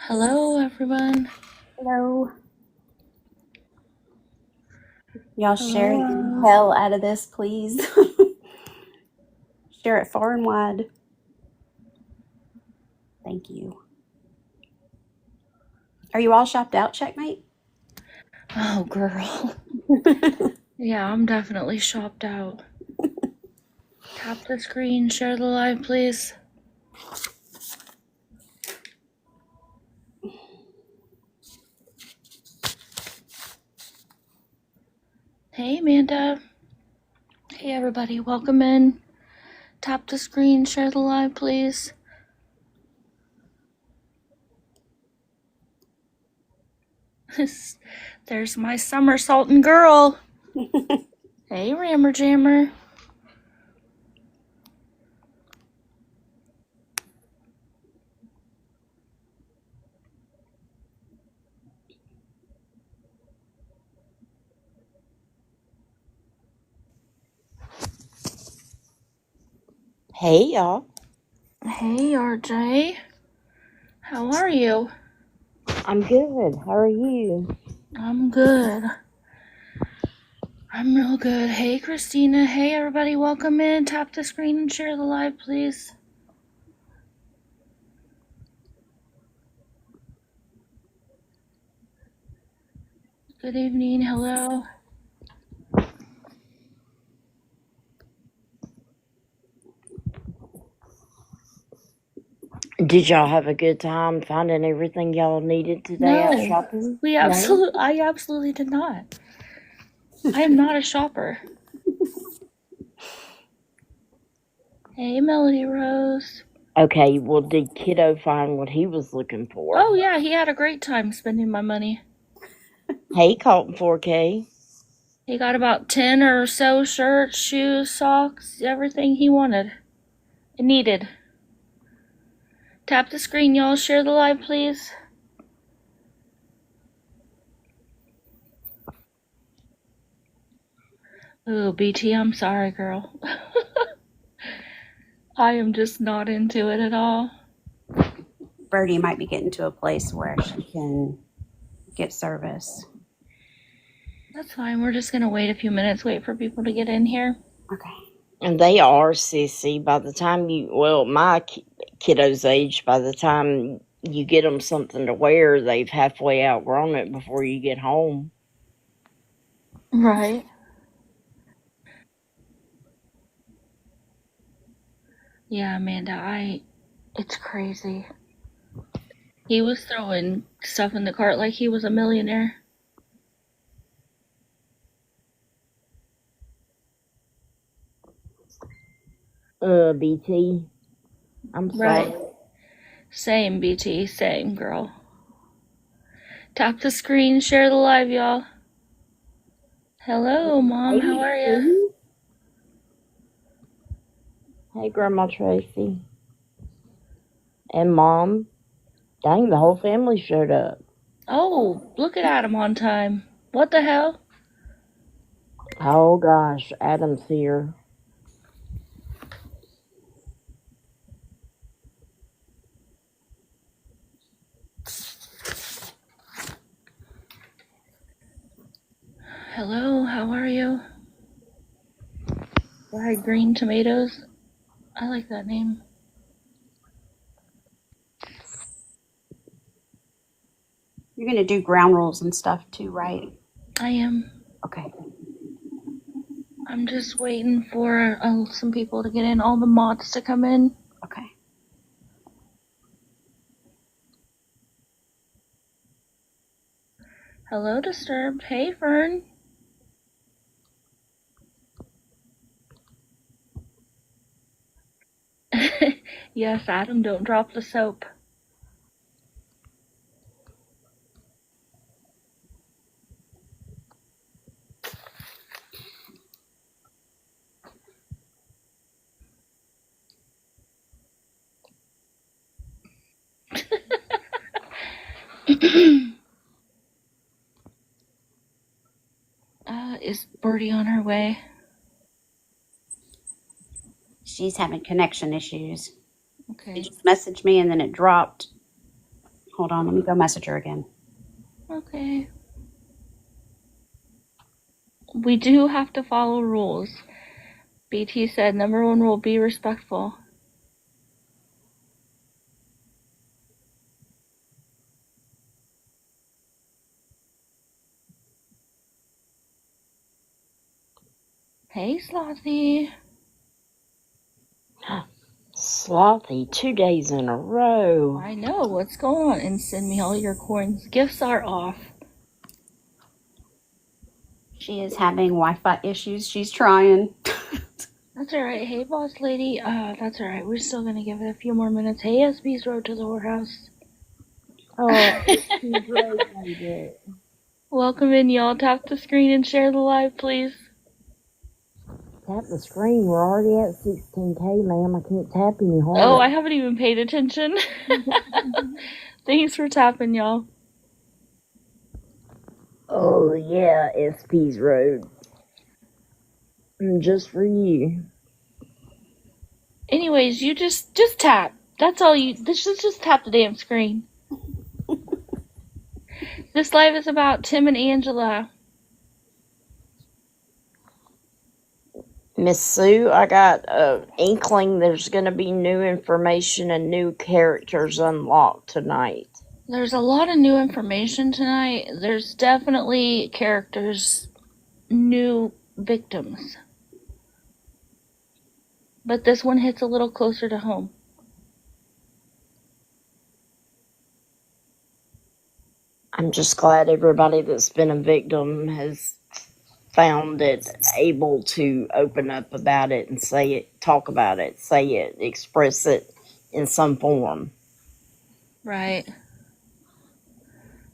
Hello, everyone. Hello. Y'all share the Hello. hell out of this, please. Share it far and wide. Thank you. Are you all shopped out, Checkmate? Oh, girl. Yeah, I'm definitely shopped out. Tap the screen, share the live, please. Hey, Amanda. Hey, everybody. Welcome in. Tap the screen, share the live, please. There's my somersaulting girl. Hey, Rammer Jammer. Hey, y'all. Hey, RJ. How are you? I'm good. How are you? I'm good. I'm real good. Hey, Christina. Hey, everybody. Welcome in. Tap the screen and share the live, please. Good evening. Hello. Did y'all have a good time finding everything y'all needed today out No, shopping? I absolutely did not. I am not a shopper. Hey, Melody Rose. Okay, well, did Kiddo find what he was looking for? Oh yeah, he had a great time spending my money. Hey, Colton 4K. He got about 10 or so shirts, shoes, socks, everything he wanted and needed. Tap the screen, y'all. Share the live, please. Ooh, BT, I'm sorry, girl. I am just not into it at all. Birdie might be getting to a place where she can get service. That's fine. We're just gonna wait a few minutes, wait for people to get in here. Okay. And they are, sissy. By the time my kiddo's age, by the time you get them something to wear, they've halfway outgrown it before you get home. Right. Yeah, Amanda, it's crazy. He was throwing stuff in the cart like he was a millionaire. BT, I'm sorry. Right. Same, BT. Same, girl. Tap the screen, share the live, y'all. Hello, Mom. How are you? Hey, Grandma Tracy. And Mom. Dang, the whole family showed up. Oh, look at Adam on time. What the hell? Oh, gosh, Adam's here. Hello, how are you? Fried green tomatoes. I like that name. You're going to do ground rules and stuff too, right? I am. Okay. I'm just waiting for some people to get in, all the mods to come in. Okay. Hello, Disturbed. Hey, Fern. Yes, Adam, don't drop the soap. Is Birdie on her way? She's having connection issues. She Okay. just messaged me and then it dropped. Hold on, let me go message her again. Okay. We do have to follow rules. BT said number 1 rule, be respectful. Hey, Slothy. Slothy, 2 days in a row. I know, what's going on? And send me all your coins. Gifts are off. She is having Wi-Fi issues. She's trying. That's alright. Hey, boss lady. That's alright. We're still gonna give it a few more minutes. Hey, SB's Road to the Whorehouse. Oh, SP's Road made it. Welcome in, y'all. Tap the screen and share the live, please. Tap the screen. We're already at 16K, ma'am. I can't tap any harder. Oh, I haven't even paid attention. Thanks for tapping, y'all. Oh, yeah, SP's Road. Just for you. Anyways, you just tap. That's all you. Just tap the damn screen. This live is about Tim and Angela. Miss Sue, I got an inkling there's going to be new information and new characters unlocked tonight. There's a lot of new information tonight. There's definitely characters, new victims. But this one hits a little closer to home. I'm just glad everybody that's been a victim has found it able to open up about it and say it, talk about it, say it, express it in some form. Right.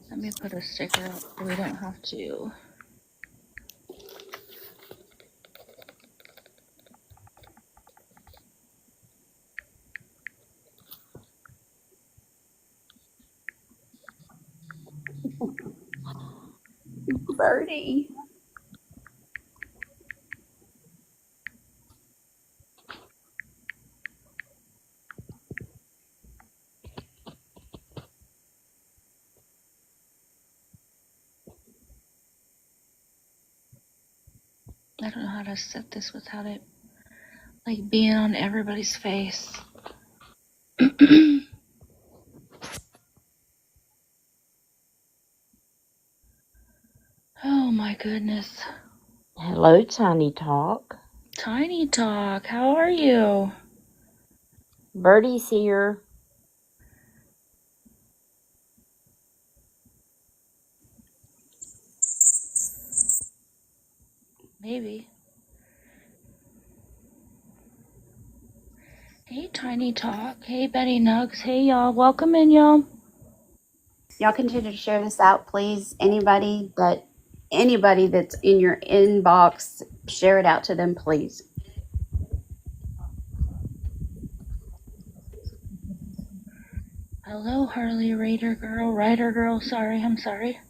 Let me put a sticker up so we don't have to. Birdie. I don't know how to set this without it like being on everybody's face. Oh my goodness. Hello, Tiny Talk. Tiny Talk, how are you? Birdie's here. Maybe. Hey, Tiny Talk. Hey, Betty Nugs. Hey, y'all. Welcome in, y'all. Y'all continue to share this out, please. Anybody that's in your inbox, share it out to them, please. Hello, Harley Rider Girl. Sorry, I'm sorry.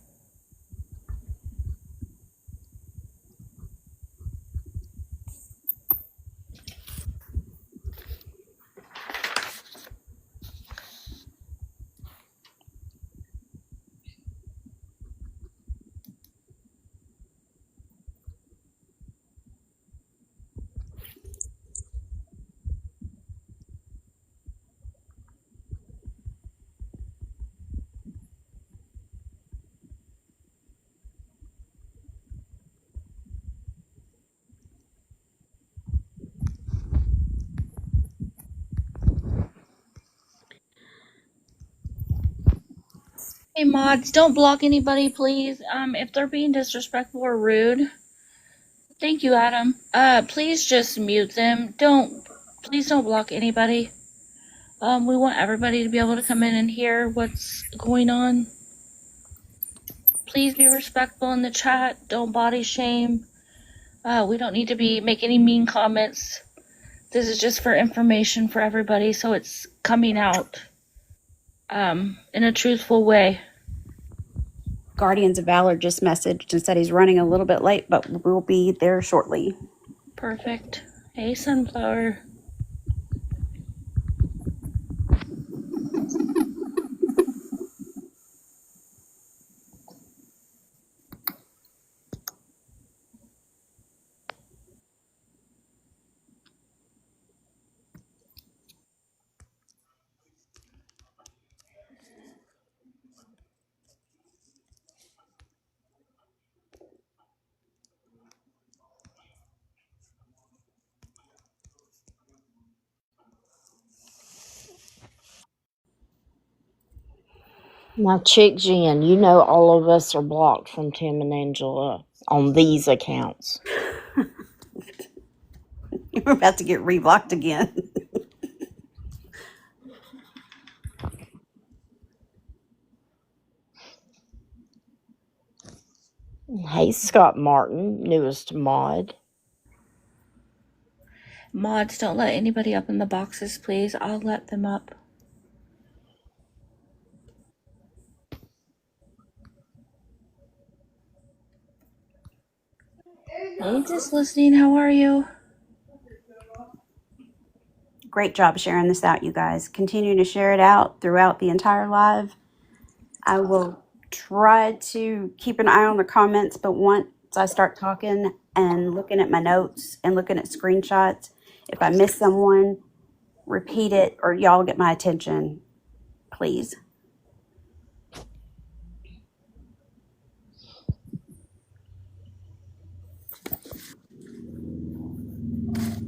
Hey, mods, don't block anybody, please. If they're being disrespectful or rude, thank you, Adam. Please just mute them. Please don't block anybody. We want everybody to be able to come in and hear what's going on. Please be respectful in the chat. Don't body shame. We don't need to make any mean comments. This is just for information for everybody, so it's coming out in a truthful way. Guardians of Valor just messaged and said he's running a little bit late, but we'll be there shortly. Perfect. Hey, Sunflower. Now, Chick Jen, you know all of us are blocked from Tim and Angela on these accounts. We're about to get reblocked again. Hey, Scott Martin, newest mod. Mods, don't let anybody up in the boxes, please. I'll let them up. Hey, just listening. How are you? Great job sharing this out, you guys. Continue to share it out throughout the entire live. I will try to keep an eye on the comments, but once I start talking and looking at my notes and looking at screenshots, if I miss someone, repeat it or y'all get my attention, please.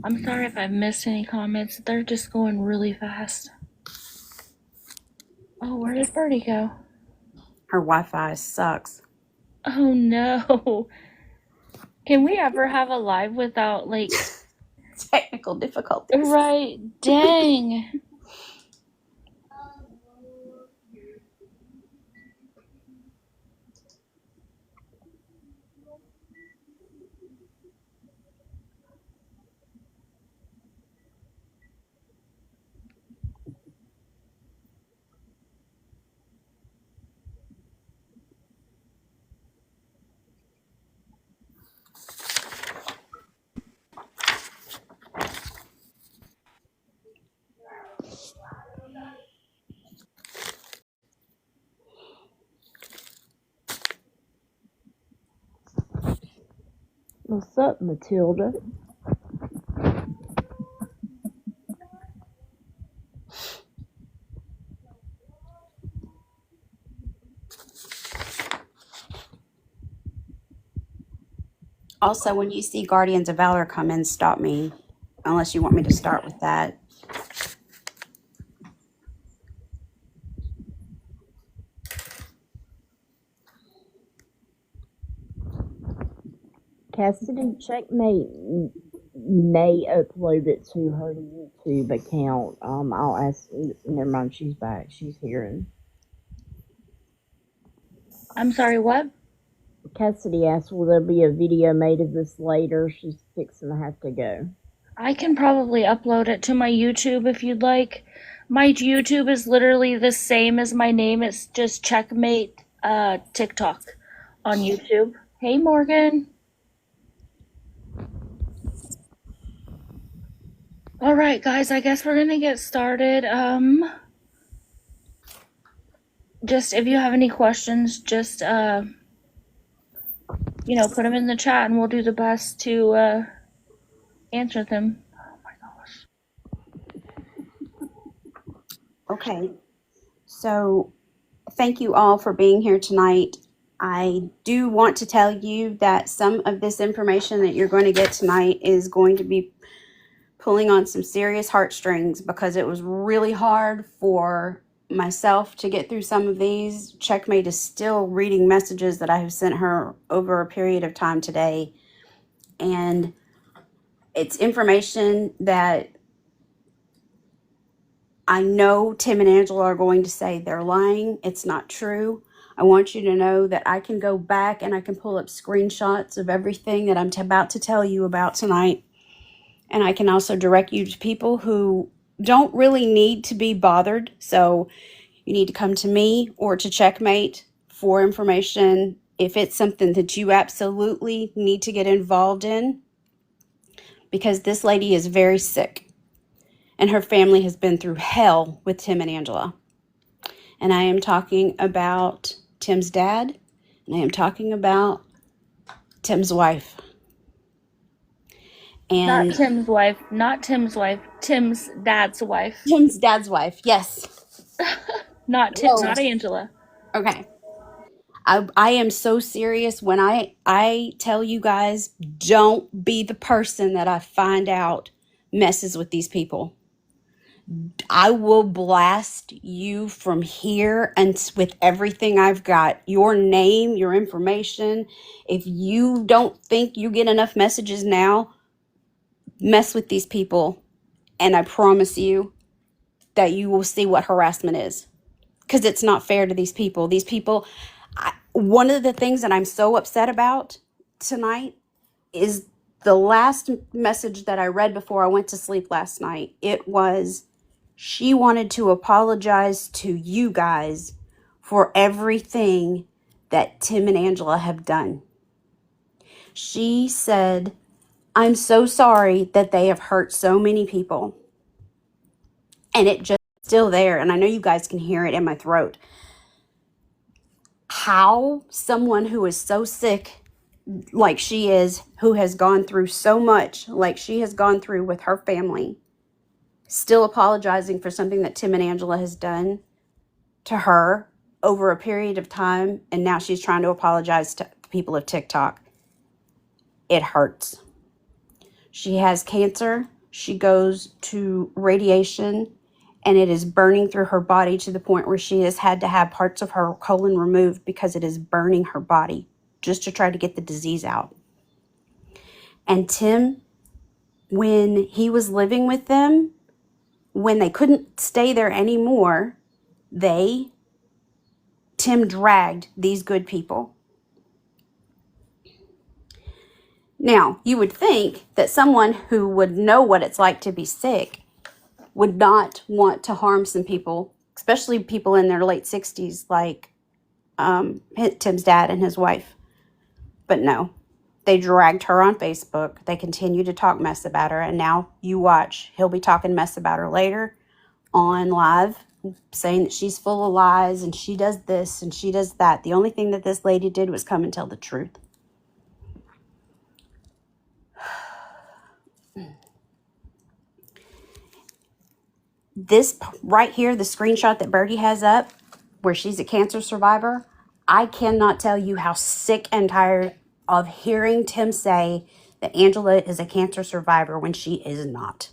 I'm sorry if I've missed any comments. They're just going really fast. Oh, where did Birdie go? Her Wi-Fi sucks. Oh no. Can we ever have a live without, like, Technical difficulties. right? Dang. What's up, Matilda? Also, when you see Guardians of Valor come in, stop me. Unless you want me to start with that. Cassidy Checkmate may upload it to her YouTube account. I'll ask. Never mind, she's back. She's hearing. I'm sorry, what? Cassidy asked, "Will there be a video made of this later?" She's fixing to have to go. I can probably upload it to my YouTube if you'd like. My YouTube is literally the same as my name. It's just Checkmate TikTok on YouTube. Hey, Morgan. All right, guys, I guess we're gonna get started. Just if you have any questions, just put them in the chat, and we'll do the best to answer them. Oh my gosh. Okay. So, thank you all for being here tonight. I do want to tell you that some of this information that you're going to get tonight is going to be pulling on some serious heartstrings because it was really hard for myself to get through some of these. Checkmate is still reading messages that I have sent her over a period of time today. And it's information that I know Tim and Angela are going to say they're lying. It's not true. I want you to know that I can go back and I can pull up screenshots of everything that I'm about to tell you about tonight. And I can also direct you to people who don't really need to be bothered. So you need to come to me or to Checkmate for information if it's something that you absolutely need to get involved in, because this lady is very sick and her family has been through hell with Tim and Angela. And I am talking about Tim's dad, and I am talking about Tim's wife. And Not Tim's wife, not Tim's wife, Tim's dad's wife. Tim's dad's wife, yes. Not Tim, not Angela. Okay. I am so serious when I tell you guys, don't be the person that I find out messes with these people. I will blast you from here and with everything I've got. Your name, your information. If you don't think you get enough messages now, mess with these people. And I promise you that you will see what harassment is. Because it's not fair to these people. These people, one of the things that I'm so upset about tonight is the last message that I read before I went to sleep last night. It was, she wanted to apologize to you guys for everything that Tim and Angela have done. She said, I'm so sorry that they have hurt so many people. And it just still there. And I know you guys can hear it in my throat. How someone who is so sick like she is, who has gone through so much like she has gone through with her family, still apologizing for something that Tim and Angela has done to her over a period of time, and now she's trying to apologize to people of TikTok. It hurts. She has cancer. She goes to radiation, and it is burning through her body to the point where she has had to have parts of her colon removed because it is burning her body just to try to get the disease out. And Tim, when he was living with them, when they couldn't stay there anymore, Tim dragged these good people. Now, you would think that someone who would know what it's like to be sick would not want to harm some people, especially people in their late 60s, like Tim's dad and his wife. But no, they dragged her on Facebook. They continue to talk mess about her. And now you watch. He'll be talking mess about her later on live, saying that she's full of lies and she does this and she does that. The only thing that this lady did was come and tell the truth. This right here, the screenshot that Birdie has up, where she's a cancer survivor, I cannot tell you how sick and tired of hearing Tim say that Angela is a cancer survivor when she is not.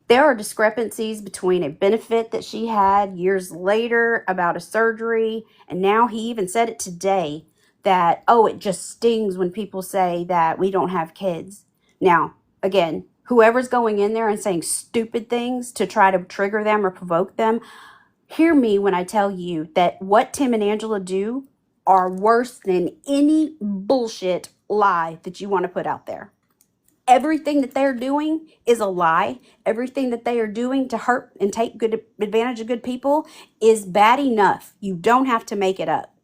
There are discrepancies between a benefit that she had years later about a surgery, and now he even said it today that, oh, it just stings when people say that we don't have kids. Now, again, whoever's going in there and saying stupid things to try to trigger them or provoke them, hear me when I tell you that what Tim and Angela do are worse than any bullshit lie that you want to put out there. Everything that they're doing is a lie. Everything that they are doing to hurt and take good advantage of good people is bad enough. You don't have to make it up.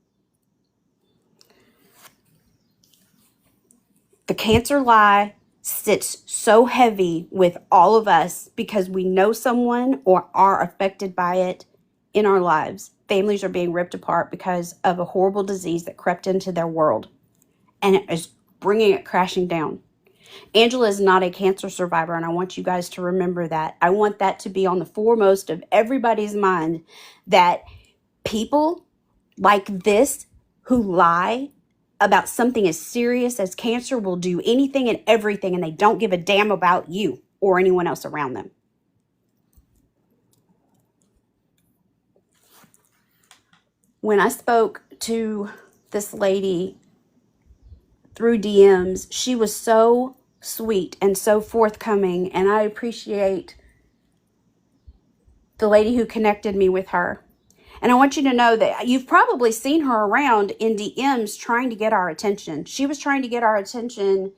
The cancer lie sits so heavy with all of us because we know someone or are affected by it in our lives. Families are being ripped apart because of a horrible disease that crept into their world, and it is bringing it crashing down. Angela is not a cancer survivor, and I want you guys to remember that. I want that to be on the foremost of everybody's mind, that people like this who lie about something as serious as cancer will do anything and everything, and they don't give a damn about you or anyone else around them. When I spoke to this lady through DMs, she was so sweet and so forthcoming, and I appreciate the lady who connected me with her. And I want you to know that you've probably seen her around in DMs trying to get our attention. She was trying to get our attention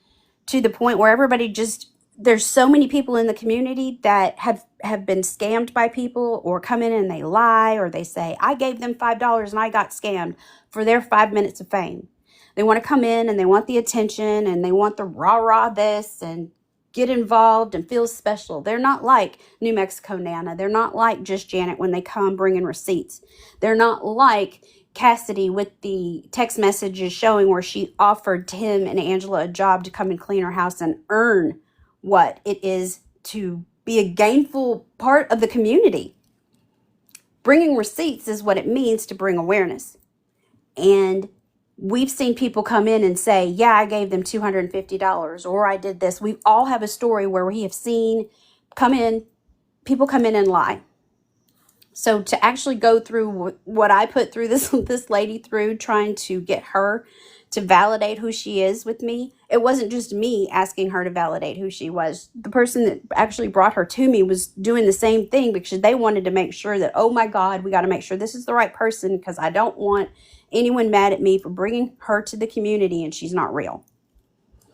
to the point where everybody just, there's so many people in the community that have been scammed by people, or come in and they lie, or they say, I gave them $5 and I got scammed for their 5 minutes of fame. They want to come in and they want the attention and they want the rah-rah this and get involved and feel special. They're not like New Mexico Nana. They're not like Just Janet when they come bringing receipts. They're not like Cassidy with the text messages showing where she offered Tim and Angela a job to come and clean her house and earn what it is to be a gainful part of the community. Bringing receipts is what it means to bring awareness. And we've seen people come in and say, yeah, I gave them $250 or I did this. We all have a story where we have seen come in people come in and lie. So to actually go through what I put through this lady through, trying to get her to validate who she is with me, it wasn't just me asking her to validate who she was. The person that actually brought her to me was doing the same thing, because they wanted to make sure that, oh my God, we got to make sure this is the right person, because I don't want anyone mad at me for bringing her to the community and she's not real.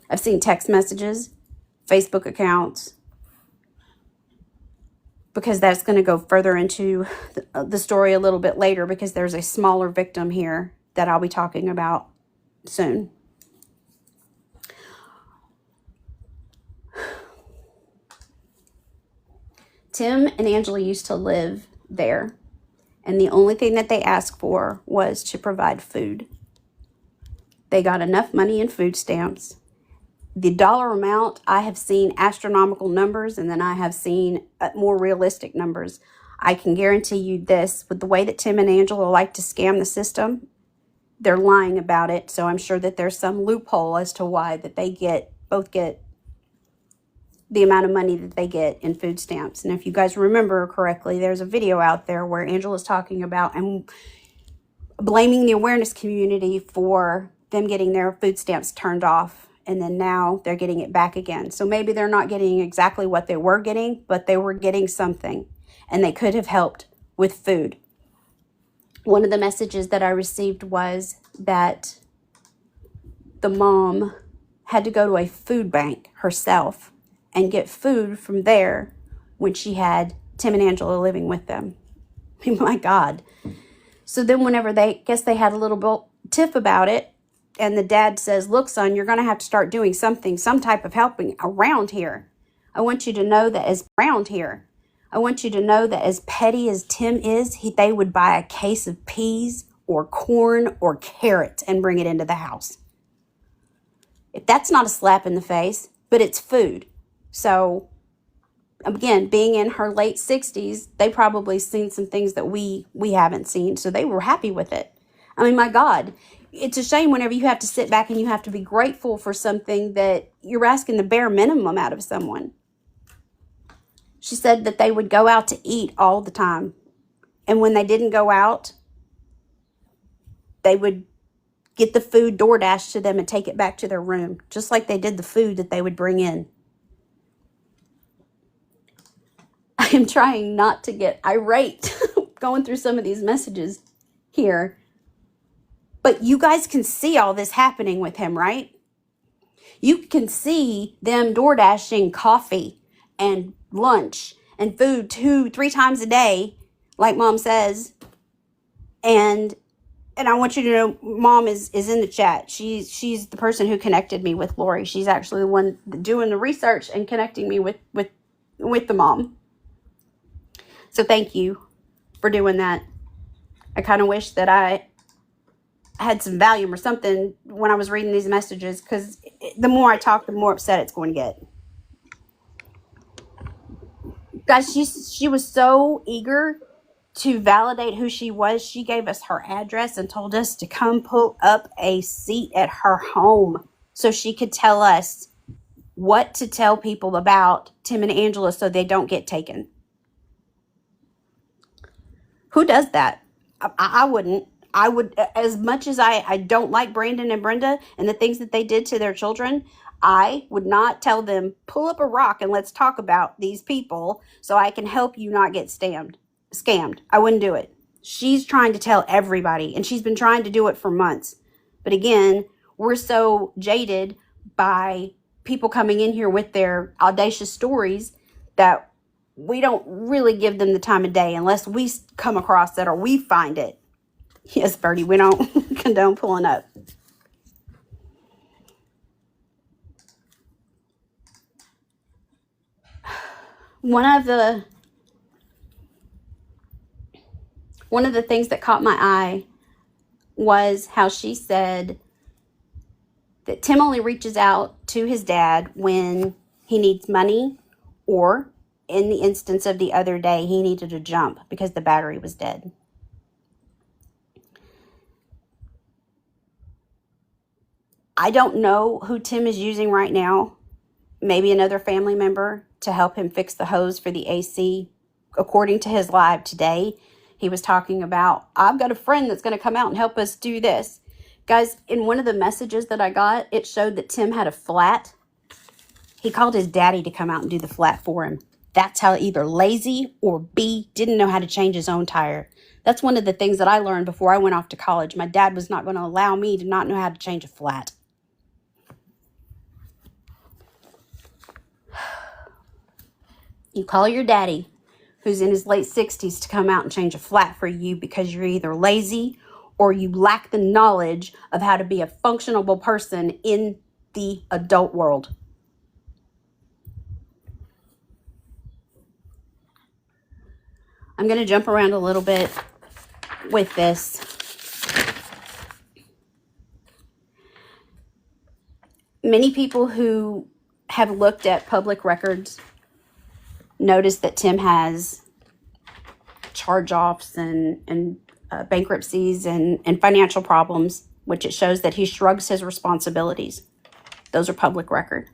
I've seen text messages, Facebook accounts, because that's going to go further into the story a little bit later, because there's a smaller victim here that I'll be talking about soon. Tim and Angela used to live there, and the only thing that they asked for was to provide food. They got enough money in food stamps. The dollar amount, I have seen astronomical numbers, and then I have seen more realistic numbers. I can guarantee you this, with the way that Tim and Angela like to scam the system, they're lying about it. So I'm sure that there's some loophole as to why that they both get the amount of money that they get in food stamps. And if you guys remember correctly, there's a video out there where Angela's talking about and blaming the awareness community for them getting their food stamps turned off. And then now they're getting it back again. So maybe they're not getting exactly what they were getting, but they were getting something. And they could have helped with food. One of the messages that I received was that the mom had to go to a food bank herself and get food from there when she had Tim and Angela living with them. My God. So then whenever they had a little tiff about it, and the dad says, look, son, you're going to have to start doing something, some type of helping around here. I want you to know that as petty as Tim is, they would buy a case of peas or corn or carrots and bring it into the house. If that's not a slap in the face, but it's food. So again, being in her late 60s, they probably seen some things that we haven't seen. So they were happy with it. I mean, my God, it's a shame whenever you have to sit back and you have to be grateful for something that you're asking the bare minimum out of someone. She said that they would go out to eat all the time. And when they didn't go out, they would get the food DoorDash to them and take it back to their room, just like they did the food that they would bring in. I am trying not to get irate going through some of these messages here. But you guys can see all this happening with him, right? You can see them DoorDashing coffee and lunch and food 2-3 times a day, like Mom says. And I want you to know, Mom is in the chat. She's the person who connected me with Lori. She's actually the one doing the research and connecting me with the mom. So thank you for doing that. I kind of wish that I had some Valium or something when I was reading these messages, because the more I talk, the more upset it's going to get. Guys, she was so eager to validate who she was. She gave us her address and told us to come pull up a seat at her home so she could tell us what to tell people about Tim and Angela so they don't get taken. Who does that? I wouldn't. I would, as much as I don't like Brandon and Brenda and the things that they did to their children, I would not tell them, pull up a rock and let's talk about these people so I can help you not get scammed. I wouldn't do it. She's trying to tell everybody, and she's been trying to do it for months. But again, we're so jaded by people coming in here with their audacious stories that we don't really give them the time of day unless we come across it or we find it. Yes, Bertie, we don't condone pulling up. One of the things that caught my eye was how she said that Tim only reaches out to his dad when he needs money, or in the instance of the other day, he needed a jump because the battery was dead. I don't know who Tim is using right now. Maybe another family member to help him fix the hose for the AC. according to his live today, he was talking about, I've got a friend that's going to come out and help us do this. Guys, in one of the messages that I got, it showed that Tim had a flat. He called his daddy to come out and do the flat for him. That's how either lazy or B, didn't know how to change his own tire. That's one of the things that I learned before I went off to college. My dad was not going to allow me to not know how to change a flat. You call your daddy, who's in his late 60s, to come out and change a flat for you because you're either lazy or you lack the knowledge of how to be a functional person in the adult world. I'm going to jump around a little bit with this. Many people who have looked at public records notice that Tim has charge-offs and bankruptcies and financial problems, which it shows that he shrugs his responsibilities. Those are public record.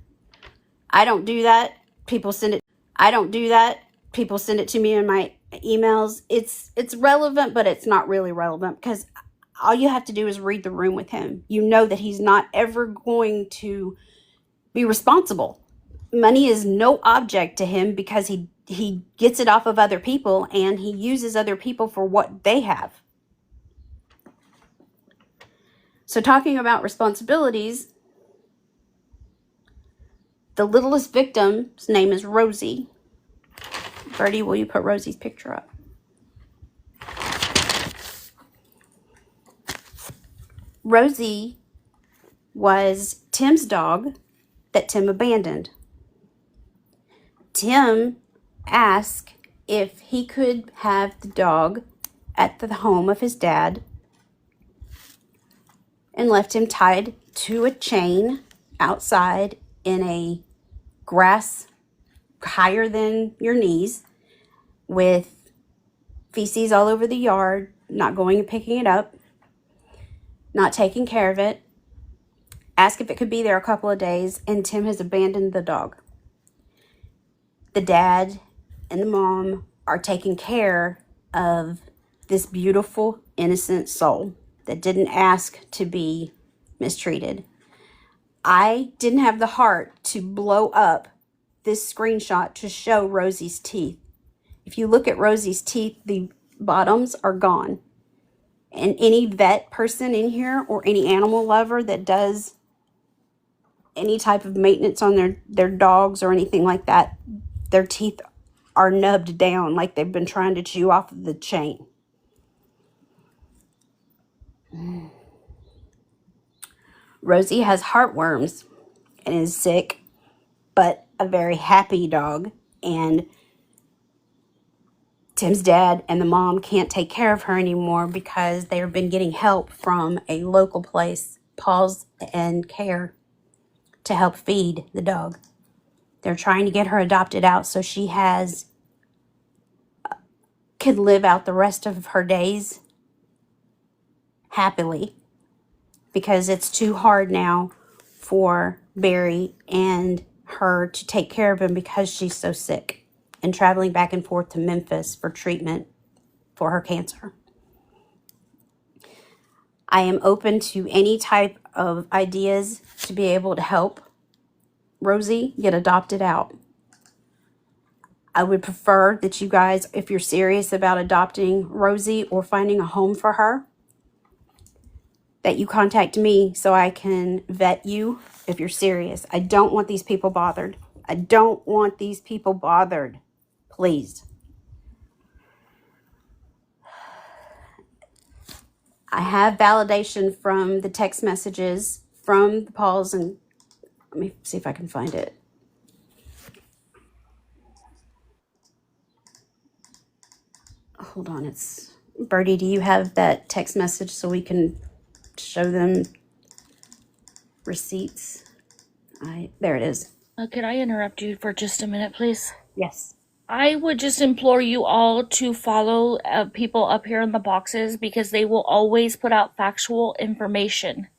I don't do that. People send it. I don't do that. People send it to me in my emails. It's relevant, but it's not really relevant because all you have to do is read the room with him. You know that he's not ever going to be responsible. Money is no object to him because he gets it off of other people and he uses other people for what they have. So talking about responsibilities, the littlest victim's name is Rosie. Bertie, will you put Rosie's picture up? Rosie was Tim's dog that Tim abandoned. Tim asked if he could have the dog at the home of his dad and left him tied to a chain outside in a grass higher than your knees with feces all over the yard, not going and picking it up, not taking care of it. Ask if it could be there a couple of days, and Tim has abandoned the dog. The dad and the mom are taking care of this beautiful, innocent soul that didn't ask to be mistreated. I didn't have the heart to blow up this screenshot to show Rosie's teeth. If you look at Rosie's teeth, the bottoms are gone. And any vet person in here or any animal lover that does any type of maintenance on their dogs or anything like that, their teeth are nubbed down like they've been trying to chew off of the chain. Rosie has heartworms and is sick, but a very happy dog. And Tim's dad and the mom can't take care of her anymore because they've been getting help from a local place, Paws and Care, to help feed the dog. They're trying to get her adopted out so she could live out the rest of her days happily, because it's too hard now for Barry and her to take care of him because she's so sick and traveling back and forth to Memphis for treatment for her cancer. I am open to any type of ideas to be able to help Rosie get adopted out. I would prefer that you guys, if you're serious about adopting Rosie or finding a home for her, that you contact me so I can vet you if you're serious. I don't want these people bothered. I don't want these people bothered. Please. I have validation from the text messages from the Pauls, and let me see if I can find it. Hold on, it's Bertie. Do you have that text message so we can show them receipts? There it is. Could I interrupt you for just a minute, please? Yes. I would just implore you all to follow people up here in the boxes because they will always put out factual information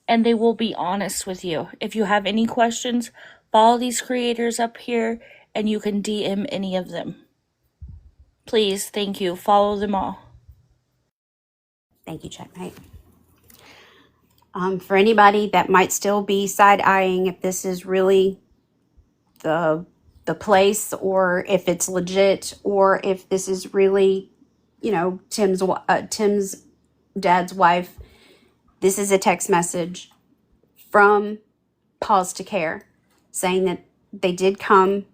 and they will be honest with you. If you have any questions, follow these creators up here and you can DM any of them. Please, thank you. Follow them all. Thank you, checkmate. For anybody that might still be side-eyeing if this is really the place, or if it's legit, or if this is really, Tim's dad's wife, this is a text message from Pause to Care saying that they did come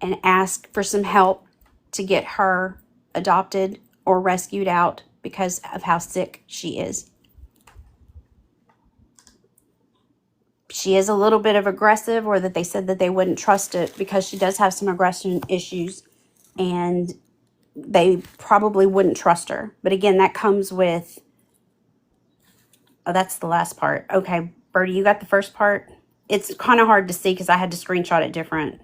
and ask for some help to get her adopted or rescued out because of how sick she is. She is a little bit of aggressive, or that they said that they wouldn't trust it because she does have some aggression issues, and they probably wouldn't trust her. But again, that comes with, oh, that's the last part. Okay, Bertie, you got the first part? It's kind of hard to see because I had to screenshot it different.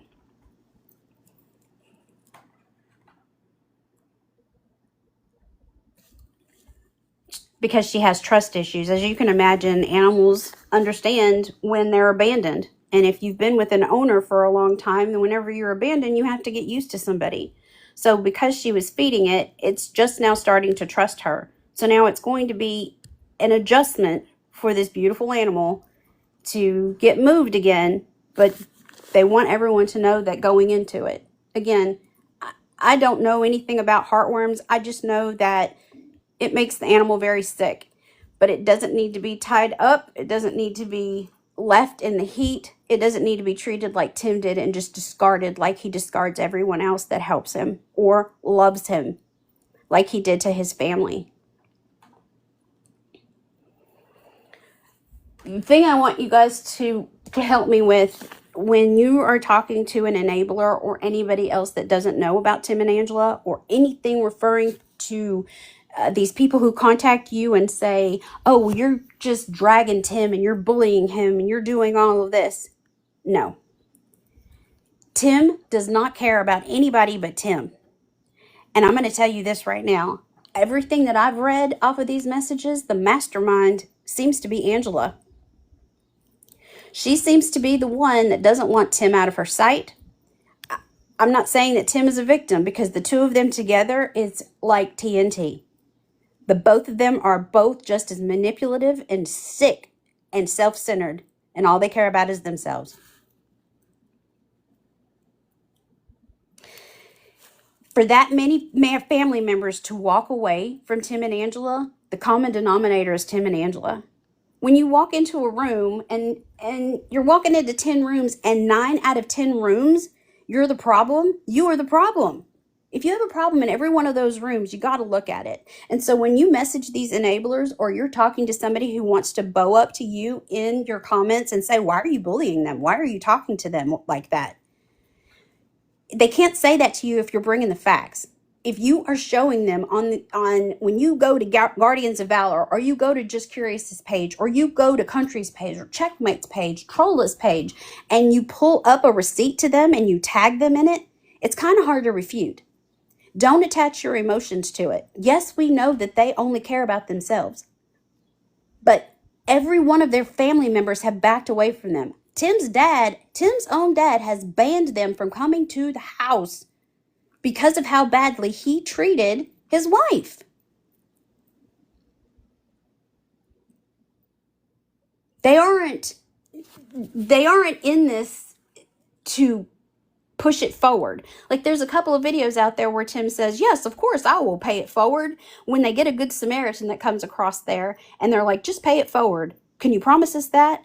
Because she has trust issues. As you can imagine, animals understand when they're abandoned. And if you've been with an owner for a long time, then whenever you're abandoned, you have to get used to somebody. So because she was feeding it, it's just now starting to trust her. So now it's going to be an adjustment for this beautiful animal to get moved again. But they want everyone to know that going into it. Again, I don't know anything about heartworms. I just know that it makes the animal very sick, but it doesn't need to be tied up. It doesn't need to be left in the heat. It doesn't need to be treated like Tim did and just discarded like he discards everyone else that helps him or loves him, like he did to his family. The thing I want you guys to help me with, when you are talking to an enabler or anybody else that doesn't know about Tim and Angela, or anything referring to these people who contact you and say, oh, well, you're just dragging Tim and you're bullying him and you're doing all of this. No. Tim does not care about anybody but Tim. And I'm going to tell you this right now. Everything that I've read off of these messages, the mastermind seems to be Angela. She seems to be the one that doesn't want Tim out of her sight. I'm not saying that Tim is a victim, because the two of them together is like TNT. The both of them are both just as manipulative and sick and self-centered, and all they care about is themselves. For that many family members to walk away from Tim and Angela, the common denominator is Tim and Angela. When you walk into a room and you're walking into 10 rooms, and 9 out of 10 rooms, you're the problem, you are the problem. If you have a problem in every one of those rooms, you got to look at it. And so when you message these enablers, or you're talking to somebody who wants to bow up to you in your comments and say, why are you bullying them? Why are you talking to them like that? They can't say that to you if you're bringing the facts. If you are showing them on when you go to Guardians of Valor, or you go to Just Curious's page, or you go to Country's page, or Checkmate's page, Trolla's page, and you pull up a receipt to them and you tag them in it, it's kind of hard to refute. Don't attach your emotions to it. Yes, we know that they only care about themselves, but every one of their family members have backed away from them. Tim's own dad has banned them from coming to the house because of how badly he treated his wife. They aren't in this to push it forward. Like, there's a couple of videos out there where Tim says, yes, of course, I will pay it forward, when they get a good Samaritan that comes across there and they're like, just pay it forward. Can you promise us that?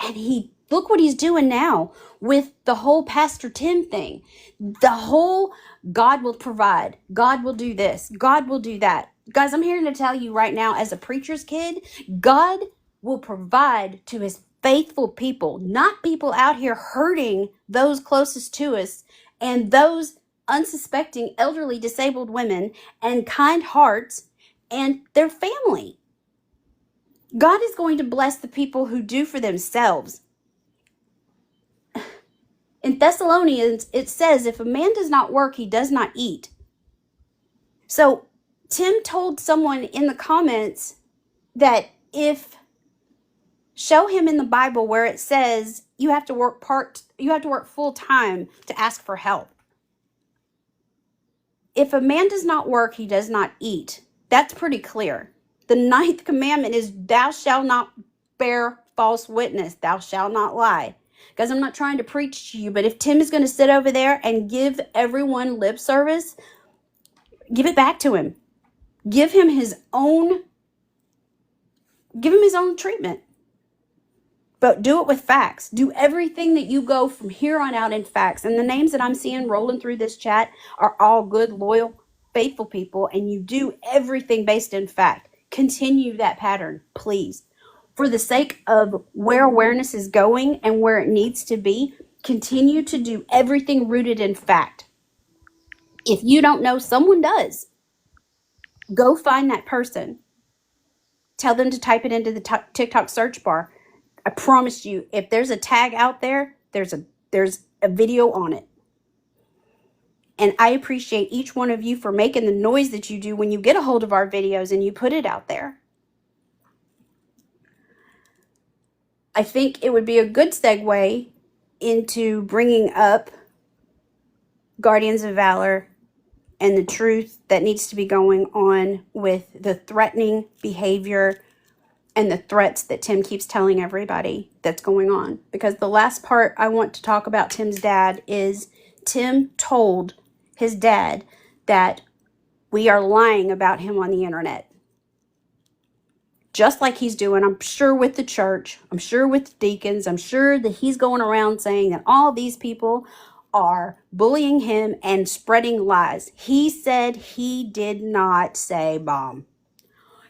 And look what he's doing now with the whole Pastor Tim thing. The whole God will provide, God will do this, God will do that. Guys, I'm here to tell you right now, as a preacher's kid, God will provide to his faithful people, not people out here hurting those closest to us and those unsuspecting elderly disabled women and kind hearts and their family. God is going to bless the people who do for themselves. In Thessalonians, it says, if a man does not work, he does not eat. So Tim told someone in the comments that show him in the Bible where it says you have to work full time to ask for help. If a man does not work, he does not eat. That's pretty clear. The ninth commandment is thou shalt not bear false witness. Thou shalt not lie. Guys, I'm not trying to preach to you, but if Tim is going to sit over there and give everyone lip service, give it back to him. Give him his own treatment. But do it with facts. Do everything that you go from here on out in facts. And the names that I'm seeing rolling through this chat are all good, loyal, faithful people. And you do everything based in fact. Continue that pattern, please. For the sake of where awareness is going and where it needs to be, continue to do everything rooted in fact. If you don't know, someone does. Go find that person. Tell them to type it into the TikTok search bar. I promise you, if there's a tag out there, there's a video on it. And I appreciate each one of you for making the noise that you do when you get a hold of our videos and you put it out there. I think it would be a good segue into bringing up Guardians of Valor and the truth that needs to be going on with the threatening behavior and the threats that Tim keeps telling everybody that's going on. Because the last part I want to talk about Tim's dad is Tim told his dad that we are lying about him on the internet. Just like he's doing, I'm sure, with the church, I'm sure with the deacons, I'm sure that he's going around saying that all these people are bullying him and spreading lies. He said he did not say bomb.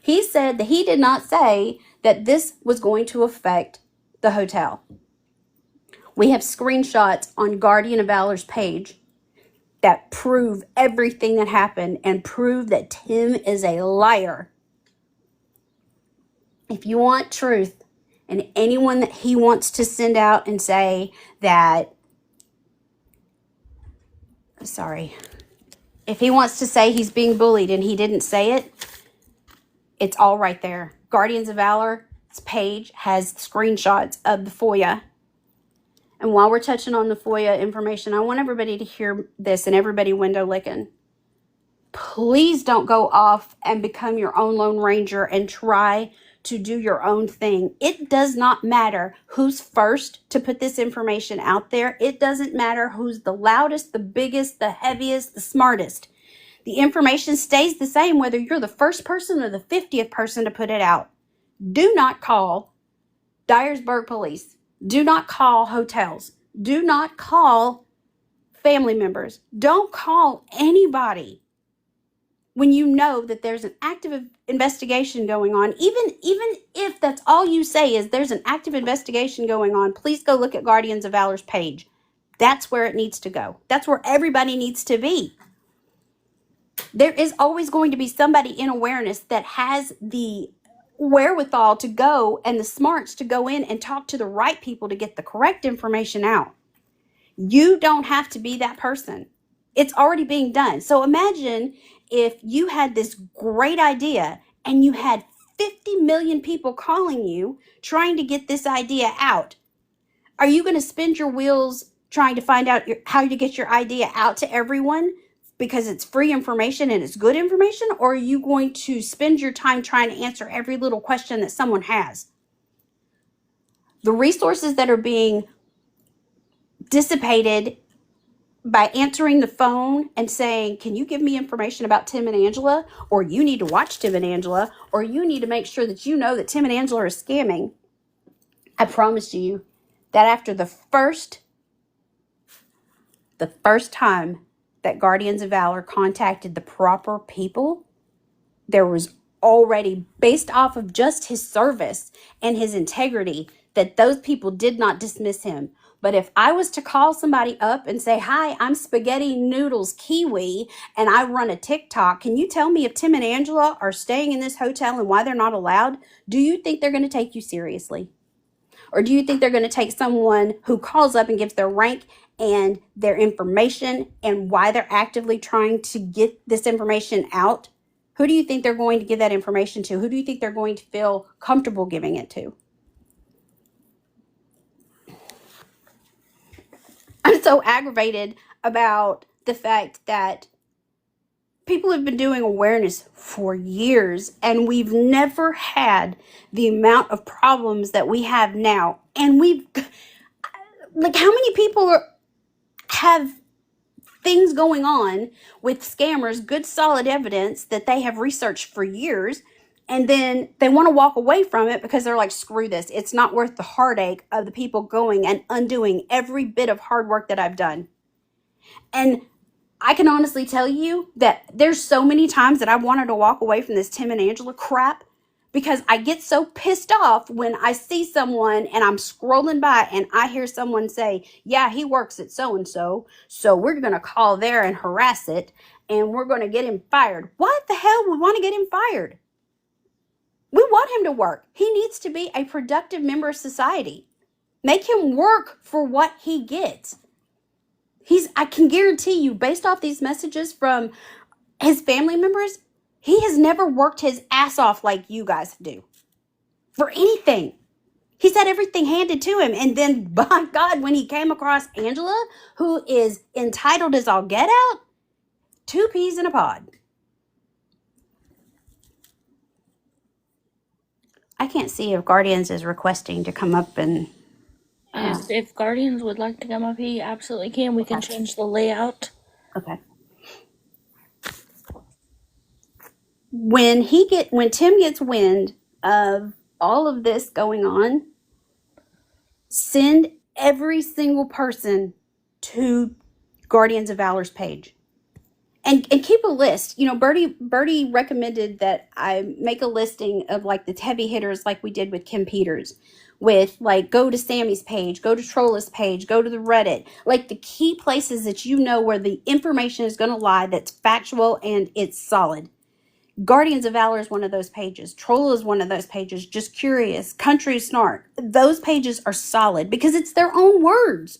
He said that he did not say that this was going to affect the hotel. We have screenshots on Guardian of Valor's page that prove everything that happened and prove that Tim is a liar. If you want truth, and anyone that he wants to send out and say that, if he wants to say he's being bullied and he didn't say it, it's all right there. Guardians of Valor's page has screenshots of the FOIA. And while we're touching on the FOIA information, I want everybody to hear this, and everybody window licking. Please don't go off and become your own Lone Ranger and try to do your own thing. It does not matter who's first to put this information out there. It doesn't matter who's the loudest, the biggest, the heaviest, the smartest. The information stays the same whether you're the first person or the 50th person to put it out. Do not call Dyersburg police. Do not call hotels. Do not call family members. Don't call anybody when you know that there's an active investigation going on. Even if that's all you say is there's an active investigation going on, please go look at Guardians of Valor's page. That's where it needs to go. That's where everybody needs to be. There is always going to be somebody in awareness that has the wherewithal to go and the smarts to go in and talk to the right people to get the correct information out. You don't have to be that person. It's already being done. So imagine if you had this great idea and you had 50 million people calling you trying to get this idea out. Are you going to spin your wheels trying to find out how to get your idea out to everyone because it's free information and it's good information? Or are you going to spend your time trying to answer every little question that someone has? The resources that are being dissipated by answering the phone and saying, can you give me information about Tim and Angela? Or you need to watch Tim and Angela, or you need to make sure that you know that Tim and Angela are scamming. I promise you that after the first time that Guardians of Valor contacted the proper people, there was already, based off of just his service and his integrity, that those people did not dismiss him. But if I was to call somebody up and say, hi, I'm Spaghetti Noodles Kiwi, and I run a TikTok, can you tell me if Tim and Angela are staying in this hotel and why they're not allowed? Do you think they're going to take you seriously? Or do you think they're going to take someone who calls up and gives their rank and their information and why they're actively trying to get this information out? Who do you think they're going to give that information to? Who do you think they're going to feel comfortable giving it to? I'm so aggravated about the fact that people have been doing awareness for years, and we've never had the amount of problems that we have now. And we've, like, how many people have things going on with scammers, good solid evidence that they have researched for years, and then they want to walk away from it because they're like, screw this. It's not worth the heartache of the people going and undoing every bit of hard work that I've done. And I can honestly tell you that there's so many times that I wanted to walk away from this Tim and Angela crap because I get so pissed off when I see someone and I'm scrolling by and I hear someone say, yeah, he works at so and so, so we're going to call there and harass it and we're going to get him fired. What the hell? We want to get him fired. We want him to work. He needs to be a productive member of society. Make him work for what he gets. I can guarantee you, based off these messages from his family members, he has never worked his ass off like you guys do for anything. He's had everything handed to him. And then, by God, when he came across Angela, who is entitled as all get out, 2 peas in a pod. I can't see if Guardians is requesting to come up and... Yes, if Guardians would like to come up, he absolutely can. We can change the layout. Okay. When Tim gets wind of all of this going on, send every single person to Guardians of Valor's page. And keep a list. You know, Birdie recommended that I make a listing of like the heavy hitters like we did with Kim Peters. With like, go to Sammy's page, go to Trolla's page, go to the Reddit. Like the key places that you know where the information is going to lie that's factual and it's solid. Guardians of Valor is one of those pages. Troll is one of those pages. Just Curious, Country Snark. Those pages are solid because it's their own words.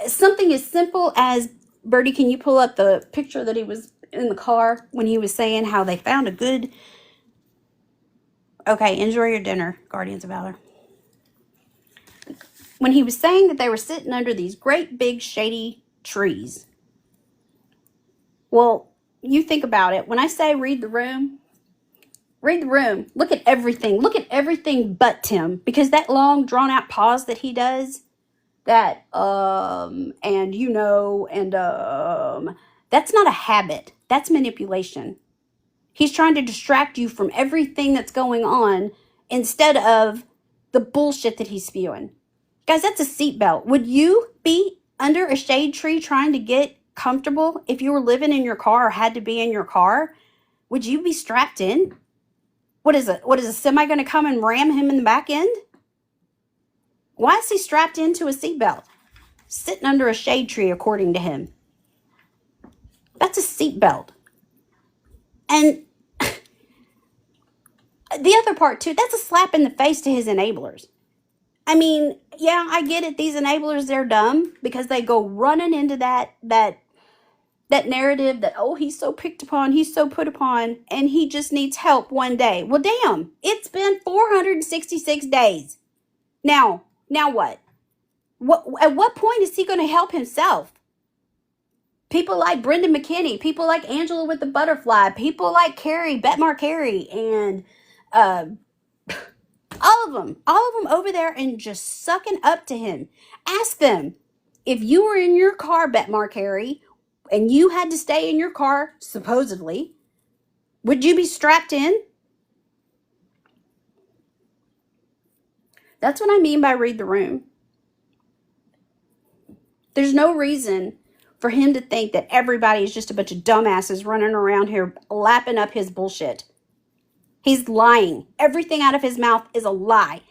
Something as simple as, Birdie, can you pull up the picture that he was in the car when he was saying how they found a good... Okay, enjoy your dinner, Guardians of Valor. When he was saying that they were sitting under these great big shady trees. Well, you think about it. When I say read the room, look at everything. Look at everything but Tim. Because that long, drawn-out pause that he does, that, and you know, and, that's not a habit. That's manipulation. He's trying to distract you from everything that's going on instead of the bullshit that he's spewing. Guys, that's a seatbelt. Would you be under a shade tree trying to get comfortable if you were living in your car or had to be in your car? Would you be strapped in? What is a semi going to come and ram him in the back end? Why is he strapped into a seatbelt? Sitting under a shade tree, according to him. That's a seatbelt. And the other part, too, that's a slap in the face to his enablers. I mean, yeah, I get it. These enablers, they're dumb because they go running into that narrative that, oh, he's so picked upon, he's so put upon, and he just needs help one day. Well, damn, it's been 466 days. Now what? At what point is he going to help himself? People like Brendan McKinney, people like Angela with the Butterfly, people like Betmar Carey, and all of them over there and just sucking up to him. Ask them, if you were in your car, Betmar Carey, and you had to stay in your car, supposedly, would you be strapped in? That's what I mean by read the room. There's no reason for him to think that everybody is just a bunch of dumbasses running around here lapping up his bullshit. He's lying. Everything out of his mouth is a lie.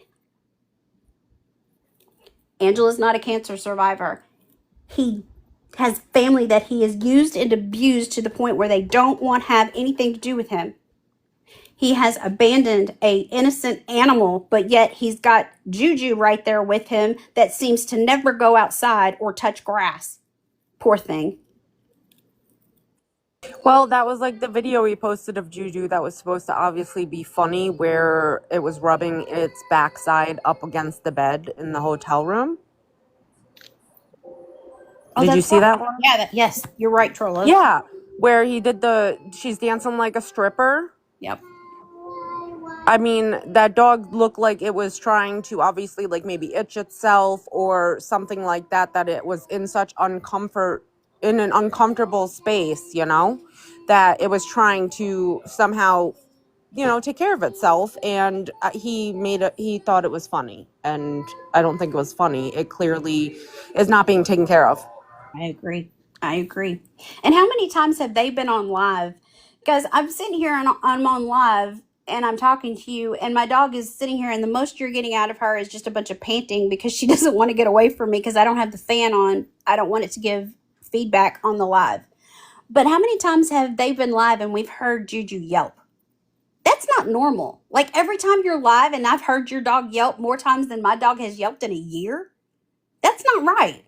Angela's not a cancer survivor. He has family that he has used and abused to the point where they don't want to have anything to do with him. He has abandoned a innocent animal, but yet he's got Juju right there with him that seems to never go outside or touch grass. Poor thing. Well, that was like the video we posted of Juju that was supposed to obviously be funny, where it was rubbing its backside up against the bed in the hotel room. Oh, Did you that's see right. that one? Yeah, yes, you're right, Trollo. Yeah, where he did she's dancing like a stripper. Yep. I mean, that dog looked like it was trying to obviously like maybe itch itself or something like that, that it was in in an uncomfortable space, that it was trying to somehow, take care of itself. And he thought it was funny. And I don't think it was funny. It clearly is not being taken care of. I agree. I agree. And how many times have they been on live? Because I'm sitting here and I'm on live and I'm talking to you, and my dog is sitting here, and the most you're getting out of her is just a bunch of panting because she doesn't want to get away from me because I don't have the fan on. I don't want it to give feedback on the live. But how many times have they been live and we've heard Juju yelp? That's not normal. Like every time you're live and I've heard your dog yelp more times than my dog has yelped in a year, that's not right.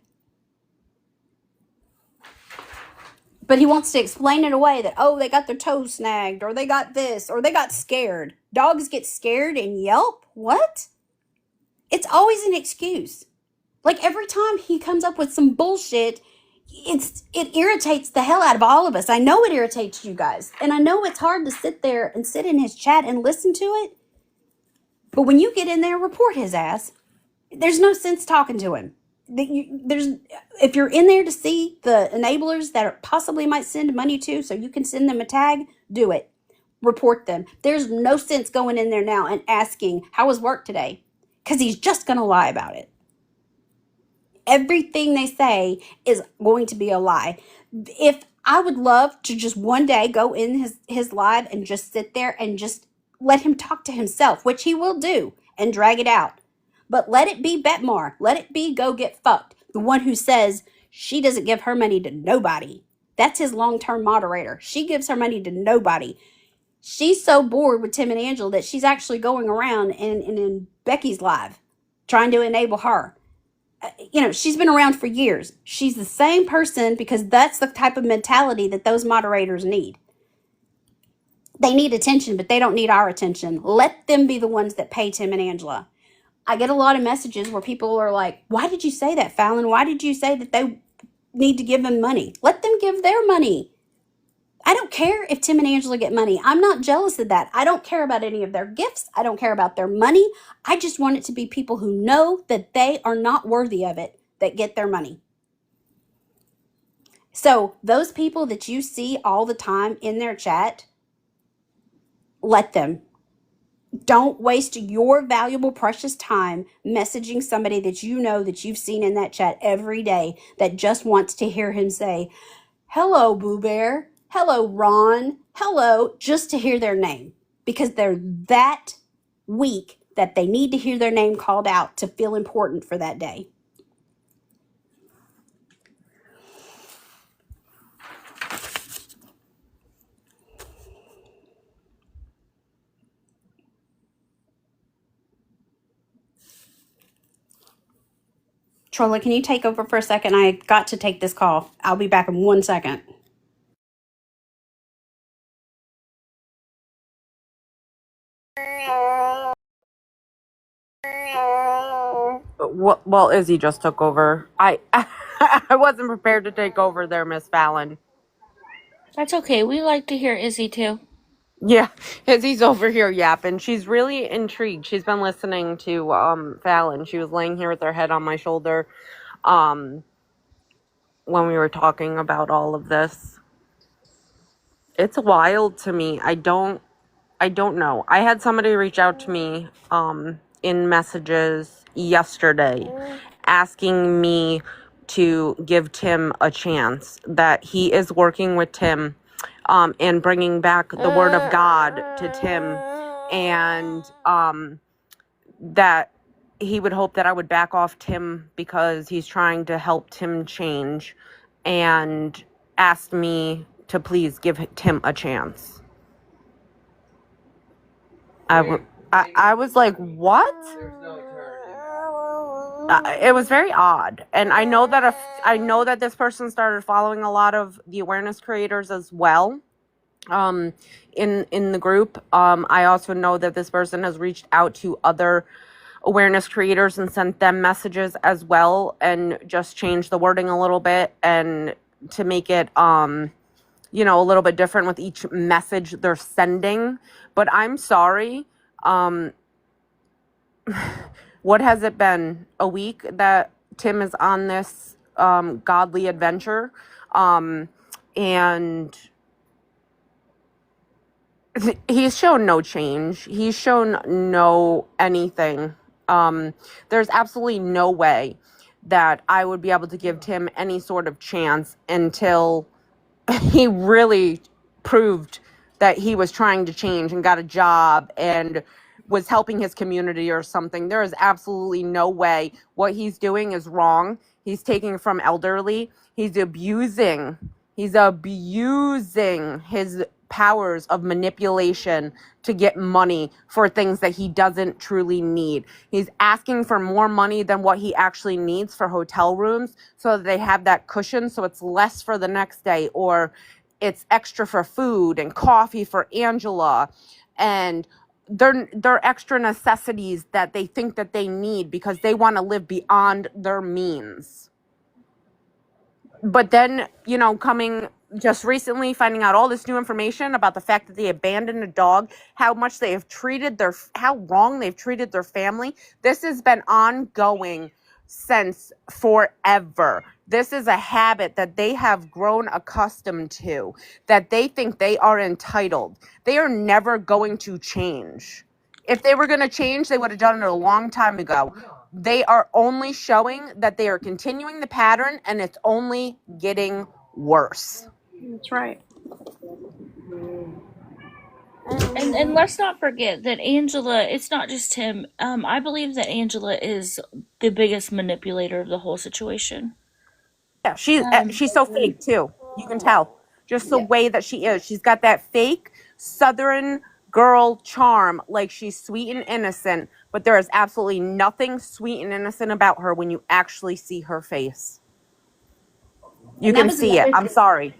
But he wants to explain it away that, oh, they got their toes snagged, or they got this, or they got scared. Dogs get scared and yelp? What? It's always an excuse. Like every time he comes up with some bullshit, it irritates the hell out of all of us. I know it irritates you guys. And I know it's hard to sit there and sit in his chat and listen to it. But when you get in there, report his ass. There's no sense talking to him. If you're in there to see the enablers that possibly might send money to, so you can send them a tag, do it. Report them. There's no sense going in there now and asking, how was work today? Because he's just going to lie about it. Everything they say is going to be a lie. If I would love to just one day go in his live and just sit there and just let him talk to himself, which he will do, and drag it out. But let it be Betmar. Let it be Go Get Fucked, the one who says she doesn't give her money to nobody. That's his long-term moderator. She gives her money to nobody. She's so bored with Tim and Angela that she's actually going around and in Becky's live trying to enable her. She's been around for years. She's the same person because that's the type of mentality that those moderators need. They need attention, but they don't need our attention. Let them be the ones that pay Tim and Angela. I get a lot of messages where people are like, why did you say that, Fallon? Why did you say that they need to give them money? Let them give their money. I don't care if Tim and Angela get money. I'm not jealous of that. I don't care about any of their gifts. I don't care about their money. I just want it to be people who know that they are not worthy of it that get their money. So those people that you see all the time in their chat, let them. Don't waste your valuable, precious time messaging somebody that you know that you've seen in that chat every day that just wants to hear him say, hello, Boo Bear. Hello, Ron. Hello, just to hear their name. Because they're that weak that they need to hear their name called out to feel important for that day. Trolla, can you take over for a second? I got to take this call. I'll be back in 1 second. Well, Izzy just took over. I wasn't prepared to take over there, Miss Fallon. That's okay. We like to hear Izzy too. Yeah, Izzy's over here yapping. She's really intrigued. She's been listening to Fallon. She was laying here with her head on my shoulder when we were talking about all of this. It's wild to me. I don't know. I had somebody reach out to me in messages yesterday asking me to give Tim a chance, that he is working with Tim and bringing back the word of God to Tim, and that he would hope that I would back off Tim because he's trying to help Tim change, and asked me to please give Tim a chance. I was like, what? It was very odd, and I know that this person started following a lot of the awareness creators as well, in the group. I also know that this person has reached out to other awareness creators and sent them messages as well, and just changed the wording a little bit and to make it you know, a little bit different with each message they're sending. But I'm sorry, what has it been, a week that Tim is on this godly adventure, and he's shown no change. He's shown no anything. There's absolutely no way that I would be able to give Tim any sort of chance until he really proved that he was trying to change and got a job and was helping his community or something. There is absolutely no way. What he's doing is wrong. He's taking from elderly. He's abusing his powers of manipulation to get money for things that he doesn't truly need. He's asking for more money than what he actually needs for hotel rooms so that they have that cushion, so it's less for the next day, or it's extra for food and coffee for Angela, and they're extra necessities that they think that they need because they want to live beyond their means. But then, you know, coming just recently, finding out all this new information about the fact that they abandoned a dog, how wrong they've treated their family. This has been ongoing since forever. This is a habit that they have grown accustomed to, that they think they are entitled. They are never going to change. If they were going to change, they would have done it a long time ago. They are only showing that they are continuing the pattern, and it's only getting worse. That's right. And let's not forget that Angela, it's not just him. I believe that Angela is the biggest manipulator of the whole situation. Yeah, she's so fake too. You can tell just the way that she is. She's got that fake Southern girl charm, like she's sweet and innocent, but there is absolutely nothing sweet and innocent about her when you actually see her face. You can see it. I'm sorry.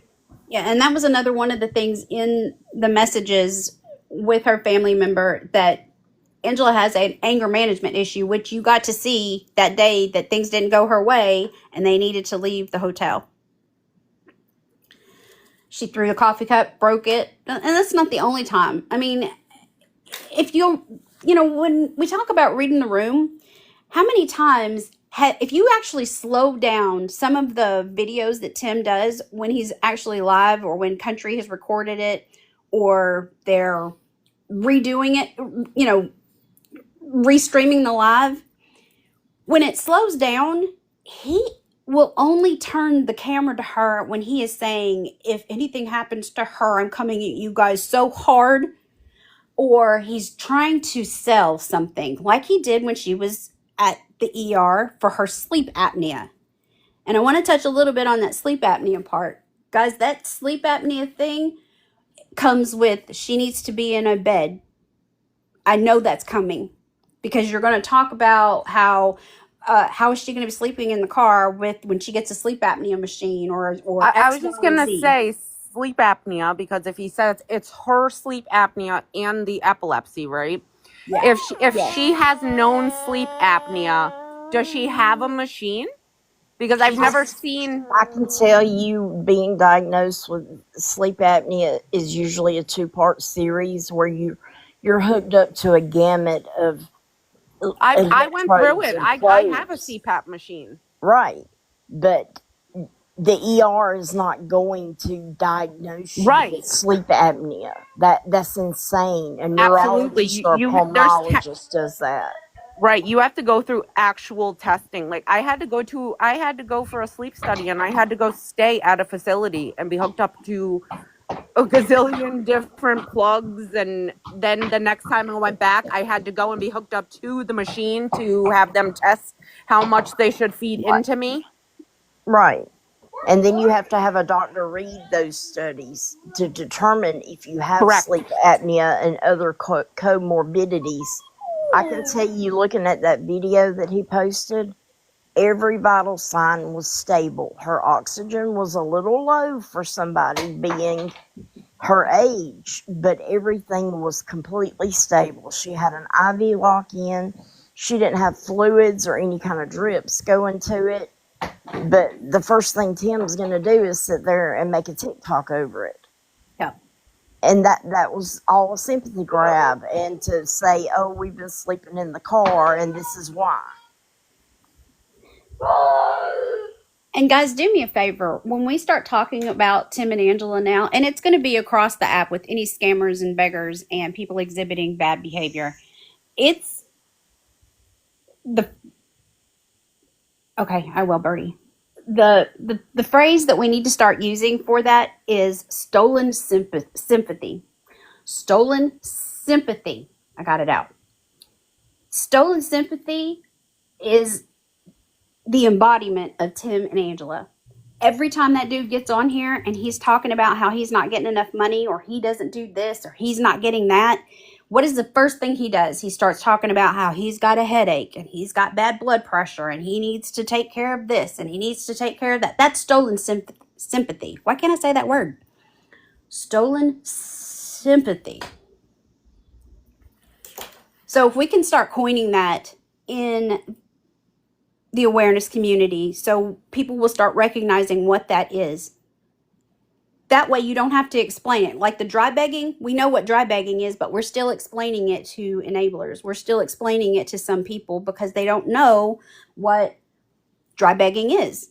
Yeah, and that was another one of the things in the messages with her family member, that Angela has an anger management issue, which you got to see that day that things didn't go her way and they needed to leave the hotel. She threw the coffee cup, broke it, and that's not the only time. I mean, if when we talk about reading the room, how many times if you actually slow down some of the videos that Tim does when he's actually live, or when Country has recorded it, or they're redoing it, restreaming the live, when it slows down, he will only turn the camera to her when he is saying, if anything happens to her, I'm coming at you guys so hard. Or he's trying to sell something, like he did when she was at the ER for her sleep apnea. And I want to touch a little bit on that sleep apnea part. Guys, that sleep apnea thing comes with, she needs to be in a bed. I know that's coming, because you're going to talk about how is she going to be sleeping in the car when she gets a sleep apnea machine, or I was just going to say sleep apnea, because if he says it's her sleep apnea and the epilepsy, right? Yeah. If she has known sleep apnea, does she have a machine? Because I've never seen. I can tell you, being diagnosed with sleep apnea is usually a 2-part series where you're hooked up to a gamut of. I went through it. I have a CPAP machine. Right, but the ER is not going to diagnose you with sleep apnea. That's insane. A neurologist or a pulmonologist does that. Right, you have to go through actual testing. Like I had to go for a sleep study, and I had to go stay at a facility and be hooked up to a gazillion different plugs, and then the next time I went back, I had to go and be hooked up to the machine to have them test how much they should feed into me. Right. And then you have to have a doctor read those studies to determine if you have sleep apnea and other comorbidities. I can tell you, looking at that video that he posted, every vital sign was stable. Her oxygen was a little low for somebody being her age, but everything was completely stable. She had an IV lock-in. she didn't have fluids or any kind of drips going to it. But the first thing Tim's going to do is sit there and make a TikTok over it. Yeah. And that was all a sympathy grab, and to say, oh, we've been sleeping in the car and this is why. And guys, do me a favor. When we start talking about Tim and Angela now, and it's going to be across the app with any scammers and beggars and people exhibiting bad behavior, it's okay, I will, Bertie. The phrase that we need to start using for that is stolen sympathy. Stolen sympathy. I got it out. Stolen sympathy is the embodiment of Tim and Angela. Every time that dude gets on here and he's talking about how he's not getting enough money, or he doesn't do this, or he's not getting that, what is the first thing he does? He starts talking about how he's got a headache and he's got bad blood pressure and he needs to take care of this and he needs to take care of that. That's stolen sympathy. Why can't I say that word? Stolen sympathy. So if we can start coining that in the awareness community, so people will start recognizing what that is. That way you don't have to explain it. Like the dry begging, we know what dry begging is, but we're still explaining it to enablers. We're still explaining it to some people because they don't know what dry begging is.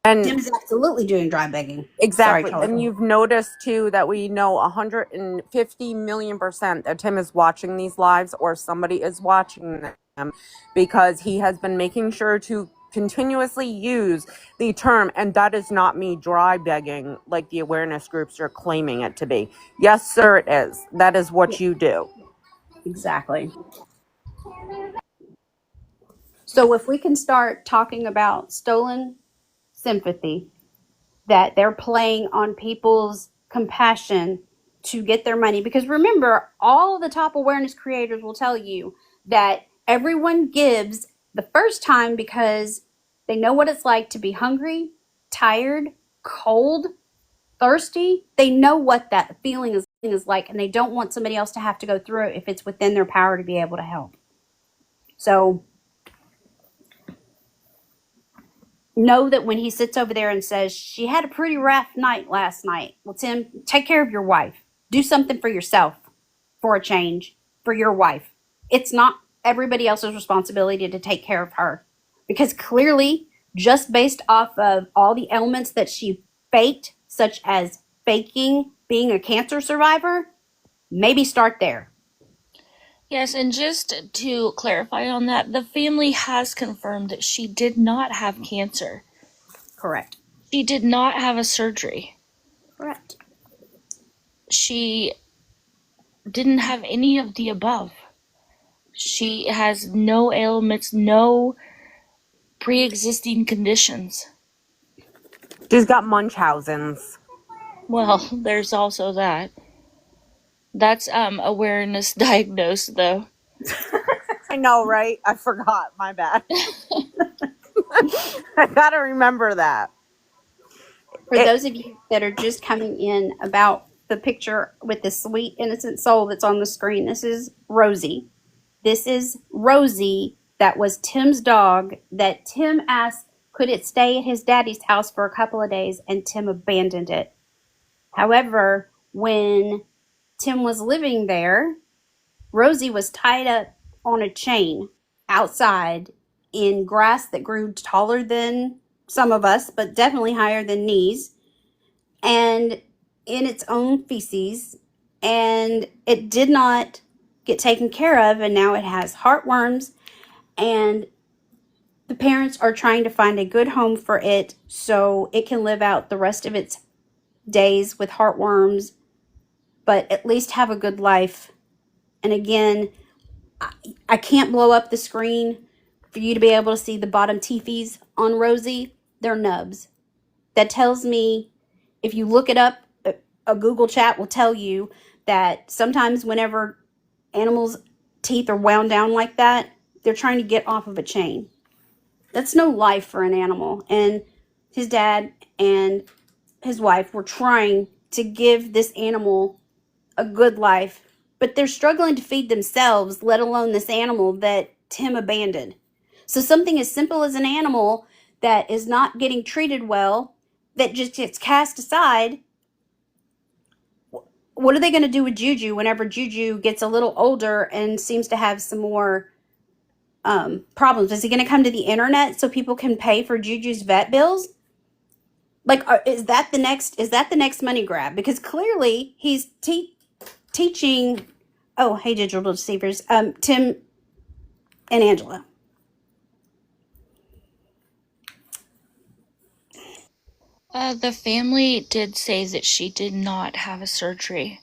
And Tim's absolutely doing dry begging. exactly. Sorry, And you've noticed too that we know 150 million% that Tim is watching these lives, or somebody is watching them, because he has been making sure to continuously use the term, and that is not me dry begging like the awareness groups are claiming it to be. Yes, sir, it is. That is what you do. Exactly. So if we can start talking about stolen sympathy, that they're playing on people's compassion to get their money. Because remember, all the top awareness creators will tell you that everyone gives the first time because they know what it's like to be hungry, tired, cold, thirsty. They know what that feeling is like, and they don't want somebody else to have to go through it if it's within their power to be able to help. So know that when he sits over there and says, she had a pretty rough night last night. Well, Tim, take care of your wife. Do something for yourself for a change, for your wife. It's not everybody else's responsibility to take care of her. Because clearly, just based off of all the elements that she faked, such as faking being a cancer survivor, maybe start there. Yes, and just to clarify on that, the family has confirmed that she did not have cancer. Correct. She did not have a surgery. Correct. She didn't have any of the above. She has no ailments, no pre-existing conditions. She's got Munchausen's. Well, there's also that. That's awareness diagnosed though. I know, right? I forgot. My bad. I gotta remember that. For those of you that are just coming in about the picture with the sweet, innocent soul that's on the screen, this is Rosie. This is Rosie. That was Tim's dog that Tim asked, could it stay at his daddy's house for a couple of days, and Tim abandoned it. However, when Tim was living there, Rosie was tied up on a chain outside in grass that grew taller than some of us, but definitely higher than knees, and in its own feces, and it did not get taken care of, and now it has heartworms, and the parents are trying to find a good home for it so it can live out the rest of its days with heartworms, but at least have a good life. And again, I can't blow up the screen for you to be able to see the bottom teethies on Rosie. They're nubs. That tells me, if you look it up, a Google chat will tell you that sometimes whenever animals' teeth are wound down like that, they're trying to get off of a chain. That's no life for an animal. And his dad and his wife were trying to give this animal a good life, but they're struggling to feed themselves, let alone this animal that Tim abandoned. So something as simple as an animal that is not getting treated well, that just gets cast aside, what are they going to do with Juju whenever Juju gets a little older and seems to have some more problems? Is he going to come to the internet so people can pay for Juju's vet bills? Like, is that the next money grab? Because clearly he's teaching. Oh, hey, digital deceivers, Tim and Angela. The family did say that she did not have a surgery.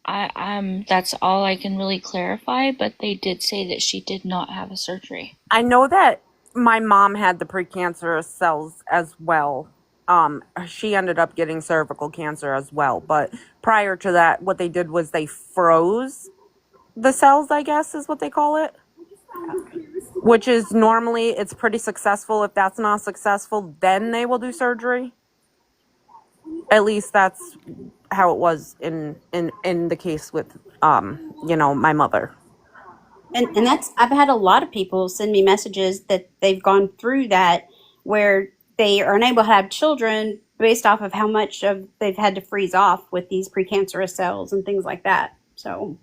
That's all I can really clarify, but they did say that she did not have a surgery. I know that my mom had the precancerous cells as well. She ended up getting cervical cancer as well. But prior to that, what they did was they froze the cells, I guess is what they call it. Which is normally, it's pretty successful. If that's not successful, then they will do surgery. At least that's how it was in the case with, my mother. And that's, I've had a lot of people send me messages that they've gone through that, where they are unable to have children based off of how much of they've had to freeze off with these precancerous cells and things like that. So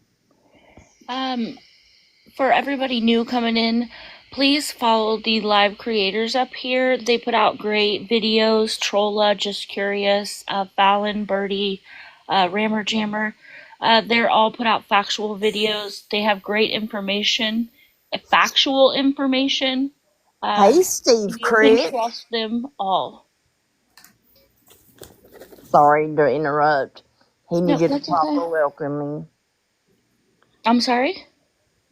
For everybody new coming in, please follow the live creators up here. They put out great videos. Trolla, Just Curious, Fallon, Birdie, Rammer Jammer. They're all put out factual videos. They have great information, factual information. Hey, Steve You can Crick. trust them all. Sorry to interrupt. He No, needed a that's proper okay. welcoming. I'm sorry?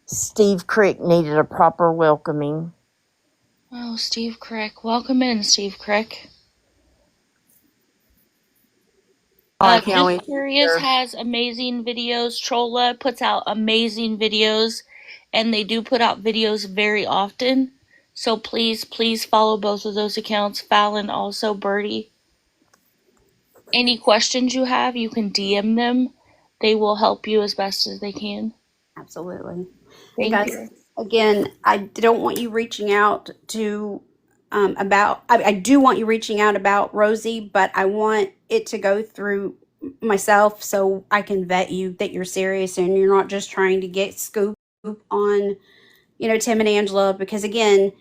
Steve Crick needed a proper welcoming. Oh, Steve Crick. Welcome in, Steve Crick. I can't wait Just to Curious hear. has amazing videos. Trolla puts out amazing videos, and they do put out videos very often. So please, please follow both of those accounts. Fallon, also Birdie. Any questions you have, you can DM them. They will help you as best as they can. absolutely. And Thank guys, you. again, I don't want you reaching out to about. I do want you reaching out about Rosie, but I want it to go through myself so I can vet you that you're serious and you're not just trying to get scoop on, Tim and Angela. Because again,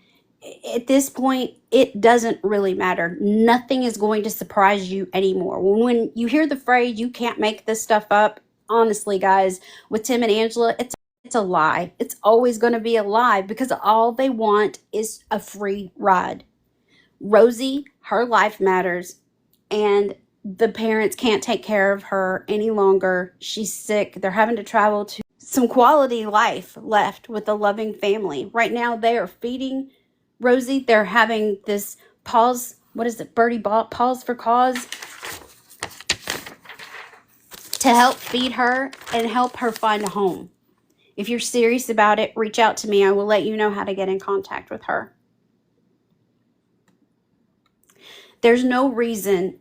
at this point, it doesn't really matter. Nothing is going to surprise you anymore. When you hear the phrase, "you can't make this stuff up," honestly, guys, with Tim and Angela, it's a lie. It's always going to be a lie, because all they want is a free ride. Rosie, her life matters, and the parents can't take care of her any longer. She's sick. They're having to travel to some quality life left with a loving family. Right now, they are feeding Rosie. They're having this pause. What is it? Birdie pause for cause to help feed her and help her find a home. If you're serious about it, reach out to me. I will let you know how to get in contact with her. There's no reason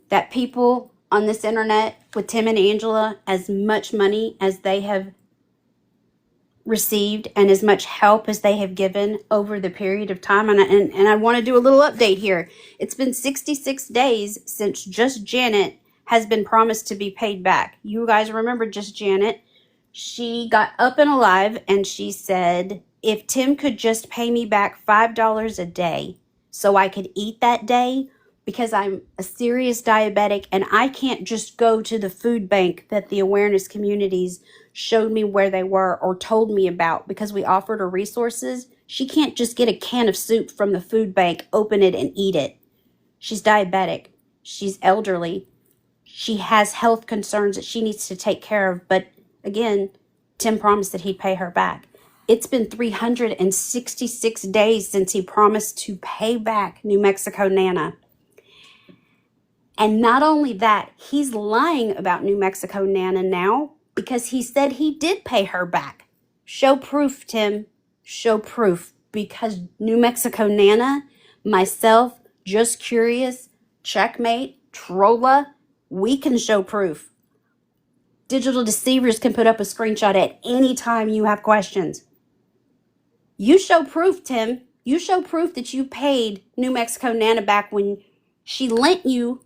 that people on this internet with Tim and Angela, as much money as they have received and as much help as they have given over the period of time, and I want to do a little update here. It's been 66 days since Just Janet has been promised to be paid back. You guys remember Just Janet? She got up and alive and she said, if Tim could just pay me back $5 a day so I could eat that day, because I'm a serious diabetic and I can't just go to the food bank that the awareness communities showed me where they were or told me about, because we offered her resources. She can't just get a can of soup from the food bank, open it, and eat it. She's diabetic. She's elderly. She has health concerns that she needs to take care of. But again, Tim promised that he'd pay her back. It's been 366 days since he promised to pay back New Mexico Nana. And not only that, he's lying about New Mexico Nana now, because he said he did pay her back. Show proof, Tim. Show proof. Because New Mexico Nana, myself, Just Curious, Checkmate, Trolla, we can show proof. Digital deceivers can put up a screenshot at any time you have questions. You show proof, Tim. You show proof that you paid New Mexico Nana back when she lent you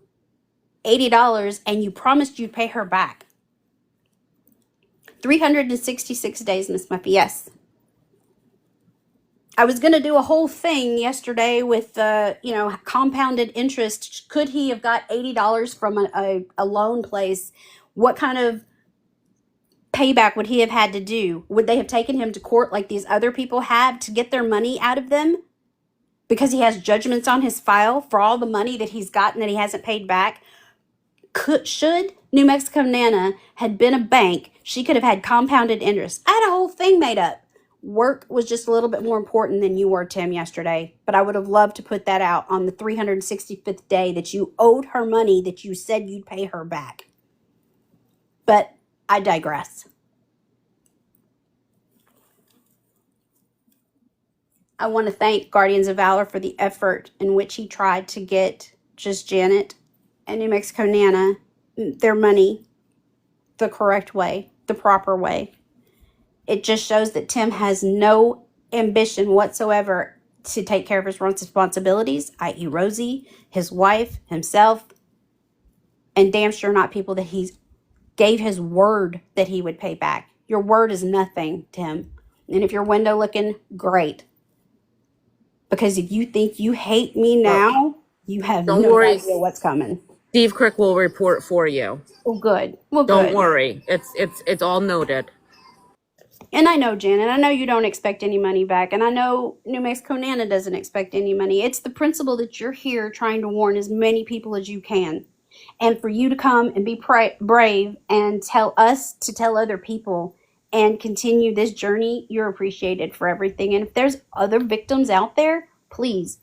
$80 and you promised you'd pay her back. 366 days, Miss Muffy. Yes. I was going to do a whole thing yesterday with, compounded interest. Could he have got $80 from a loan place? What kind of payback would he have had to do? Would they have taken him to court like these other people have to get their money out of them? Because he has judgments on his file for all the money that he's gotten that he hasn't paid back. Should New Mexico Nana had been a bank, she could have had compounded interest. I had a whole thing made up. Work was just a little bit more important than you were, Tim, yesterday. But I would have loved to put that out on the 365th day that you owed her money that you said you'd pay her back. But I digress. I want to thank Guardians of Valor for the effort in which he tried to get Just Janet and New Mexico Nana their money the correct way, the proper way. It just shows that Tim has no ambition whatsoever to take care of his responsibilities, i.e. Rosie, his wife, himself, and damn sure not people that he gave his word that he would pay back. Your word is nothing, Tim. And if you're window looking, great. Because if you think you hate me now, you have Don't no worry. idea what's coming. Steve Crick will report for you. Oh, good. Well, Don't good. worry. It's all noted. And I know, Janet, I know you don't expect any money back. And I know New Mexico Nana doesn't expect any money. It's the principle that you're here trying to warn as many people as you can. And for you to come and be brave and tell us to tell other people and continue this journey, you're appreciated for everything. And if there's other victims out there, please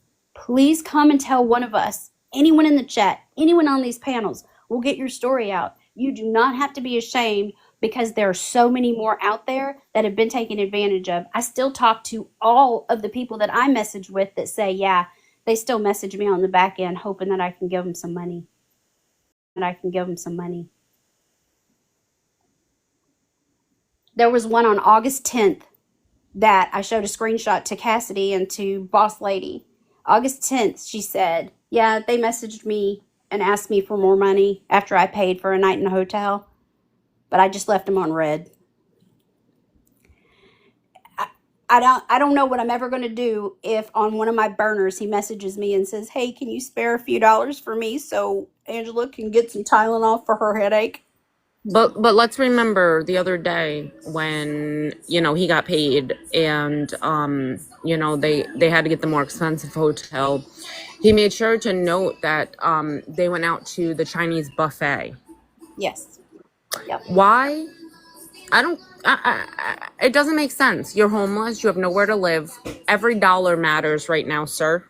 come and tell one of us, anyone in the chat, anyone on these panels. We'll get your story out. You do not have to be ashamed because there are so many more out there that have been taken advantage of. I still talk to all of the people that I message with that say, yeah, they still message me on the back end hoping that I can give them some money. There was one on August 10th that I showed a screenshot to Cassidy and to Boss Lady. August 10th, she said, yeah, they messaged me and asked me for more money after I paid for a night in a hotel, but I just left them on red. I don't know what I'm ever going to do if on one of my burners he messages me and says, hey, can you spare a few dollars for me so Angela can get some Tylenol for her headache? But let's remember the other day when he got paid and they had to get the more expensive hotel. He made sure to note that they went out to the Chinese buffet. Yes. Yep. Why? It doesn't make sense. You're homeless. You have nowhere to live. Every dollar matters right now, sir.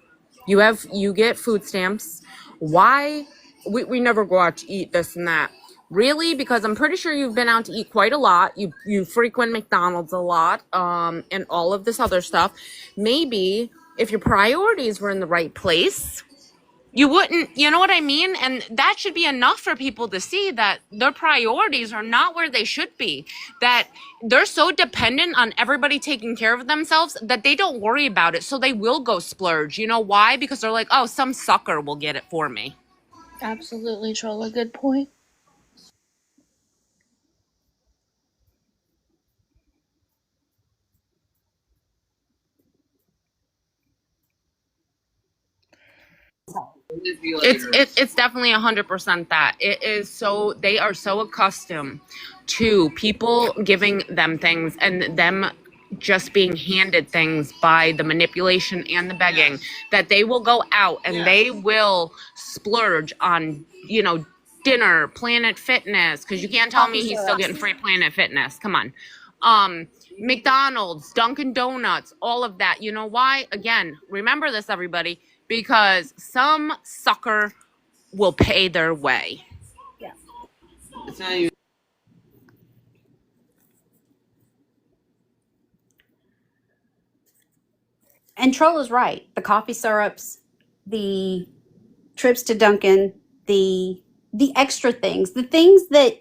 You get food stamps. Why? We never go out to eat this and that. Really? Because I'm pretty sure you've been out to eat quite a lot. You frequent McDonald's a lot, and all of this other stuff. Maybe if your priorities were in the right place, you wouldn't, you know what I mean? And that should be enough for people to see that their priorities are not where they should be. That they're so dependent on everybody taking care of themselves that they don't worry about it. So they will go splurge. You know why? Because they're like, oh, some sucker will get it for me. Absolutely, Trolla. Good point. It's definitely 100% that. It is so, they are so accustomed to people giving them things and them just being handed things by the manipulation and the begging that they will go out and they will splurge on, dinner, Planet Fitness, because you can't tell me he's still getting free Planet Fitness. Come on. McDonald's, Dunkin' Donuts, all of that. You know why? Again, remember this, everybody, because some sucker will pay their way. Yeah. It's not even- And Troll is right. The coffee syrups, the trips to Dunkin', the extra things, the things that,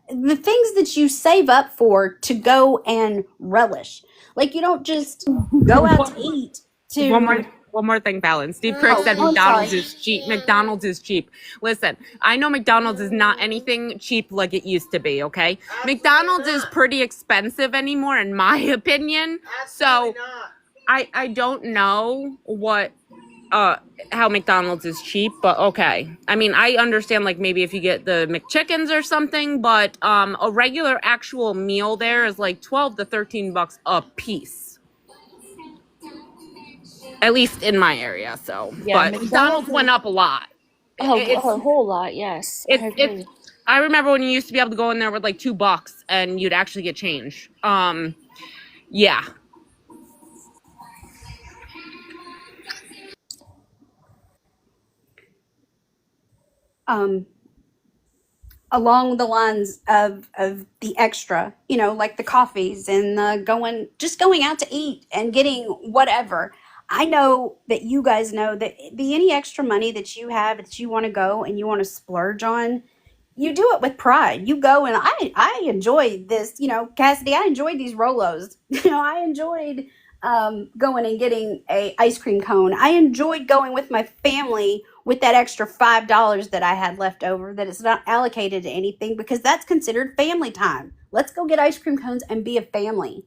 the things that you save up for to go and relish. Like you don't just go out to eat One more to. one more thing, Fallon. Steve Kirk said Oh, I'm sorry. McDonald's is cheap. McDonald's is cheap. Listen, I know McDonald's is not anything cheap like it used to be, okay? McDonald's is pretty expensive anymore, in my opinion. So I don't know what how McDonald's is cheap, but okay. I mean, I understand like maybe if you get the McChickens or something, but a regular actual meal there is like 12 to 13 bucks a piece. At least in my area, so. Yeah, But McDonald's went up a lot. a It's whole lot. Yes, I agree. I remember when you used to be able to go in there with like $2 and you'd actually get change. Yeah. Along the lines of the extra, like the coffees and the going out to eat and getting whatever. I know that you guys know that any extra money that you have that you want to go and you want to splurge on, you do it with pride. You go, and I enjoyed this, Cassidy. I enjoyed these Rolos. I enjoyed going and getting a ice cream cone. I enjoyed going with my family with that extra $5 that I had left over that is not allocated to anything because that's considered family time. Let's go get ice cream cones and be a family.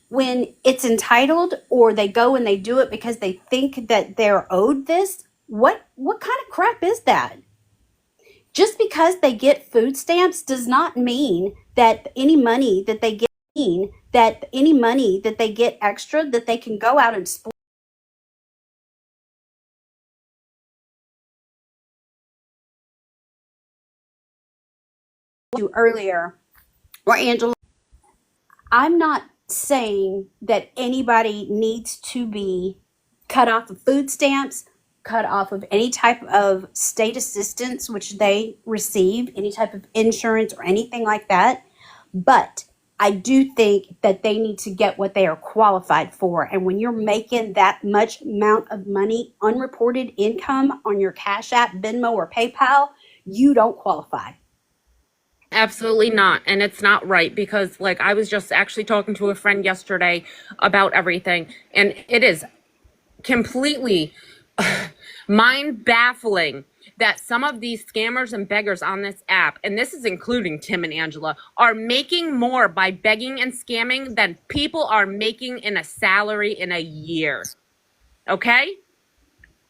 When it's entitled or they go and they do it because they think that they're owed this, what kind of crap is that? Just because they get food stamps does not mean that any money that they get extra that they can go out and split you earlier or Angela. I'm not saying that anybody needs to be cut off of food stamps, cut off of any type of state assistance which they receive, any type of insurance or anything like that. But I do think that they need to get what they are qualified for. And when you're making that much amount of money, unreported income on your Cash App, Venmo, or PayPal, you don't qualify. Absolutely not. And it's not right because, like, I was just actually talking to a friend yesterday about everything, and it is completely mind baffling that some of these scammers and beggars on this app, and this is including Tim and Angela, are making more by begging and scamming than people are making in a salary in a year. Okay?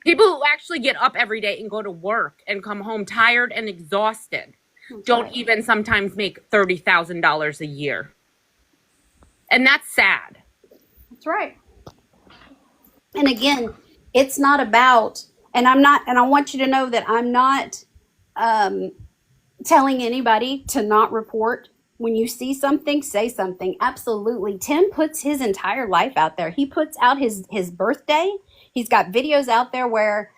People who actually get up every day and go to work and come home tired and exhausted don't even sometimes make $30,000 a year. And that's sad. That's right. And again, it's not about, and I want you to know that I'm not telling anybody to not report. When you see something, say something. Absolutely. Tim puts his entire life out there. He puts out his birthday. He's got videos out there where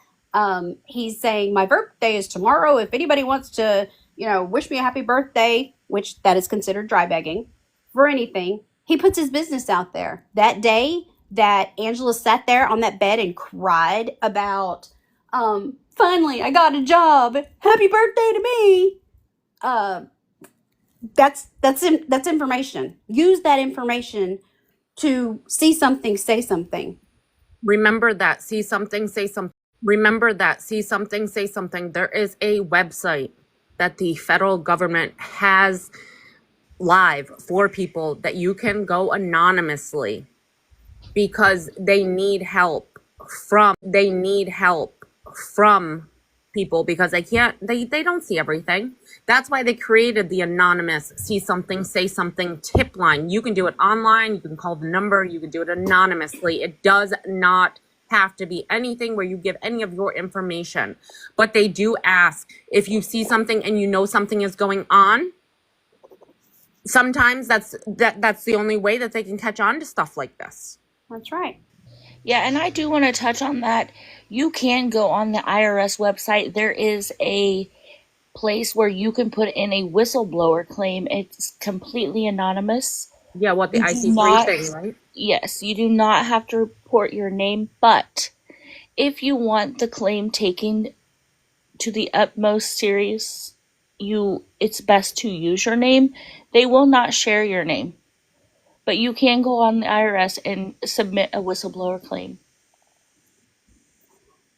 he's saying, my birthday is tomorrow. If anybody wants to, wish me a happy birthday, which that is considered dry begging for anything, he puts his business out there. That day that Angela sat there on that bed and cried about, finally, I got a job. Happy birthday to me. That's information. Use that information to see something, say something. Remember that, see something, say something. Remember that, see something, say something. There is a website that the federal government has live for people that you can go anonymously because they need help from people because they don't see everything. That's why they created the anonymous see something, say something tip line. You can do it online, you can call the number, you can do it anonymously. It does not have to be anything where you give any of your information. But they do ask if you see something and you know something is going on. Sometimes that's the only way that they can catch on to stuff like this. That's right. Yeah, and I do want to touch on that. You can go on the IRS website. There is a place where you can put in a whistleblower claim. It's completely anonymous. Yeah, what the You do IC3 not- thing, right? Yes, you do not have to report your name, but if you want the claim taken to the utmost serious, it's best to use your name, they will not share your name. But you can go on the IRS and submit a whistleblower claim.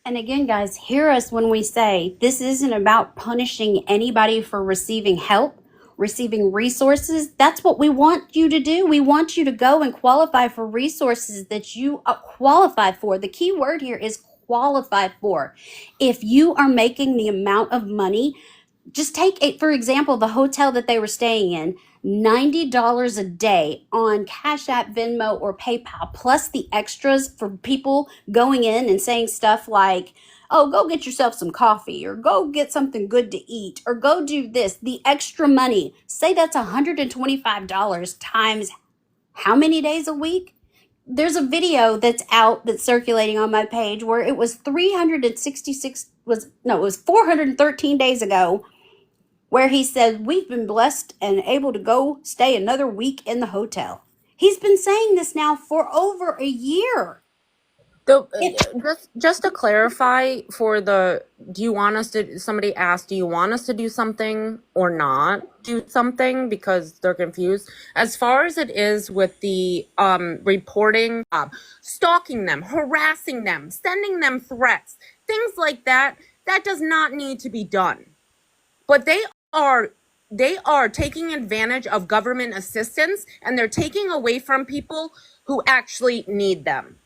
And again, guys, hear us when we say this isn't about punishing anybody for receiving help, receiving resources. That's what we want you to do. We want you to go and qualify for resources that you qualify for. The key word here is qualify for. If you are making the amount of money, just take it, for example, the hotel that they were staying in, $90 a day on Cash App, Venmo, or PayPal, plus the extras for people going in and saying stuff like, oh, go get yourself some coffee, or go get something good to eat, or go do this. The extra money, say that's $125 times how many days a week? There's a video that's out that's circulating on my page where it was 413 days ago, where he said, we've been blessed and able to go stay another week in the hotel. He's been saying this now for over a year. Just to clarify, somebody asked, do you want us to do something or not do something, because they're confused. As far as it is with the reporting, stalking them, harassing them, sending them threats, things like that, that does not need to be done. But they are taking advantage of government assistance, and they're taking away from people who actually need them.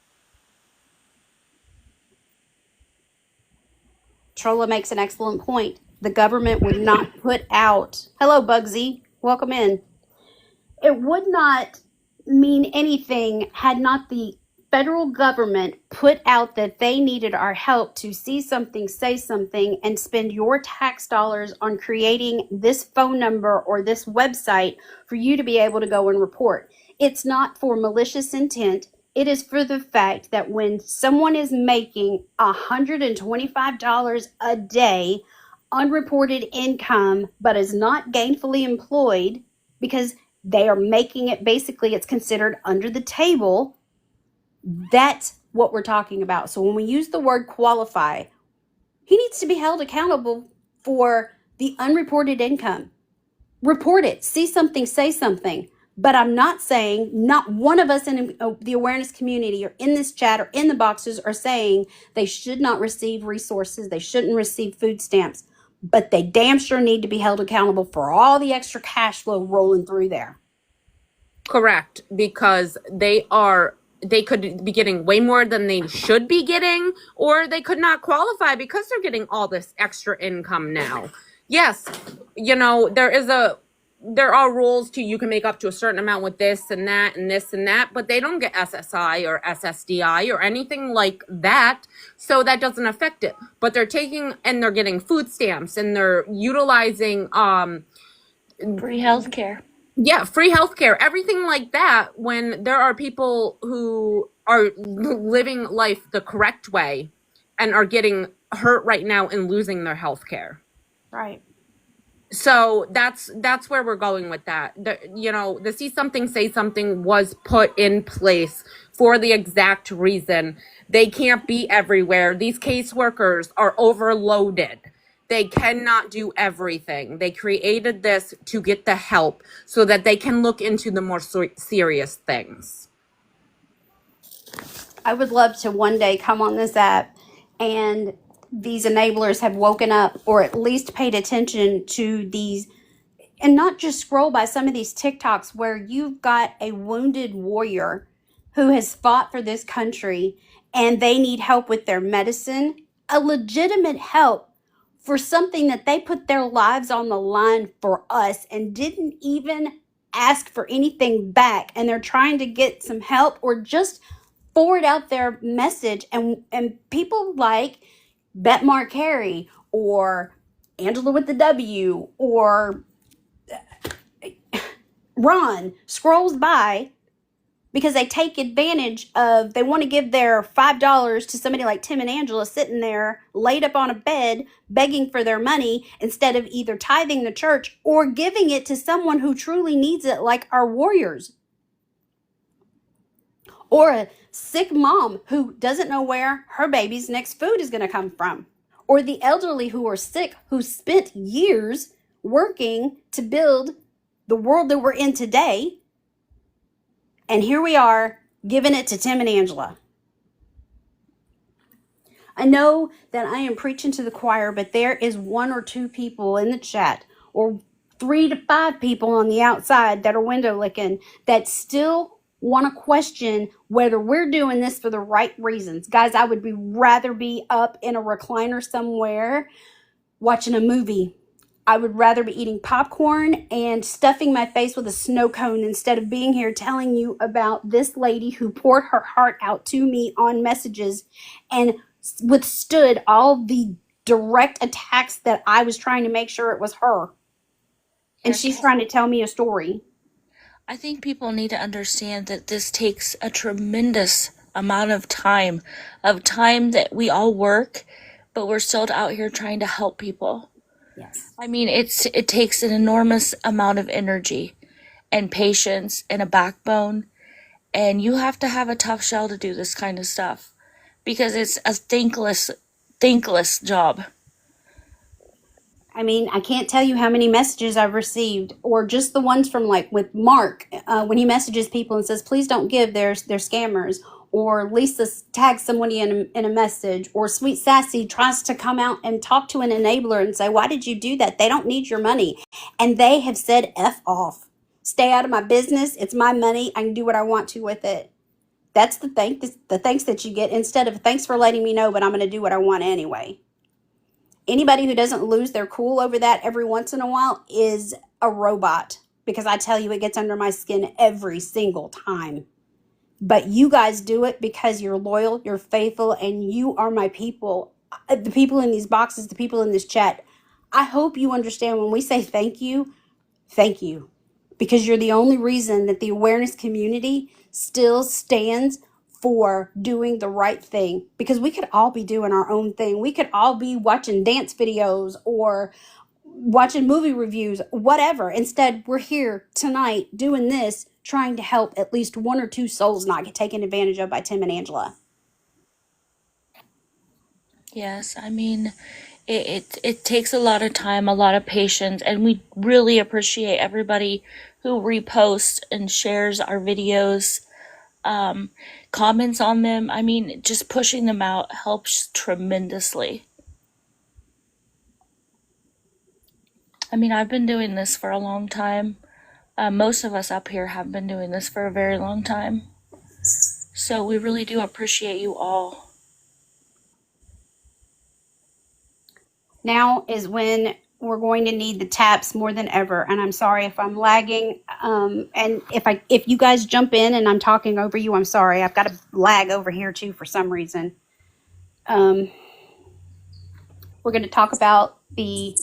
Trolla makes an excellent point. The government would not put out, hello, Bugsy, welcome in. It would not mean anything had not the federal government put out that they needed our help to see something, say something, and spend your tax dollars on creating this phone number or this website for you to be able to go and report. It's not for malicious intent. It is for the fact that when someone is making $125 a day unreported income, but is not gainfully employed, because they are making it, basically it's considered under the table, that's what we're talking about. So when we use the word qualify, he needs to be held accountable for the unreported income. Report it, see something, say something. But I'm not saying, not one of us in the awareness community or in this chat or in the boxes are saying they should not receive resources, they shouldn't receive food stamps, but they damn sure need to be held accountable for all the extra cash flow rolling through there. Correct, because they could be getting way more than they should be getting, or they could not qualify because they're getting all this extra income now. Yes, there are rules to, you can make up to a certain amount with this and that and this and that, but they don't get SSI or SSDI or anything like that, so that doesn't affect it. But they're taking and they're getting food stamps, and they're utilizing free healthcare. Yeah, free healthcare, everything like that, when there are people who are living life the correct way and are getting hurt right now and losing their healthcare. Right. So that's where we're going with that. The See Something, Say Something was put in place for the exact reason. They can't be everywhere. These caseworkers are overloaded. They cannot do everything. They created this to get the help so that they can look into the more serious things. I would love to one day come on this app and these enablers have woken up, or at least paid attention to these, and not just scroll by some of these TikToks where you've got a wounded warrior who has fought for this country and they need help with their medicine, a legitimate help for something that they put their lives on the line for us and didn't even ask for anything back, and they're trying to get some help or just forward out their message. And people like Bet Mark Carey or Angela with the W or Ron scrolls by because they take advantage of, they want to give their $5 to somebody like Tim and Angela sitting there laid up on a bed begging for their money, instead of either tithing the church or giving it to someone who truly needs it, like our warriors. Or a sick mom who doesn't know where her baby's next food is going to come from. Or the elderly who are sick, who spent years working to build the world that we're in today. And here we are giving it to Tim and Angela. I know that I am preaching to the choir, but there is 1 or 2 people in the chat, or 3 to 5 people on the outside that are window licking, that still want to question whether we're doing this for the right reasons. Guys, I would rather be up in a recliner somewhere watching a movie. I would rather be eating popcorn and stuffing my face with a snow cone instead of being here telling you about this lady who poured her heart out to me on messages and withstood all the direct attacks that I was trying to make sure it was her. And Yes, she's trying to tell me a story. I think people need to understand that this takes a tremendous amount of time that we all work, but we're still out here trying to help people. Yes. I mean, it takes an enormous amount of energy and patience and a backbone, and you have to have a tough shell to do this kind of stuff because it's a thankless job. I mean, I can't tell you how many messages I've received, or just the ones from like with Mark when he messages people and says, "Please don't give, they're scammers." Or Lisa tags somebody in a message, or Sweet Sassy tries to come out and talk to an enabler and say, "Why did you do that? They don't need your money." And they have said, "F off. Stay out of my business. It's my money. I can do what I want to with it." That's the thanks that you get, instead of "Thanks for letting me know, but I'm going to do what I want anyway." Anybody who doesn't lose their cool over that every once in a while is a robot, because I tell you, it gets under my skin every single time. But you guys do it because you're loyal, you're faithful, and you are my people. The people in these boxes, the people in this chat. I hope you understand when we say thank you, because you're the only reason that the awareness community still stands for doing the right thing. Because we could all be doing our own thing. We could all be watching dance videos or watching movie reviews, whatever. Instead, we're here tonight doing this, trying to help at least 1 or 2 souls not get taken advantage of by Tim and Angela. Yes, I mean, it takes a lot of time, a lot of patience, and we really appreciate everybody who reposts and shares our videos, comments on them. I mean, just pushing them out helps tremendously. I mean, I've been doing this for a long time. Most of us up here have been doing this for a very long time. So we really do appreciate you all. Now is when we're going to need the taps more than ever. And I'm sorry if I'm lagging. And if you guys jump in and I'm talking over you, I'm sorry. I've got a lag over here too for some reason. We're going to talk about the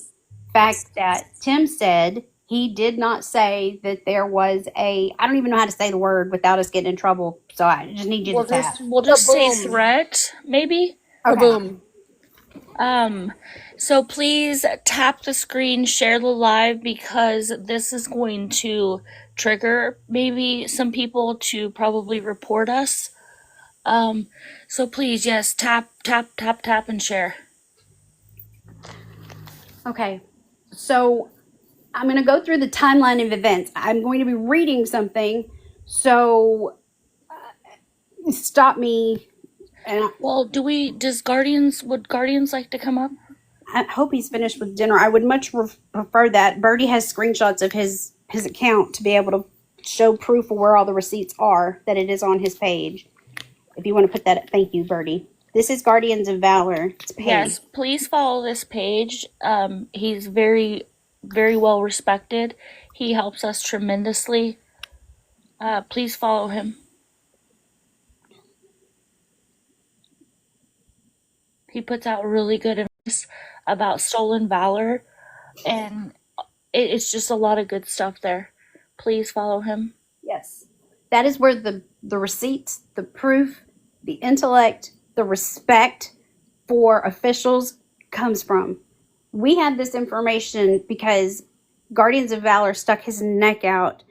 fact that Tim said he did not say that there was I don't even know how to say the word without us getting in trouble. So I just need you to tap. We'll just say Kaboom. threat, maybe. Okay. Kaboom. So please tap the screen, share the live, because this is going to trigger maybe some people to probably report us. So please, yes, tap, and share. Okay. So I'm going to go through the timeline of events. I'm going to be reading something. So stop me. And Well, would Guardians like to come up? I hope he's finished with dinner. I would much prefer that. Birdie has screenshots of his account to be able to show proof of where all the receipts are, that it is on his page. If you want to put that, thank you, Birdie. This is Guardians of Valor. It's paid. Yes, please follow this page. He's very, very well respected. He helps us tremendously. Please follow him. He puts out really good advice about stolen valor, and it's just a lot of good stuff there. Please follow him. Yes. That is where the receipts, the proof, the intellect, the respect for officials comes from. We had this information because Guardians of Valor stuck his neck out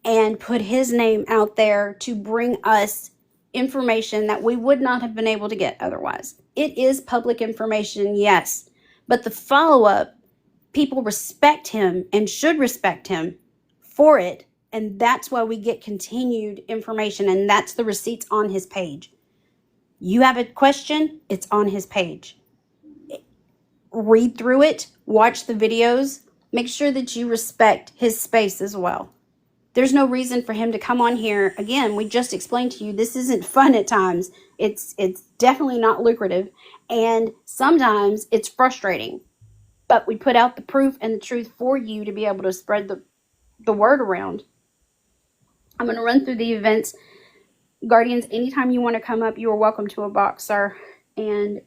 and put his name out there to bring us information that we would not have been able to get otherwise. It is public information, yes, but the follow-up people respect him and should respect him for it. And that's why we get continued information. And that's the receipts on his page. You have a question, it's on his page. Read through it, watch the videos, make sure that you respect his space as well. There's no reason for him to come on here. Again, we just explained to you, this isn't fun at times. It's definitely not lucrative. And sometimes it's frustrating. But we put out the proof and the truth for you to be able to spread the word around. I'm going to run through the events. Guardians, anytime you want to come up, you are welcome to a box, sir. And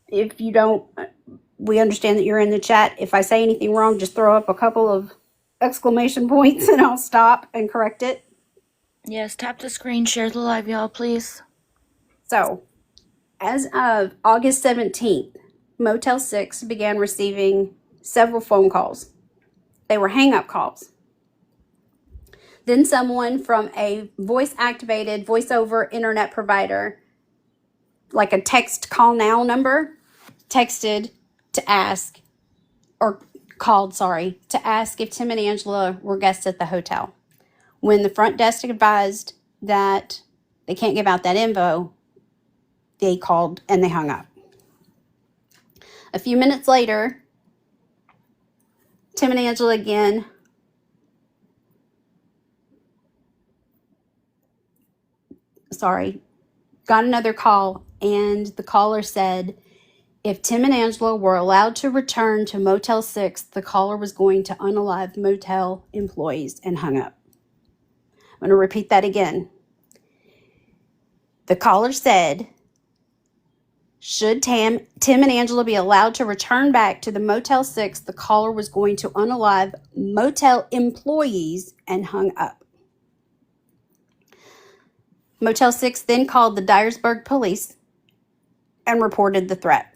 if you don't, we understand that you're in the chat. If I say anything wrong, just throw up a couple of exclamation points and I'll stop and correct it. Yes, tap the screen, share the live, y'all, please. So, as of August 17th, Motel 6 began receiving several phone calls. They were hang-up calls. Then someone from a voice-activated, voice-over internet provider, like a text call now number, texted to ask, or called, sorry, to ask if Tim and Angela were guests at the hotel. When the front desk advised that they can't give out that info, they called and they hung up. A few minutes later, Tim and Angela again got another call, and the caller said if Tim and Angela were allowed to return to Motel 6, the caller was going to unalive motel employees, and hung up. I'm going to repeat that again. The caller said, should Tim and Angela be allowed to return back to the Motel 6, the caller was going to unalive motel employees, and hung up. Motel 6 then called the Dyersburg police and reported the threat.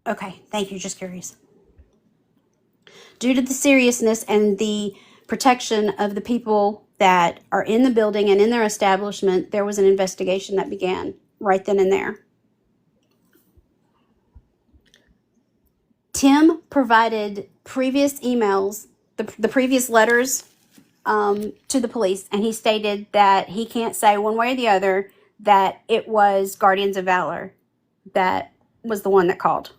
Okay, thank you, just curious. Due to the seriousness and the protection of the people that are in the building and in their establishment, there was an investigation that began right then and there. Tim provided previous emails, the previous letters to the police, and he stated that he can't say one way or the other that it was Guardians of Valor that was the one that called.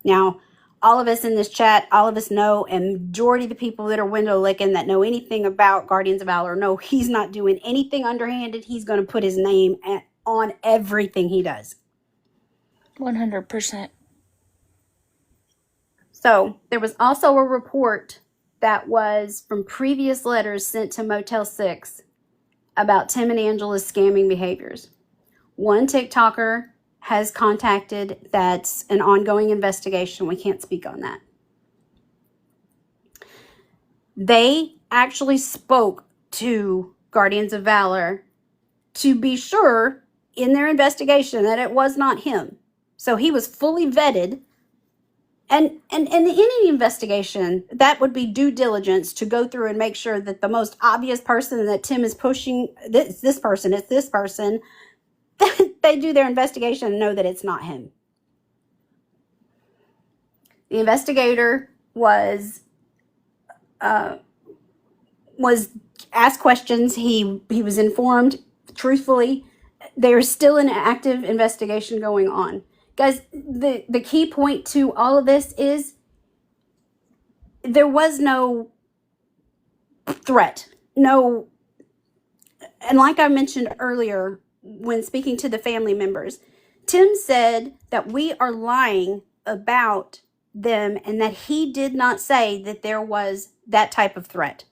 Now, all of us in this chat, all of us know, and majority of the people that are window licking that know anything about Guardians of Valor know he's not doing anything underhanded. He's going to put his name on everything he does. 100%. So there was also a report that was from previous letters sent to Motel 6 about Tim and Angela's scamming behaviors. One TikToker has contacted, that's an ongoing investigation. We can't speak on that. They actually spoke to Guardians of Valor to be sure in their investigation that it was not him. So he was fully vetted. And in any investigation, that would be due diligence to go through and make sure that the most obvious person that Tim is pushing, it's this person, they do their investigation and know that it's not him. The investigator was asked questions. He was informed truthfully. There's still an active investigation going on. Guys, the key point to all of this is there was no threat. No, and like I mentioned earlier when speaking to the family members, Tim said that we are lying about them and that he did not say that there was that type of threat.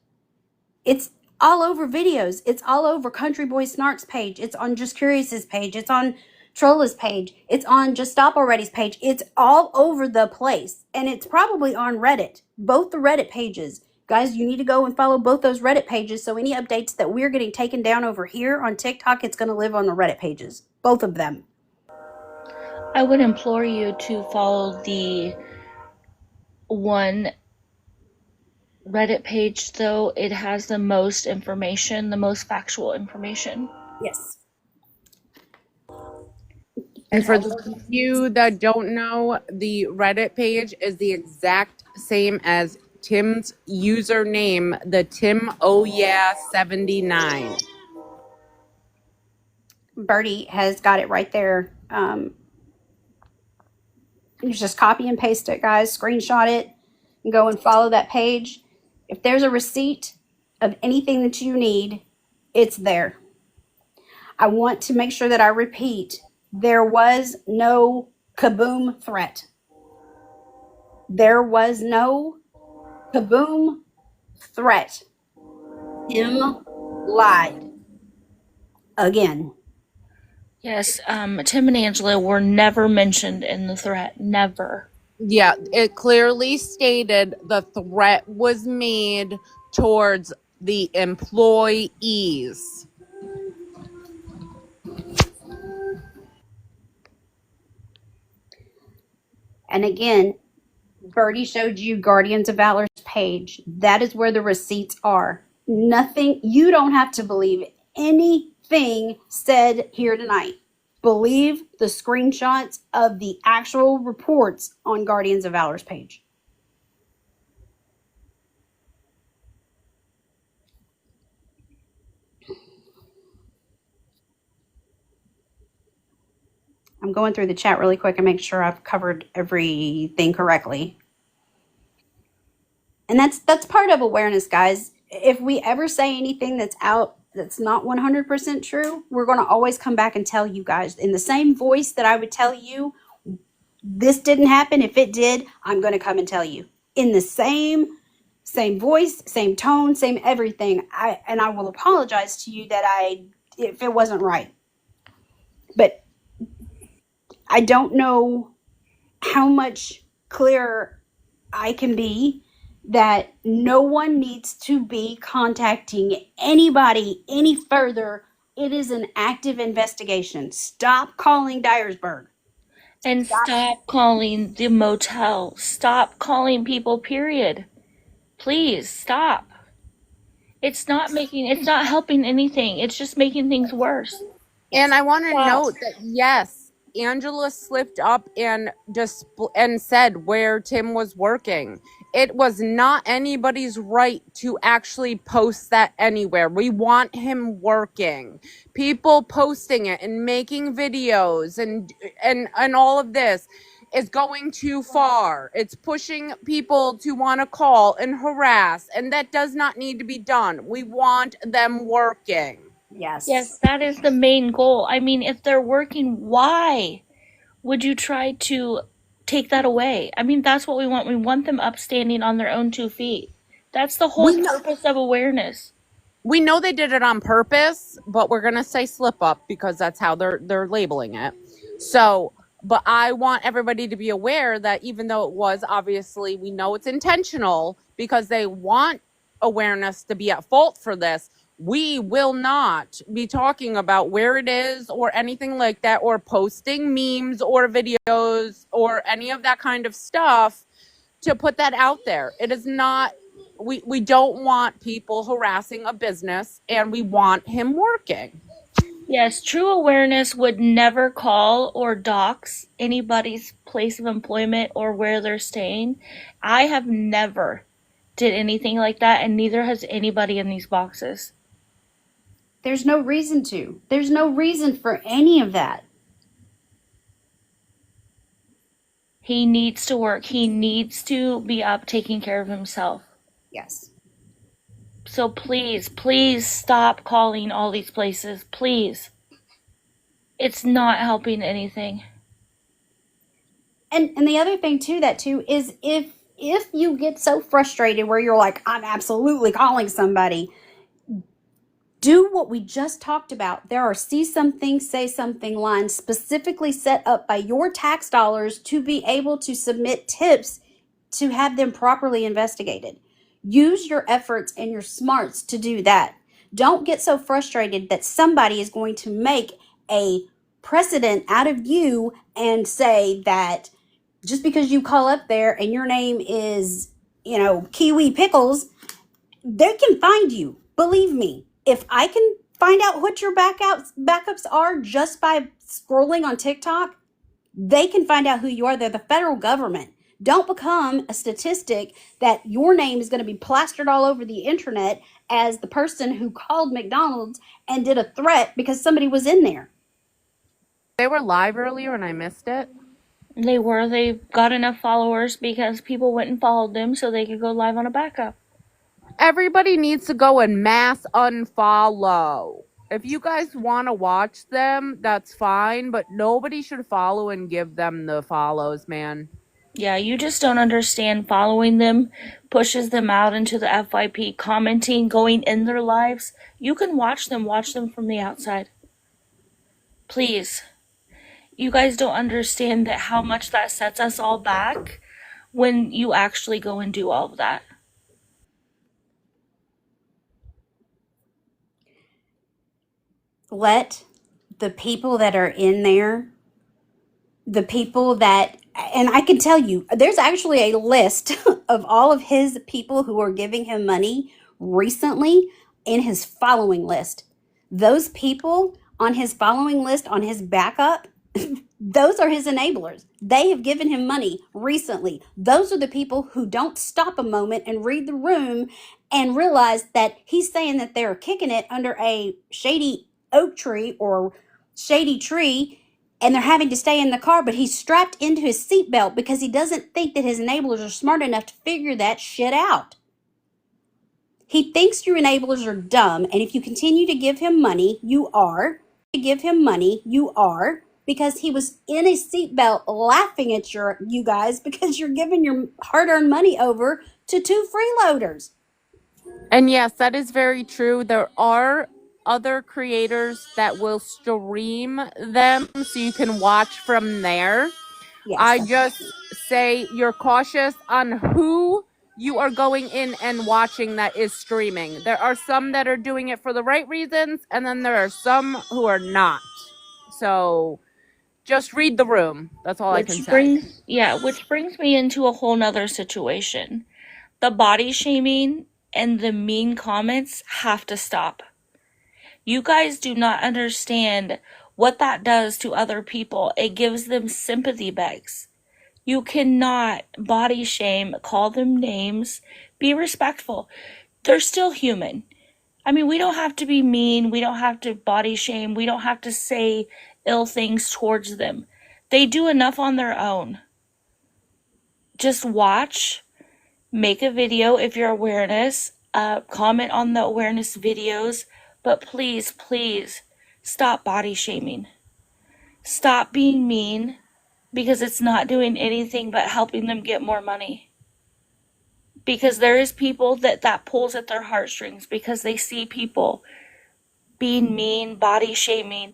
It's all over videos. It's all over Country Boy Snark's page. It's on Just Curious's page. It's on Trolla's page. It's on Just Stop Already's page. It's all over the place. And it's probably on Reddit. Both the Reddit pages. Guys, you need to go and follow both those Reddit pages. So any updates that we're getting taken down over here on TikTok, it's going to live on the Reddit pages. Both of them. I would implore you to follow the one Reddit page, though. It has the most information, the most factual information. Yes. And for those of you that don't know, the Reddit page is the exact same as Tim's username, the Tim Oh Yeah 79. Birdie has got it right there. You just copy and paste it, guys. Screenshot it and go and follow that page. If there's a receipt of anything that you need, it's there. I want to make sure that I repeat, there was no kaboom threat. There was no kaboom threat. Tim lied again. Yes, Tim and Angela were never mentioned in the threat. Never. Yeah, it clearly stated the threat was made towards the employees. And again, Birdie showed you Guardians of Valor's page. That is where the receipts are. Nothing, you don't have to believe anything said here tonight. Believe the screenshots of the actual reports on Guardians of Valor's page. I'm going through the chat really quick and make sure I've covered everything correctly. And that's part of awareness, guys. If we ever say anything that's not 100% true, we're going to always come back and tell you guys in the same voice that I would tell you this didn't happen. If it did, I'm going to come and tell you in the same voice, same tone, same everything. I will apologize to you that if it wasn't right. But I don't know how much clearer I can be that no one needs to be contacting anybody any further. It is an active investigation. Stop calling Dyersburg. And stop calling the motel. Stop calling people, period. Please, stop. It's not helping anything. It's just making things worse. And I want to note that, yes, Angela slipped up and said where Tim was working. It was not anybody's right to actually post that anywhere. We want him working. People posting it and making videos and all of this is going too far. It's pushing people to want to call and harass, and that does not need to be done. We want them working. Yes, that is the main goal. I mean, if they're working, why would you try to take that away? I mean, that's what we want. We want them upstanding on their own 2 feet. That's the whole purpose of awareness. We know they did it on purpose, but we're going to say slip up because that's how they're labeling it. So, but I want everybody to be aware that even though it was obviously, we know it's intentional because they want awareness to be at fault for this. We will not be talking about where it is or anything like that, or posting memes or videos or any of that kind of stuff to put that out there. It is not, we don't want people harassing a business, and we want him working. Yes, true awareness would never call or dox anybody's place of employment or where they're staying. I have never did anything like that, and neither has anybody in these boxes. There's no reason to. There's no reason for any of that. He needs to work. He needs to be up taking care of himself. Yes. So please, please stop calling all these places. Please. It's not helping anything. And the other thing to that too is if you get so frustrated where you're like, I'm absolutely calling somebody, do what we just talked about. There are see something, say something lines specifically set up by your tax dollars to be able to submit tips to have them properly investigated. Use your efforts and your smarts to do that. Don't get so frustrated that somebody is going to make a precedent out of you and say that just because you call up there and your name is, Kiwi Pickles, they can find you. Believe me, if I can find out what your backups are just by scrolling on TikTok, They can find out who you are. They're the federal government. Don't become a statistic that your name is going to be plastered all over the internet as the person who called McDonald's and did a threat because somebody was in there. They were live earlier and I missed it. They got enough followers because people went and followed them so they could go live on a backup. Everybody needs to go and mass unfollow. If you guys want to watch them, that's fine, but nobody should follow and give them the follows, man. Yeah, you just don't understand. Following them pushes them out into the FYP, commenting, going in their lives. You can watch them from the outside. Please. You guys don't understand that how much that sets us all back when you actually go and do all of that. Let the people that are in there, the people that, and I can tell you, there's actually a list of all of his people who are giving him money recently in his following list. Those people on his following list, on his backup, those are his enablers. They have given him money recently. Those are the people who don't stop a moment and read the room and realize that he's saying that they're kicking it under a shady oak tree or shady tree and they're having to stay in the car, but he's strapped into his seatbelt because he doesn't think that his enablers are smart enough to figure that shit out. He thinks your enablers are dumb, and if you continue to give him money, you are. Because he was in a seatbelt laughing at you guys because you're giving your hard-earned money over to two freeloaders. And yes, that is very true. There are other creators that will stream them so you can watch from there. Yes, I just say you're cautious on who you are going in and watching that is streaming. There are some that are doing it for the right reasons, and then there are some who are not. So just read the room. That's all I can say. Which brings me into a whole nother situation. The body shaming and the mean comments have to stop. You guys do not understand what that does to other people. It gives them sympathy begs. You cannot body shame, call them names, be respectful. They're still human. I mean, we don't have to be mean. We don't have to body shame. We don't have to say ill things towards them. They do enough on their own. Just watch, make a video if you're awareness, comment on the awareness videos, but please, please stop body shaming. Stop being mean because it's not doing anything but helping them get more money. Because there is people that pulls at their heartstrings because they see people being mean, body shaming,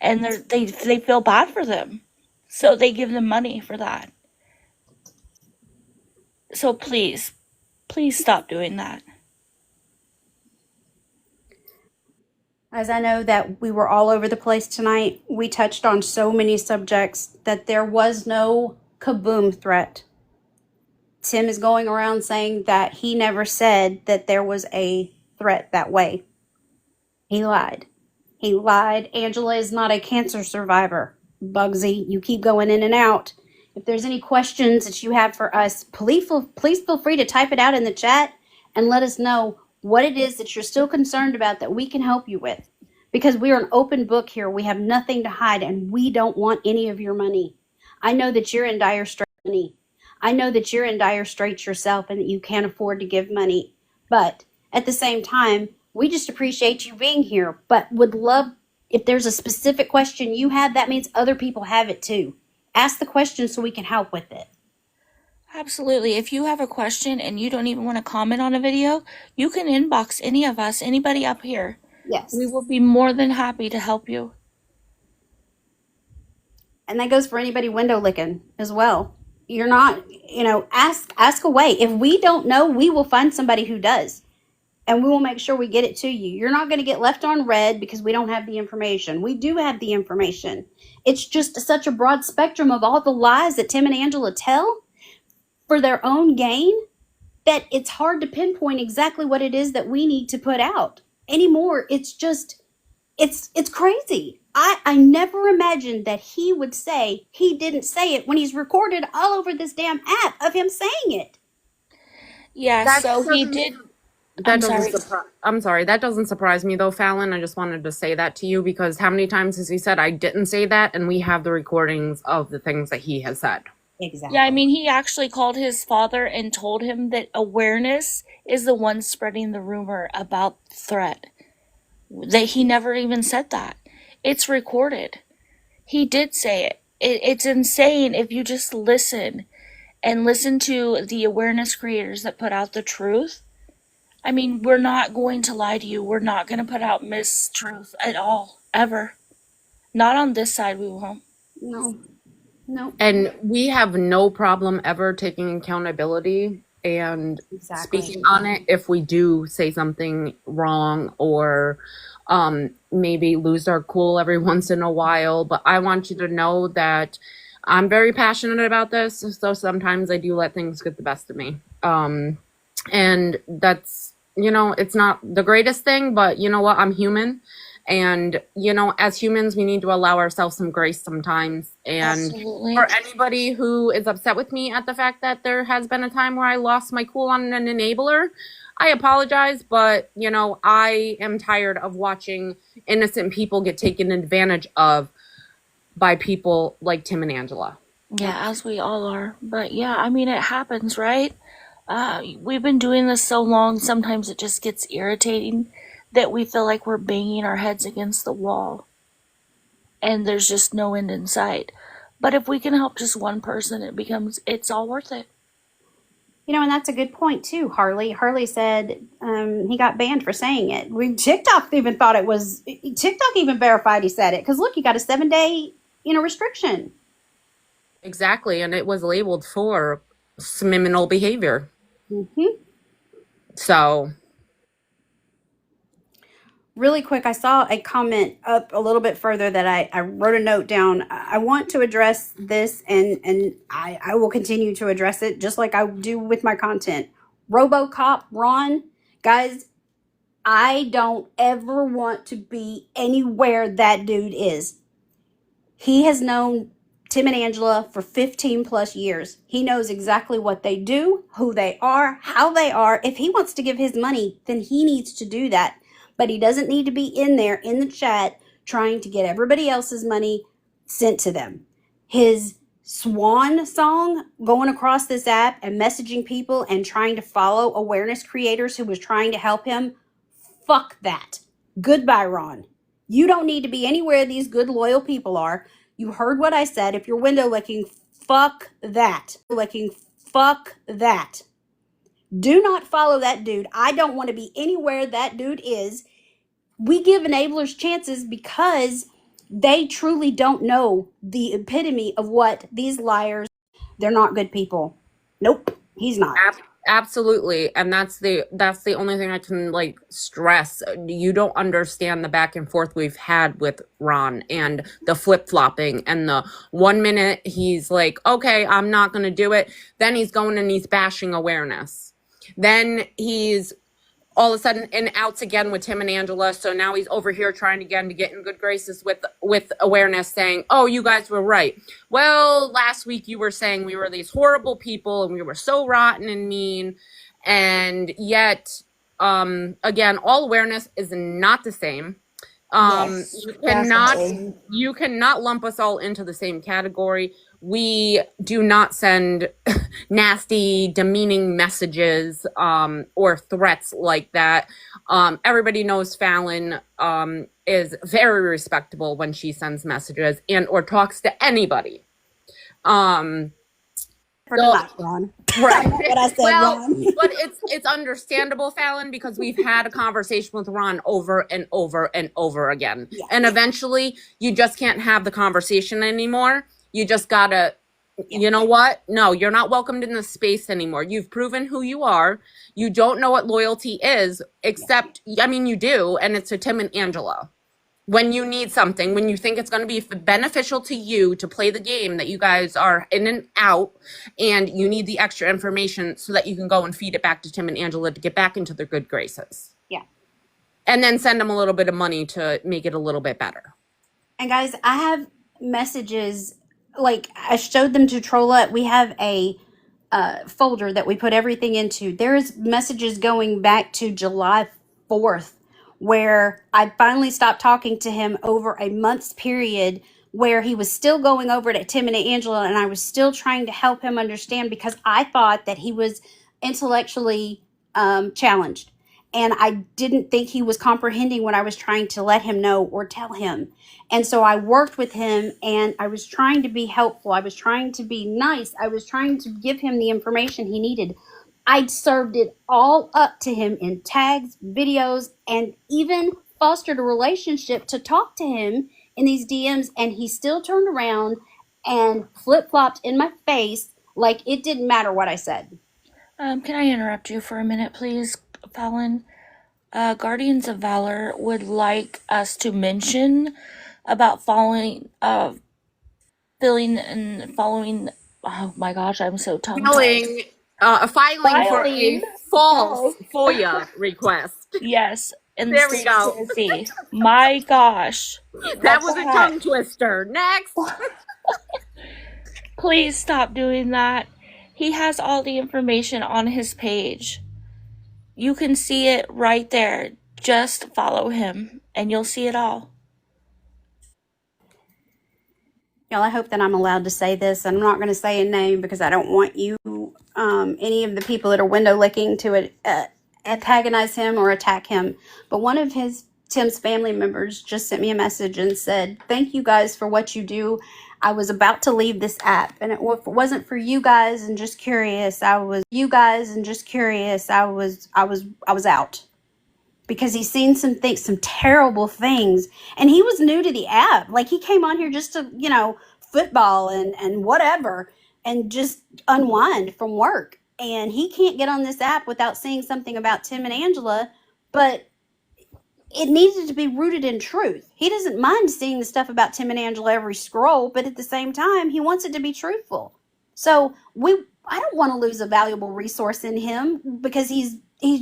and they feel bad for them. So they give them money for that. So please stop doing that. As I know that we were all over the place tonight, we touched on so many subjects that there was no kaboom threat. Tim is going around saying that he never said that there was a threat that way. He lied. Angela is not a cancer survivor. Bugsy, you keep going in and out. If there's any questions that you have for us, please feel free to type it out in the chat and let us know what it is that you're still concerned about that we can help you with. Because we are an open book here. We have nothing to hide, and we don't want any of your money. I know that you're in dire straits. I know that you're in dire straits yourself and that you can't afford to give money. But at the same time, we just appreciate you being here, but would love, if there's a specific question you have, that means other people have it too. Ask the question so we can help with it. Absolutely. If you have a question and you don't even want to comment on a video, you can inbox any of us, anybody up here. Yes. We will be more than happy to help you. And that goes for anybody window licking as well. You're not, ask away. If we don't know, we will find somebody who does. And we will make sure we get it to you. You're not going to get left on red because we don't have the information. We do have the information. It's just such a broad spectrum of all the lies that Tim and Angela tell for their own gain that it's hard to pinpoint exactly what it is that we need to put out anymore. It's just, it's crazy. I never imagined that he would say he didn't say it when he's recorded all over this damn app of him saying it. Yeah, That so he doesn't did. that I'm doesn't sorry. surprise. I'm sorry. That doesn't surprise me though, Fallon. I just wanted to say that to you because how many times has he said I didn't say that, and we have the recordings of the things that he has said. Yeah, I Exactly. mean, he actually called his father and told him that awareness is the one spreading the rumor about the threat. That he never even said that. It's recorded. He did say it. It's insane if you just listen and listen to the awareness creators that put out the truth. I mean, we're not going to lie to you. We're not going to put out mistruth at all, ever. Not on this side, we won't. No, no, And we have no problem ever taking accountability and exactly. speaking on it if we do say something wrong or maybe lose our cool every once in a while. But I want you to know that I'm very passionate about this. So sometimes I do let things get the best of me. And that's, it's not the greatest thing, but you know what? I'm human. And, as humans, we need to allow ourselves some grace sometimes. And Absolutely. for anybody who is upset with me at the fact that there has been a time where I lost my cool on an enabler, I apologize, but, I am tired of watching innocent people get taken advantage of by people like Tim and Angela. Yeah, as we all are. But yeah, I mean, it happens, right? We've been doing this so long, sometimes it just gets irritating that we feel like we're banging our heads against the wall and there's just no end in sight. But if we can help just one person, it's all worth it. And that's a good point too, Harley. Harley said he got banned for saying it. TikTok even thought it was. TikTok even verified he said it because look, he got a 7-day restriction. Exactly. And it was labeled for criminal behavior. Mm-hmm. So Really quick, I saw a comment up a little bit further that I wrote a note down. I want to address this and I will continue to address it just like I do with my content. RoboCop Ron, guys, I don't ever want to be anywhere that dude is. He has known Tim and Angela for 15 plus years. He knows exactly what they do, who they are, how they are. If he wants to give his money, then he needs to do that. But he doesn't need to be in there in the chat trying to get everybody else's money sent to them. His swan song going across this app and messaging people and trying to follow awareness creators who was trying to help him, fuck that. Goodbye, Ron. You don't need to be anywhere these good, loyal people are. You heard what I said. If you're window licking, fuck that. Fuck that. Do not follow that dude. I don't want to be anywhere that dude is. We give enablers chances because they truly don't know the epitome of what these liars. They're not good people. Nope, he's not. Absolutely. And that's the only thing I can stress. You don't understand the back and forth we've had with Ron and the flip-flopping and the 1 minute he's like, okay, I'm not going to do it. Then he's going and he's bashing awareness. Then he's all of a sudden in outs again with Tim and Angela. So now he's over here trying again to get in good graces with awareness, saying, oh, you guys were right. Well, last week you were saying we were these horrible people and we were so rotten and mean. And yet, again, all awareness is not the same. Yes, You cannot lump us all into the same category. We do not send nasty, demeaning messages or threats like that. Everybody knows Fallon is very respectable when she sends messages and or talks to anybody. for So- Ron. Right. What I said, Well, Ron. but it's understandable, Fallon, because we've had a conversation with Ron over and over and over again. Yeah. And eventually you just can't have the conversation anymore. You just gotta, you know what? No, you're not welcomed in this space anymore. You've proven who you are. You don't know what loyalty is, except, I mean, you do, and it's to Tim and Angela. When you need something, when you think it's going to be beneficial to you to play the game that you guys are in and out, and you need the extra information so that you can go and feed it back to Tim and Angela to get back into their good graces. Yeah. And then send them a little bit of money to make it a little bit better. And guys, I have messages, like I showed them to Trolla. We have a folder that we put everything into. There's messages going back to July 4th where I finally stopped talking to him over a month's period, where he was still going over to Tim and Angela, and I was still trying to help him understand because I thought that he was intellectually challenged. And I didn't think he was comprehending what I was trying to let him know or tell him. And so I worked with him, and I was trying to be helpful. I was trying to be nice. I was trying to give him the information he needed. I served it all up to him in tags, videos, and even fostered a relationship to talk to him in these DMs. And he still turned around and flip flopped in my face like it didn't matter what I said. Can I interrupt you for a minute, please, Fallon? Guardians of Valor would like us to mention about filling and following. Oh my gosh, I'm so tongue tied. Filing for a Filing. false Oh, FOIA request. yes, in the There we state of go. Tennessee. My gosh, That what was the a heck? tongue twister. Next. Please stop doing that. He has all the information on his page. You can see it right there. Just follow him, and you'll see it all. Y'all, I hope that I'm allowed to say this. I'm not going to say a name because I don't want you, any of the people that are window licking, to antagonize him or attack him. But one of Tim's family members just sent me a message and said, "Thank you guys for what you do. I was about to leave this app, and if it wasn't for you guys and just curious, I was out." Because he's seen some terrible things, and he was new to the app. Like, he came on here just to, football and whatever, and just unwind from work. And he can't get on this app without seeing something about Tim and Angela, but it needed to be rooted in truth. He doesn't mind seeing the stuff about Tim and Angela every scroll, but at the same time, he wants it to be truthful. So I don't want to lose a valuable resource in him because he's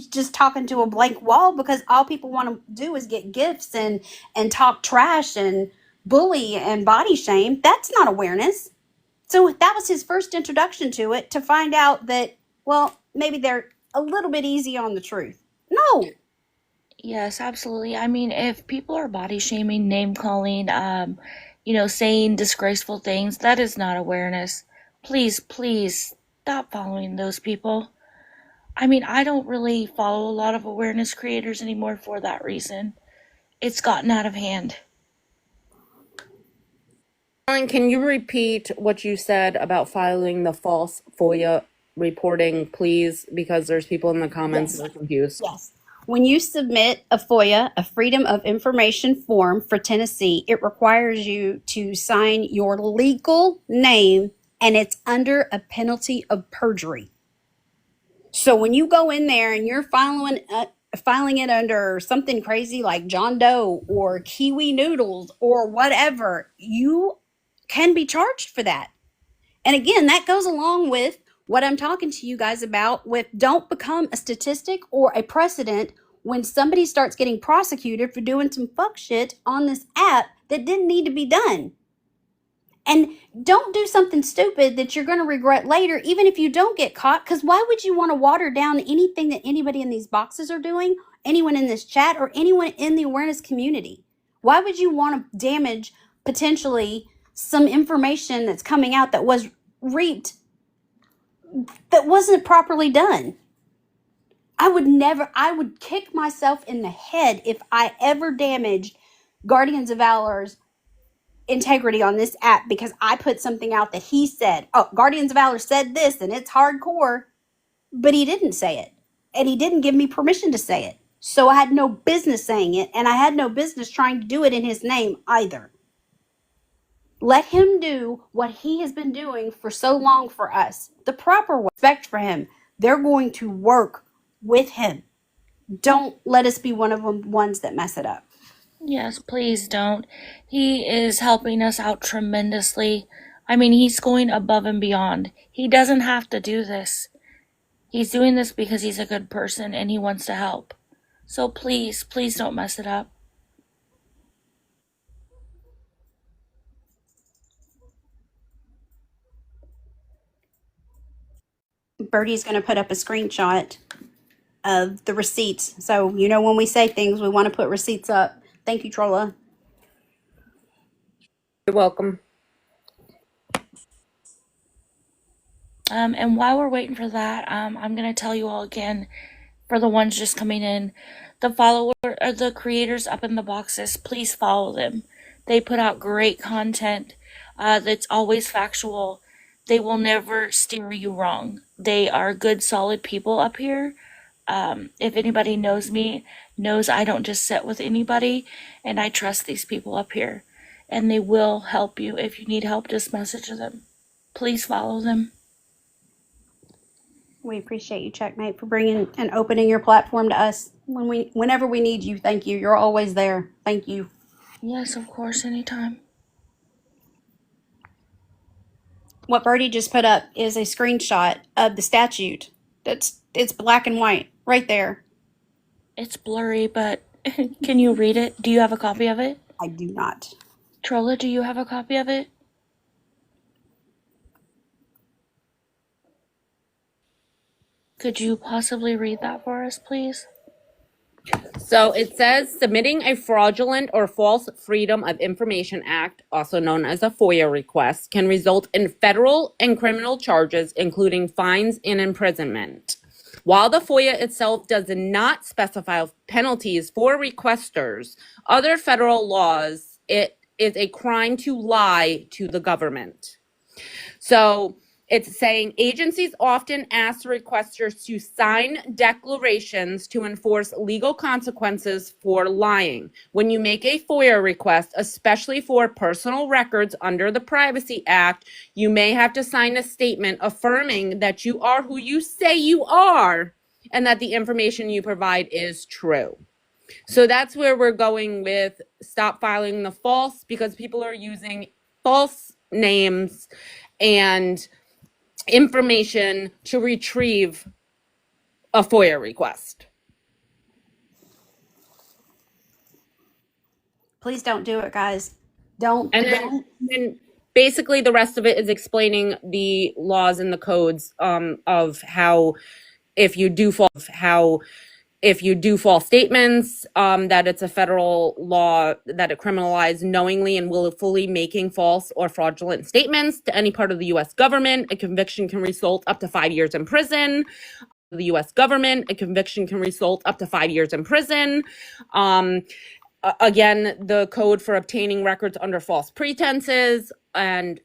just talking to a blank wall, because all people want to do is get gifts and talk trash and bully and body shame. That's not awareness. So that was his first introduction to it, to find out that, well, maybe they're a little bit easy on the truth. No. Yes, absolutely. I mean, if people are body shaming, name calling, saying disgraceful things, that is not awareness. Please, please stop following those people. I mean, I don't really follow a lot of awareness creators anymore for that reason. It's gotten out of hand. Can you repeat what you said about filing the false FOIA reporting, please? Because there's people in the comments that are confused. Yes. When you submit a FOIA, a Freedom of Information form for Tennessee, it requires you to sign your legal name, and it's under a penalty of perjury. So when you go in there and you're filing it under something crazy like John Doe or Kiwi Noodles or whatever, you can be charged for that. And again, that goes along with what I'm talking to you guys about with don't become a statistic or a precedent when somebody starts getting prosecuted for doing some fuck shit on this app that didn't need to be done. And don't do something stupid that you're going to regret later, even if you don't get caught, because why would you want to water down anything that anybody in these boxes are doing, anyone in this chat, or anyone in the awareness community? Why would you want to damage potentially some information that's coming out that was reaped, that wasn't properly done? I would kick myself in the head if I ever damaged Guardians of Valor's integrity on this app because I put something out that he said, "Oh, Guardians of Valor said this and it's hardcore," but he didn't say it. And he didn't give me permission to say it. So I had no business saying it, and I had no business trying to do it in his name either. Let him do what he has been doing for so long for us. The proper respect for him. They're going to work with him. Don't let us be one of the ones that mess it up. Yes, please don't. He is helping us out tremendously. I mean, he's going above and beyond. He doesn't have to do this. He's doing this because he's a good person and he wants to help. So please, please don't mess it up. Birdie's going to put up a screenshot of the receipts. So, you know, when we say things, we want to put receipts up. Thank you, Trolla. You're welcome. And while we're waiting for that, I'm gonna tell you all again, for the ones just coming in, the creators up in the boxes, please follow them. They put out great content that's always factual. They will never steer you wrong. They are good, solid people up here. If anybody knows me, knows I don't just sit with anybody, and I trust these people up here. And they will help you. If you need help, just message them. Please follow them. We appreciate you, Checkmate, for bringing and opening your platform to us whenever we need you. Thank you. You're always there. Thank you. Yes, of course, anytime. What Birdie just put up is a screenshot of the statute. It's black and white right there. It's blurry, but can you read it? Do you have a copy of it? I do not. Trolla, do you have a copy of it? Could you possibly read that for us, please? So it says submitting a fraudulent or false Freedom of Information Act, also known as a FOIA request, can result in federal and criminal charges, including fines and imprisonment. While the FOIA itself does not specify penalties for requesters, other federal laws, it is a crime to lie to the government. So it's saying agencies often ask requesters to sign declarations to enforce legal consequences for lying. When you make a FOIA request, especially for personal records under the Privacy Act, you may have to sign a statement affirming that you are who you say you are and that the information you provide is true. So that's where we're going with stop filing the false, because people are using false names and information to retrieve a FOIA request. Please don't do it, guys. Don't. And then basically the rest of it is explaining the laws and the codes of how if you do false statements, that it's a federal law that it criminalizes knowingly and willfully making false or fraudulent statements to any part of the U.S. government. A conviction can result up to 5 years in prison. The U.S. government, a conviction can result up to 5 years in prison. Again, the code for obtaining records under false pretenses and,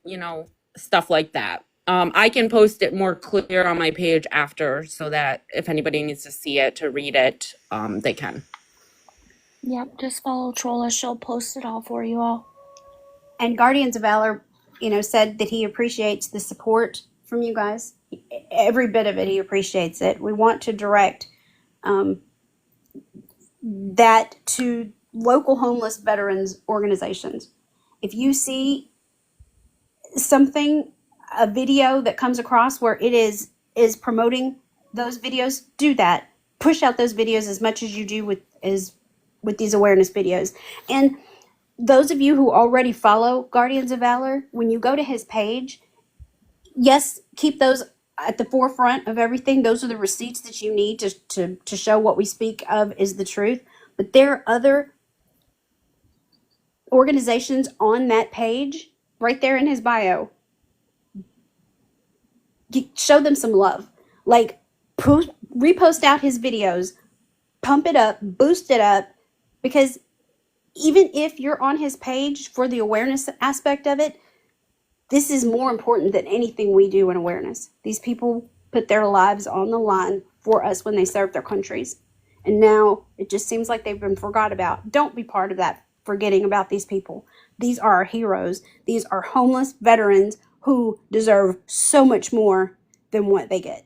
stuff like that. I can post it more clear on my page after so that if anybody needs to see it, to read it, they can. Yep, just follow Trolla. She'll post it all for you all. And Guardians of Valor, said that he appreciates the support from you guys. Every bit of it, he appreciates it. We want to direct that to local homeless veterans organizations. If you see something, a video that comes across where it is promoting those videos, do that. Push out those videos as much as you do with these awareness videos. And those of you who already follow Guardians of Valor, when you go to his page, yes, keep those at the forefront of everything. Those are the receipts that you need to show what we speak of is the truth. But there are other organizations on that page, right there in his bio. Show them some love. Like, repost out his videos, pump it up, boost it up, because even if you're on his page for the awareness aspect of it, this is more important than anything we do in awareness. These people put their lives on the line for us when they serve their countries. And now it just seems like they've been forgot about. Don't be part of that forgetting about these people. These are our heroes. These are homeless veterans who deserve so much more than what they get.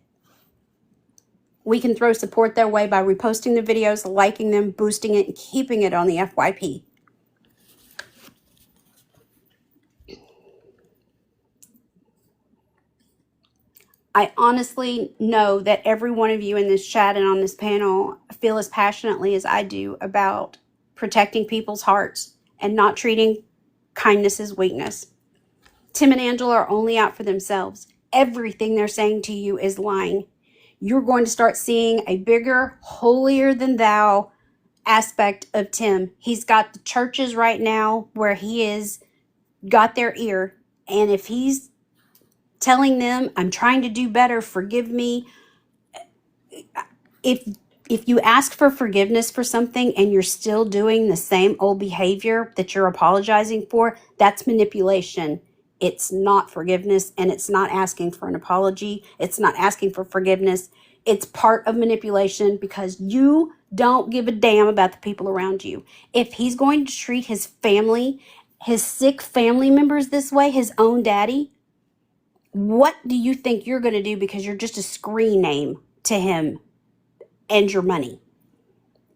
We can throw support their way by reposting the videos, liking them, boosting it, and keeping it on the FYP. I honestly know that every one of you in this chat and on this panel feel as passionately as I do about protecting people's hearts and not treating kindness as weakness. Tim and Angela are only out for themselves. everything they're saying to you is lying. You're going to start seeing a bigger, holier than thou aspect of Tim. He's got the churches right now where he is got their ear. And if he's telling them, I'm trying to do better, forgive me, if you ask for forgiveness for something and you're still doing the same old behavior that you're apologizing for, that's manipulation. It's not forgiveness, and it's not asking for an apology. It's not asking for forgiveness. It's part of manipulation because you don't give a damn about the people around you. If he's going to treat his family, his sick family members this way, his own daddy, what do you think you're going to do because you're just a screen name to him and your money?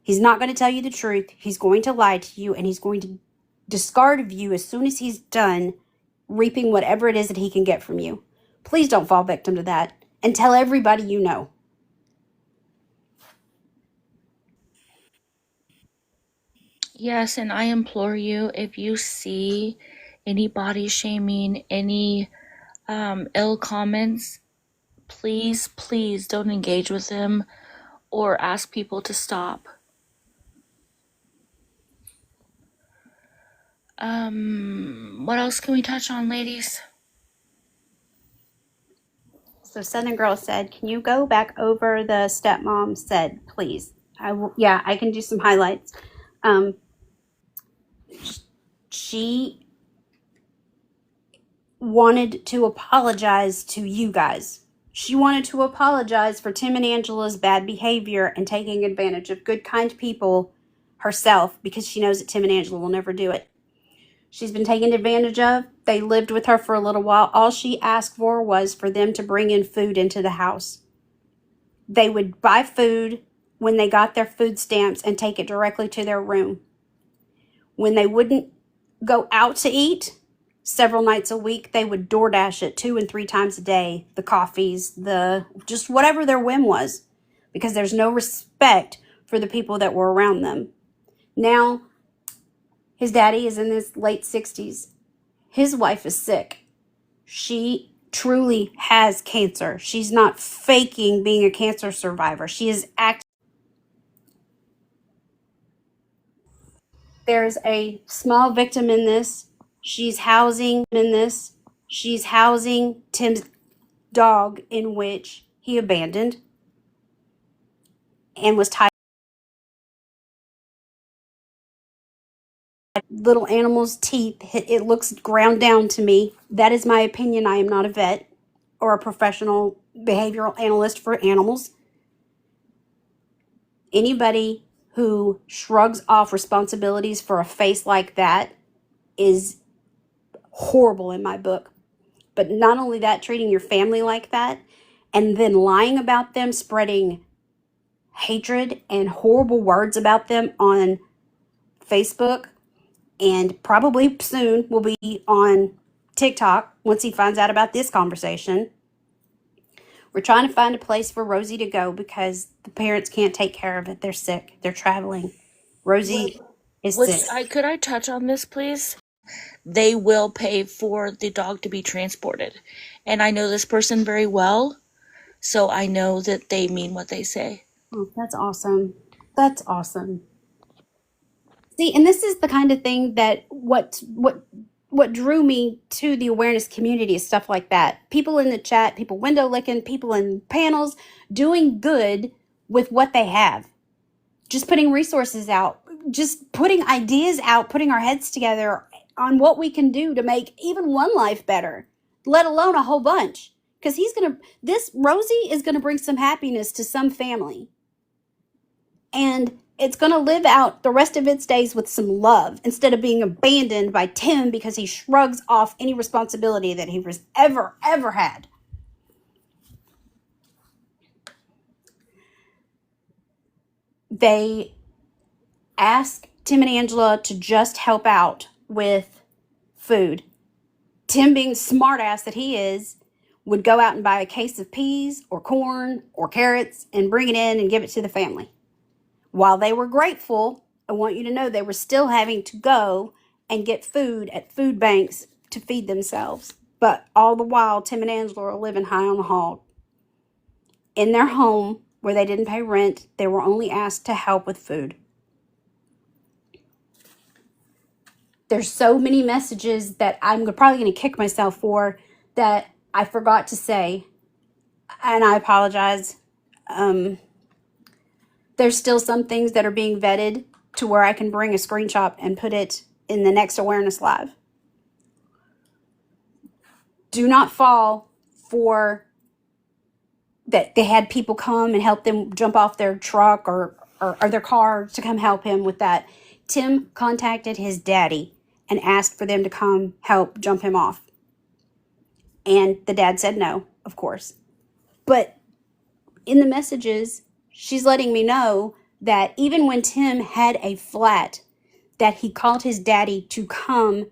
He's not going to tell you the truth. He's going to lie to you, and he's going to discard of you as soon as he's done reaping whatever it is that he can get from you. Please don't fall victim to that, and tell everybody you know. Yes, and I implore you, if you see any body shaming, any ill comments, please, please don't engage with them or ask people to stop. What else can we touch on, ladies? So Southern Girl said, can you go back over the stepmom said, please? Yeah, I can do some highlights. She wanted to apologize to you guys. She wanted to apologize for Tim and Angela's bad behavior and taking advantage of good, kind people herself because she knows that Tim and Angela will never do it. She's been taken advantage of. They lived with her for a little while. All she asked for was for them to bring in food into the house. They would buy food when they got their food stamps and take it directly to their room. When they wouldn't go out to eat several nights a week, they would DoorDash it 2 and 3 times a day. The coffees, the just whatever their whim was, because there's no respect for the people that were around them. Now, his daddy is in his late 60s. His wife is sick. She truly has cancer. She's not faking being a cancer survivor. She is acting. There's a small victim in this. She's housing Tim's dog, in which he abandoned and was tied. Little animal's teeth. It looks ground down to me. That is my opinion. I am not a vet or a professional behavioral analyst for animals. Anybody who shrugs off responsibilities for a face like that is horrible in my book. But not only that, treating your family like that and then lying about them, spreading hatred and horrible words about them on Facebook, and probably soon will be on TikTok once he finds out about this conversation. We're trying to find a place for Rosie to go because the parents can't take care of it. They're sick. They're traveling. Rosie is sick. Could I touch on this, please? They will pay for the dog to be transported. And I know this person very well, so I know that they mean what they say. Oh, that's awesome. That's awesome. See, and this is the kind of thing that what drew me to the awareness community is stuff like that. People in the chat, people window licking, people in panels doing good with what they have. Just putting resources out, just putting ideas out, putting our heads together on what we can do to make even one life better, let alone a whole bunch. Because Rosie is going to bring some happiness to some family. And it's going to live out the rest of its days with some love instead of being abandoned by Tim because he shrugs off any responsibility that he was ever had. They ask Tim and Angela to just help out with food. Tim, being smartass that he is, would go out and buy a case of peas or corn or carrots and bring it in and give it to the family. While they were grateful, I want you to know they were still having to go and get food at food banks to feed themselves. But all the while, Tim and Angela are living high on the hog. In their home, where they didn't pay rent, they were only asked to help with food. There's so many messages that I'm probably going to kick myself for that I forgot to say, and I apologize. There's still some things that are being vetted to where I can bring a screenshot and put it in the next Awareness Live. Do not fall for that. They had people come and help them jump off their truck or their car to come help him with that. Tim contacted his daddy and asked for them to come help jump him off. And the dad said no, of course. But in the messages, she's letting me know that even when Tim had a flat, that he called his daddy to come.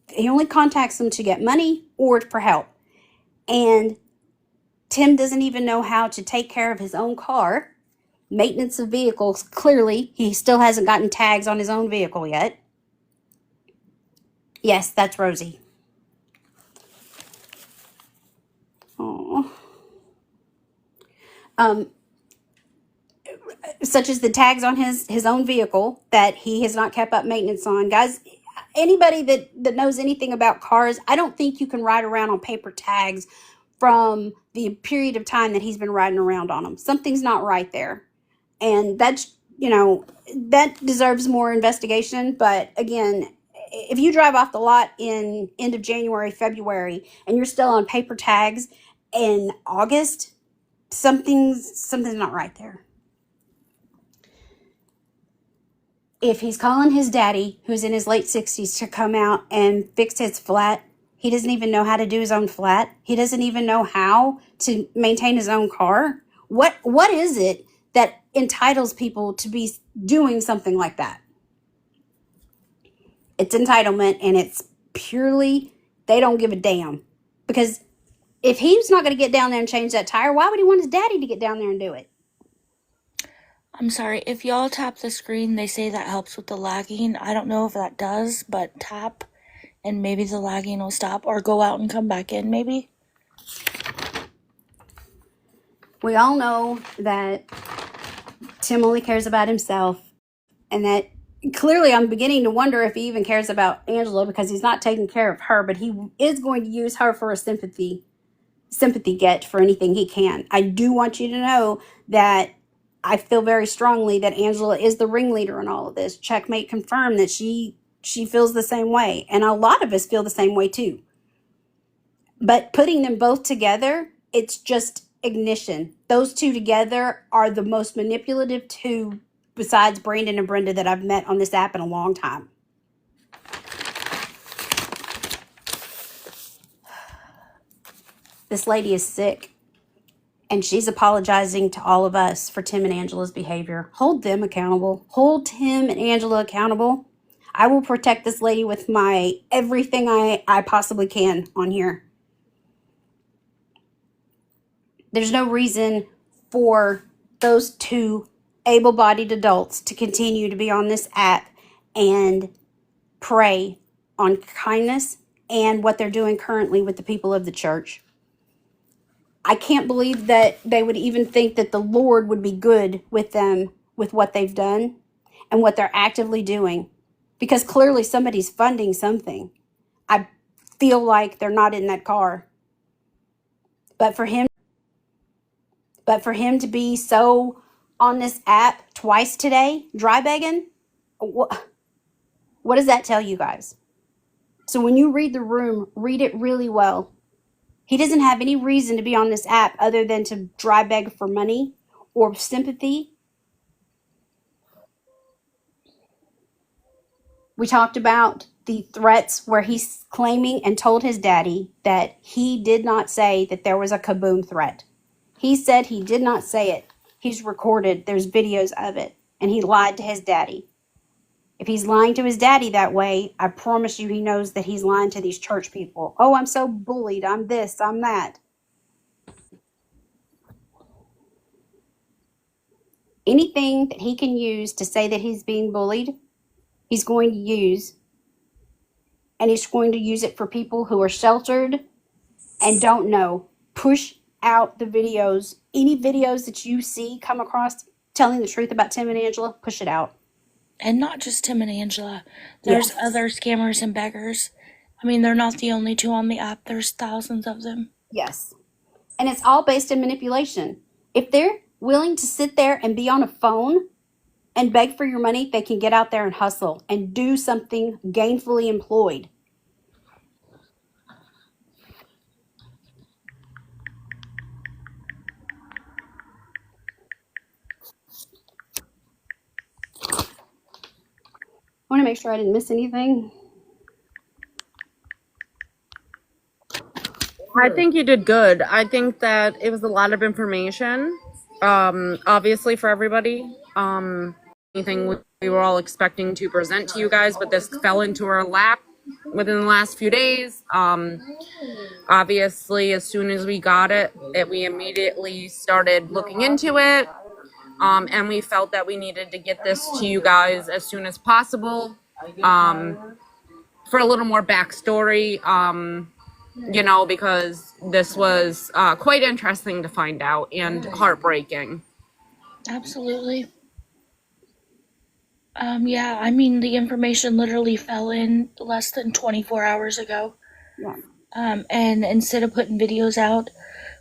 He only contacts them to get money or for help. And Tim doesn't even know how to take care of his own car. Maintenance of vehicles, clearly, he still hasn't gotten tags on his own vehicle yet. Yes, that's Rosie. Aww. Such as the tags on his own vehicle that he has not kept up maintenance on. Guys, anybody that knows anything about cars, I don't think you can ride around on paper tags from the period of time that he's been riding around on them. Something's not right there. And that's, that deserves more investigation. But again, if you drive off the lot in end of January, February, and you're still on paper tags in August, something's not right there. If he's calling his daddy, who's in his late 60s, to come out and fix his flat, he doesn't even know how to do his own flat. He doesn't even know how to maintain his own car. What is it that entitles people to be doing something like that? It's entitlement, and it's purely, they don't give a damn. Because if he's not going to get down there and change that tire, why would he want his daddy to get down there and do it? I'm sorry, if y'all tap the screen, they say that helps with the lagging. I don't know if that does, but tap and maybe the lagging will stop, or go out and come back in maybe. We all know that Tim only cares about himself, and that clearly I'm beginning to wonder if he even cares about Angela, because he's not taking care of her, but he is going to use her for a sympathy get for anything he can. I do want you to know that I feel very strongly that Angela is the ringleader in all of this. Checkmate confirmed that she feels the same way. And a lot of us feel the same way too. But putting them both together, it's just ignition. Those two together are the most manipulative two, besides Brandon and Brenda, that I've met on this app in a long time. This lady is sick. And she's apologizing to all of us for Tim and Angela's behavior. Hold them accountable. Hold Tim and Angela accountable. I will protect this lady with my everything I possibly can on here. There's no reason for those two able-bodied adults to continue to be on this app and prey on kindness and what they're doing currently with the people of the church. I can't believe that they would even think that the Lord would be good with them, with what they've done and what they're actively doing, because clearly somebody's funding something. I feel like they're not in that car. But for him to be so on this app twice today, dry begging, what does that tell you guys? So when you read the room, read it really well. He doesn't have any reason to be on this app other than to dry beg for money or sympathy. We talked about the threats where he's claiming and told his daddy that he did not say that there was a kaboom threat. He said he did not say it. He's recorded. There's videos of it. And he lied to his daddy. If he's lying to his daddy that way, I promise you he knows that he's lying to these church people. Oh, I'm so bullied. I'm this, I'm that. Anything that he can use to say that he's being bullied, he's going to use. And he's going to use it for people who are sheltered and don't know, push out the videos. Any videos that you see come across telling the truth about Tim and Angela, push it out. And not just Tim and Angela. There's Yes. other scammers and beggars. I mean, they're not the only two on the app. There's thousands of them. Yes. And it's all based in manipulation. If they're willing to sit there and be on a phone and beg for your money, they can get out there and hustle and do something gainfully employed. I want to make sure I didn't miss anything. I think you did good. I think that it was a lot of information, obviously for everybody. Anything we were all expecting to present to you guys, but this fell into our lap within the last few days. Obviously, as soon as we got it, we immediately started looking into it, and we felt that we needed to get this to you guys as soon as possible. For a little more backstory, because this was quite interesting to find out and heartbreaking. Absolutely. Yeah, I mean, the information literally fell in less than 24 hours ago. Yeah. And instead of putting videos out,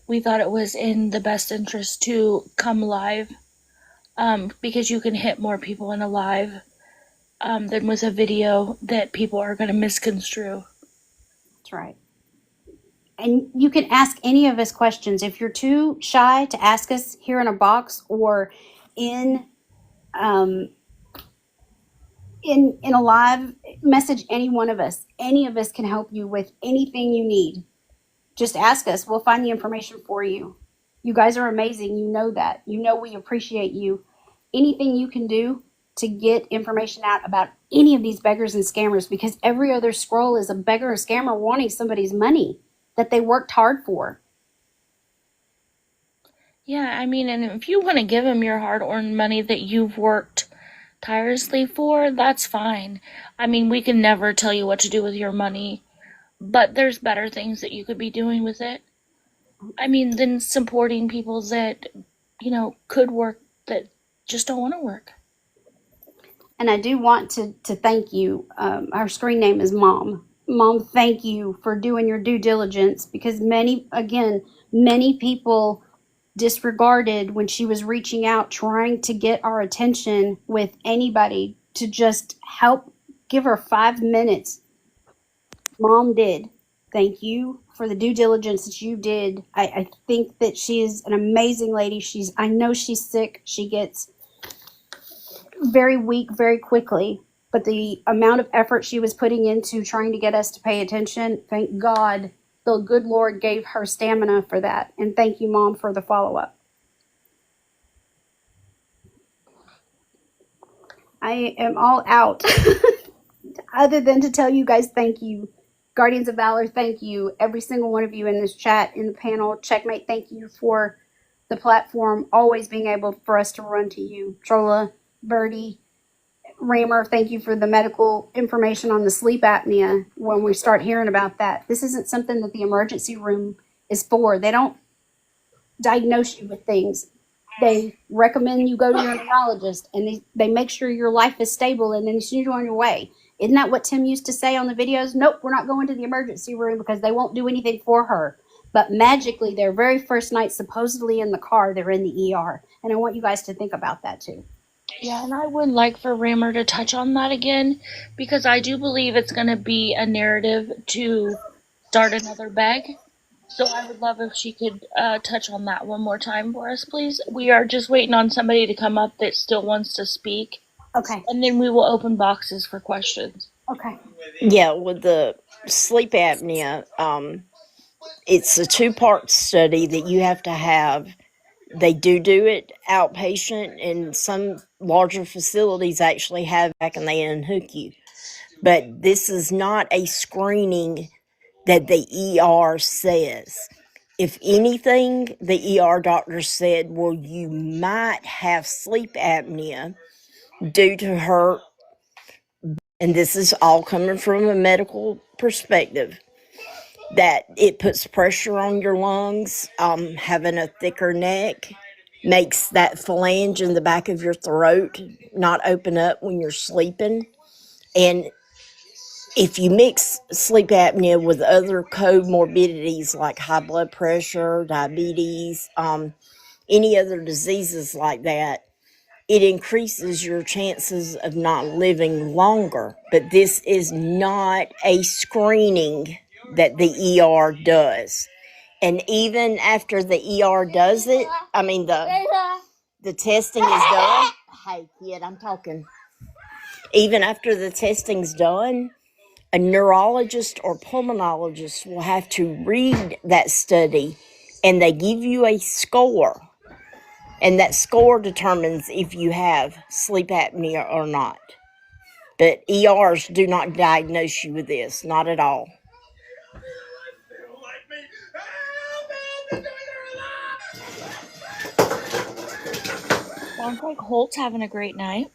we thought it was in the best interest to come live, because you can hit more people in a live than with a video that people are going to misconstrue. That's right. And you can ask any of us questions. If you're too shy to ask us here in a box or in a live, message any one of us. Any of us can help you with anything you need. Just ask us. We'll find the information for you. You guys are amazing. You know that. You know we appreciate you. Anything you can do to get information out about any of these beggars and scammers, because every other scroll is a beggar or scammer wanting somebody's money that they worked hard for. Yeah, I mean, and if you want to give them your hard-earned money that you've worked tirelessly for, that's fine. I mean, we can never tell you what to do with your money, but there's better things that you could be doing with it. I mean, than supporting people that, could work that just don't want to work. And I do want to thank you. Our screen name is Mom. Mom, thank you for doing your due diligence, because many people disregarded when she was reaching out, trying to get our attention with anybody to just help give her 5 minutes. Mom did. Thank you for the due diligence that you did. I think that she is an amazing lady. I know she's sick. She gets very weak very quickly, but the amount of effort she was putting into trying to get us to pay attention, thank God the good Lord gave her stamina for that. And thank you, Mom, for the follow-up. I am all out other than to tell you guys thank you. Guardians of Valor, thank you. Every single one of you in this chat, in the panel, Checkmate, thank you for the platform, always being able for us to run to you. Trolla, Birdie, Raymer, thank you for the medical information on the sleep apnea when we start hearing about that. This isn't something that the emergency room is for. They don't diagnose you with things. They recommend you go to your neurologist, and they make sure your life is stable, and then send you on your way. Isn't that what Tim used to say on the videos? Nope, we're not going to the emergency room because they won't do anything for her. But magically, their very first night, supposedly in the car, they're in the ER. And I want you guys to think about that too. Yeah, and I would like for Raymer to touch on that again, because I do believe it's going to be a narrative to start another beg. So I would love if she could touch on that one more time for us, please. We are just waiting on somebody to come up that still wants to speak. Okay. And then we will open boxes for questions. Okay. Yeah, with the sleep apnea, it's a 2-part study that you have to have. They do it outpatient, and some larger facilities actually have back and they unhook you. But this is not a screening that the ER says. If anything, the ER doctor said, well, you might have sleep apnea due to her, and this is all coming from a medical perspective, that it puts pressure on your lungs. Having a thicker neck makes that phalange in the back of your throat not open up when you're sleeping. And if you mix sleep apnea with other comorbidities like high blood pressure, diabetes, any other diseases like that, it increases your chances of not living longer. But this is not a screening that the ER does. And even after the ER does it, the testing is done. Hey, kid, I'm talking. Even after the testing's done, a neurologist or pulmonologist will have to read that study, and they give you a score. And that score determines if you have sleep apnea or not. But ERs do not diagnose you with this, not at all. Sounds like Holt's having a great night.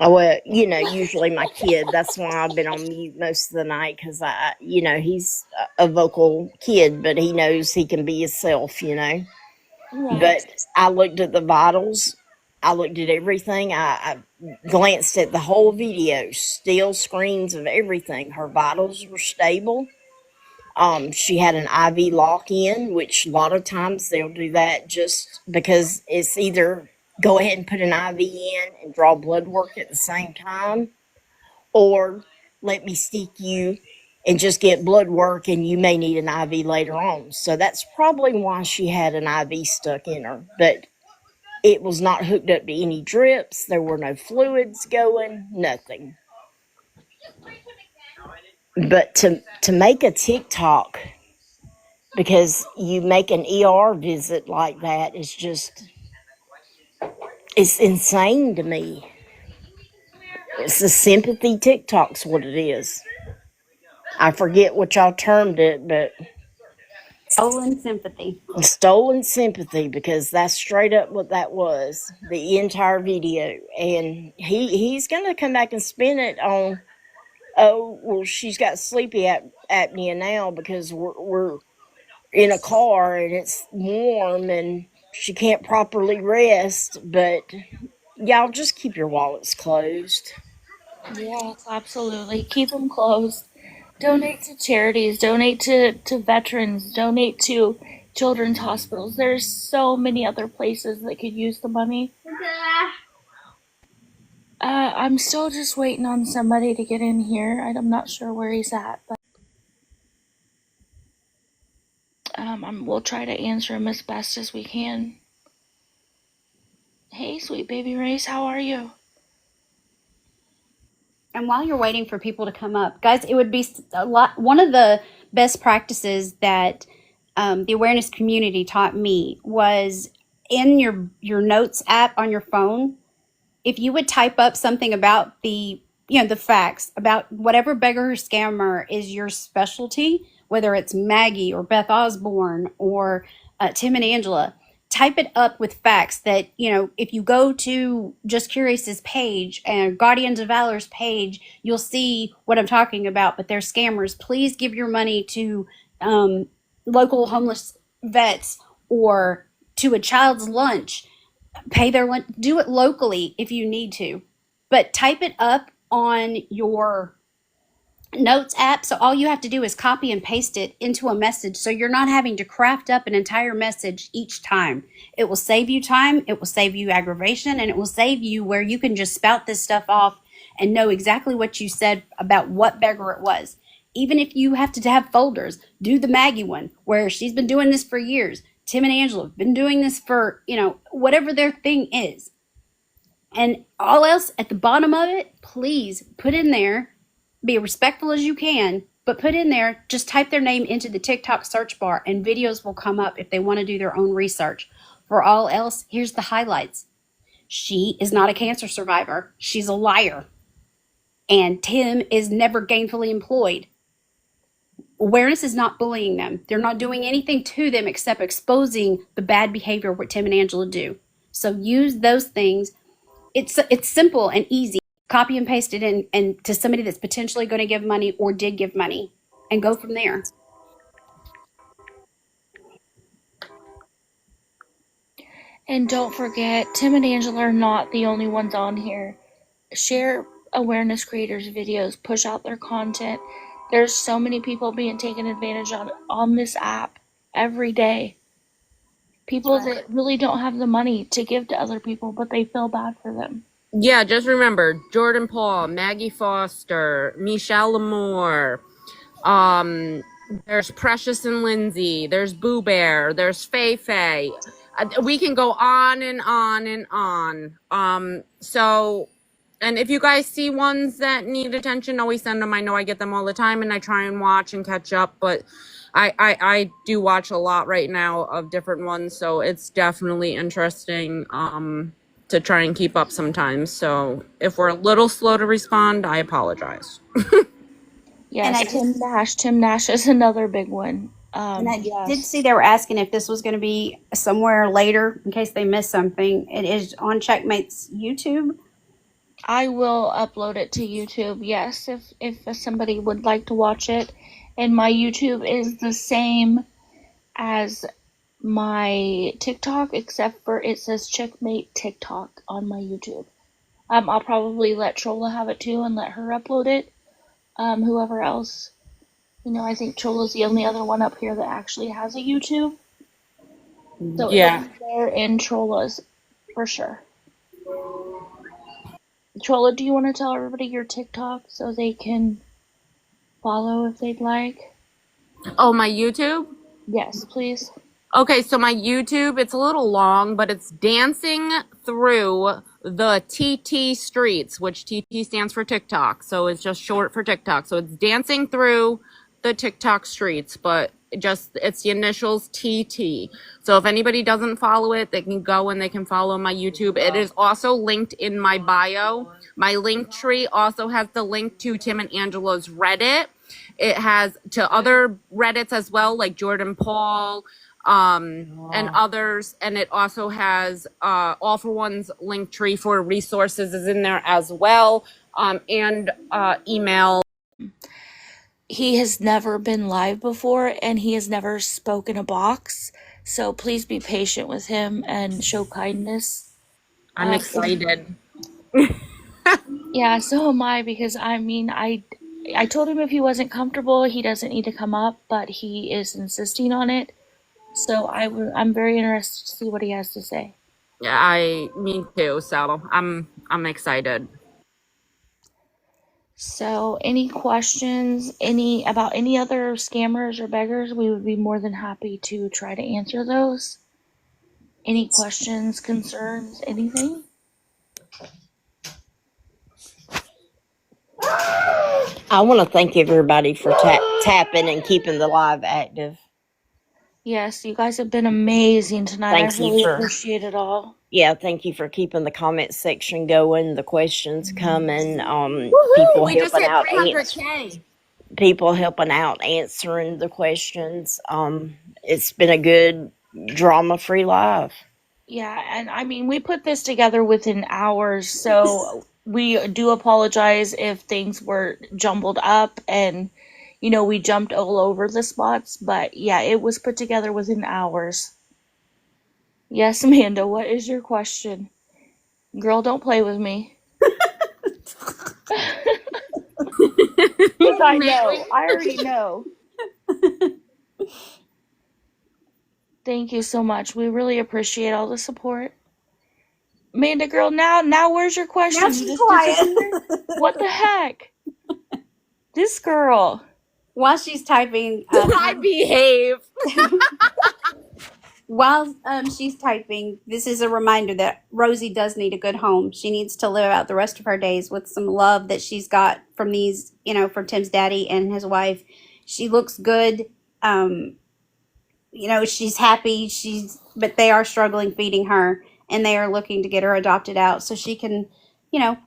Well, usually my kid, that's why I've been on mute most of the night, because he's a vocal kid, but he knows he can be himself. Right. But I looked at the vitals. I looked at everything. I glanced at the whole video, still screens of everything. Her vitals were stable. She had an IV lock-in, which a lot of times they'll do that just because it's either go ahead and put an IV in and draw blood work at the same time, or let me stick you and just get blood work and you may need an IV later on. So that's probably why she had an IV stuck in her. But it was not hooked up to any drips. There were no fluids going, nothing. But to make a TikTok because you make an ER visit like that is just, it's insane to me. It's a sympathy TikTok's what it is. I forget what y'all termed it, but Stolen sympathy. stolen sympathy, because that's straight up what that was, the entire video. And he's gonna come back and spin it on, oh well, she's got sleepy apnea now because we're in a car and it's warm and she can't properly rest. But y'all just keep your wallets closed. Yes, absolutely. Keep them closed. Donate to charities, donate to veterans, donate to children's hospitals. There's so many other places that could use the money. I'm still just waiting on somebody to get in here. I'm not sure where he's at, but we'll try to answer him as best as we can. Hey, sweet baby Race, how are you? And while you're waiting for people to come up, guys, it would be a lot. One of the best practices that the awareness community taught me was in your notes app on your phone. If you would type up something about the facts about whatever beggar or scammer is your specialty, whether it's Maggie or Beth Osborne or Tim and Angela, type it up with facts that, if you go to Just Curious's page and Guardians of Valor's page, you'll see what I'm talking about. But they're scammers. Please give your money to local homeless vets or to a child's lunch. Pay their lunch. Do it locally if you need to, but type it up on your notes app. So all you have to do is copy and paste it into a message. So you're not having to craft up an entire message each time. It will save you time. It will save you aggravation, and it will save you where you can just spout this stuff off and know exactly what you said about what beggar it was. Even if you have to have folders, do the Maggie one where she's been doing this for years. Tim and Angela have been doing this for, whatever their thing is. And all else at the bottom of it, please put in there, be respectful as you can, but put in there, just type their name into the TikTok search bar and videos will come up if they want to do their own research. For all else, here's the highlights. She is not a cancer survivor. She's a liar. And Tim is never gainfully employed. Awareness is not bullying them. They're not doing anything to them except exposing the bad behavior what Tim and Angela do. So use those things. It's simple and easy. Copy and paste it in and to somebody that's potentially going to give money or did give money, and go from there. And don't forget, Tim and Angela are not the only ones on here. Share awareness creators' videos, push out their content. There's so many people being taken advantage on this app every day. People that really don't have the money to give to other people, but they feel bad for them. Yeah, just remember Jordan Paul, Maggie Foster, Michelle Lamore. There's Precious and Lindsay. There's Boo Bear. There's Fei Fei. We can go on and on and on. So, and if you guys see ones that need attention, always send them. I know I get them all the time, and I try and watch and catch up. But I do watch a lot right now of different ones, so it's definitely interesting. To try and keep up sometimes. So if we're a little slow to respond, I apologize. Yes, Tim Nash is another big one. And I Yes. did see they were asking if this was going to be somewhere later in case they missed something. It is on Checkmate's YouTube. I will upload it to YouTube, yes, if somebody would like to watch it. And my YouTube is the same as my TikTok, except for it says Checkmate TikTok on my YouTube. I'll probably let Trolla have it too and let her upload it. Whoever else. I think Trolla's the only other one up here that actually has a YouTube. So Yeah. it'll be there in Trolla's for sure. Trolla, do you want to tell everybody your TikTok so they can follow if they'd like? Oh, my YouTube? Yes, please. Okay, so my YouTube, it's a little long, but it's Dancing Through the TT Streets, which TT stands for TikTok. So it's just short for TikTok. So it's Dancing Through the TikTok Streets, but it's the initials TT. So if anybody doesn't follow it, they can go and they can follow my YouTube. It is also linked in my bio. My link tree also has the link to Tim and Angela's Reddit. It has to other Reddits as well, like Jordan Paul, and others. And it also has All for One's link tree for resources is in there as well, and email. He has never been live before and he has never spoken a box. So please be patient with him and show kindness. I'm excited. Yeah, so am I, because I told him if he wasn't comfortable, he doesn't need to come up, but he is insisting on it. So I'm very interested to see what he has to say. Yeah, me too. So I'm excited. So any questions, about any other scammers or beggars, we would be more than happy to try to answer those. Any questions, concerns, anything? I want to thank everybody for tapping and keeping the live active. Yes, you guys have been amazing tonight. Thank I you really for- appreciate it all. Yeah, thank you for keeping the comment section going, the questions coming, people We just helping hit out, 300K. people helping out answering the questions. It's been a good drama-free live. Yeah, and we put this together within hours, so we do apologize if things were jumbled up and we jumped all over the spots, but yeah, it was put together within hours. Yes, Amanda, what is your question? Girl, don't play with me. I know. I already know. Thank you so much. We really appreciate all the support. Amanda, girl, now where's your question? Now she's quiet. What the heck? This girl. While she's typing, I behave. while she's typing, this is a reminder that Rosie does need a good home. She needs to live out the rest of her days with some love that she's got from these, from Tim's daddy and his wife. She looks good. She's happy. But they are struggling feeding her, and they are looking to get her adopted out so she can,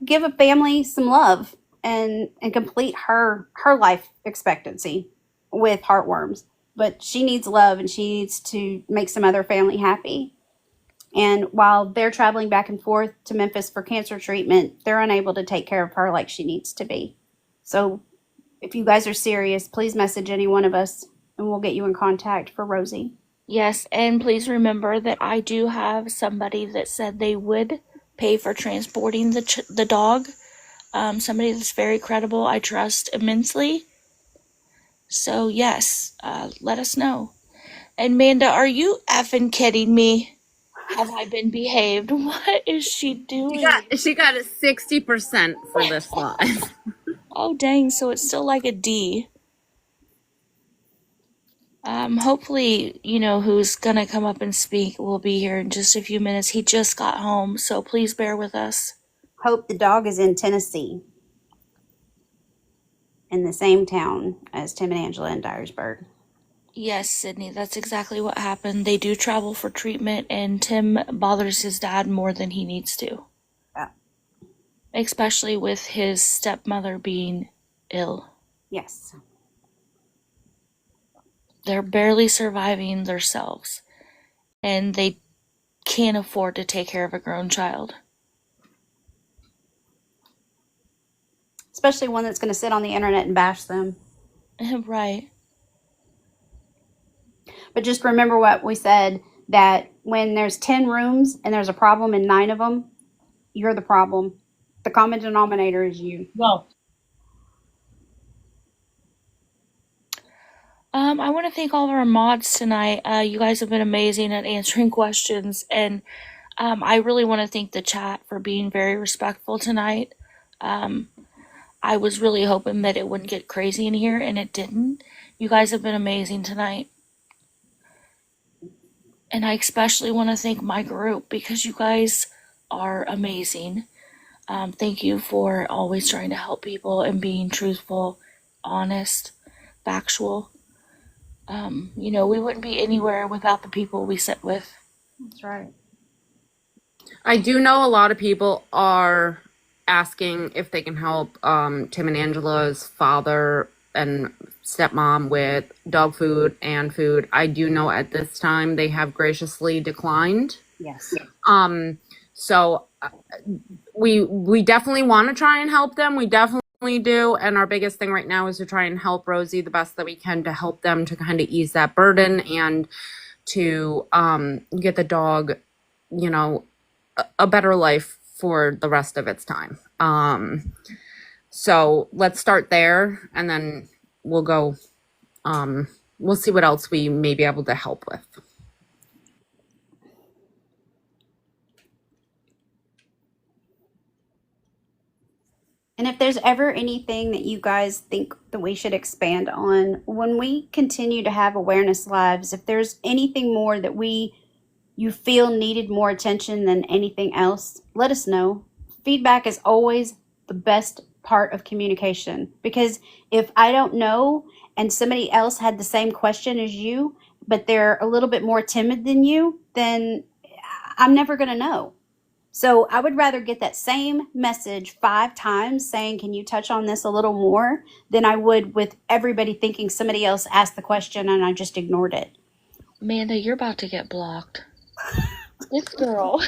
give a family some love and complete her life expectancy with heartworms. But she needs love, and she needs to make some other family happy. And while they're traveling back and forth to Memphis for cancer treatment, they're unable to take care of her like she needs to be. So if you guys are serious, please message any one of us, and we'll get you in contact for Rosie. Yes, and please remember that I do have somebody that said they would pay for transporting the dog. Somebody that's very credible, I trust immensely. So yes, let us know. And Manda, are you effing kidding me? Have I been behaved? What is she doing? She got a 60% for this live. Oh dang, so it's still like a D. Hopefully, who's gonna come up and speak will be here in just a few minutes. He just got home, so please bear with us. Hope the dog is in Tennessee, in the same town as Tim and Angela in Dyersburg. Yes, Sydney, that's exactly what happened. They do travel for treatment, and Tim bothers his dad more than he needs to, Yeah. especially with his stepmother being ill. Yes. They're barely surviving themselves, and they can't afford to take care of a grown child. Especially one that's going to sit on the internet and bash them. Right. But just remember what we said, that when there's 10 rooms and there's a problem in 9 of them, you're the problem. The common denominator is you. I want to thank all of our mods tonight. You guys have been amazing at answering questions, and I really want to thank the chat for being very respectful tonight. I was really hoping that it wouldn't get crazy in here, and it didn't. You guys have been amazing tonight. And I especially want to thank my group because you guys are amazing. Thank you for always trying to help people and being truthful, honest, factual. We wouldn't be anywhere without the people we sit with. That's right. I do know a lot of people are asking if they can help Tim and Angela's father and stepmom with dog food and food. I do know at this time they have graciously declined. Yes. So we definitely want to try and help them. We definitely do. And our biggest thing right now is to try and help Rosie the best that we can to help them to kind of ease that burden and to get the dog, a better life for the rest of its time. So let's start there and then we'll go, we'll see what else we may be able to help with. And if there's ever anything that you guys think that we should expand on, when we continue to have awareness lives, if there's anything more that you feel needed more attention than anything else, let us know. Feedback is always the best part of communication, because if I don't know and somebody else had the same question as you, but they're a little bit more timid than you, then I'm never going to know. So I would rather get that same message 5 times saying, can you touch on this a little more, than I would with everybody thinking somebody else asked the question and I just ignored it. Amanda, you're about to get blocked. This girl.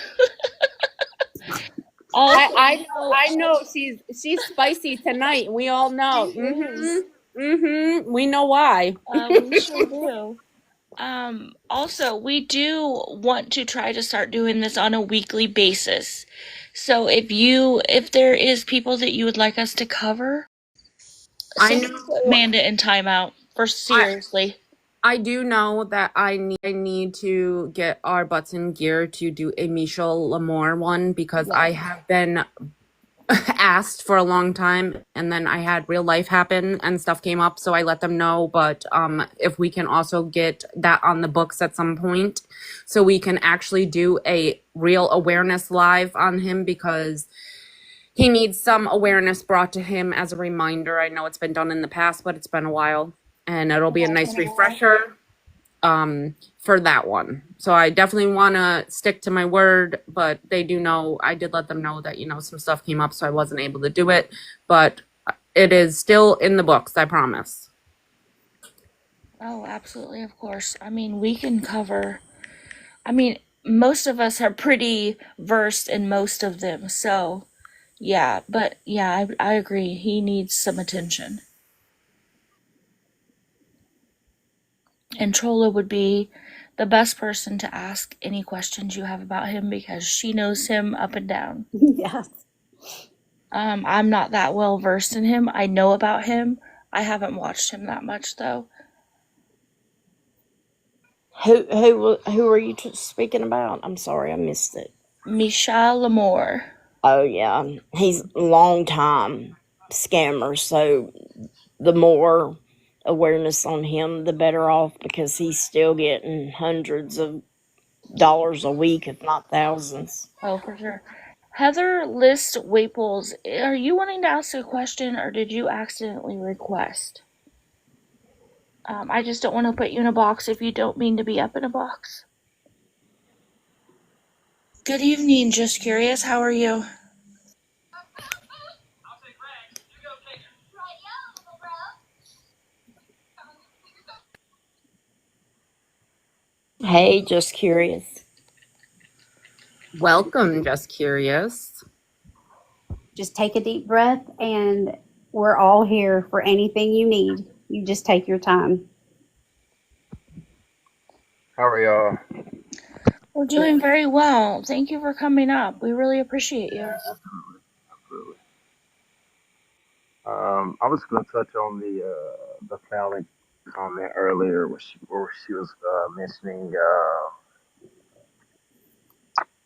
I know she's spicy tonight. We all know. We know why. We sure do. Also, we do want to try to start doing this on a weekly basis. So if there is people that you would like us to cover, I put know Amanda in timeout. For seriously. I do know that I need to get our butts in gear to do a Michelle Lamore one, because I have been asked for a long time, and then I had real life happen and stuff came up, so I let them know. But if we can also get that on the books at some point, so we can actually do a real awareness live on him, because he needs some awareness brought to him as a reminder. I know it's been done in the past, but it's been a while, and it'll be a nice refresher for that one. So I definitely want to stick to my word, but they do know, I did let them know that, some stuff came up, so I wasn't able to do it, but it is still in the books, I promise. Oh, absolutely, of course. We can cover, most of us are pretty versed in most of them, so yeah, but yeah, I agree. He needs some attention. And Trolla would be the best person to ask any questions you have about him because she knows him up and down. Yes. I'm not that well versed in him. I know about him. I haven't watched him that much though. Who are you speaking about? I'm sorry, I missed it. Michelle Lamore. Oh yeah, he's a long time scammer. So the more awareness on him, the better off, because he's still getting hundreds of dollars a week, if not thousands. Oh, for sure. Heather List Waples, are you wanting to ask a question or did you accidentally request? I just don't want to put you in a box if you don't mean to be up in a box. Good evening, just curious. How are you? Hey, just curious. Welcome, just curious. Just take a deep breath, and we're all here for anything you need. You just take your time. How are y'all? We're doing very well. Thank you for coming up. We really appreciate you. Absolutely. I was going to touch on the family comment earlier, where she was mentioning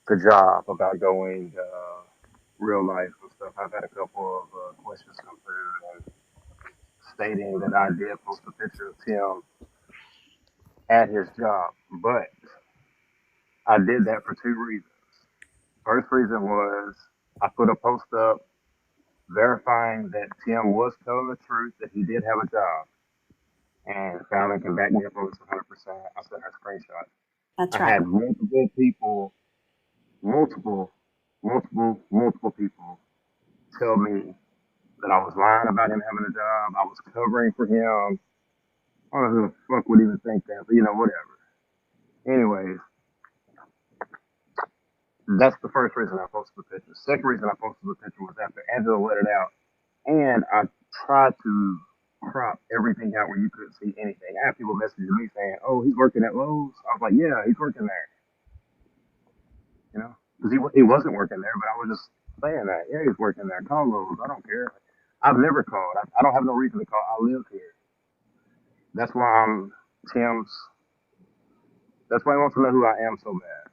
the job about going real life and stuff. I've had a couple of questions come through and stating that I did post a picture of Tim at his job, but I did that for two reasons. First reason was I put a post up verifying that Tim was telling the truth, that he did have a job, and Fallon can back me up on this 100%. I sent her screenshots. That's I right. had multiple people, multiple, multiple people tell me that I was lying about him having a job. I was covering for him. I don't know who the fuck would even think that, but whatever. Anyways, that's the first reason I posted the picture. Second reason I posted the picture was after Angela let it out, and I tried to crop everything out where you couldn't see anything. I had people messaging me saying, "Oh, he's working at Lowe's." I was like, "Yeah, he's working there," because he wasn't working there, but I was just saying that, "Yeah, he's working there. Call Lowe's. I don't care." I've never called. I don't have no reason to call. I live here. That's why I'm Tim's. That's why he wants to know who I am so bad.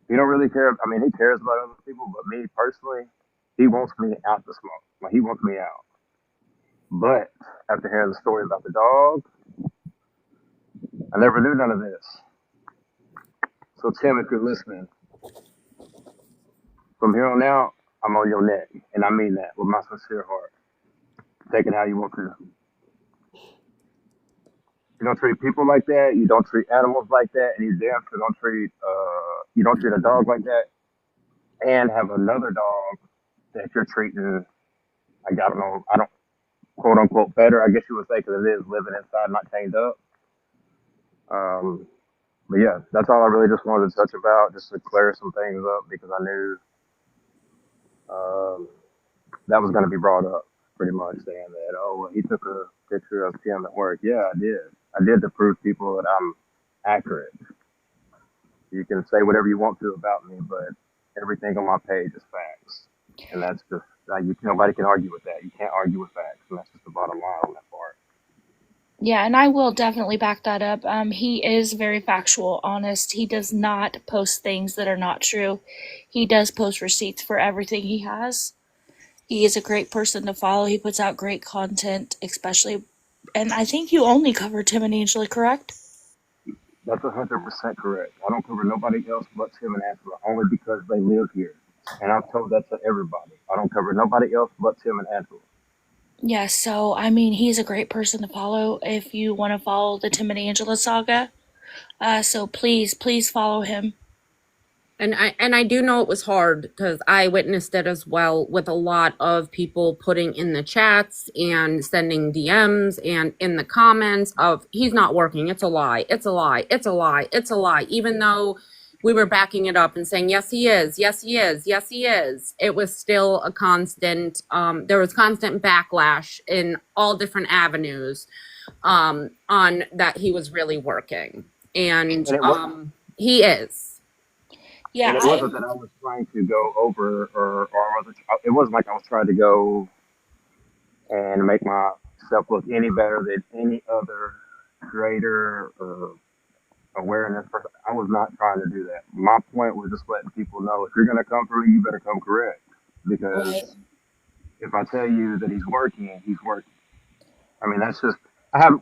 He don't really care. I mean, he cares about other people, but me personally, he wants me out the smoke. Like, he wants me out. But after hearing the story about the dog, I never knew none of this. So Tim, if you're listening, from here on out, I'm on your neck, and I mean that with my sincere heart. Take it how you want to. You don't treat people like that. You don't treat animals like that, and you damn sure don't treat a dog like that, and have another dog that you're treating. Like, I don't know. I don't quote unquote better. I guess you would say, because it is living inside, not chained up. Um, but yeah, that's all I really just wanted to touch about, just to clear some things up, because I knew um, that was going to be brought up, pretty much saying that, oh, well, he took a picture of Tim at work. Yeah, I did. I did, to prove people that I'm accurate. You can say whatever you want to about me, but everything on my page is facts, and that's just nobody can argue with that. You can't argue with facts, and that's just the bottom line on that part. Yeah, and I will definitely back that up. He is very factual, honest. He does not post things that are not true. He does post receipts for everything he has. He is a great person to follow. He puts out great content, especially, and I think you only cover Tim&Angela, correct? That's 100% correct. I don't cover nobody else but Tim and Angela, only because they live here. And I've told that to everybody. I don't cover nobody else but Tim and Angela. Yeah, so I mean, he's a great person to follow if you want to follow the Tim&Angela saga. So please follow him. And I do know it was hard because I witnessed it as well, with a lot of people putting in the chats and sending DMs and in the comments of, he's not working, it's a lie, it's a lie, it's a lie, it's a lie, even though we were backing it up and saying, yes he is, yes he is, yes he is. It was still a constant, there was constant backlash in all different avenues on that he was really working. and And it was, he is. Yeah, and it wasn't that I was trying to go over it wasn't like I was trying to go and make myself look any better than any other creator or awareness person. I was not trying to do that. My point was just letting people know if you're gonna come for me, you better come correct. Because right. if I tell you that he's working, he's working. I mean, that's just I have.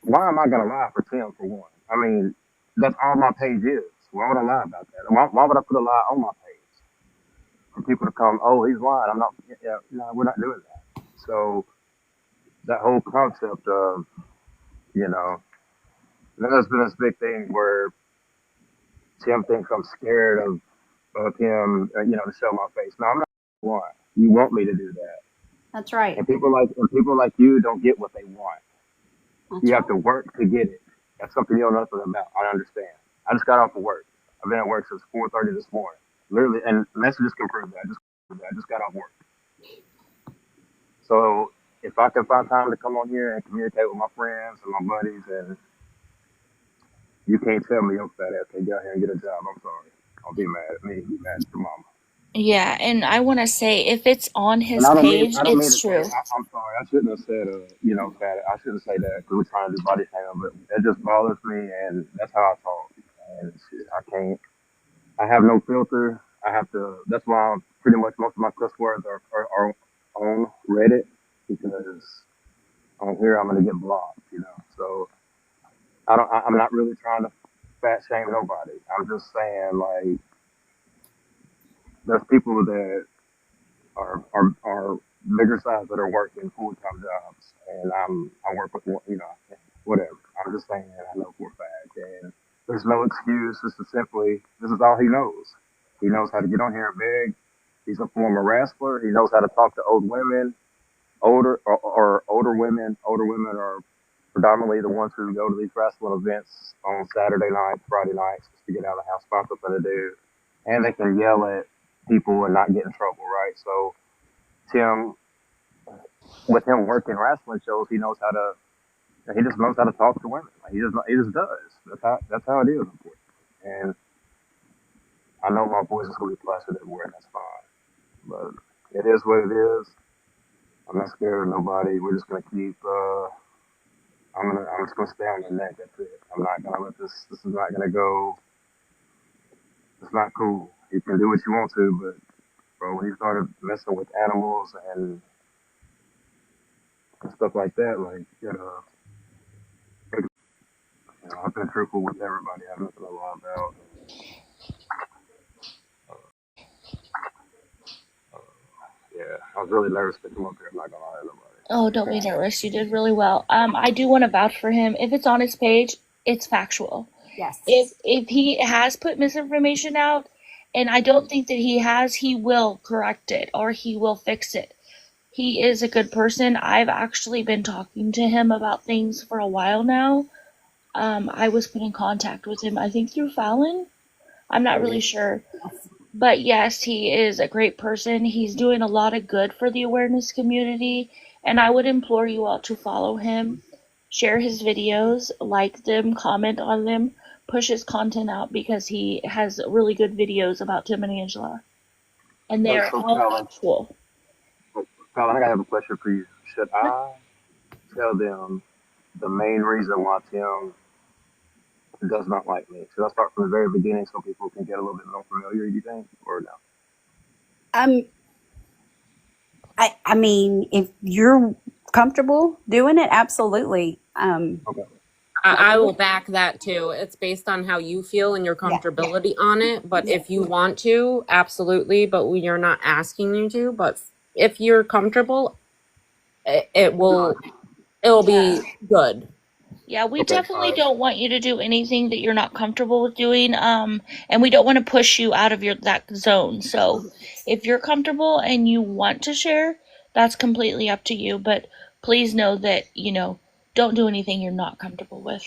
Why am I gonna lie for Tim for one? I mean, that's all my page is. Why would I lie about that? Why would I put a lie on my page for people to come? Oh, he's lying. I'm not. Yeah, no, we're not doing that. So that whole concept of you know, then there's been this big thing where Tim thinks I'm scared of him, to show my face. No, I'm not. Why? You want me to do that, That's right. and people like you don't get what they want. That's You right. have to work to get it. That's something you know nothing about. I understand. I just got off of work. I've been at work since 4:30 this morning. Literally, and messages can prove that. I just got off work. So if I can find time to come on here and communicate with my friends and my buddies, and you can't tell me your fat ass can't get out here and get a job, I'm sorry. Don't be mad at me. Be mad at your mama. Yeah, and I want to say if it's on And his page, I don't mean it's to say, true. I'm sorry. I shouldn't have said, fat. I shouldn't say that because we're trying to do body shaming, but that just bothers me, and that's how I talk. And shit, I can't. I have no filter. I have to. That's why pretty much most of my cuss words are on Reddit because on here I'm gonna get blocked. So I'm not really trying to fat shame nobody. I'm just saying like there's people that are bigger size that are working full time jobs, and I work with whatever. I'm just saying I know for a fact, and there's no excuse. This is all he knows. He knows how to get on here and beg. He's a former wrestler. He knows how to talk to old women, or older women. Older women are predominantly the ones who go to these wrestling events on Saturday nights, Friday nights, just to get out of the house, find something to do, and they can yell at people and not get in trouble, right? So Tim, with him working wrestling shows, he just knows how to talk to women. Like, he just does. That's how it is. And I know my voice is gonna be plastered everywhere, and that's fine. But it is what it is. I'm not scared of nobody. We're just gonna keep. I'm just gonna stay on your neck. That's it. I'm not gonna let this. This is not gonna go. It's not cool. You can do what you want to, but bro, when you started messing with animals and stuff like that, like I've been truthful with everybody. I have nothing to lie about. Yeah, I was really nervous to come up here. I'm not gonna lie to nobody. Oh, don't be nervous. You did really well. I do want to vouch for him. If it's on his page, it's factual. Yes. If he has put misinformation out, and I don't think that he has, he will correct it or he will fix it. He is a good person. I've actually been talking to him about things for a while now. I was put in contact with him, I think through Fallon. I'm not really Mm-hmm. sure. But yes, he is a great person. He's doing a lot of good for the awareness community, and I would implore you all to follow him, share his videos, like them, comment on them, push his content out because he has really good videos about Tim and Angela, and So, they're so all Colin, factual. Colin, I gotta have a question for you. Should I tell them the main reason why Tim does not like me? Should I start from the very beginning so people can get a little bit more familiar? You think, or no? Um, I mean, if you're comfortable doing it, absolutely. Okay. I will back that too. It's based on how you feel and your Yeah. comfortability on it. But Yeah. if you want to, absolutely. But we are not asking you to. But if you're comfortable, it will it'll Yeah. be good. Yeah, we Okay. All definitely right. don't want you to do anything that you're not comfortable with doing. And we don't want to push you out of your that zone. So if you're comfortable and you want to share, that's completely up to you. But please know that, don't do anything you're not comfortable with.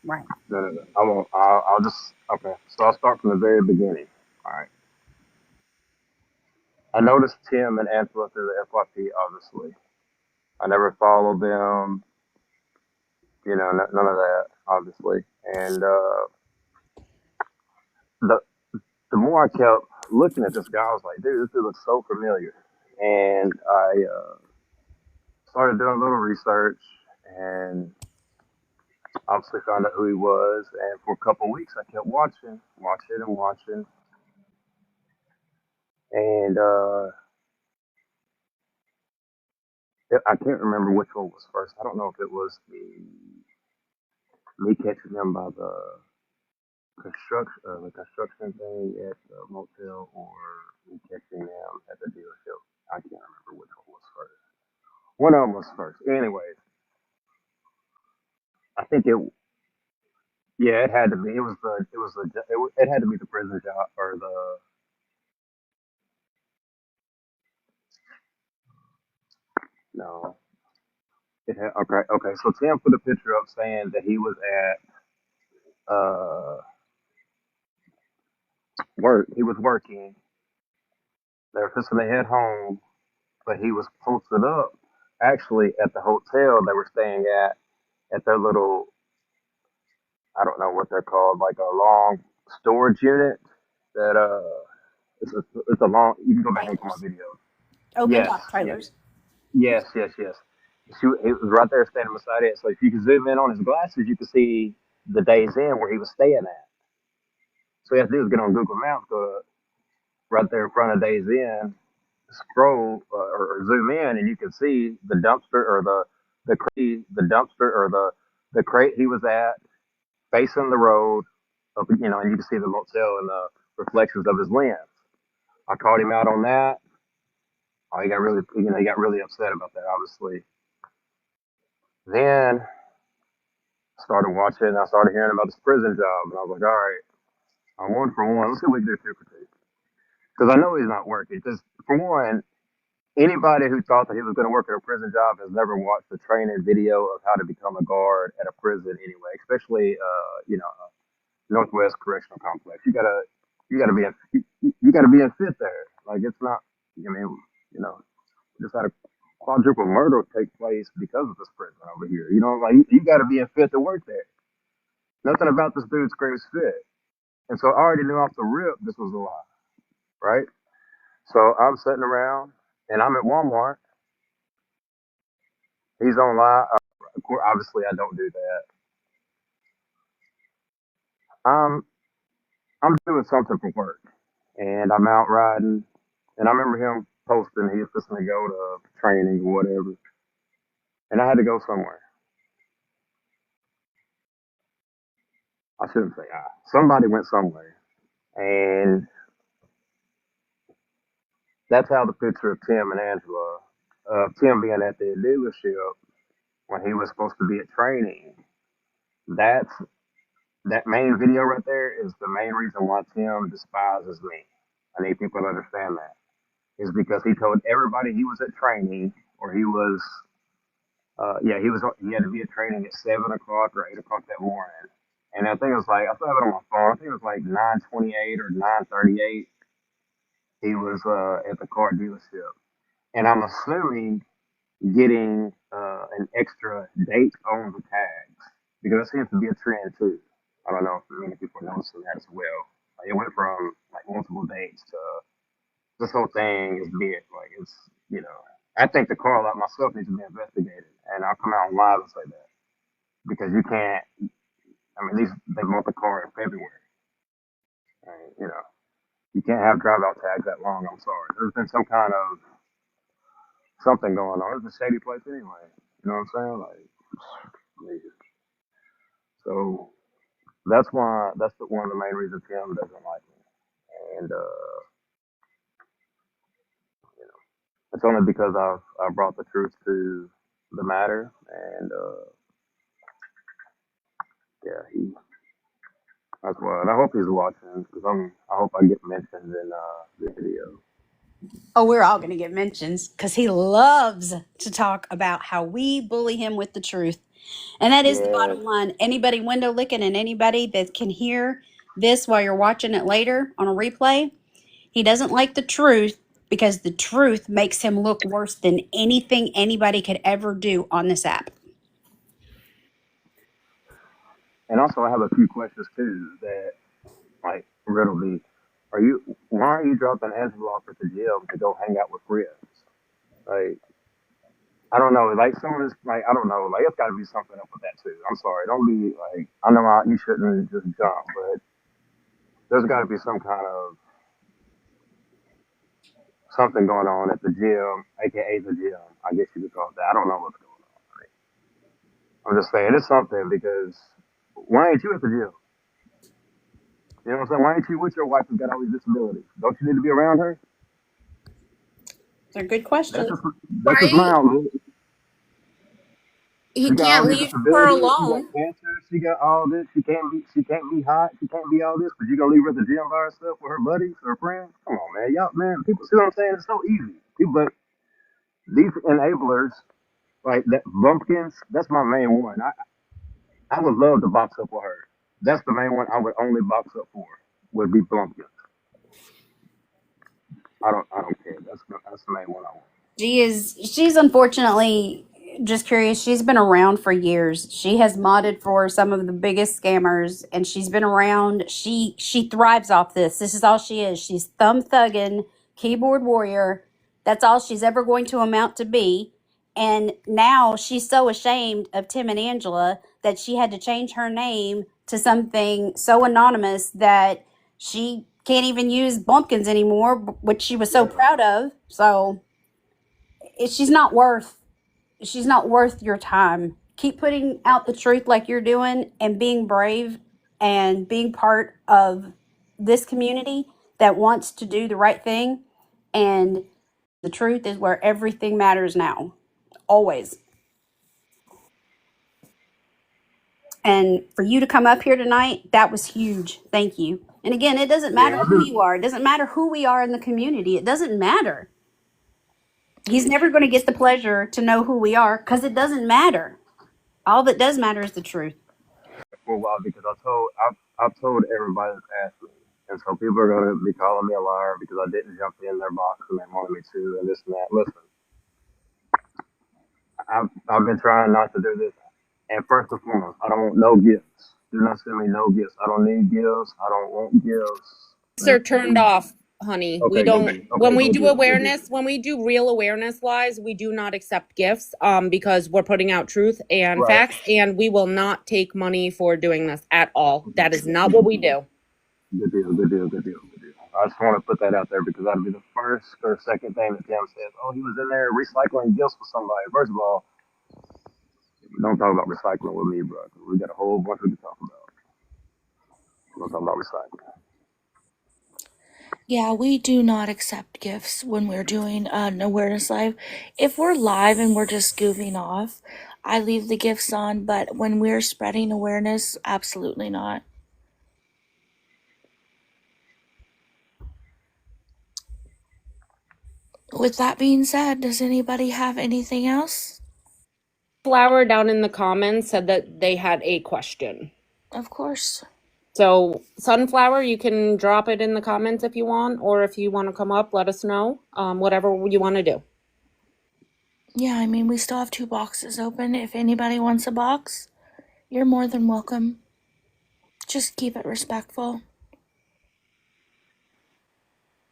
Right. No, no, no. I won't. I'll just. Okay. So I'll start from the very beginning. All right. I noticed Tim and Angela through the FYP. Obviously, I never followed them. None of that. Obviously, and the the more I kept looking at this guy, I was like, dude, this dude looks so familiar. And I started doing a little research and obviously found out who he was. And for a couple of weeks, I kept watching and watching. And I can't remember which one was first. I don't know if it was me catching him by the construction thing at the motel, or me catching them at the dealership. I can't remember which one was first. One of them was first. Anyways, I think it. Yeah, it had to be. It had to be the prison job or the no. Okay. So Tim put a picture up saying that he was at work. He was working. They were fixing to head home, but he was posted up actually at the hotel they were staying at their little, I don't know what they're called, like a long storage unit that it's a long. You can go back and look at my Trailers. videos. Open Yes, top yes, trailers. yes. It was right there standing beside it. So if you could zoom in on his glasses, you could see the Days Inn where he was staying at. So you have to do is get on Google Maps, go to right there in front of Days Inn, scroll or zoom in, and you can see the dumpster or the dumpster or the crate he was at, facing the road, and you can see the motel and the reflections of his lens. I called him out on that. Oh, he got really upset about that, obviously. Then I started watching. I started hearing about this prison job, and I was like, all right, I'm one for one. Let's see what we can do two for two. Because I know he's not working. Because for one, anybody who thought that he was going to work at a prison job has never watched the training video of how to become a guard at a prison anyway, especially Northwest Correctional Complex. You gotta be in fit there. Like it's not. I mean, just had a quadruple murder take place because of this prison over here. Like you got to be in fit to work there. Nothing about this dude screams fit. And so I already knew off the rip this was a lie, right? So I'm sitting around and I'm at Walmart. He's on live. Of course, obviously I don't do that. I'm I'm doing something for work, and I'm out riding, and I remember him posting he was supposed to go to training or whatever, and I had to go somewhere. I shouldn't say I. Somebody went somewhere, and that's how the picture of Tim and Angela, Tim being at the dealership when he was supposed to be at training. That's that main video right there is the main reason why Tim despises me. I need people to understand that is because he told everybody he was at training or he had to be at training at 7 o'clock or 8 o'clock that morning. And I think it was like I still have it on my phone. I think it was like 9:28 or 9:38. He was at the car dealership, and I'm assuming getting an extra date on the tags because it seems to be a trend too. I don't know if many people are noticing that as well. Like, it went from like multiple dates to this whole thing is big. Like I think the car lot myself needs to be investigated, and I'll come out live and say that because you can't. I mean, they bought the car in February, and you can't have drive out tags that long. I'm sorry. There's been some kind of something going on. It's a shady place anyway. You know what I'm saying? Like, so that's one of the main reasons Tim doesn't like me, and it's only because I brought the truth to the matter, and yeah, that's why. And I hope he's watching because I hope I get mentioned in the video. Oh, we're all going to get mentions because he loves to talk about how we bully him with the truth. And that is the Yeah, bottom line. Anybody window licking and anybody that can hear this while you're watching it later on a replay, he doesn't like the truth because the truth makes him look worse than anything anybody could ever do on this app. and also I have a few questions too that like riddle me. Are you? Why are you dropping Angela off at the gym to go hang out with friends? Like, I don't know. Like some of this, like I don't know. Like it's got to be something up with that too. I'm sorry. Don't be like. I know you shouldn't just jump, but there's got to be some kind of something going on at the gym, aka the gym. I guess you could call it that. I don't know what's going on. I'm just saying it's something because why ain't you at the gym? You know what I'm saying? Why ain't you with your wife who's got all these disabilities? Don't you need to be around her? It's a good That's question. just that's just my Right? outlook. He She got all can't these leave her disabilities. She got alone. cancer. She got all this. She can't be hot. She can't be all this. But you gonna leave her at the gym by herself with her buddies or her friends? Come on, man. Y'all, man. People see what I'm saying? It's so easy. People, but these enablers like that bumpkins. That's my main one. I would love to box up with her. That's the main one I would only box up for. Would be bumpkins. I don't care. That's the main one I want. She's unfortunately just curious. She's been around for years. She has modded for some of the biggest scammers and she's been around. She thrives off this. This is all she is. She's thumb thugging, keyboard warrior. That's all she's ever going to amount to be. And now she's so ashamed of Tim and Angela that she had to change her name to something so anonymous that she can't even use Bumpkins anymore, which she was so Yeah. proud of. So she's not worth your time. Keep putting out the truth like you're doing and being brave and being part of this community that wants to do the right thing. And the truth is where everything matters now, always. And for you to come up here tonight, that was huge. Thank you. And again, it doesn't Yeah. matter who you are. It doesn't matter who we are in the community. It doesn't matter. He's never going to get the pleasure to know who we are because it doesn't matter. All that does matter is the truth. For a while because I've told everybody that's asked me, and so people are gonna be calling me a liar because I didn't jump in their box and they wanted me to, and this and that. Listen, I've been trying not to do this, and first and foremost, I don't want no gifts. Do not send me no gifts. I don't need gifts. I don't want gifts. Are turned off, honey. We Okay, good don't deal. when Okay, we good do deal. Good deal. awareness, when we do real awareness lives, we do not accept gifts because we're putting out truth and Right. facts and we will not take money for doing this at all. Okay. That is not what we do. Good deal. Good deal. Good deal. Good deal. I just want to put that out there because that'll be the first or second thing that Tim says. Oh, he was in there recycling gifts for somebody. First of all, don't talk about recycling with me, bro. 'Cause we got a whole bunch we can talk about. Don't talk about recycling. Yeah, we do not accept gifts when we're doing an awareness live. If we're live and we're just goofing off, I leave the gifts on, but when we're spreading awareness, absolutely not. With that being said, does anybody have anything else? Flower down in the comments said that they had a question. Of course. So, Sunflower, you can drop it in the comments if you want, or if you want to come up, let us know. Whatever you want to do. Yeah, I mean, we still have 2 boxes open. If anybody wants a box, you're more than welcome. Just keep it respectful.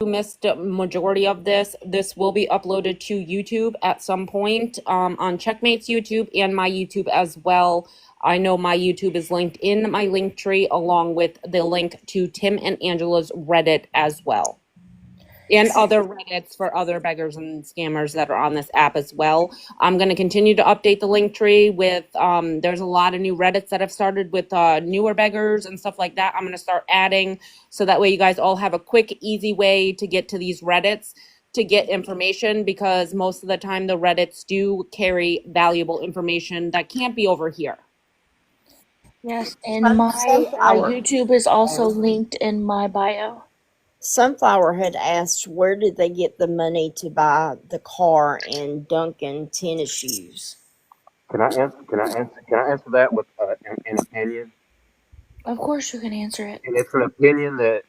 You missed a majority of this. This will be uploaded to YouTube at some point on Checkmate's YouTube and my YouTube as well. I know my YouTube is linked in my link tree along with the link to Tim and Angela's Reddit as well. And other Reddits for other beggars and scammers that are on this app as well. I'm going to continue to update the link tree with, there's a lot of new Reddits that have started with newer beggars and stuff like that. I'm going to start adding so that way you guys all have a quick, easy way to get to these Reddits to get information because most of the time the Reddits do carry valuable information that can't be over here. Yes, and my Sunflower. YouTube is also linked in my bio. Sunflower had asked where did they get the money to buy the car and Duncan tennis shoes. Can I answer? Can I answer that with an opinion? Of course, you can answer it. And it's an opinion that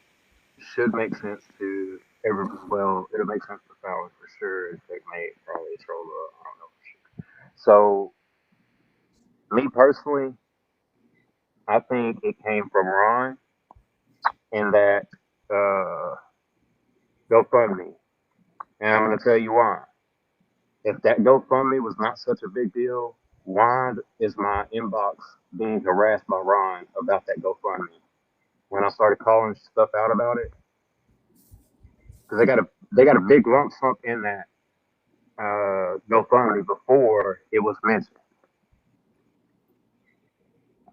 should make sense to every. Well, it'll make sense to Fallon for sure, and Checkmate probably Trolla. I don't know. So, me personally, I think it came from Ron in that uh, GoFundMe, and I'm going to tell you why. If that GoFundMe was not such a big deal, why is my inbox being harassed by Ron about that GoFundMe? When I started calling stuff out about it, because they got a big lump sum in that GoFundMe before it was mentioned,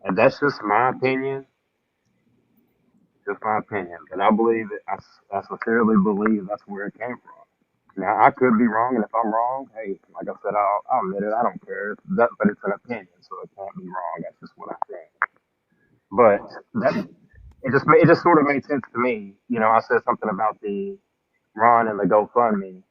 and that's just my opinion. Just my opinion, and I believe it. I sincerely believe that's where it came from. Now I could be wrong, and if I'm wrong, hey, like I said, I'll admit it. I don't care. But it's an opinion, so it can't be wrong. That's just what I think. But that it just sort of made sense to me. You know, I said something about the Ron and the GoFundMe,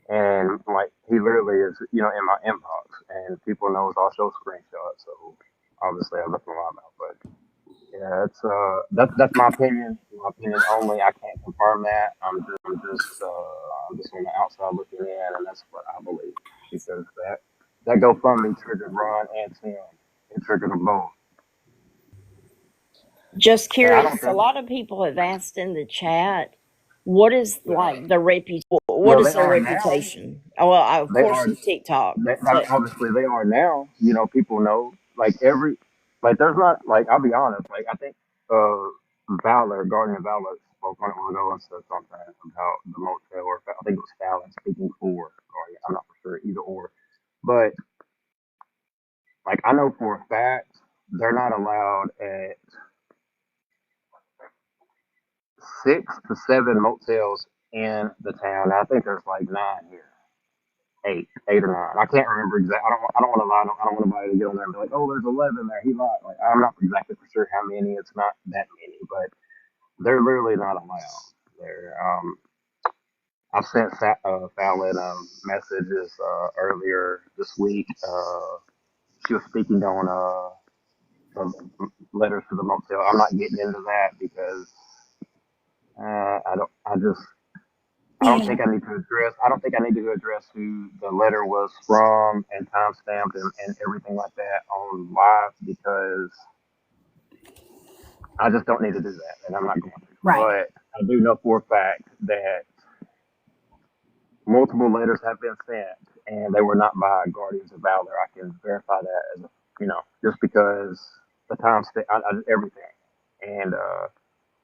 and like he literally is, in my inbox, and people knows I'll show screenshots. So obviously I left my mouth, but yeah, it's that's my opinion. My opinion only. I can't confirm that. I'm just on the outside looking in, and that's what I believe because that GoFundMe triggered Ron and Tim. It triggered them both, Just and I don't curious, a think. lot of people have asked in the chat, what is like what Well, is they their are now. reputation? Oh, well, of They course are. in TikTok, I mean, but obviously they are now. You know, people know. Like there's not like I'll be honest. Like I think Valor, Guardian of Valor, spoke on it one ago and said something about the motel, or I think it was Fallon speaking for Guardian. I'm not for sure either or, but like I know for a fact they're not allowed at 6 to 7 motels in the town. I think there's like 9 here. Eight or nine. I can't remember exactly. I don't want to lie. I don't want anybody to get on there and be like, "Oh, there's 11 there." He lied. Like I'm not exactly for sure how many. It's not that many, but they're literally not allowed there. I sent Fallon messages earlier this week. She was speaking on the letters to the motel. I'm not getting into that because I don't. I don't Yeah. think I need to address. I don't think I need to address who the letter was from and time stamped and everything like that on live because I just don't need to do that, and I'm not going to. Right. But I do know for a fact that multiple letters have been sent, and they were not by Guardians of Valor. I can verify that as just because the time stamp, everything, and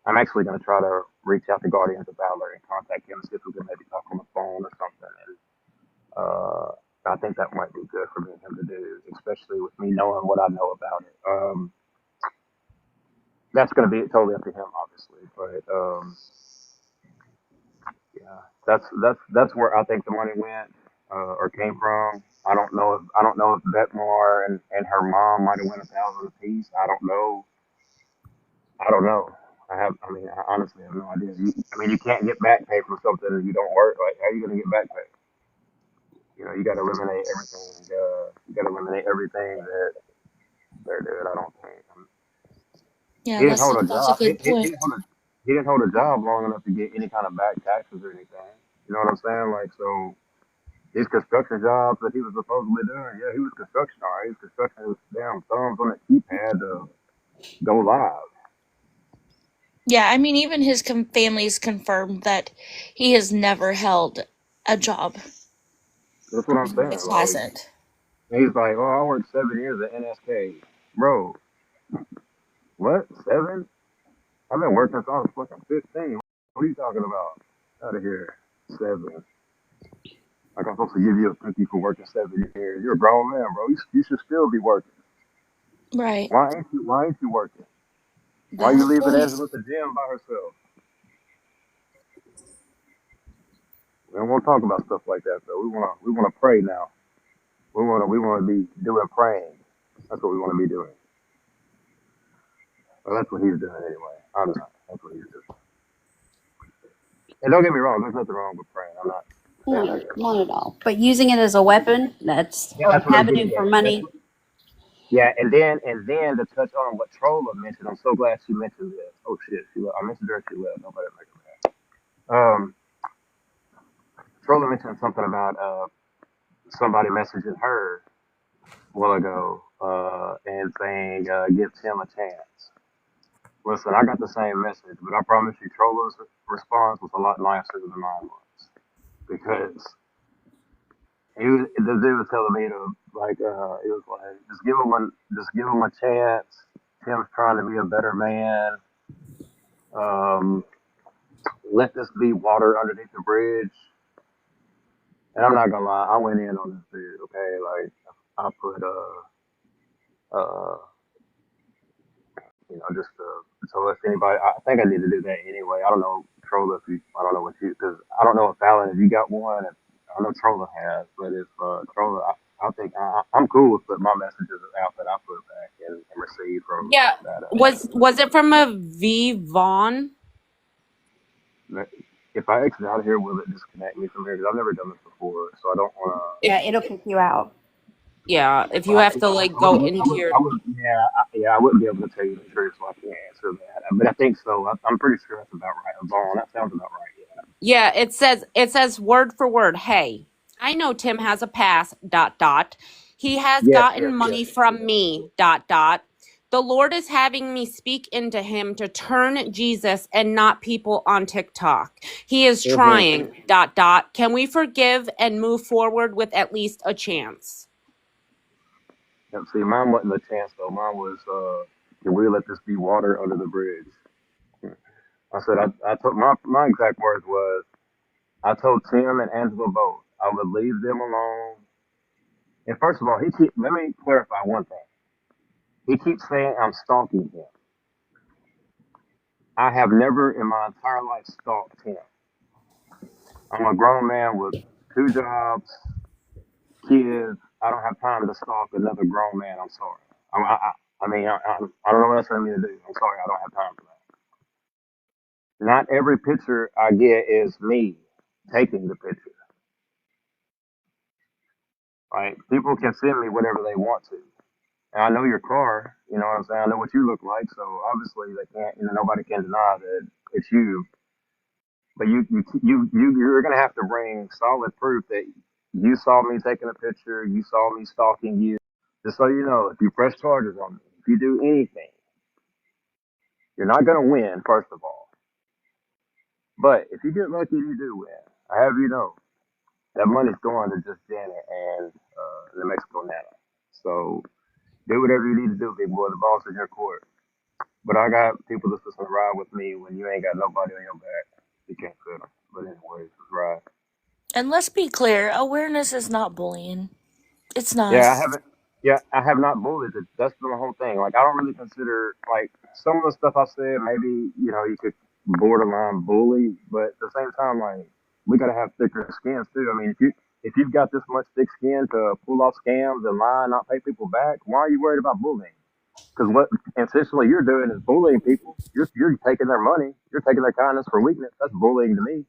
I'm actually going to try to reach out to Guardians of Valor and contact him and see if we can maybe talk on the phone or something. And I think that might be good for me and him to do, especially with me knowing what I know about it. That's going to be totally up to him, obviously, but yeah, that's where I think the money went or came from. I don't know if Betmar and her mom might have went 1,000 apiece. I don't know. I don't know. I mean, I honestly have no idea. I mean, you can't get back pay from something that you don't work. Like, how are you going to get back pay? You got to eliminate everything. You got to eliminate everything that they're doing. I don't think. Yeah, He didn't that's hold a that's a job. good point. He didn't hold a job long enough to get any kind of back taxes or anything. You know what I'm saying? Like, so these construction jobs that he was supposedly doing, yeah, he was construction, all right. He was construction his damn thumbs on the keypad to go live. Yeah, I mean, even his family's confirmed that he has never held a job. That's what I'm saying. Just Like, hasn't. he's like, oh, I worked 7 years at NSK. Bro, what? 7? I've been working since I was fucking 15. What are you talking about? Out of here. 7. Like, I'm supposed to give you a cookie for working 7 years. You're a grown man, bro. You should still be working. Right. Why ain't you working? Why you Valid leaving point. Angela at the gym by herself? We don't want to talk about stuff like that though. We wanna pray now. We wanna be doing praying. That's what we wanna be doing. Well, that's what he's doing anyway. I'm not. That's what he's doing. And don't get me wrong, there's nothing wrong with praying. I'm not saying that. Not at all. But using it as a weapon, Yeah, or that's an what I'm avenue getting for at. That's money. what, yeah, and then to touch on what Trolla mentioned, I'm so glad she mentioned this. Oh shit, she left. I mentioned her, she left. Nobody make her mad. Trolla mentioned something about somebody messaging her a while ago and saying give Tim a chance. Listen, I got the same message, but I promise you, Trolla's response was a lot nicer than mine was because the dude was telling me to like, it was like, just give him a chance. Tim's trying to be a better man. Um, let this be water underneath the bridge. And I'm not gonna lie, I went in on this dude. Okay, like I put uh just so if anybody, I think I need to do that anyway. I don't know, Trolla, if you, I don't know what you, because I don't know if Fallon, if you got one. If, I know Trolla has, but if Trolla, I think I'm cool with putting my messages out that I put back and receive from Yeah. that. Was it from a V Vaughn? If I exit out of here, will it disconnect me from here? Because I've never done this before, so I don't want to. Yeah, If it'll kick you out. yeah, if you Well, have to like go into your yeah, I wouldn't be able to tell you the truth, so I can't answer that. But I think so. I'm pretty sure that's about right. Vaughn, that sounds about right. Yeah. yeah, it says word for word, hey, I know Tim has a pass, dot dot. He has Yes, gotten yes, yes. money from me, dot dot. The Lord is having me speak into him to turn Jesus and not people on TikTok. He is Mm-hmm. trying, dot dot. Can we forgive and move forward with at least a chance? Yep, see, mine wasn't a chance though. Mine was, can we let this be water under the bridge? I said, I took my exact words was, I told Tim and Angela both I would leave them alone. And first of all, let me clarify one thing. He keeps saying I'm stalking him. I have never in my entire life stalked him. I'm a grown man with two jobs, kids. I don't have time to stalk another grown man. I'm sorry. I mean, I don't know what else I need to do. I'm sorry. I don't have time for that. Not every picture I get is me taking the picture. Right? People can send me whatever they want to. And I know your car. You know what I'm saying? I know what you look like. So obviously they can't. Nobody can deny that it's you. But you're gonna have to bring solid proof that you saw me taking a picture. You saw me stalking you. Just so you know, if you press charges on me, if you do anything, you're not gonna win. First of all, but if you get lucky, you do win. I have you know that money's going to just Janet and the Mexico Nana. So do whatever you need to do, big boy. The ball's in your court. But I got people that's just gonna ride with me when you ain't got nobody on your back. You can't fit them. But anyways, just ride. And let's be clear, awareness is not bullying. It's Yeah, not. I haven't. Yeah, I have not bullied it. That's been the whole thing. Like, I don't really consider like some of the stuff I said. Maybe you could borderline bully, but at the same time, like we gotta have thicker skins too. I mean, if you've got this much thick skin to pull off scams and lie and not pay people back, why are you worried about bullying? Because what essentially you're doing is bullying people. You're taking their money. You're taking their kindness for weakness. That's bullying to me.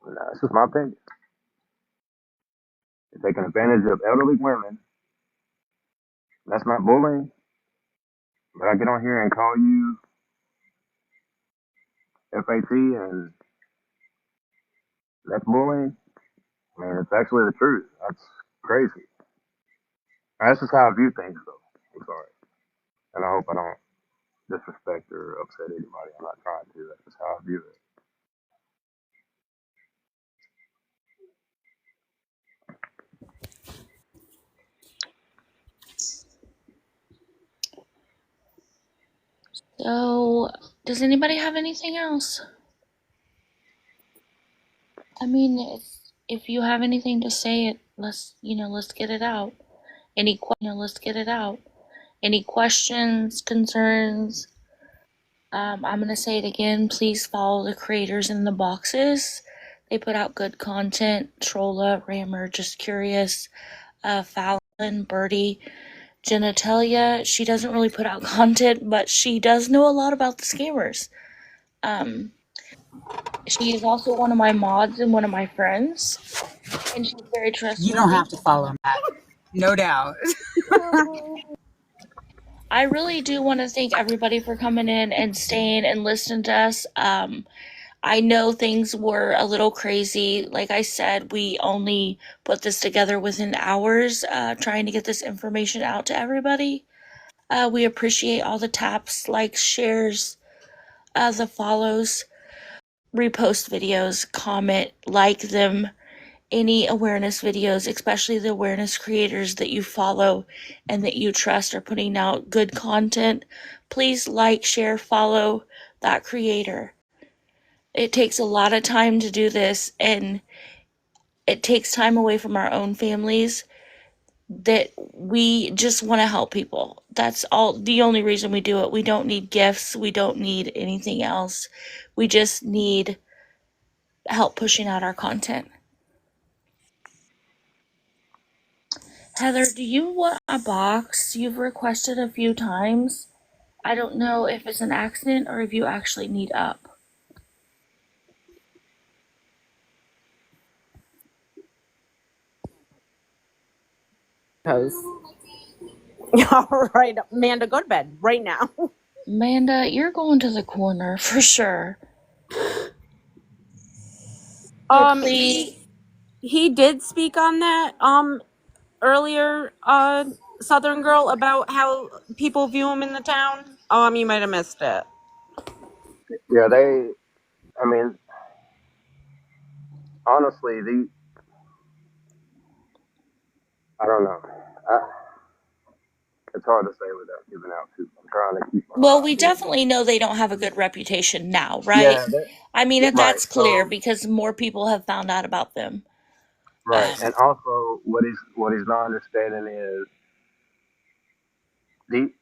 That's just my opinion. You're taking advantage of elderly women. That's not bullying. But I get on here and call you FAT and that's bullying. I mean, it's actually the truth. That's crazy. That's just how I view things, though. I'm sorry. And I hope I don't disrespect or upset anybody. I'm not trying to. That's just how I view it. So, does anybody have anything else? I mean, if you have anything to say, let's get it out. Let's get it out. Any questions, concerns? I'm gonna say it again. Please follow the creators in the boxes. They put out good content. Trolla, Rammer, Just Curious, Fallon, Birdie, Genitalia. She doesn't really put out content, but she does know a lot about the scammers. Um, she is also one of my mods and one of my friends, and she's very You don't trustworthy. have to follow Matt. No doubt. I really do want to thank everybody for coming in and staying and listening to us. I know things were a little crazy. Like I said, we only put this together within hours, trying to get this information out to everybody. We appreciate all the taps, likes, shares, the follows, repost videos, comment, like them, any awareness videos, especially the awareness creators that you follow and that you trust are putting out good content. Please like, share, follow that creator. It takes a lot of time to do this, and it takes time away from our own families that we just want to help people. That's all, the only reason we do it. We don't need gifts. We don't need anything else. We just need help pushing out our content. Heather, do you want a box? You've requested a few times. I don't know if it's an accident or if you actually need up. Because all right, Amanda, go to bed right now. Amanda, you're going to the corner for sure. But Um, please, he he did speak on that earlier, Southern Girl, about how people view him in the town. You might have missed it. Yeah, I mean, honestly, I don't know. I, it's hard to say without giving out too. I'm trying to keep my well, we business. definitely know they don't have a good reputation now, right? Yeah, I mean, right. that's clear So, because more people have found out about them. right, and also what he's not understanding is the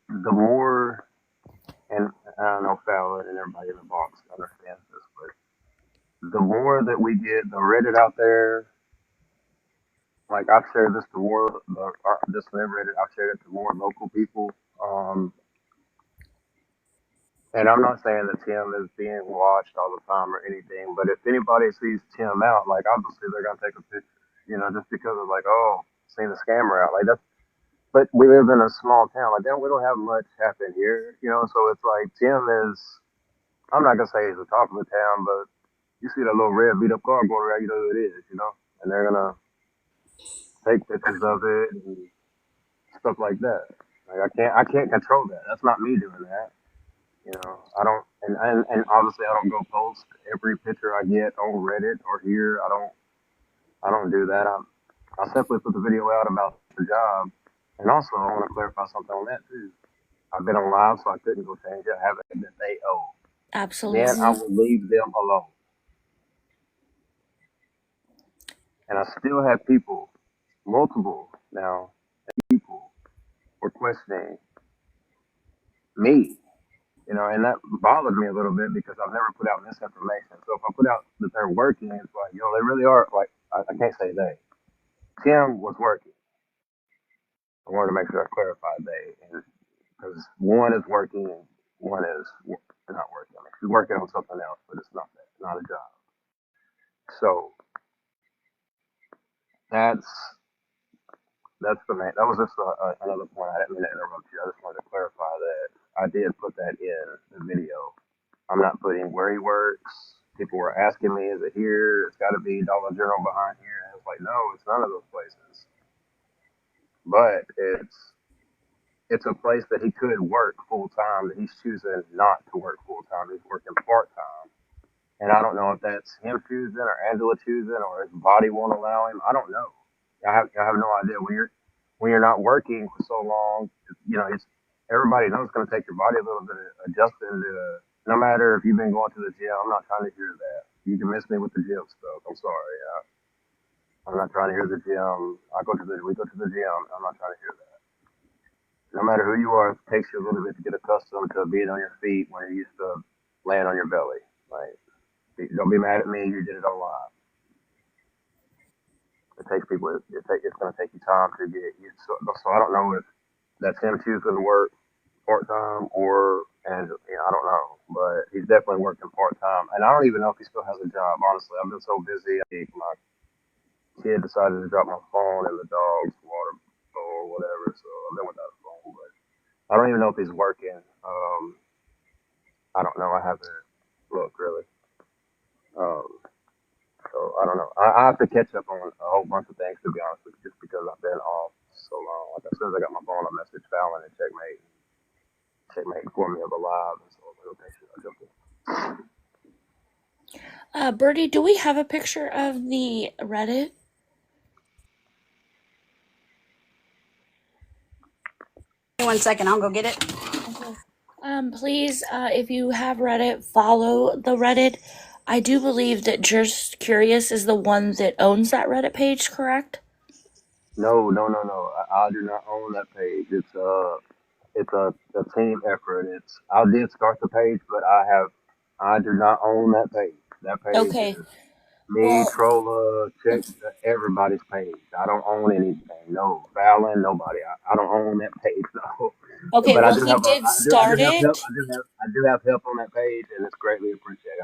the more, and I don't know if Fallon and everybody in the box understands this, but the more that we get the Reddit out there, like I've shared this to more this Reddit, I've shared it to more local people. And I'm not saying that Tim is being watched all the time or anything, but if anybody sees Tim out, like obviously they're gonna take a picture, just because of like, oh, seen the scammer out, like that's. But we live in a small town, like we don't have much happen here, So it's like Tim is. I'm not gonna say he's the top of the town, but you see that little red beat up car going around, you know who it is. And they're gonna take pictures of it and stuff like that. Like I can't control that. That's not me doing that. I don't, and obviously I don't go post every picture I get on Reddit or here. I don't do that. I simply put the video out about the job, and also I want to clarify something on that too. I've been on live, so I couldn't go change it. I have it that they owe. Then I Absolutely. will leave them alone. And I still have people, multiple now, people were questioning me. And that bothered me a little bit because I've never put out misinformation. So if I put out that they're working, it's like, they really are. Like, I can't say they. Tim was working. I wanted to make sure I clarified they, because one is working and one is not working. I mean, she's working on something else, but it's not that, not a job. So that's that's the main. That was just another point. I didn't mean to interrupt you. I just wanted to clarify that I did put that in the video. I'm not putting where he works. People were asking me, is it here? It's got to be Dollar General behind here. And I was like, no, it's none of those places. But it's a place that he could work full time. That he's choosing not to work full time. He's working part time. And I don't know if that's him choosing or Angela choosing or his body won't allow him. I don't know. I have no idea. When you're not working for so long, it's everybody knows it's going to take your body a little bit of adjusting to. No matter if you've been going to the gym, I'm not trying to hear that. You can miss me with the gym stuff. I'm sorry. I'm not trying to hear the gym. We go to the gym. I'm not trying to hear that. No matter who you are, it takes you a little bit to get accustomed to being on your feet when you're used to laying on your belly. Like, don't be mad at me. You did it on live. It takes people. It's going to take you time to get used. So I don't know if that's him choosing to work part time and I don't know, but he's definitely working part time. And I don't even know if he still has a job. Honestly, I've been so busy. My kid decided to drop my phone in the dog's water bowl or whatever, so I've been without a phone. But I don't even know if he's working. I don't know. I haven't looked really. Um, so I don't know. I have to catch up on a whole bunch of things to be honest with you, just because I've been off so long. Like as soon as I got my phone, I messaged Fallon and checkmate informed me of a live, and so I was like, okay, shit, I jumped in. Birdie, do we have a picture of the Reddit? 1 second, I'll go get it. Okay. Please, if you have Reddit, follow the Reddit. I do believe that Just Curious is the one that owns that Reddit page, correct? No, no, no, no. I do not own that page. It's a team effort. I did start the page, but I do not own that page. That page Okay. is me, Well, Trolla, check everybody's page. I don't own anything. No, Fallon, nobody. I don't own that page. No, okay. but I Well, do he have did I do start have help. it. I do have help on that page, and it's greatly appreciated.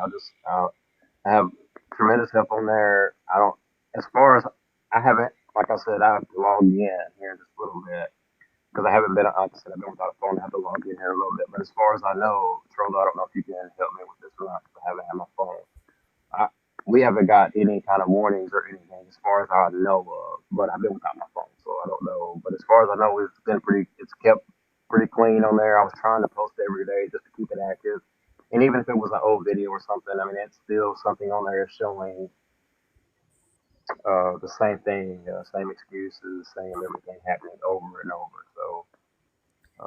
I have tremendous help on there. I don't as far as I haven't like I said I have to log in here in just a little bit because I haven't been like I said I've been without a phone. I have to log in here a little bit. But as far as I know, Trolla, I don't know if you can help me with this or not because I haven't had my phone. I, we haven't got any kind of warnings or anything as far as I know of, but I've been without my phone, so I don't know. But as far as I know, it's kept pretty clean on there. I was trying to post every day just to keep it active. And even if it was an old video or something, I mean, it's still something on there showing the same thing, same excuses, same everything happening over and over. So,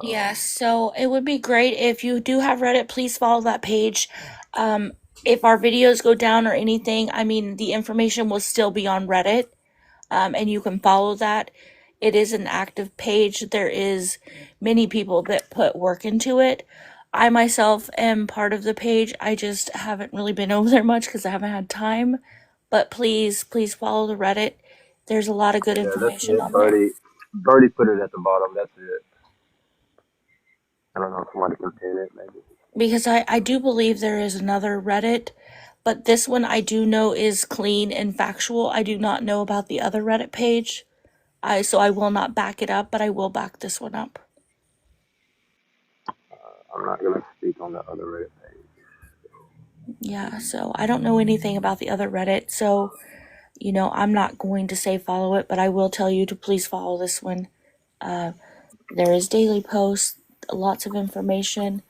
Yes, so it would be great if you do have Reddit, please follow that page. Um, if our videos go down or anything, I mean, the information will still be on Reddit, and you can follow that. It is an active page. There is many people that put work into it. I myself am part of the page. I just haven't really been over there much because I haven't had time. But please, please follow the Reddit. There's a lot of good yeah, that's information it. on there. Birdie put it at the bottom. That's it. I don't know if somebody can pin it, maybe. Because I do believe there is another Reddit, but this one I do know is clean and factual. I do not know about the other Reddit page. So I will not back it up, but I will back this one up. I'm not gonna speak on the other Reddit page. Yeah, so I don't know anything about the other Reddit, so I'm not going to say follow it, but I will tell you to please follow this one. Uh, there is daily posts, lots of information.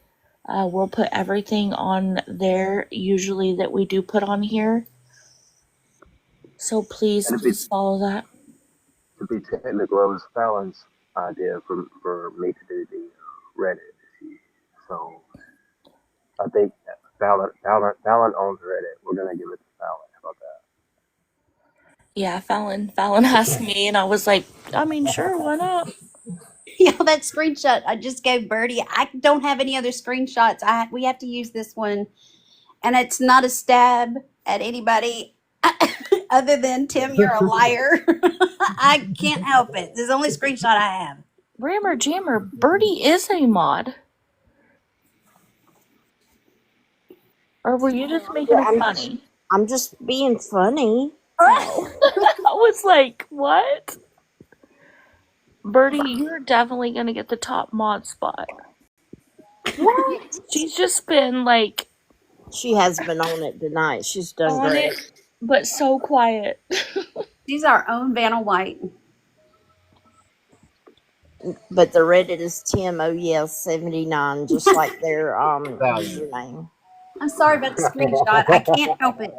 We'll put everything on there usually that we do put on here. So please, And please follow that. to be technical, it was Fallon's idea for me to do the Reddit. So I think Fallon owns Reddit. We're gonna give it to Fallon. How about that? Yeah, Fallon asked me, and I was like, I mean, sure, why not? Yeah, that screenshot I just gave Birdie. I don't have any other screenshots. We have to use this one, and it's not a stab at anybody other than Tim. You're a liar. I can't help it. This is the only screenshot I have. Rammer Jammer, Birdie is a mod. Or were you just making Yeah, it funny? I'm just being funny. Oh. I was like, what? Birdie, you're definitely gonna get the top mod spot. What? She's just been like She has been on it tonight. She's done on great. it, but so quiet. She's our own Vanna White. But the Reddit is Tim oh yes 79, just like their Fallon. username. I'm sorry about the screenshot. I can't help it.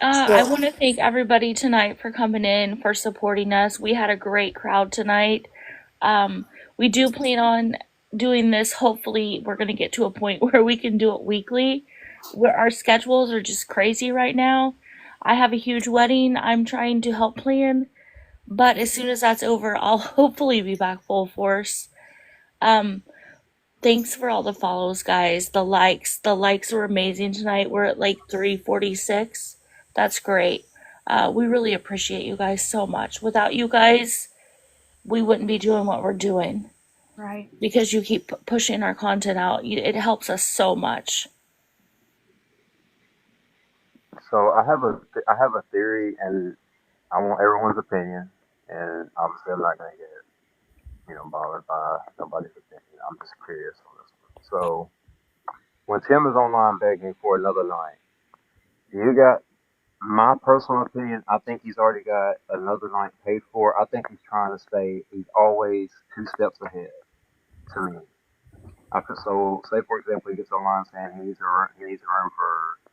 uh, I So want to thank everybody tonight for coming in, for supporting us. We had a great crowd tonight. We do plan on doing this. Hopefully, we're going to get to a point where we can do it weekly. Where our schedules are just crazy right now. I have a huge wedding I'm trying to help plan, but as soon as that's over, I'll hopefully be back full force. Um, Thanks for all the follows, guys. The likes. The likes were amazing tonight. We're at like 346. That's great. We really appreciate you guys so much. Without you guys, we wouldn't be doing what we're doing Right. because you keep pushing our content out. It helps us so much. so I have a theory, and I want everyone's opinion. And obviously, I'm not gonna get bothered by nobody's opinion. I'm just curious on this one. So when Tim is online begging for another night, do you got My personal opinion, I think he's already got another night paid for. I think he's trying to stay. He's always 2 steps ahead to me. So, say for example, he gets online saying he needs a room for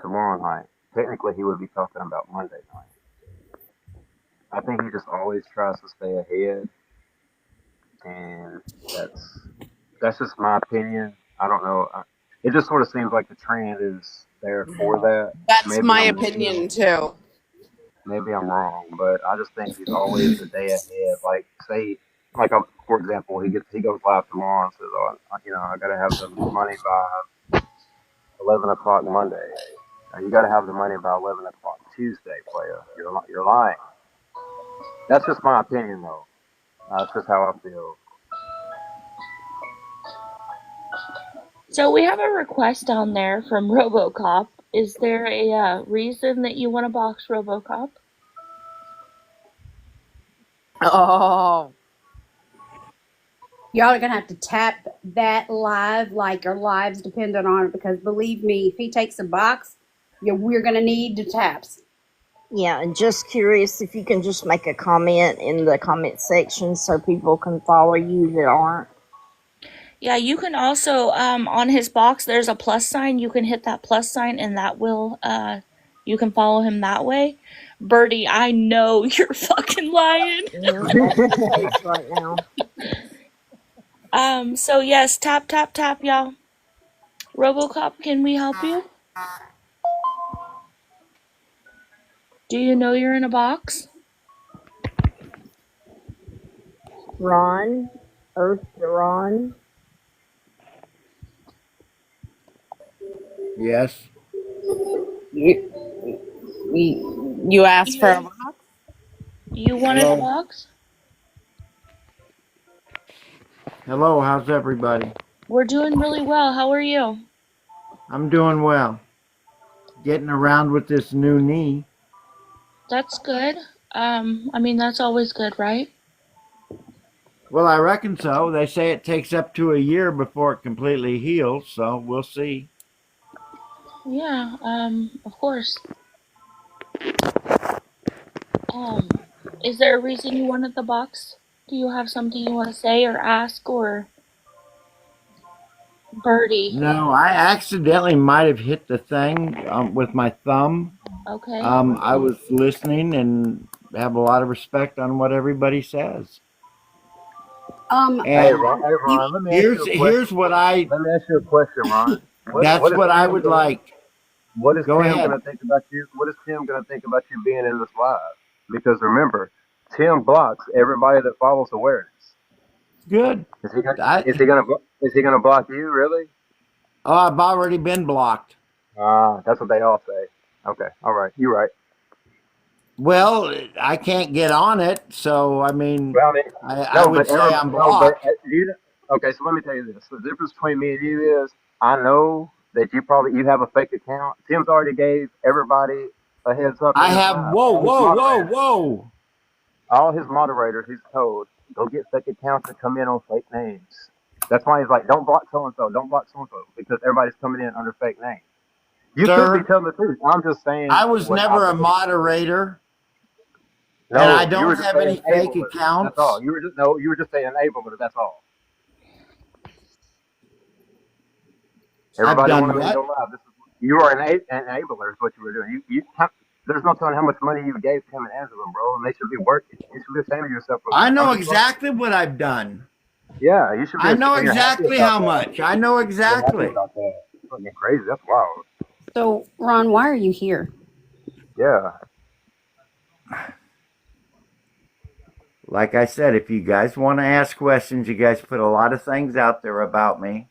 tomorrow night. Technically, he would be talking about Monday night. I think he just always tries to stay ahead, and that's just my opinion. I don't know. It just sort of seems like the trend is there for that. That's Maybe my I'm wrong opinion though. too. Maybe I'm wrong, but I just think he's always a day ahead. Like say, like for example, he goes live tomorrow and says, "Oh, I got to have the money by 11 o'clock Monday. You got to have the money by 11 o'clock Tuesday, player. You're lying." That's just my opinion, though. That's just how I feel. So we have a request down there from RoboCop. Is there a reason that you want to box RoboCop? Oh, Y'all are gonna have to tap that live like your lives dependent on it because believe me, if he takes a box, we're gonna need the taps. Yeah, and just curious if you can just make a comment in the comment section so people can follow you that aren't. Yeah, you can also on his box there's a plus sign. You can hit that plus sign and that will you can follow him that way. Birdie, I know you're fucking lying. Yeah, that's the case right now. So yes, tap tap tap y'all. RoboCop, can we help you? Do you know you're in a box? Ron, Earth to Ron. Yes. you you asked for a You box? you wanted a Hello. box? Hello. How's everybody? We're doing really well. How are you? I'm doing well. Getting around with this new knee. That's good. I mean that's always good, right? Well, I reckon so. They say it takes up to a year before it completely heals, so we'll see. Yeah, of course. Um, is there a reason you wanted the box? Do you have something you want to say or ask or Birdie? No, I accidentally might have hit the thing with my thumb. Okay. I was listening and have a lot of respect on what everybody says. Hey, And Ron. Hey, You Ron. Let me ask you here's a question. here's what I Let me ask you a question, Ron. that's what I would like. What is Go Tim ahead. gonna think about you? What is Tim gonna think about you being in this live? Because remember, Tim blocks everybody that follows awareness. Good. Is he gonna I is he gonna block you? Really? Oh, I've already been blocked. That's what they all say. Okay, all right, you're right. Well, I can't get on it, so I mean, Well, I mean, I no, would but say I'm no, but blocked. you. Okay, so let me tell you this: the difference between me and you is I know that you have a fake account. Tim's already gave everybody a heads up I in this have live. whoa, whoa, whoa, whoa. All his moderators, he's told, go get fake accounts that come in on fake names. That's why he's like, don't block so and so, don't block so and so, because everybody's coming in under fake names. You could be Sir, telling the truth. I'm just saying I was what I never a believe. moderator and I No, you were don't just have any saying fake enabler. That's all. accounts. You were just saying enabler. That's all. I've Everybody done wanted me to what? go live. You are an enabler. Is what you were doing. There's no telling how much money you gave Tim and Angela, bro, and they should be working. You should be ashamed of yourself for I that. I'm know just fucking. exactly what I've done. Yeah, you should be. I know You're happy exactly about how that. much. I know You're happy exactly. about that. Fucking crazy. That's wild. so Ron, why are you here? Yeah. Like I said, if you guys want to ask questions, you guys put a lot of things out there about me.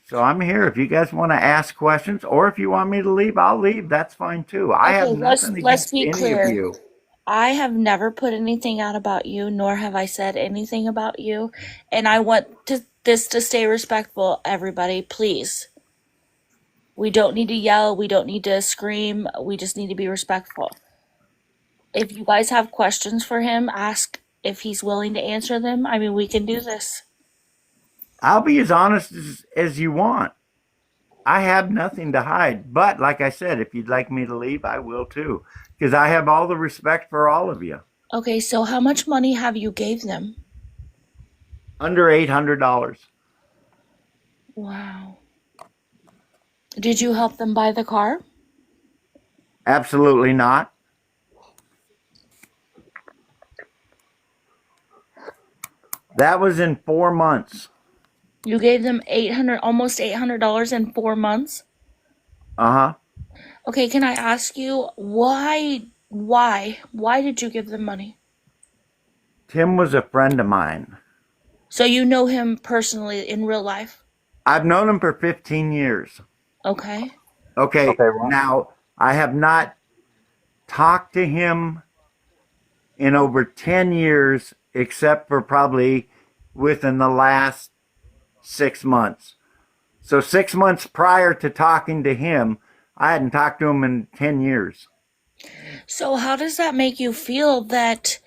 So I'm here. If you guys want to ask questions or if you want me to leave, I'll leave. That's fine too. I have Okay, nothing let's against be any of clear. you. I have never put anything out about you, nor have I said anything about you, and I want this to stay respectful, everybody, please. We don't need to yell, we don't need to scream, we just need to be respectful. If you guys have questions for him, ask if he's willing to answer them. I mean, we can do this. I'll be as honest as you want. I have nothing to hide. But like I said, if you'd like me to leave, I will too. Because I have all the respect for all of you. Okay, so how much money have you gave them? Under $800. Wow. Did you help them buy the car? Absolutely not. That was in 4 months. You gave them almost $800 in 4 months? Uh huh. Okay, can I ask you why did you give them money? Tim was a friend of mine. So you know him personally in real life? I've known him for 15 years. Okay. Okay, Okay, Ron. now I have not talked to him in over 10 years, except for probably within the last 6 months. So 6 months prior to talking to him, I hadn't talked to him in 10 years. So how does that make you feel that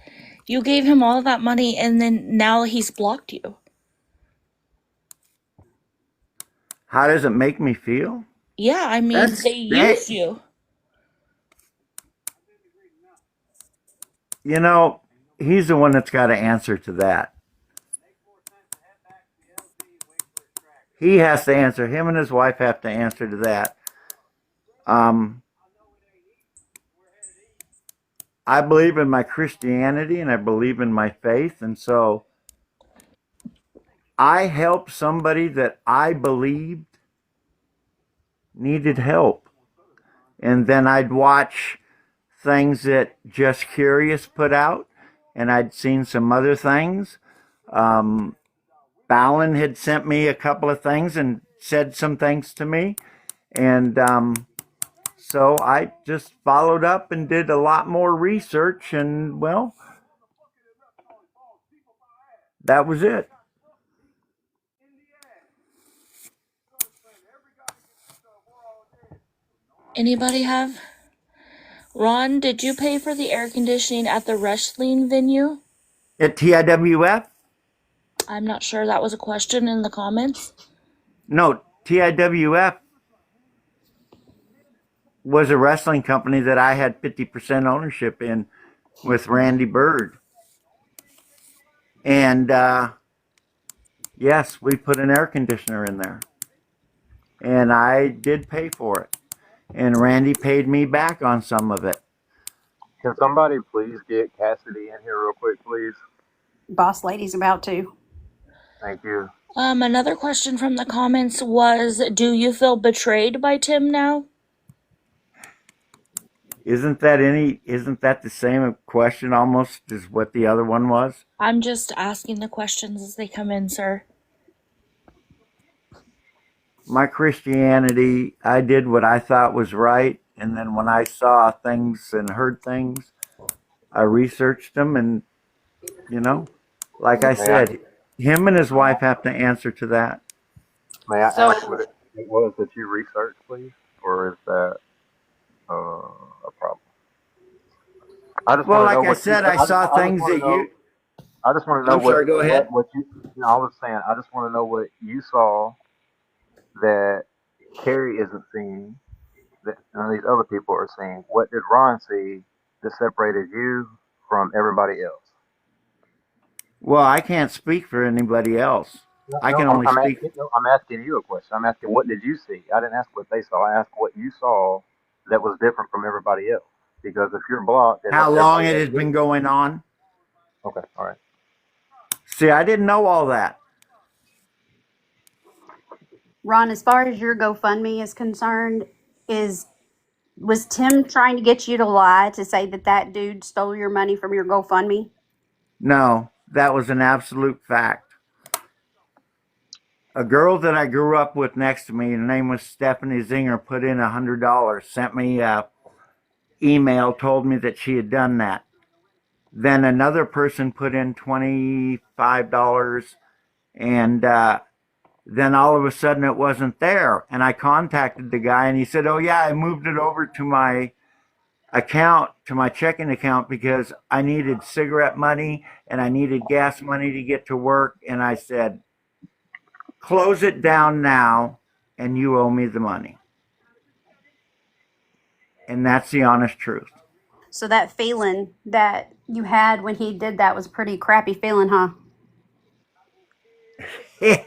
you gave him all that money and then now he's blocked you? How does it make me feel? Yeah, I mean, That's they hey, use you. you know, he's the one that's got to answer to that. He has to answer. Him and his wife have to answer to that. Um, I believe in my Christianity and I believe in my faith, and so I helped somebody that I believed needed help. And then I'd watch things that Just Curious put out, and I'd seen some other things. Um, Fallon had sent me a couple of things and said some things to me. And so I just followed up and did a lot more research, and well, that was it. Anybody have? Ron, did you pay for the air conditioning at the wrestling venue? At TIWF? I'm not sure, that was a question in the comments. No, TIWF was a wrestling company that I had 50% ownership in with Randy Bird. And yes, we put an air conditioner in there. And I did pay for it. And Randy paid me back on some of it. Can somebody please get Cassidy in here real quick, please? Boss lady's about to. Thank you. Another question from the comments was, do you feel betrayed by Tim now? Isn't that the same question almost as what the other one was? I'm just asking the questions as they come in, sir. My Christianity, I did what I thought was right, and then when I saw things and heard things, I researched them, and you know, like I May I said, him and his wife have to answer to that. may I ask what So, it was that you researched, please, or is that a problem? I just Well, want to know like I what you. said, I saw I just things want to that know. you. I just want to know I'm sorry. Go ahead. what you. You know, I was saying. I just want to know what you saw that Carrie isn't seeing, that none of these other people are seeing. What did Ron see that separated you from everybody else? Well, I can't speak for anybody else. No, I no, can only speak. I'm asking you a question. I'm asking what did you see? I didn't ask what they saw. I asked what you saw that was different from everybody else. Because if you're blocked and How long everybody it else has been is, going on. okay, all right. See, I didn't know all that. Ron, as far as your GoFundMe is concerned, is was Tim trying to get you to lie to say that that dude stole your money from your GoFundMe? No, that was an absolute fact. A girl that I grew up with next to me, her name was Stephanie Zinger, put in $100, sent me a email, told me that she had done that. Then another person put in $25, and then all of a sudden it wasn't there. And I contacted the guy, and he said, "Oh yeah, I moved it over to my account, to my checking account, because I needed cigarette money and I needed gas money to get to work." And I said, "Close it down now and you owe me the money. And that's the honest truth. So that feeling that you had when he did that was a pretty crappy feeling, huh? It,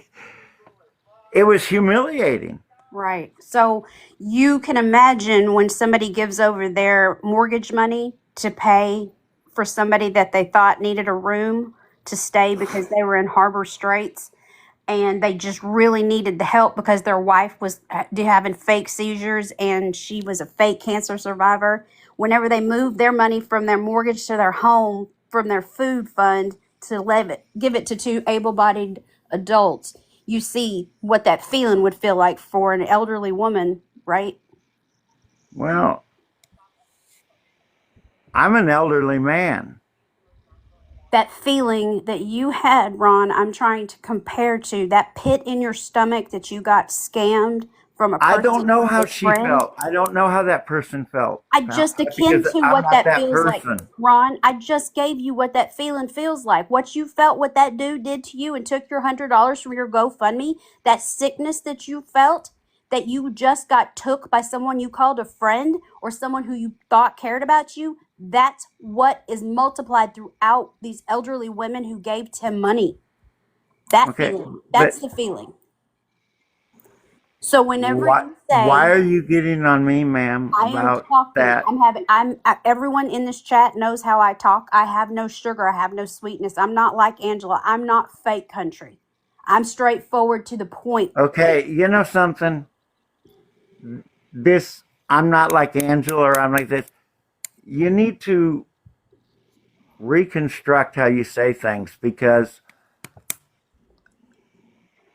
it was humiliating. Right. So you can imagine when somebody gives over their mortgage money to pay for somebody that they thought needed a room to stay because they were in harbor straits, and they just really needed the help because their wife was having fake seizures and she was a fake cancer survivor. Whenever they moved their money from their mortgage to their home, from their food fund to give it to two able-bodied adults, you see what that feeling would feel like for an elderly woman, right? Well, I'm an elderly man. That feeling that you had, Ron, I'm trying to compare to that pit in your stomach that you got scammed from a I person don't know who how was a she friend. felt. I don't know how that person felt, I just akin because to I'm what not that that feels like, person. Ron. I just gave you what that feeling feels like. What you felt, what that dude did to you and took your $100 from your GoFundMe, that sickness that you felt, that you just got took by someone you called a friend or someone who you thought cared about you, that's what is multiplied throughout these elderly women who gave Tim money. That Okay, feeling. but That's the feeling. So whenever why, you why say, are you getting on me, ma'am, I am about talking. that? Everyone in this chat knows how I talk. I have no sugar. I have no sweetness. I'm not like Angela. I'm not fake country. I'm straightforward to the point. Okay, you know something? This, I'm not like Angela, or I'm like this. You need to reconstruct how you say things, because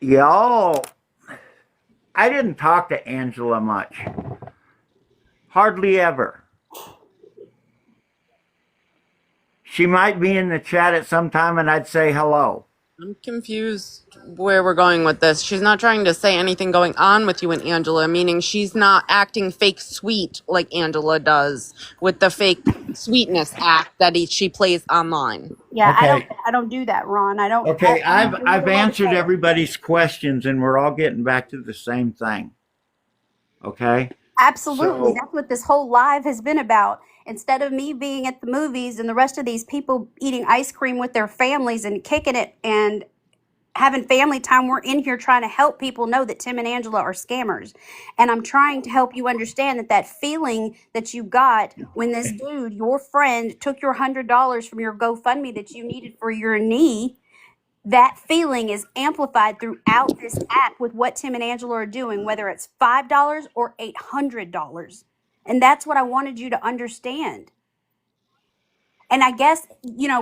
y'all, I didn't talk to Angela much. Hardly ever. She might be in the chat at some time and I'd say hello. I'm confused where we're going with this. She's not trying to say anything going on with you and Angela, meaning she's not acting fake sweet like Angela does with the fake sweetness act that she plays online. Yeah, Okay. I don't do that, Ron. Okay, I need I've to let it answered go. everybody's questions and we're all getting back to the same thing. Okay? Absolutely. So, That's what this whole live has been about. Instead of me being at the movies and the rest of these people eating ice cream with their families and kicking it and having family time, we're in here trying to help people know that Tim and Angela are scammers. And I'm trying to help you understand that that feeling that you got when this dude, your friend, took your $100 from your GoFundMe that you needed for your knee, that feeling is amplified throughout this app with what Tim and Angela are doing, whether it's $5 or $800. And that's what I wanted you to understand. And I guess,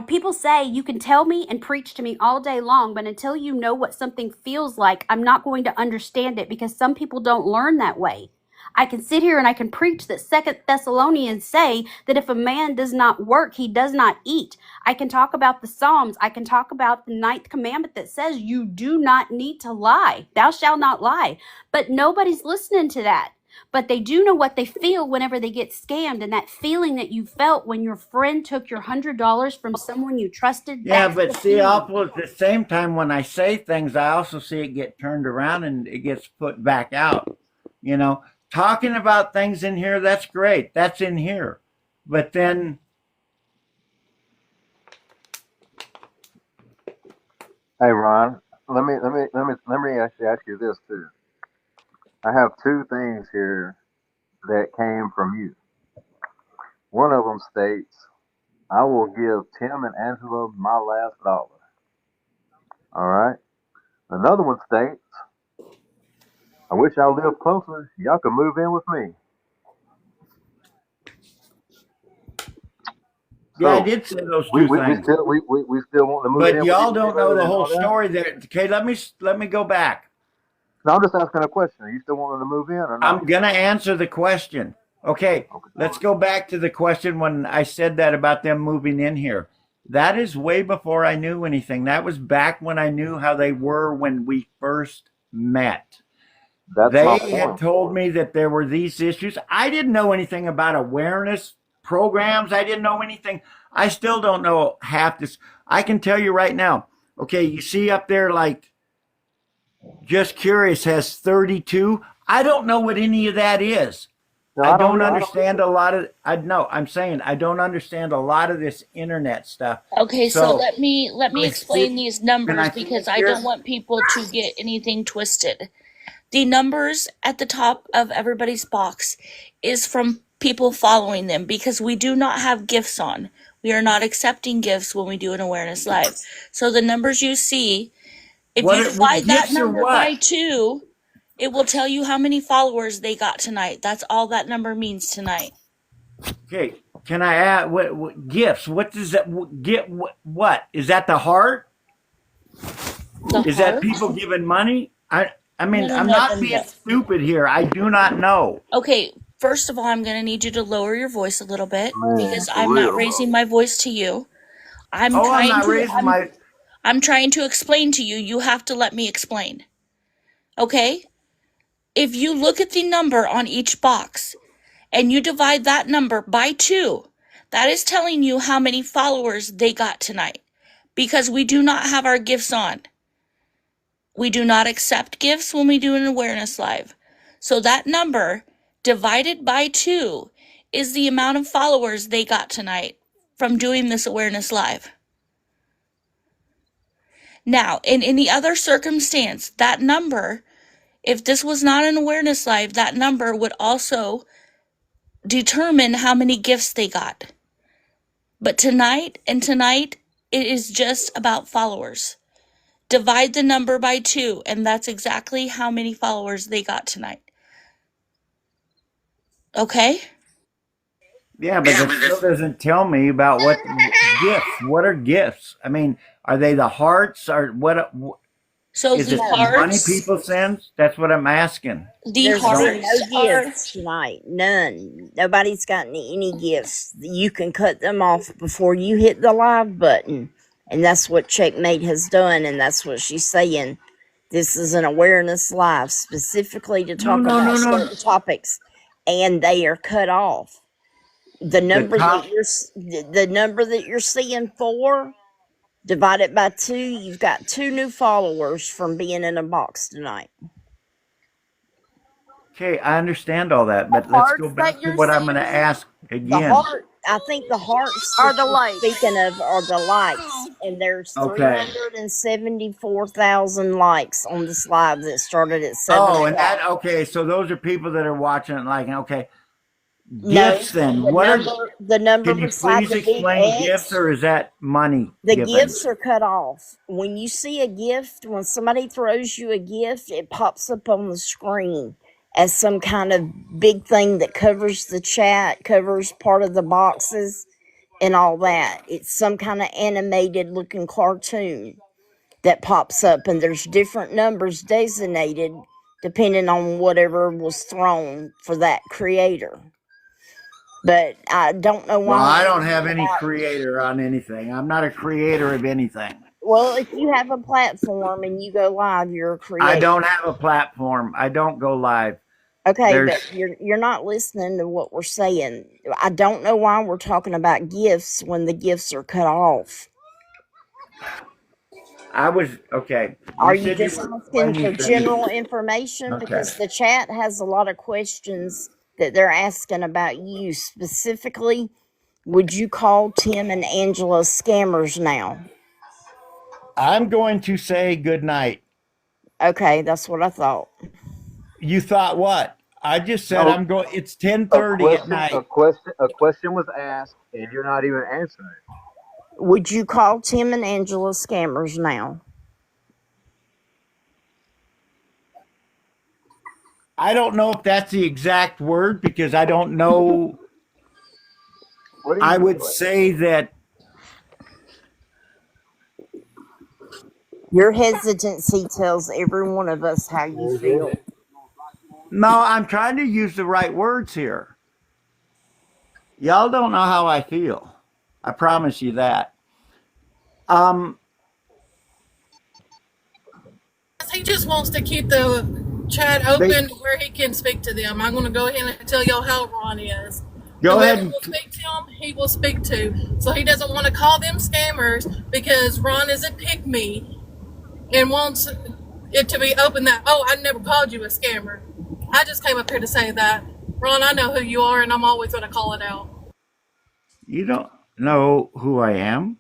people say you can tell me and preach to me all day long, but until you know what something feels like, I'm not going to understand it because some people don't learn that way. I can sit here and I can preach that Second Thessalonians say that if a man does not work, he does not eat. I can talk about the Psalms. I can talk about the ninth commandment that says you do not need to lie. Thou shalt not lie. But nobody's listening to that. But they do know what they feel whenever they get scammed. And that feeling that you felt when your friend took your $100 from someone you trusted, yeah, that's but the see, feeling. also at the same time, when I say things, I also see it get turned around and it gets put back out. You know, talking about things in here, that's great. That's in here. But then, Hey Ron, let me actually ask you this too. I have two things here that came from you. One of them states, "I will give Tim and Angela my last dollar." All right. Another one states, "I wish I lived closer. Y'all could move in with me." yeah, I So did say those we two we, we things. still we still want to move But in with y'all you and get don't know ready the and whole all that. story there. Okay, let me go back. No, I'm just asking a question. Are you still wanting to move in or I'm no? gonna answer the question. Okay, Okay, all let's right. go back to the question when I said that about them moving in here. That is way before I knew anything. That was back when I knew how they were when we first met. That's my They had point. told me that there were these issues. I didn't know anything about awareness programs. I didn't know anything. I still don't know half this. I can tell you right now. Okay, you see up there like Just curious has 32. I don't know what any of that is. No, I I don't don't either. understand a lot of I know, I'm saying I don't understand a lot of this internet stuff. Okay, so So let me I explain see these can numbers I finish because I here? don't want people to get anything twisted. The numbers at the top of everybody's box is from people following them because we do not have gifts on. We are not accepting gifts when we do an awareness live. So the numbers you see, if you What divide that gifts or number by what? 2, it will tell you how many followers they got tonight. That's all that number means tonight. Okay, can I add what gifts? What does that get? What is that? The heart? The Is that heart? people giving money? I No, mean, no, I'm no, no, not no. being stupid here. I do not know. Okay, first of all, I'm going to need you to lower your voice a little bit Man, because I'm for not real, bro. raising my voice to you. I'm Oh, I'm trying not to raising my. I'm trying to explain to you. You have to let me explain. Okay? If you look at the number on each box and you divide that number by 2, that is telling you how many followers they got tonight. Because we do not have our gifts on. We do not accept gifts when we do an awareness live. So that number divided by 2 is the amount of followers they got tonight from doing this awareness live. Now, in any other circumstance, that number, if this was not an awareness live, that number would also determine how many gifts they got. But tonight, it is just about followers. Divide the number by 2, and that's exactly how many followers they got tonight. Okay? Yeah, but that still doesn't tell me about what gifts. What are gifts? I mean, are they the hearts or what? So Is the it the No, money hearts, people send? That's what I'm asking. the there's I don't. been hearts no are gifts tonight. None. Nobody's gotten any gifts. You can cut them off before you hit the live button. And that's what Checkmate has done. And that's what she's saying. This is an awareness live specifically to No, talk no, about no, no. certain topics. And they are cut off. The The number that top. the number that you're seeing, 4, divided by 2, you've got 2 new followers from being in a box tonight. Okay, I understand all that, The but let's go hearts that back to you're what I'm going to seeing ask The again. heart, I think the hearts are that the you're likes. speaking of are the likes, and there's Okay. 374,000 likes on this live that started at 7 Oh, and that o'clock. okay. So those are people that are watching it, like okay. No, Gifts then. the What are? number, the number Can you beside please the big explain gifts, X, or is that money the given? gifts are cut off. When you see a gift, when somebody throws you a gift, it pops up on the screen as some kind of big thing that covers the chat, covers part of the boxes and all that. It's some kind of animated looking cartoon that pops up, and there's different numbers designated depending on whatever was thrown for that creator. But I don't know Well, why we're I don't talking have any about. creator on anything. I'm not a creator of anything. Well, if you have a platform and you go live, you're a I creator. don't have a platform. I don't go live. Okay, There's. but you're not listening to what we're saying. I don't know why we're talking about gifts when the gifts are cut off. I was okay. Are You you said you just were asking for explaining general things. information? Okay. Because the chat has a lot of questions that they're asking about you specifically. Would you call Tim and Angela scammers now? I'm going to say good night. Okay, that's what I thought. You thought what? I just said No, I'm going. It's ten a thirty at question, night. a question was asked, and you're not even answering. Would you call Tim and Angela scammers now? I don't know if that's the exact word because I don't know. What are you I would doing? say that Your hesitancy tells every one of us how you Mhm. feel. no. I'm trying to use the right words here. Y'all don't know how I feel. I promise you that. Um. He just wants to keep the chat They open where he can speak to them. I'm going to go ahead and tell y'all how Ron is. go ahead Whoever and. will speak to him, he will speak to. So he doesn't want to call them scammers because Ron is a pick me and wants it to be open that, oh, I never called you a scammer. I just came up here to say that. Ron, I know who you are, and I'm always going to call it out. You don't know who I am?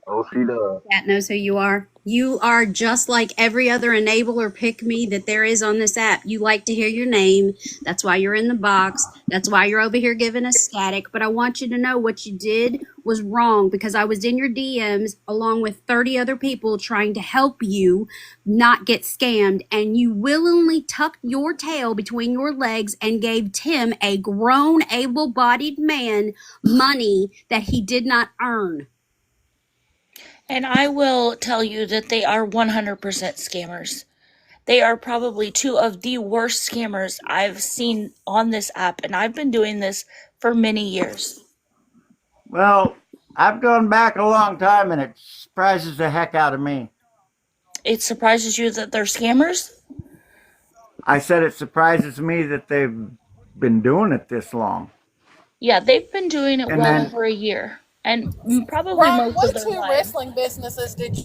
Oh, she does. That knows who you are. You are just like every other enabler pick me that there is on this app. You like to hear your name. That's why you're in the box. That's why you're over here giving us static. But I want you to know what you did was wrong because I was in your DMs along with 30 other people trying to help you not get scammed. And you willingly tucked your tail between your legs and gave Tim, a grown, able bodied man, money that he did not earn. And I will tell you that they are 100% scammers. They are probably two of the worst scammers I've seen on this app, and I've been doing this for many years. Well, I've gone back a long time and it surprises the heck out of me. It surprises you that they're scammers? I said it surprises me that they've been doing it this long. Yeah, they've been doing it And well then over a year, and probably Ron, most of what their two lives. wrestling businesses did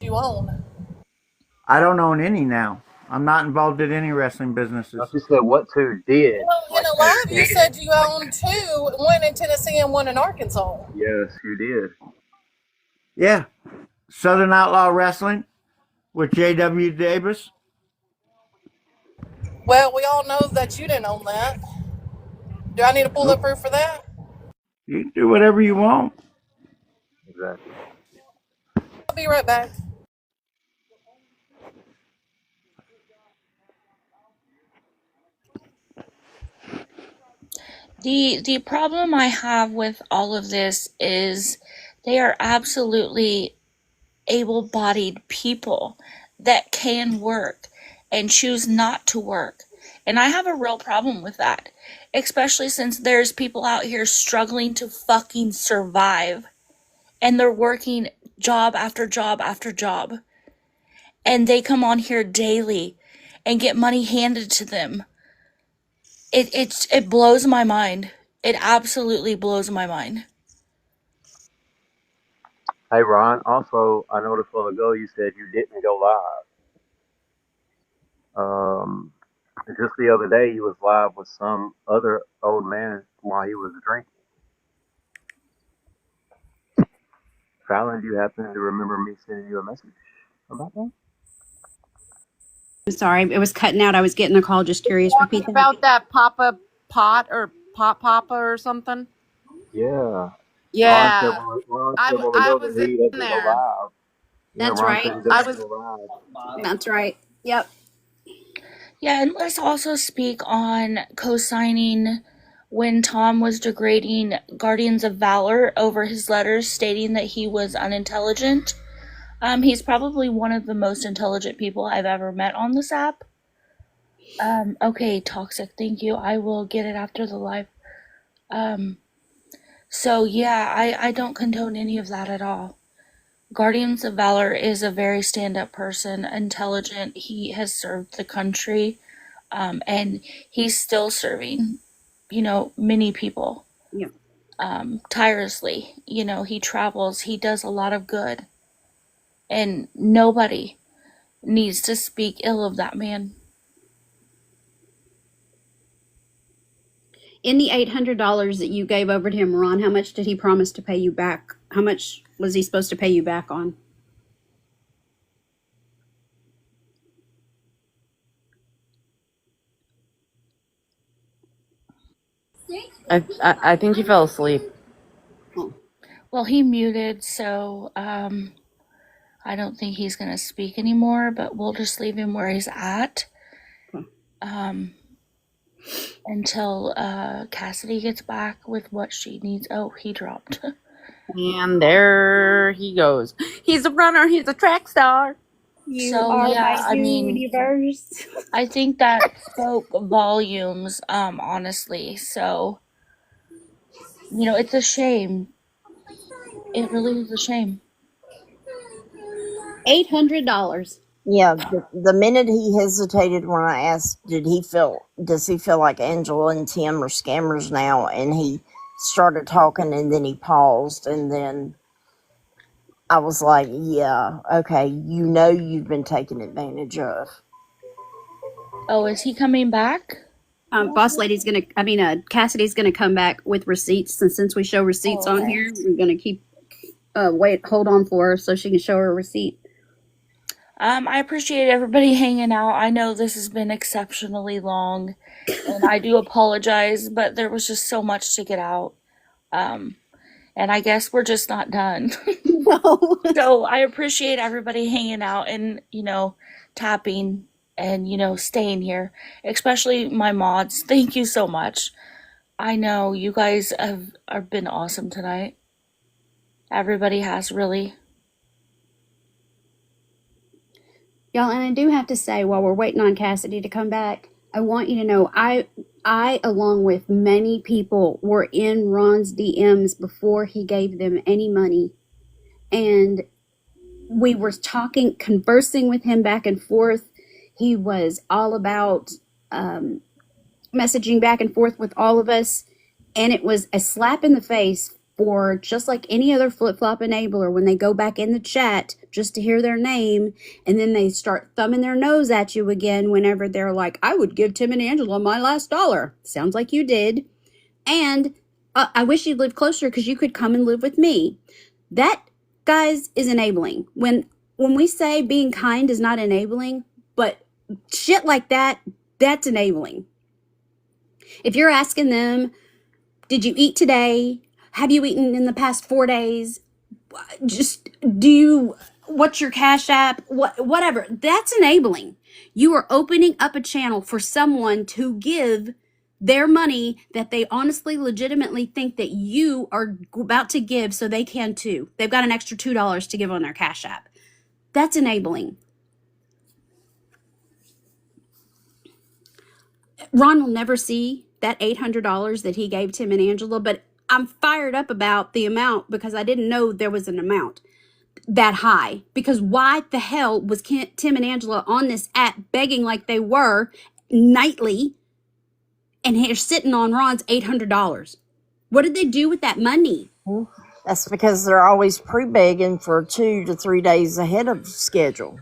you own? I don't own any now. I'm not involved in any wrestling No, businesses. she said what two did, Well, in like a as live, you in. said you owned two, one in Tennessee and one in Arkansas. Yes, you did. Yeah, Southern Outlaw Wrestling with J.W. Davis. Well, we all know that you didn't own that. Do I need to pull the Nope. proof for that? You can do whatever you want. Exactly. I'll be right back. The problem I have with all of this is they are absolutely able-bodied people that can work and choose not to work. And I have a real problem with that, especially since there's people out here struggling to fucking survive and they're working job after job after job. And they come on here daily and get money handed to them. It blows my mind. It absolutely blows my mind. Hey Ron, also I noticed a while ago you said you didn't go live. Just the other day you was live with some other old man while he was drinking. Fallon, do you happen to remember me sending you a message about that? I'm sorry, it was cutting out. I was getting a call. Just curious. Talking Repeat that. about that Papa Pot or Pot Papa or something. Yeah. Yeah, Ron said a while I ago that was in he doesn't go there. live. Yeah, That's Ron said right. he I doesn't was go live. That's right. Yep. Yeah, and let's also speak on co-signing when Tom was degrading Guardians of Valor over his letters stating that he was unintelligent. He's probably one of the most intelligent people I've ever met on this app. Okay, toxic, thank you. I will get it after the live. So yeah, I don't condone any of that at all. Guardians of Valor is a very stand-up person, intelligent. He has served the country, and he's still serving, many people, Yep. tirelessly. He travels, he does a lot of good, and nobody needs to speak ill of that man. In the $800 that you gave over to him, Ron, how much did he promise to pay you back? How much was he supposed to pay you back on? I think he fell asleep. Oh, Well, he muted, so I don't think he's gonna speak anymore, but we'll just leave him where he's at. okay. Until Cassidy gets back with what she needs. Oh, he dropped. And there he goes. He's a runner. He's a track star. You So are yeah, my I mean, universe. I think that spoke volumes, honestly. So, it's a shame. It really is a shame. $800. Yeah, the minute he hesitated when I asked, does he feel like Angela and Tim are scammers now? And he started talking and then he paused and then I was like, yeah, okay, you know you've been taken advantage of. Oh, is he coming back? Boss lady's gonna, Cassidy's gonna come back with receipts, and since we show receipts Oh, on okay. here, we're gonna keep, hold on for her so she can show her receipt. I appreciate everybody hanging out. I know this has been exceptionally long, and I do apologize, but there was just so much to get out. Um, and I guess we're just not done. No. So I appreciate everybody hanging out and, tapping and, staying here, especially my mods. Thank you so much. I know you guys have been awesome tonight. Everybody has really. Y'all, and I do have to say, while we're waiting on Cassidy to come back, I want you to know I along with many people were in Ron's DMs before he gave them any money, and we were talking, conversing with him back and forth. He was all about messaging back and forth with all of us, and it was a slap in the face for, just like any other flip-flop enabler, when they go back in the chat just to hear their name, and then they start thumbing their nose at you again whenever they're like, I would give Tim and Angela my last dollar. Sounds like you did. And I wish you'd live closer because you could come and live with me. That, guys, is enabling. When we say being kind is not enabling, but shit like that, that's enabling. If you're asking them, did you eat today? Have you eaten in the past 4 days? Just what's your Cash App? Whatever. That's enabling. You are opening up a channel for someone to give their money that they honestly, legitimately think that you are about to give, so they can too. They've got an extra $2 to give on their Cash App. That's enabling. Ron will never see that $800 that he gave Tim and Angela, but I'm fired up about the amount because I didn't know there was an amount that high. Because why the hell was Tim and Angela on this app begging like they were nightly, and they're sitting on Ron's $800? What did they do with that money? That's because they're always pre-begging for 2 to 3 days ahead of schedule.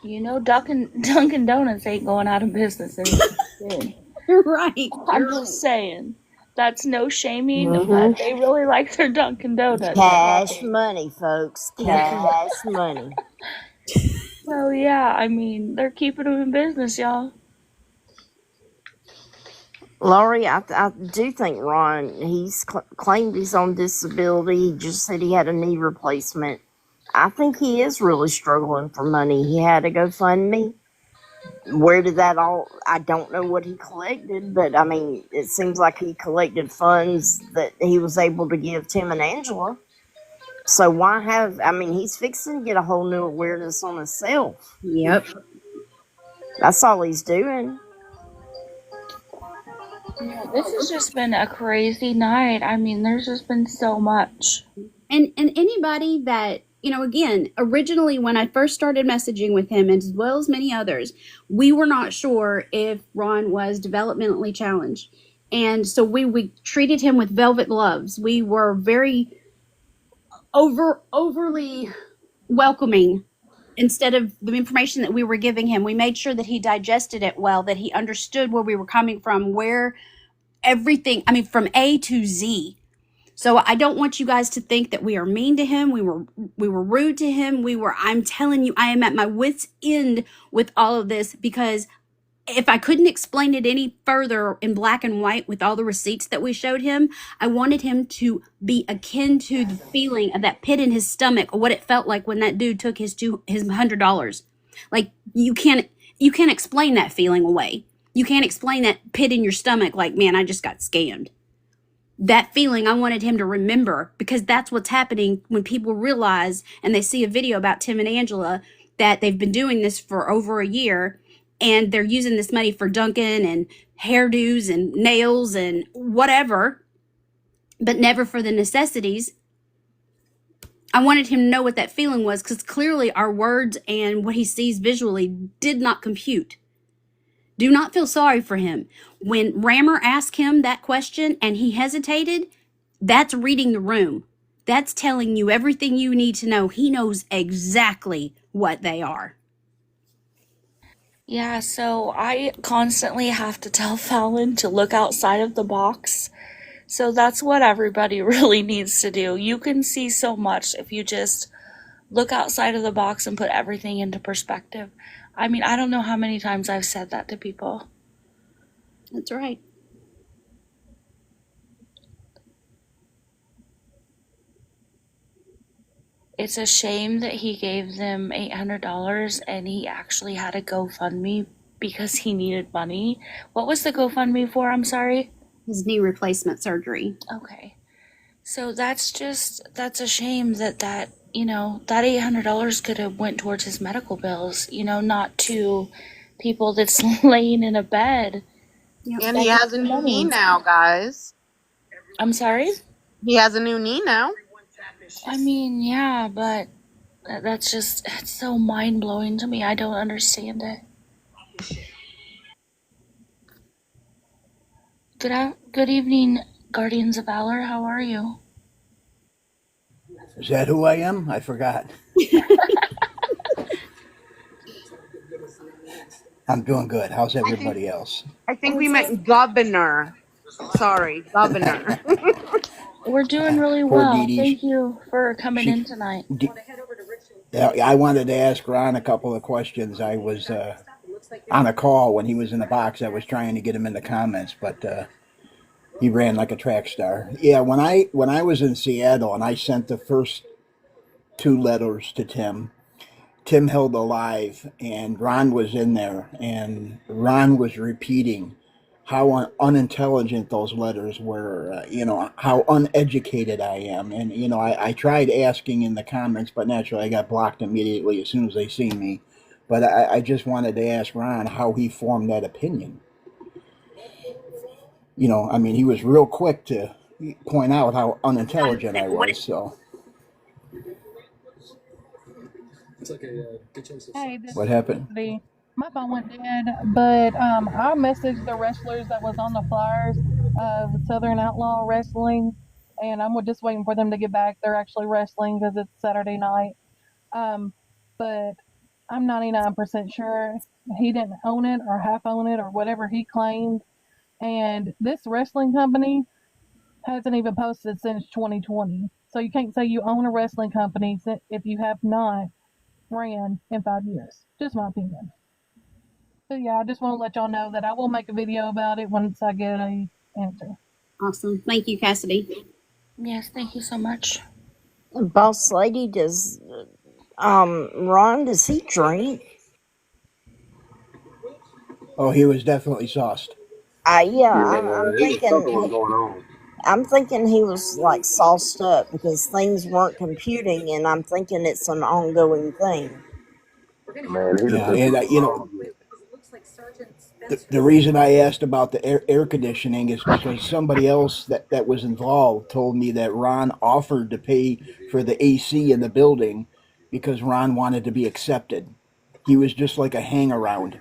Dunkin' Donuts ain't going out of business anytime soon. You're right. I'm just saying. That's no shaming, Mm-hmm. but they really like their Dunkin' Donuts. Cash money, folks. Cash money. So yeah, I mean, they're keeping them in business, y'all. Laurie, I do think Ron, he's claimed he's on disability. He just said he had a knee replacement. I think he is really struggling for money. He had a GoFundMe. Where did that all? I don't know what he collected, but I mean, it seems like he collected funds that he was able to give Tim and Angela. So why have? I mean, he's fixing to get a whole new awareness on himself. Yep. That's all he's doing. Yeah, this has just been a crazy night. I mean, there's just been so much. And anybody that, again, originally when I first started messaging with him, as well as many others, we were not sure if Ron was developmentally challenged. And so we treated him with velvet gloves. We were very overly welcoming. Instead of the information that we were giving him, we made sure that he digested it well, that he understood where we were coming from, where everything, from A to Z. So I don't want you guys to think that we are mean to him. We were rude to him. I'm telling you, I am at my wit's end with all of this, because if I couldn't explain it any further in black and white with all the receipts that we showed him, I wanted him to be akin to the feeling of that pit in his stomach, or what it felt like when that dude took his $100. Like, you can't explain that feeling away. You can't explain that pit in your stomach like, man, I just got scammed. That feeling I wanted him to remember, because that's what's happening when people realize and they see a video about Tim and Angela that they've been doing this for over a year, and they're using this money for Dunkin' and hairdos and nails and whatever, but never for the necessities. I wanted him to know what that feeling was, because clearly our words and what he sees visually did not compute. Do not feel sorry for him. When Rammer asked him that question and he hesitated, that's reading the room. That's telling you everything you need to know. He knows exactly what they are. Yeah, so I constantly have to tell Fallon to look outside of the box. So that's what everybody really needs to do. You can see so much if you just look outside of the box and put everything into perspective. I mean, I don't know how many times I've said that to people. That's right. It's a shame that he gave them $800 and he actually had a GoFundMe because he needed money. What was the GoFundMe for? I'm sorry. His knee replacement surgery. Okay. So that's a shame that that $800 could have went towards his medical bills, not to people that's laying in a bed Yep. And he begging has a for new knee money. now, guys. I'm sorry? He has a new knee now. I mean, yeah, but it's so mind blowing to me. I don't understand it. Good evening, Guardians of Valor. How are you? Is that who I am? I forgot. I'm doing good. How's I think everybody else? I think we meant governor. Sorry, governor. We're doing really Poor Dee well. Dee. Thank you for coming She, in tonight. yeah, I wanted to ask Ron a couple of questions. I was on a call when he was in the box. I was trying to get him in the comments, but he ran like a track star. Yeah, when I was in Seattle and I sent the first two letters to Tim, Tim held alive, and Ron was in there, and Ron was repeating how unintelligent those letters were, how uneducated I am. And, I tried asking in the comments, but naturally I got blocked immediately as soon as they see me. But I just wanted to ask Ron how he formed that opinion. I mean, he was real quick to point out how unintelligent I was, so. Hey, this What is happened? Cassidy. My phone went dead, but I messaged the wrestlers that was on the flyers of Southern Outlaw Wrestling, and I'm just waiting for them to get back. They're actually wrestling because it's Saturday night. But I'm 99% sure he didn't own it or half own it or whatever he claimed. And this wrestling company hasn't even posted since 2020. So you can't say you own a wrestling company if you have not ran in 5 years. Just my opinion. So yeah, I just want to let y'all know that I will make a video about it once I get a answer. Awesome. Thank you, Cassidy. Yes, thank you so much. Boss lady, does Ron, does he drink? Oh, he was definitely sauced. Yeah, Yeah, I'm it was something was thinking. going on. I'm thinking he was like sauced up because things weren't computing, and I'm thinking it's an ongoing thing. Man, he done Yeah, been and through some wrong with. the reason I asked about the air conditioning is because somebody else that was involved told me that Ron offered to pay for the AC in the building because Ron wanted to be accepted. He was just like a hang around.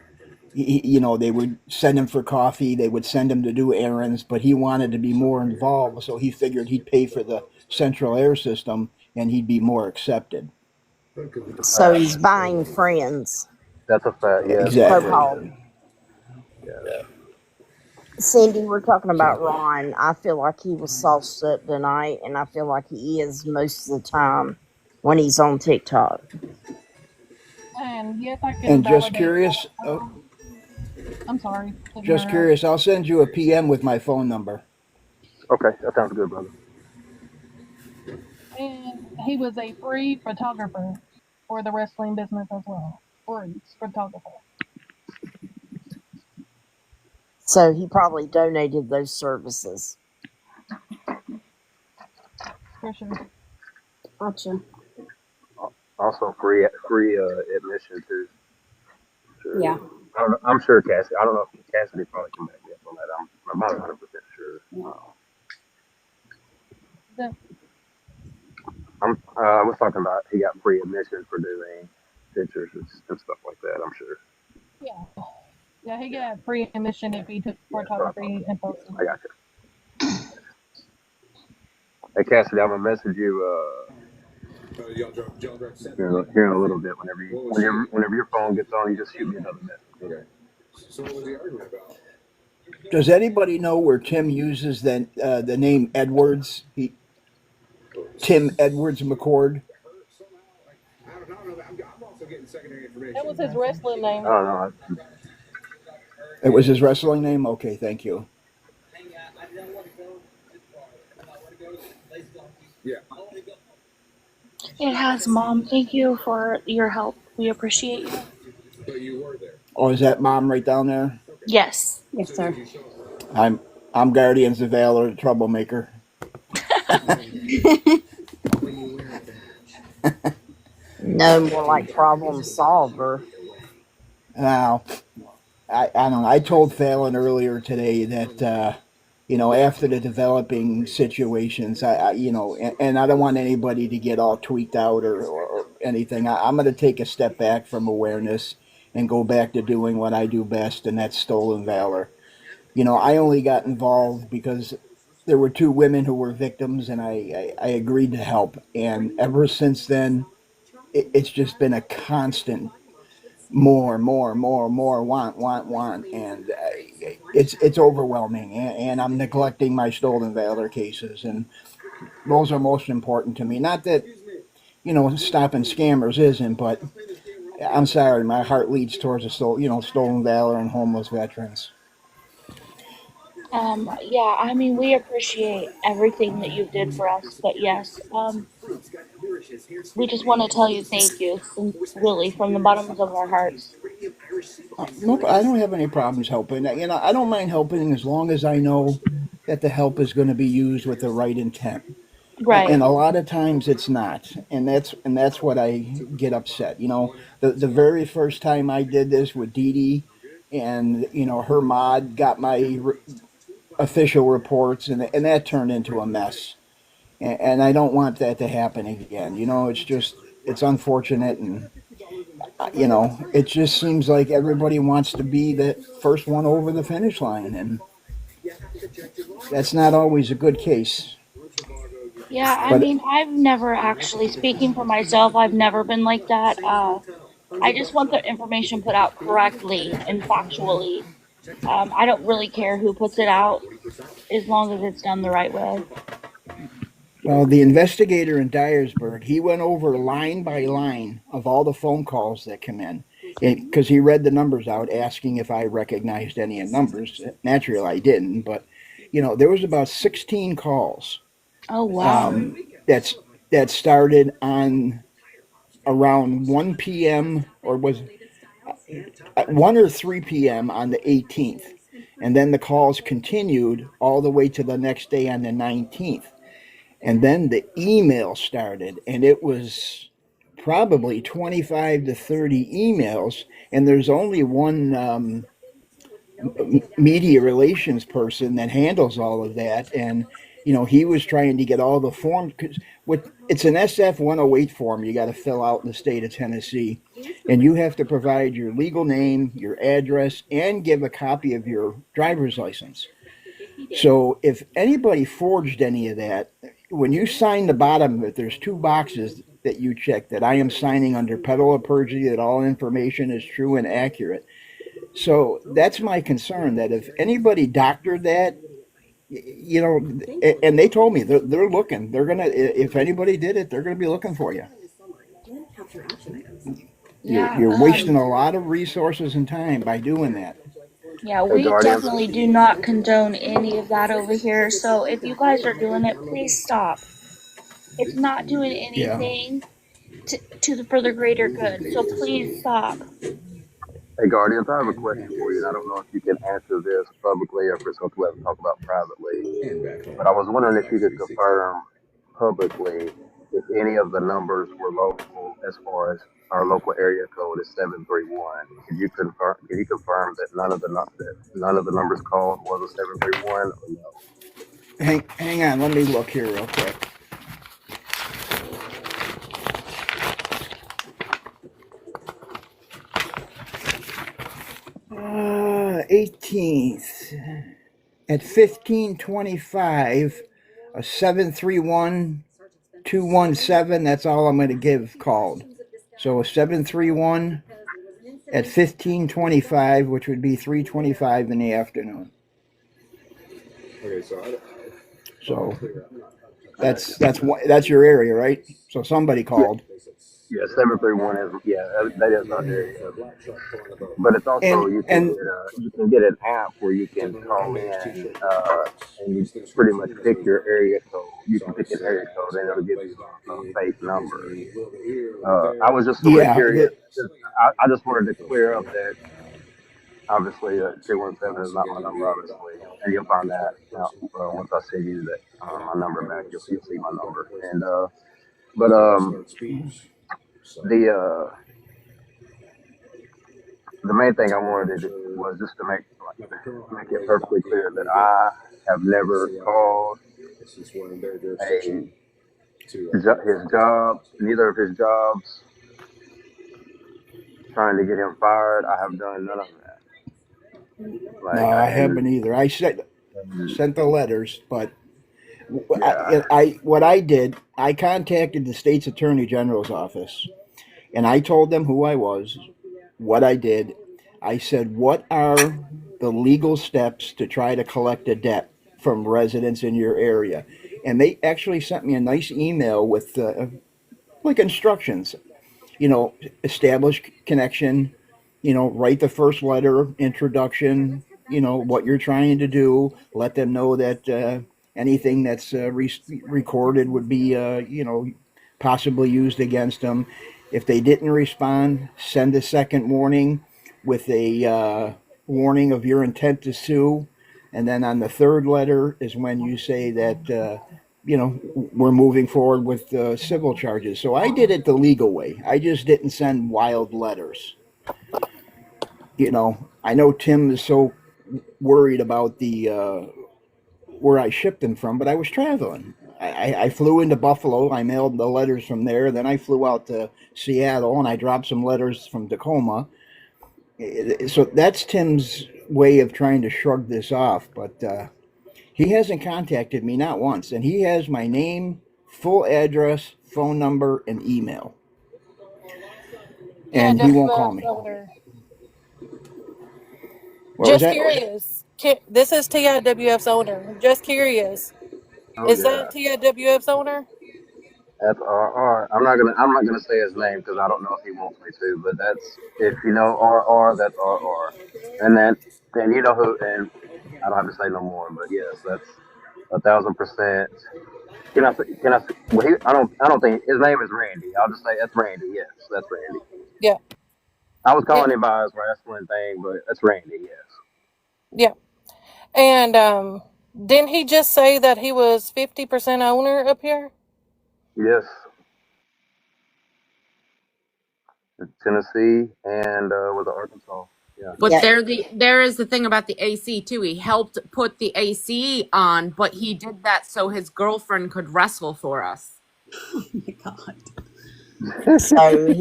They would send him for coffee, they would send him to do errands, but he wanted to be more involved, so he figured he'd pay for the central air system and he'd be more accepted. It's a So fact. he's buying friends. That's a fact. Yeah, that's what it So Exactly. is. called. Yeah. Cindy, we're talking about So, Ron. I feel like he was sauced up tonight, and I feel like he is most of the time when he's on TikTok. And yes, I can and just validate curious, that. I'm sorry, didn't just interrupt. curious, I'll send you a PM with my phone number. Okay, that sounds good, brother. And he was a free photographer for the wrestling business as well. Free photographer. So he probably donated those services. For sure. Gotcha. Also, free admission too. Sure. Yeah. I'm sure Cassidy. I don't know if Cassidy probably come back yet on that. I'm about 100% sure. The, I was talking about he got free admission for doing pictures and stuff like that. I'm sure. yeah. Yeah, he got free admission if he took Yeah, that's what I thought. photography and posted I it. got you. Hey Cassidy, I'm gonna message you here in a little bit. Whenever your phone gets on, you just shoot me another message. Okay? Does anybody know where Tim uses the name Edwards? Tim Edwards McCord. That was his wrestling name. I don't know. It was his wrestling name. Okay, thank you. It has, Mom. Thank you for your help. We appreciate you. Oh, is that Mom right down there? Yes. Yes, sir. I'm I'm Guardians of Valor, the troublemaker. No, more like problem solver. Now, I don't know. I told Fallon earlier today that after the developing situations, and I don't want anybody to get all tweaked out or anything. I'm going to take a step back from awareness and go back to doing what I do best, and that's stolen valor. I only got involved because there were two women who were victims, and I agreed to help. And ever since then, it's just been a constant more, want, and it's overwhelming. And I'm neglecting my stolen valor cases, and those are most important to me. Not that stopping scammers isn't, but I'm sorry, my heart leads towards stolen valor and homeless veterans. Yeah, I mean, we appreciate everything that you did for us, but yes, we just want to tell you thank you, really, from the bottoms of our hearts. Nope, I don't have any problems helping. I don't mind helping as long as I know that the help is going to be used with the right intent. And Right. a lot of times it's not, and that's what I get upset. The very first time I did this with Dee Dee, and her mod got my official reports, and that turned into a mess. And I don't want that to happen again. It's unfortunate, and it just seems like everybody wants to be the first one over the finish line, and that's not always a good case. Yeah, I But mean, I've never actually, speaking for myself, I've never been like that. I just want the information put out correctly and factually. I don't really care who puts it out as long as it's done the right way. Well, the investigator in Dyersburg, he went over line by line of all the phone calls that come in because he read the numbers out, asking if I recognized any of the numbers. Naturally, I didn't, but there was about 16 calls Oh, wow. um, that's that started on around 1 p.m. or was 1 or 3 p.m. on the 18th, and then the calls continued all the way to the next day on the 19th. And then the email started, and it was probably 25 to 30 emails. And there's only one media relations person that handles all of that. And, he was trying to get all the forms. Cause it's an SF 108 form you got to fill out in the state of Tennessee. And you have to provide your legal name, your address, and give a copy of your driver's license. So if anybody forged any of that, when you sign the bottom of it, there's two boxes that you check that I am signing under penalty of perjury that all information is true and accurate. So that's my concern that if anybody doctored that, and they told me they're looking, they're gonna, if anybody did it, they're gonna be looking for you. You're Yeah, you're wasting a lot of resources and time by doing that. yeah, Hey we Guardians. definitely do not condone any of that over here. So if you guys are doing it, please stop. It's not doing Yeah. anything for the greater good. So please stop. Hey Guardians, I have a question for you, and I don't know if you can answer this publicly or if it's something we have to talk about privately. But I was wondering if you could confirm publicly if any of the numbers were local, as far as our local area code is 731. Can you confirm that none of the numbers called was a 731 or no? Hang on, let me look here real quick. 18th at 15:25. A 731-217. That's all I'm going to give called. So a 731 at 15:25, which would be 3:25 in the afternoon. So that's your area, right? So somebody Yeah, called. yeah, 731 is yeah, that is our area. But it's also And you can get an app where you can call in and you pretty much pick your area code. You can pick an area code and it'll give you a fake number. I was just super yeah, curious. I just wanted to clear up that obviously 217 is not my number, obviously, and you'll find that out once I send you that my number back. You'll see my number. And but the uh, the main thing I wanted to, was just to make it perfectly clear that I have never called a his job, neither of his jobs, trying to get him fired. I have done none of that. no, Like, I haven't either. I and sent the letters, but yeah, what I did, I contacted the state's attorney general's office, and I told them who I was, what I did. I said, what are the legal steps to try to collect a debt from residents in your area? And they actually sent me a nice email with like instructions. Establish connection, write the first letter, introduction, what you're trying to do, let them know that anything that's recorded would be, possibly used against them. If they didn't respond, send a second warning with a warning of your intent to sue. And then on the third letter is when you say that we're moving forward with civil charges. So I did it the legal way. I just didn't send wild letters. I know Tim is so worried about the where I shipped them from, but I was traveling. I flew into Buffalo. I mailed the letters from there. Then I flew out to Seattle and I dropped some letters from Tacoma. So that's Tim's way of trying to shrug this off. But he hasn't contacted me not once, and he has my name, full address, phone number, and email, Yeah, and he won't call WF's me. owner. What was Just that? curious. This is TIWF's owner. Just curious. oh Is that yeah, TIWF's owner? FRR. I'm not gonna say his name because I don't know if he wants me to. But that's if you know RR, that's RR, and then you know who. And I don't have to say no more. But yes, that's 1,000%. Can I say, well, I don't think his name is Randy. I'll just say that's Randy. Yes, that's Randy. Yeah. I was Yeah. calling him by his wrestling thing, but that's Randy. Yes. Yeah. And didn't he just say that he was 50% owner up here? Yes. Tennessee and was it Arkansas? Yeah. But Yeah. there is the thing about the AC too. He helped put the AC on, but he did that so his girlfriend could wrestle for us. Oh my God. So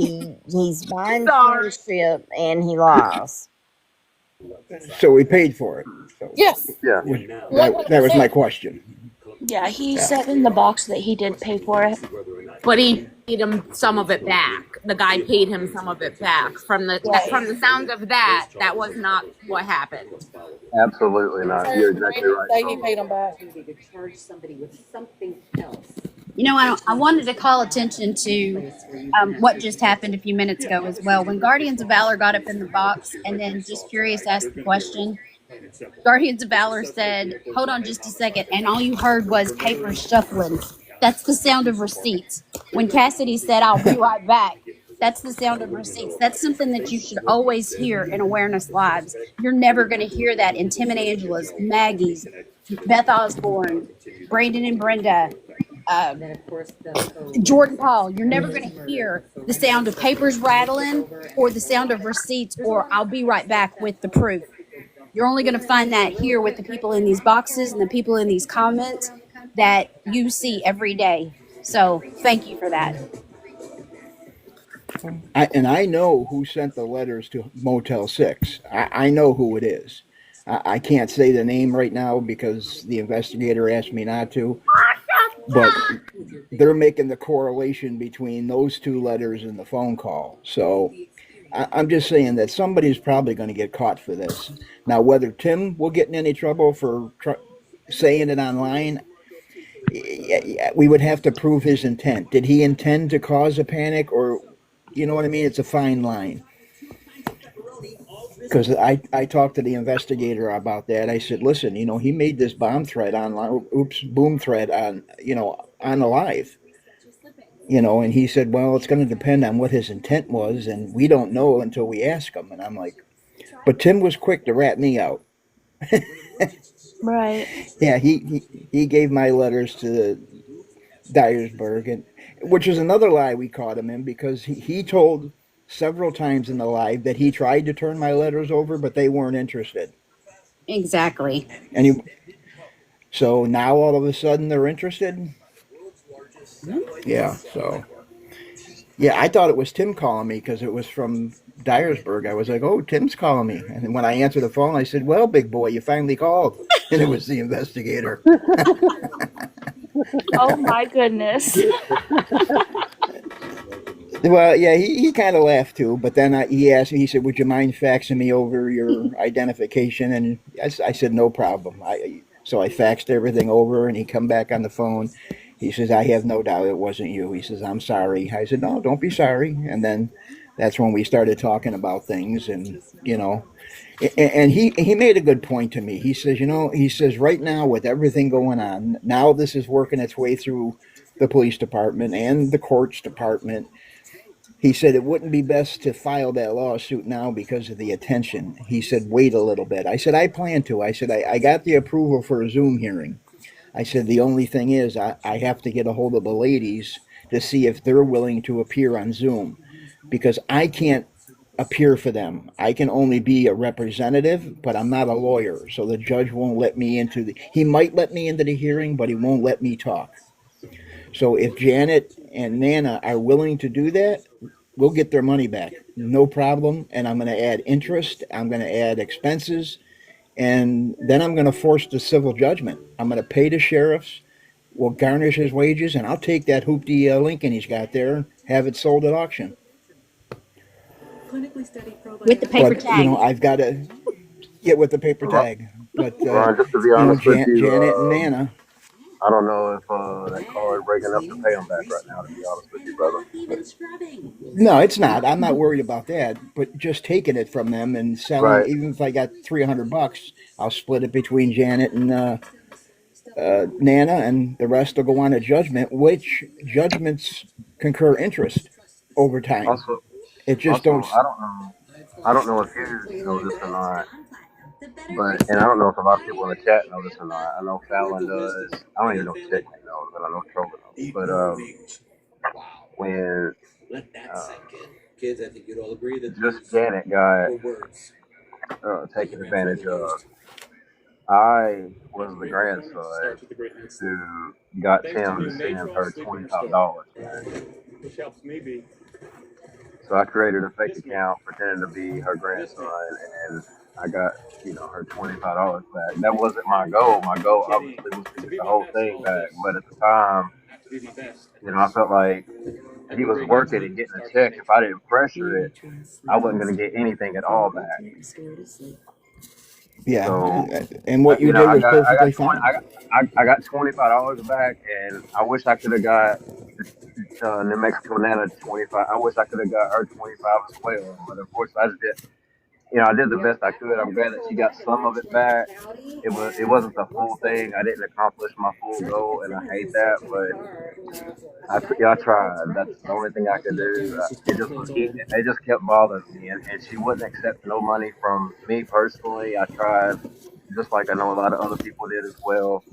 he's buying Sorry. friendship and he lies. So we paid for it. So Yes. Yeah. that was my 100%. question. Yeah, he Yeah. said in the box that he did pay for it. But he paid him some of it back. The guy paid him some of it back. Right. From the sounds of that, that was not what happened. Absolutely not. You're exactly Randy right, say he Solo. paid him back. I wanted to call attention to what just happened a few minutes ago as well. When Guardians of Valor got up in the box and then Just Curious asked the question, Guardians of Valor said, hold on just a second. And all you heard was paper shuffling. That's the sound of receipts. When Cassidy said, I'll be right back, that's the sound of receipts. That's something that you should always hear in Awareness Lives. You're never going to hear that in Tim and Angela's, Maggie's, Beth Osborne, Brandon and Brenda, uh, Jordan Paul. You're never going to hear the sound of papers rattling or the sound of receipts or I'll be right back with the proof. You're only going to find that here with the people in these boxes and the people in these comments that you see every day. So thank you for that. I know who sent the letters to Motel 6. I know who it is. I can't say the name right now because the investigator asked me not to. but they're making the correlation between those two letters and the phone call. So I'm just saying that somebody's probably going to get caught for this. Now, whether Tim will get in any trouble for saying it online, we would have to prove his intent. Did he intend to cause a panic, or, you know what I mean? It's a fine line. Because I talked to the investigator about that. I said, listen, he made this bomb threat online, boom threat on, on the live. And he said, well, it's going to depend on what his intent was, and we don't know until we ask him. And I'm like, but Tim was quick to rat me out. Right. Yeah, he gave my letters to Dyersburg, and which is another lie we caught him in, because he told several times in the live that he tried to turn my letters over, but they weren't interested. Exactly. And so now all of a sudden they're interested. Yeah. So yeah, I thought it was Tim calling me because it was from Dyersburg. I was like, oh, Tim's calling me. And when I answered the phone, I said, well, big boy, you finally called. And it was the investigator. Oh my goodness. Well, yeah, he kind of laughed too, but then he asked me, he said, would you mind faxing me over your identification? And I said, no problem. So I faxed everything over, and he come back on the phone. He says, I have no doubt it wasn't you. He says, I'm sorry. I said, no, don't be sorry. And then that's when we started talking about things, and he made a good point to me. He says, he says, right now with everything going on, now this is working its way through the police department and the courts department. He said it wouldn't be best to file that lawsuit now because of the attention. He said, wait a little bit. I said, I plan to. I said, I got the approval for a Zoom hearing. I said, the only thing is I have to get a hold of the ladies to see if they're willing to appear on Zoom, because I can't appear for them. I can only be a representative, but I'm not a lawyer. So the judge won't let me he might let me into the hearing, but he won't let me talk. So if Janet and Nana are willing to do that, we'll get their money back. No problem. And I'm going to add interest. I'm going to add expenses. And then I'm going to force the civil judgment. I'm going to pay the sheriffs. We'll garnish his wages. And I'll take that hoopty Lincoln he's got there and have it sold at auction. With the paper But, tag. I've got to get with the paper Ron, tag. But, just to be honest with you, Janet and Nana. I don't know if that car is breaking up to pay them back right now. To be honest with you, brother. No, it's not. I'm not worried about that. But just taking it from them and selling, Right. even if I got $300, I'll split it between Janet and Nana, and the rest will go on a judgment, which judgments concur interest over time. Also, It just don't. I don't know if you know this or not, but and I don't know if a lot of people in the chat know this or not. I know Fallon does. I don't even know if Chick knows, but I know Trover knows. But when just Janet got taken advantage of, I was the grandson who got Tim to send her $25 back. So I created a fake account pretending to be her grandson, and I got her $25 back. That wasn't my goal. My goal obviously was to get the whole thing back, but at the time, I felt like he was working and getting a check. If I didn't pressure it, I wasn't going to get anything at all back. Yeah, So and what you did was perfectly fine. I got $25 back, and I wish I could have got New Mexico Nana 25. I wish I could have got her 25 as well, but unfortunately, I just did. I did the best I could. I'm glad that she got some of it back. It wasn't the full thing. I didn't accomplish my full goal, and I hate that. But I tried. That's the only thing I could do. It just kept bothering me, and she wouldn't accept no money from me personally. I tried, just like I know a lot of other people did as well,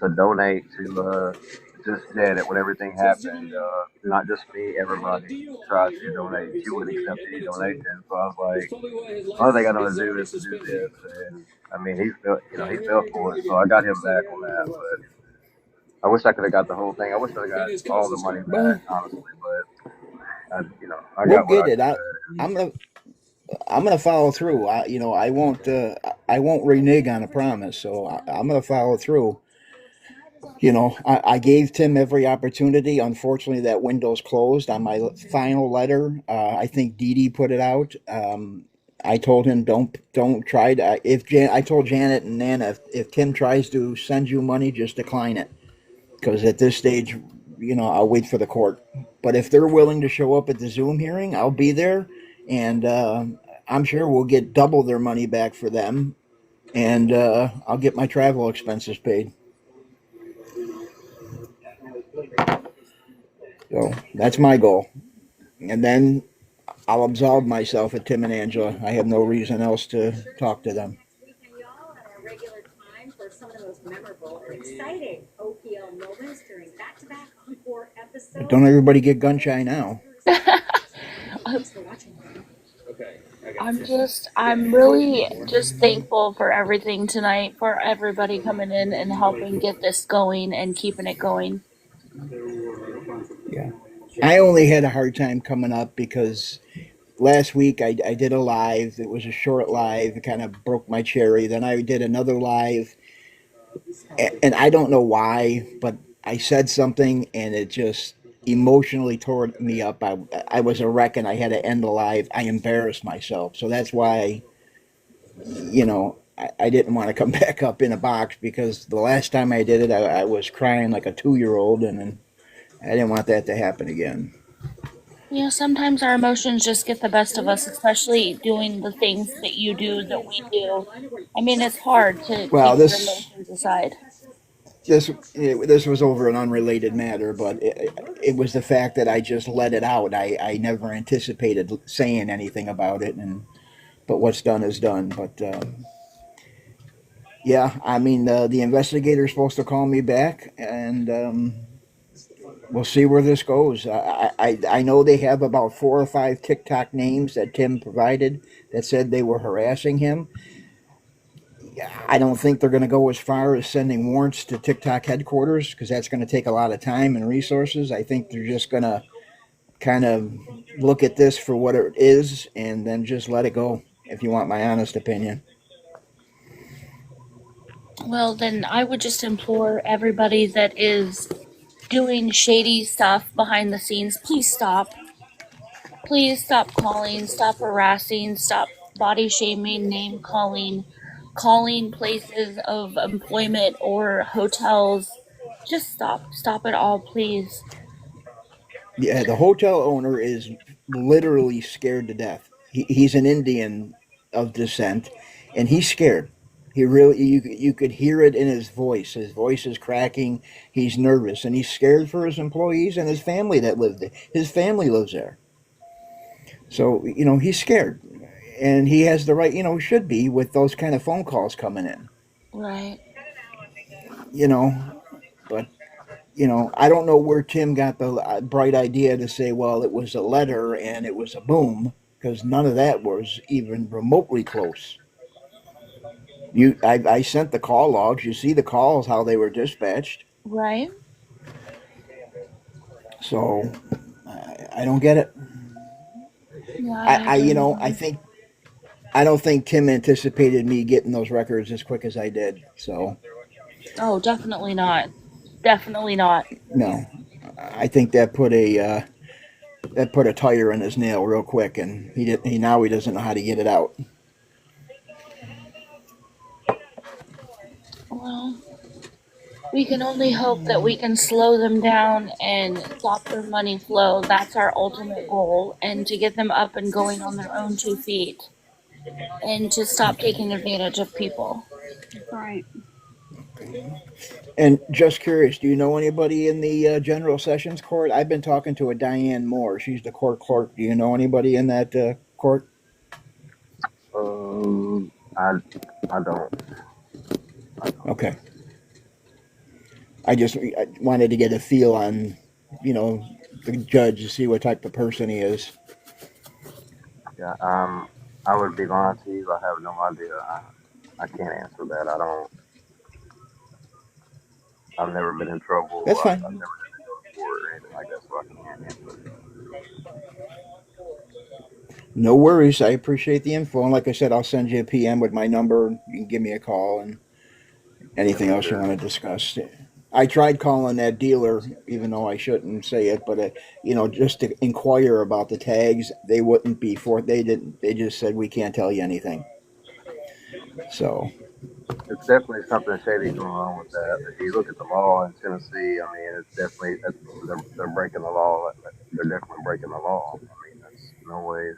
to donate to just Janet when everything happened. Not just me, everybody tried to donate. She wouldn't accept any donation. So I was like, the only thing I know to do is to do this. And I mean, he fell for it. So I got him back on that. But I wish I could have got the whole thing. I wish I got all the money back, Well, honestly. But I we'll got what get I it. could. I'm gonna follow through. I won't renege on a promise. So I'm gonna follow through. I gave Tim every opportunity. Unfortunately, that window's closed on my final letter. I think Dee Dee put it out. I told him don't try to. If I told Janet and Nana, if Tim tries to send you money, just decline it, because at this stage, I'll wait for the court. But if they're willing to show up at the Zoom hearing, I'll be there, and I'm sure we'll get double their money back for them, and I'll get my travel expenses paid. So that's my goal. And then I'll absolve myself at Tim and Angela. I have no reason else to talk to them. But don't everybody get gun shy now. I'm really just thankful for everything tonight, for everybody coming in and helping get this going and keeping it going. Yeah. I only had a hard time coming up because last week I did a live. It was a short live. It kind of broke my cherry. Then I did another live, and I don't know why, but I said something and it just emotionally tore me up. I was a wreck and I had to end the live. I embarrassed myself. So that's why, I didn't want to come back up in a box, because the last time I did it, I was crying like a 2 year old, and I didn't want that to happen again. Yeah, sometimes our emotions just get the best of us, especially doing the things that you do, that we do. I mean, it's hard to Well, keep your emotions aside. this was over an unrelated matter, but it was the fact that I just let it out. I never anticipated saying anything about it, but what's done is done. But yeah, I mean, the investigator's supposed to call me back, and we'll see where this goes. I know they have about 4 or 5 TikTok names that Tim provided that said they were harassing him. I don't think they're going to go as far as sending warrants to TikTok headquarters, because that's going to take a lot of time and resources. I think they're just going to kind of look at this for what it is and then just let it go, if you want my honest opinion. Well, then I would just implore everybody that is doing shady stuff behind the scenes, please stop. Please stop calling, stop harassing, stop body shaming, name calling, calling places of employment or hotels. Just stop. Stop it all, please. Yeah, the hotel owner is literally scared to death. He's an Indian of descent, and he's scared. He really, you could hear it in his voice. His voice is cracking. He's nervous, and he's scared for his employees and his family that live there. His family lives there, so he's scared, and he has the right. Should be, with those kind of phone calls coming in. Right. You know, but I don't know where Tim got the bright idea to say, well, it was a letter and it was a boom, because none of that was even remotely close. I sent the call logs. You see the calls, how they were dispatched. Right. So I don't get it. Yeah, I agree. I don't think Tim anticipated me getting those records as quick as I did. So Oh, definitely not. Definitely not. no, I think that put a tire in his nail real quick, and now he doesn't know how to get it out. Well, we can only hope that we can slow them down and stop their money flow. That's our ultimate goal, and to get them up and going on their own 2 feet, and to stop taking advantage of people. Right. And just curious, do you know anybody in the General Sessions Court? I've been talking to a Diane Moore. She's the court clerk. Do you know anybody in that court? I don't. Okay. I wanted to get a feel on, the judge, to see what type of person he is. Yeah. I would be lying to you. I have no idea. I can't answer that. I don't. I've never been in trouble. That's I've fine. never had to go to court or anything like that, so I can't answer it. No worries. I appreciate the info. And like I said, I'll send you a PM with my number. You can give me a call and Yeah, anything for else you sure. want to discuss. I tried calling that dealer, even though I shouldn't say it, but just to inquire about the tags. They wouldn't be for. They didn't. They just said we can't tell you anything. So, It's definitely something shady going on with that. If you look at the law in Tennessee, I mean, it's definitely they're breaking the law. They're definitely breaking the law. I mean, that's no ways.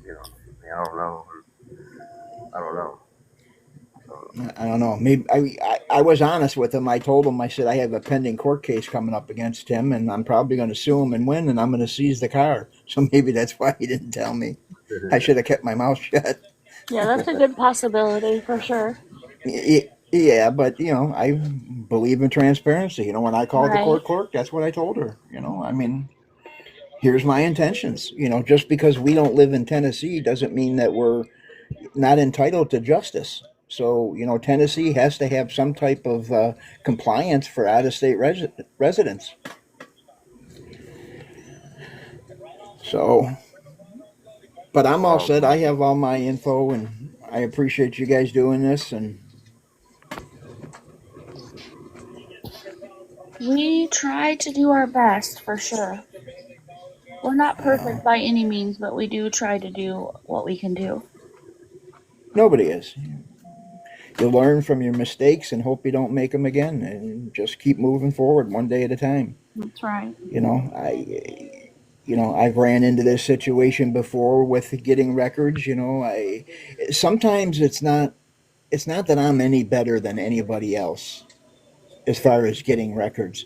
You know, I mean, I don't know. I don't know. So I don't know. Maybe I was honest with him. I told him, I said I have a pending court case coming up against him, and I'm probably going to sue him and win, and I'm going to seize the car. So maybe that's why he didn't tell me. I should have kept my mouth shut. Yeah, that's a good possibility for sure. Yeah, but I believe in transparency. When I called the Right. court clerk, that's what I told her. I mean, here's my intentions. Just because we don't live in Tennessee doesn't mean that we're not entitled to justice. So, Tennessee has to have some type of compliance for out of state residents. So, but I'm all well, set. I have all my info, and I appreciate you guys doing this. And We try to do our best for sure. We're not uh, perfect by any means, but we do try to do what we can do. nobody is. You learn from your mistakes and hope you don't make them again, and just keep moving forward one day at a time. That's right. You know, I I've ran into this situation before with getting records. I sometimes it's not that I'm any better than anybody else as far as getting records,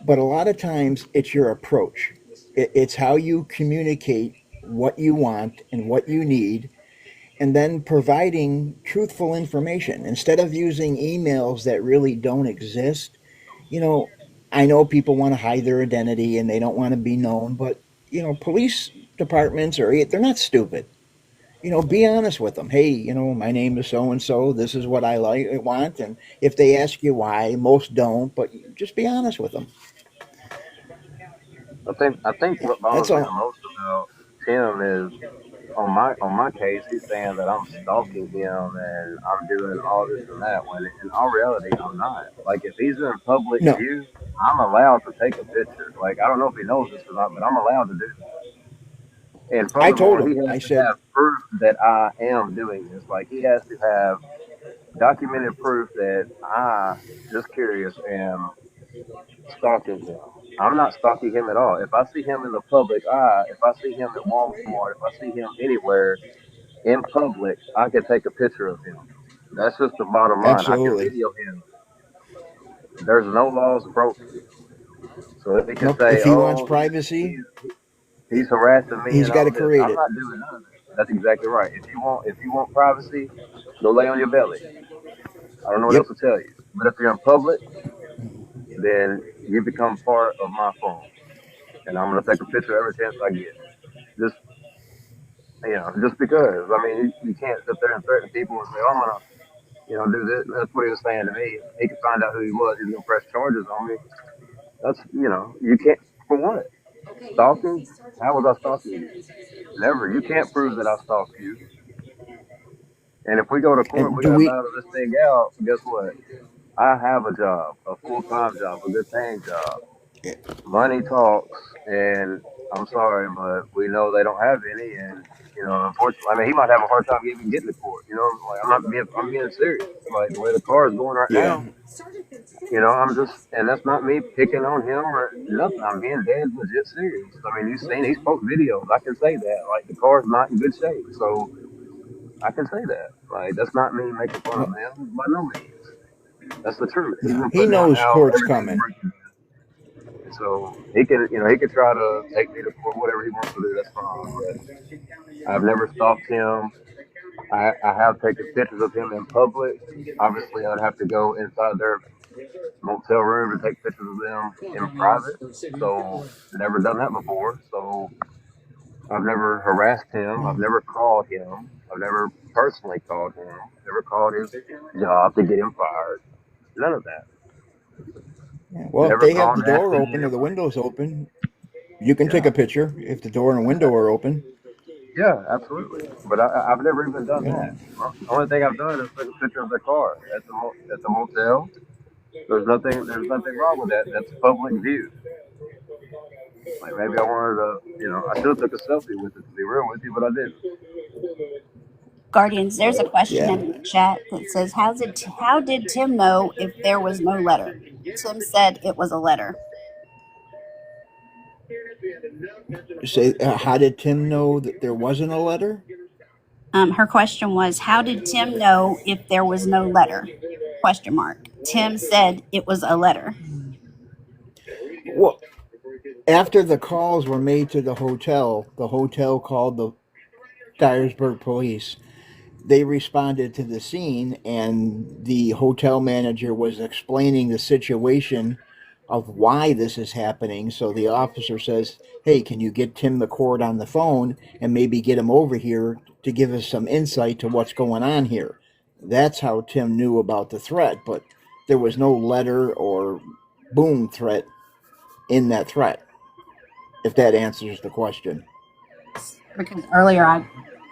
but a lot of times it's your approach. It's how you communicate what you want and what you need, and then providing truthful information instead of using emails that really don't exist. you know, I know people want to hide their identity and they don't want to be known, but police departments they're not stupid. Be honest with them. Hey, my name is so and so. This is what I want, and if they ask you why, most don't, but just be honest with them. I think what That's bothers me the all. most about Tim is on my case, he's saying that I'm stalking him and I'm doing all this and that. When in all reality, I'm not. Like if he's in public No, view, I'm allowed to take a picture. Like I don't know if he knows this or not, but I'm allowed to do that. And I told furthermore, he him. has I to said have proof that I am doing this. Like he has to have documented proof that I, just curious, am stalking him. I'm not stalking him at all. If I see him in the public eye, if I see him at Walmart, if I see him anywhere in public, I can take a picture of him. That's just the bottom line. I can absolutely. video him. There's no laws broken. So if he can Nope. say, If he wants "Oh, privacy, he's harassing me he's and got all to this," create I'm it. not doing none of that. That's exactly right. If you want privacy, go lay on your belly. I don't know what else Yep. to tell you. But if you're in public, then you become part of my phone, and I'm gonna take a picture every chance I get. Just just because. I mean, you can't sit there and threaten people and say, "Oh, I'm gonna, do this." That's what he was saying to me. He could find out who he was. He's gonna press charges on me. You can't. For what? Stalking? How was I stalking you? Never. You can't prove that I stalked you. And if we go to court, And we do got to we? battle this thing out. Guess what? I have a job, a full time job, a good paying job. Money talks, and I'm sorry, but we know they don't have any. And unfortunately, I mean, he might have a hard time even getting to court. Like I'm being serious. Like the way the car is going right Yeah. now, I'm just, and that's not me picking on him or nothing. I'm being dead legit serious. I mean, you've seen, he's posted videos. I can say that. Like, the car's not in good shape. So, I can say that. Like, that's not me making fun of Well, him by no means. That's the truth. He's no, been he putting out knows now court's everything coming. breaking. So, he can try to take me to court, whatever he wants to do. That's fine. But I've never stalked him. I have taken pictures of him in public. Obviously, I'd have to go inside their motel room to take pictures of them in private. So never done that before. So I've never harassed him. I've never called him. I've never personally called him. Never called his job to get him fired. None of that. Yeah. Well, if Never they have called the and asked door any open or the windows information. open, you can take Yeah, a picture if the door and window are open. yeah, absolutely. But I've never even done You that. know. The only thing I've done is took a picture of their car at the motel. There's nothing wrong with that. That's public view. Like maybe I wanted to, I should have took a selfie with it to be real with you, but I didn't. Guardians, there's a question Yeah. in the chat that says, how did Tim know if there was no letter? Tim said it was a letter. Say, how did Tim know that there wasn't a letter? Her question was, how did Tim know if there was no letter? Question mark. Tim said it was a letter. Well, after the calls were made to the hotel called the Dyersburg police. They responded to the scene, and the hotel manager was explaining the situation of why this is happening. So the officer says, "Hey, can you get Tim McCord on the phone and maybe get him over here to give us some insight to what's going on here?" That's how Tim knew about the threat, but there was no letter or boom threat in that threat, if that answers the question. Because earlier I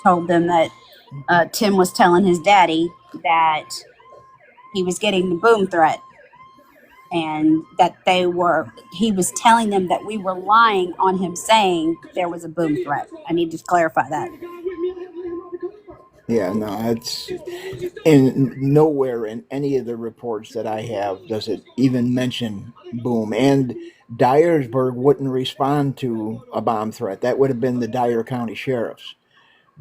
told them that Tim was telling his daddy that he was getting the boom threat, and that he was telling them that we were lying on him saying there was a boom threat. I need to clarify that. Yeah, no, it's and nowhere in any of the reports that I have does it even mention boom. And Dyersburg wouldn't respond to a bomb threat. That would have been the Dyer County Sheriff's.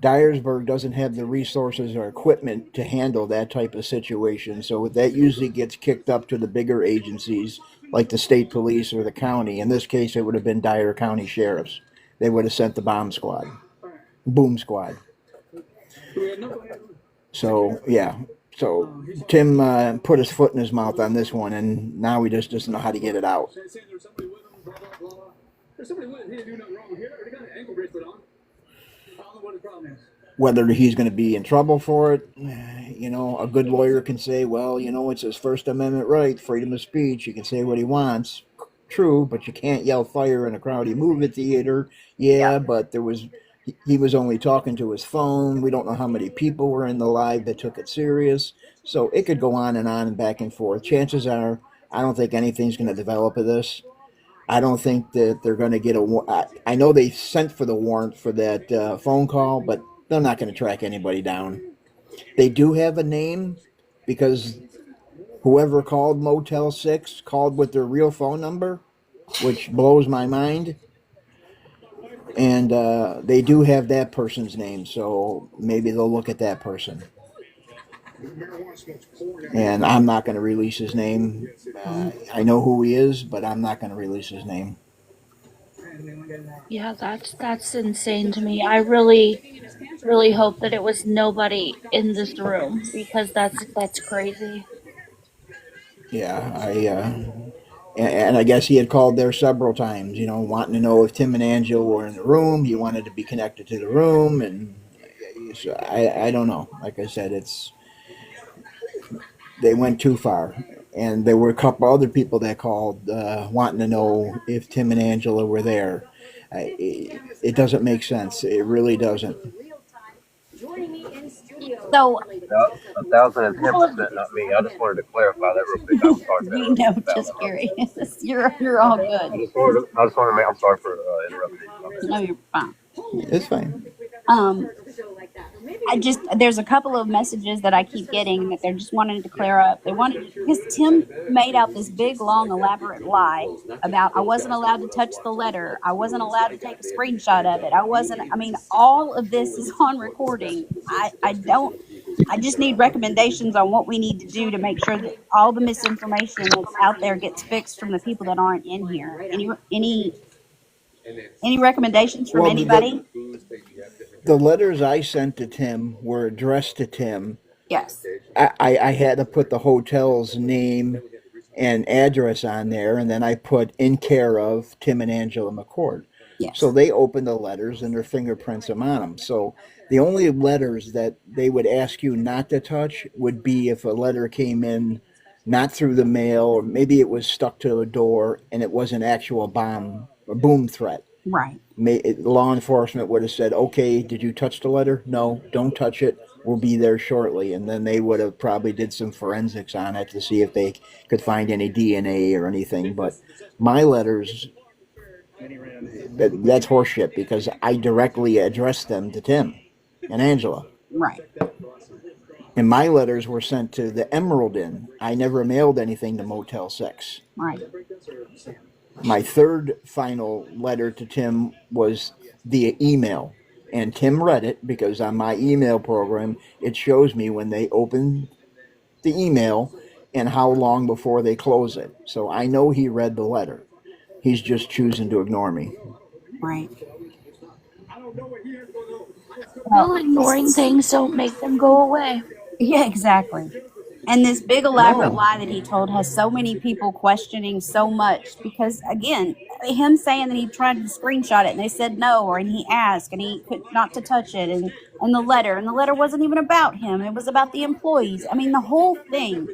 Dyersburg doesn't have the resources or equipment to handle that type of situation, so that usually gets kicked up to the bigger agencies like the state police or the county. In this case, it would have been Dyer County Sheriff's. They would have sent the bomb squad, boom squad. So yeah, so Tim put his foot in his mouth on this one, and now he just doesn't know how to get it out. Whether he's going to be in trouble for it, a good lawyer can say, well, it's his First Amendment right, freedom of speech. He can say what he wants. True, but you can't yell fire in a crowded movie theater. Yeah, but he was only talking to his phone. We don't know how many people were in the live that took it serious. So it could go on and back and forth. Chances are, I don't think anything's going to develop of this. I don't think that they're going to get I know they sent for the warrant for that phone call, but they're not going to track anybody down. They do have a name because whoever called Motel 6 called with their real phone number, which blows my mind. And they do have that person's name, so maybe they'll look at that person. And I'm not going to release his name. I know who he is, but I'm not going to release his name. Yeah, that's insane to me. I really hope that it was nobody in this room because that's crazy. Yeah, and I guess he had called there several times, wanting to know if Tim and Angela were in the room. He wanted to be connected to the room, and so I don't know. Like I said, they went too far. And there were a couple other people that called wanting to know if Tim and Angela were there. It doesn't make sense. It really doesn't. So 1,010%, not me. I just wanted to clarify that real quick. I'm sorry for we know, interrupting, Val. just curious. You're all good. I just wanted to make. I'm sorry for interrupting you. My bad. No, you're fine. It's fine. Um, there's a couple of messages that I keep getting that they're just wanting to clear up. They wanted, because Tim made out this big, long, elaborate lie about I wasn't allowed to touch the letter. I wasn't allowed to take a screenshot of it. I mean, all of this is on recording. I just need recommendations on what we need to do to make sure that all the misinformation that's out there gets fixed from the people that aren't in here. Any recommendations from Well, anybody? the letters I sent to Tim were addressed to Tim. Yes. I had to put the hotel's name and address on there, and then I put in care of Tim and Angela McCord. Yes. So they opened the letters and their fingerprints are on them. So the only letters that they would ask you not to touch would be if a letter came in not through the mail, or maybe it was stuck to a door and it was an actual bomb or boom threat. Right. Law enforcement would have said, okay, did you touch the letter? No, don't touch it. will be there shortly, and then they would have probably did some forensics on it to see if they could find any DNA or anything. But my letters, that's horseshit because I directly addressed them to Tim and Angela. Right. And my letters were sent to the Emerald Inn. I never mailed anything to Motel 6. Right. My third final letter to Tim was via email. And Tim read it because on my email program, it shows me when they open the email and how long before they close it. So I know he read the letter. He's just choosing to ignore me. Right. Well, ignoring things don't make them go away. Yeah, exactly. And this big elaborate No. lie that he told has so many people questioning so much because, again, him saying that he tried to screenshot it and they said no, or and he asked and he could not to touch it, and the letter wasn't even about him. It was about the employees. I mean, the whole thing.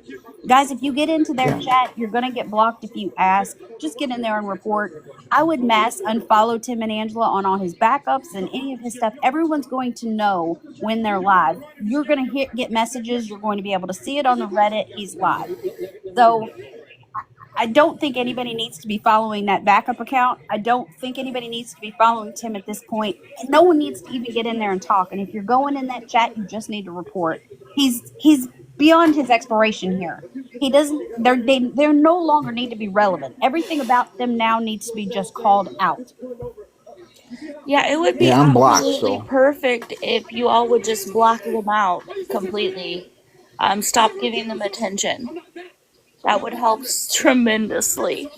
Guys, if you get into their Yeah. chat, you're going to get blocked if you ask. Just get in there and report. I would mass unfollow Tim and Angela on all his backups and any of his stuff. Everyone's going to know when they're live. You're going to get messages. You're going to be able to see it on the Reddit. He's live. So I don't think anybody needs to be following that backup account. I don't think anybody needs to be following Tim at this point. No one needs to even get in there and talk. And if you're going in that chat, you just need to report. He's beyond his expiration here. He doesn't. They're no longer need to be relevant. Everything about them now needs to be just called out. Yeah, it would be Yeah, I'm blocked, absolutely so. perfect if you all would just block them out completely. Stop giving them attention. That would help tremendously.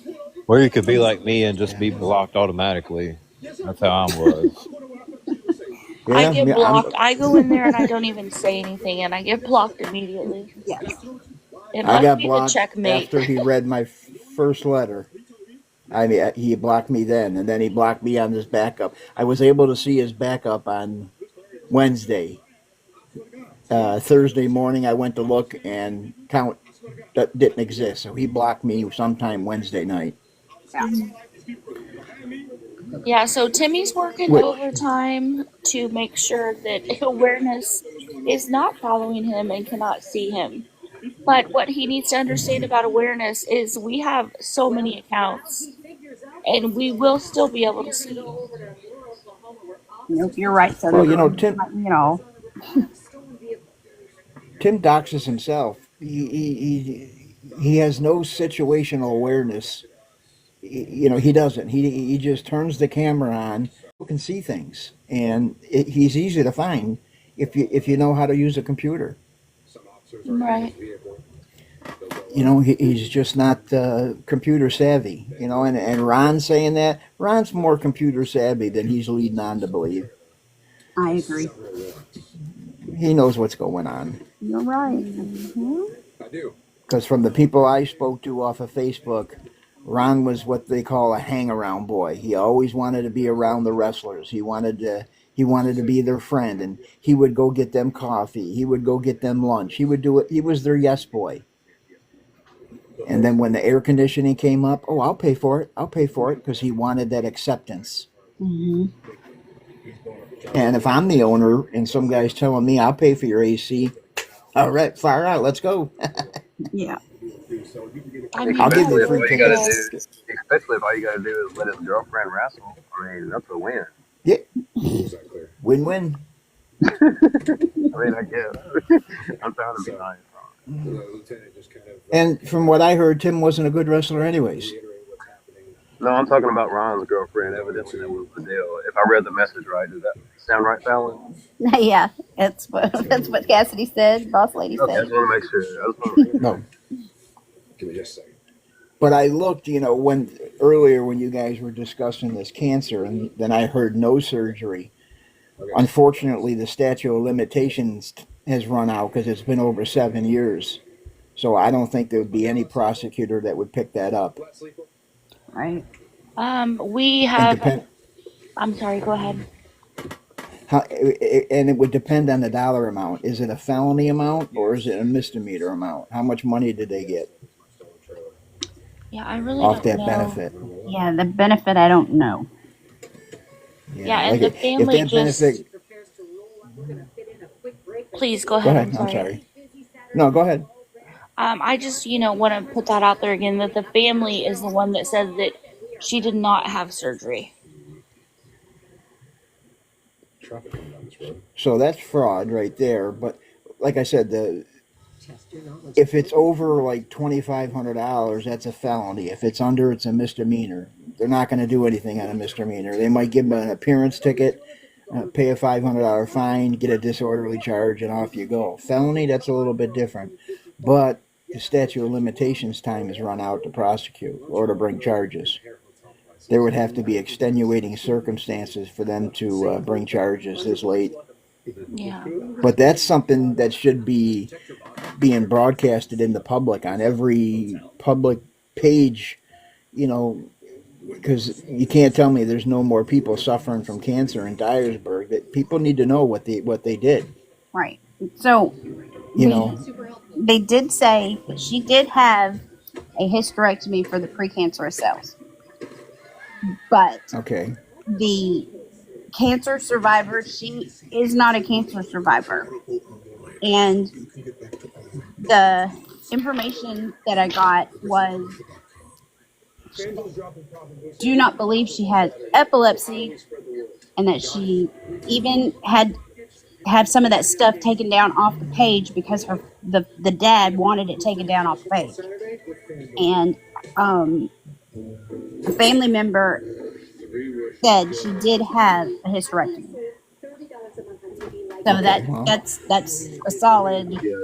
Or you could be like me and just Yeah. be blocked automatically. That's how I was. I Yeah, get I'm. blocked. I go in there and I don't even say anything, and I get blocked immediately. Yes. It I must got be the blocked checkmate. after he read my first letter. I mean, he blocked me then, and then he blocked me on his backup. I was able to see his backup on Wednesday. Thursday morning, I went to look and count that didn't exist, so he blocked me sometime Wednesday night. Yeah. Yeah, so Timmy's working Which, overtime to make sure that awareness is not following him and cannot see him. But what he needs to understand about awareness is we have so many accounts, and we will still be able to see you. Nope, you're right, well, Southern. you know, Tim You know. Tim doxes himself. He has no situational awareness. You know, he doesn't. He just turns the camera on, can see things, and he's easy to find if you know how to use a computer. Right. You know, he's just not computer savvy. You know, and Ron's saying that Ron's more computer savvy than he's leading on to believe. I agree. He knows what's going on. You're right. Mm-hmm. Because from the people I spoke to off of Facebook, Ron was what they call a hang-around boy. He always wanted to be around the wrestlers. He wanted to be their friend, and he would go get them coffee. He would go get them lunch. He would do it. He was their yes boy. And then when the air conditioning came up, oh, I'll pay for it. I'll pay for it because he wanted that acceptance. Mm-hmm. And if I'm the owner and some guy's telling me I'll pay for your AC, all right, fire out, let's go. Yeah. I mean, I'll give Especially you if free all you gotta tickets. do, especially if all you gotta do is let his girlfriend wrestle. I mean, that's a win. Yeah, win-win. I mean, I guess. I'm trying to be nice. And from what I heard, Tim wasn't a good wrestler, anyways. No, I'm talking about Ron's girlfriend. Evidently, that was the deal. If I read the message right, does that sound right, Fallon? Yeah, that's what Cassidy said. Boss lady Okay, I said. just want to make sure. I just want to make sure. No. But I looked, you know, when earlier when you guys were discussing this cancer, and then I heard no surgery. Unfortunately, the statute of limitations has run out because it's been over 7 years. So I don't think there would be any prosecutor that would pick that up. Right. We And have. depend I'm sorry. Go ahead. and it would depend on the dollar amount. Is it a felony amount or is it a misdemeanor amount? How much money did they get Yeah, I really off don't that know. benefit? Yeah, the benefit I don't know. Yeah, and like the if family that just. benefit, Please go Go ahead. I'm ahead. I'm sorry. sorry. No, go ahead. I just, want to put that out there again that the family is the one that says that she did not have surgery. So that's fraud right there. But like I said, the if it's over like $2,500, that's a felony. If it's under, it's a misdemeanor. They're not going to do anything on a misdemeanor. They might give them an appearance ticket, pay a $500 fine, get a disorderly charge, and off you go. Felony, that's a little bit different. But the statute of limitations time is run out to prosecute or to bring charges. There would have to be extenuating circumstances for them to bring charges this late. Yeah. But that's something that should be being broadcasted in the public on every public page, because you can't tell me there's no more people suffering from cancer in Dyersburg. That people need to know what they did. Right. So You know, they did say that she did have a hysterectomy for the precancerous cells, but okay, the cancer survivor, she is not a cancer survivor. And the information that I got was do not believe she had epilepsy and that she even had have some of that stuff taken down off the page because the dad wanted it taken down off the page. And a family member said she did have a hysterectomy. So okay, well, that's a solid. Yeah,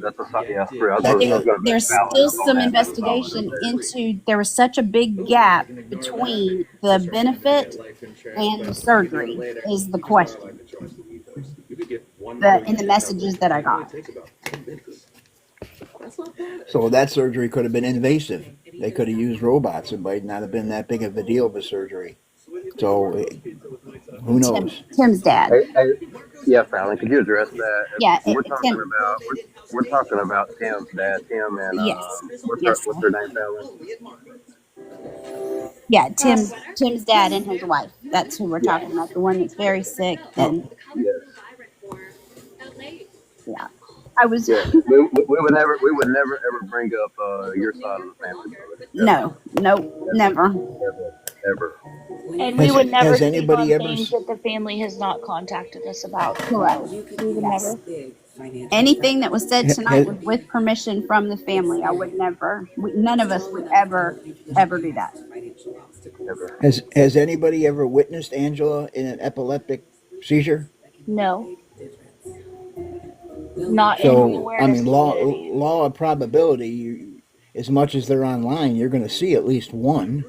that's a yeah. I that, was There, that going to back there's Fallon still up on some that. That's a solid investigation surgery. into. There was such a big gap between the benefit and the surgery is the question. In the messages that I got. so that surgery could have been invasive. They could have used robots. It might not have been that big of a deal of a surgery. So who knows? Tim's dad. Hey, yeah, Fallon, could you address that? Yeah, We're talking Tim. about we're talking about Tim's dad, Tim, and Yes, what's yes, her name, Fallon? yeah. Tim's dad and his wife. That's who we're Yeah, talking about. The one that's very sick. Oh, And yes, yeah, I was yeah. We would never ever bring up your side of the family, brother. Ever, no, nope, never. ever, ever. And we has would never has speak anybody on ever? things that the family has not contacted us about. Correct. So we would Yes. never. Anything that was said tonight Has, was with permission from the family. I would never. None of us would ever do that. Ever. has anybody ever witnessed Angela in an epileptic seizure? No. Not in the So I awareness mean, community. law of probability. As much as they're online, you're going to see at least one.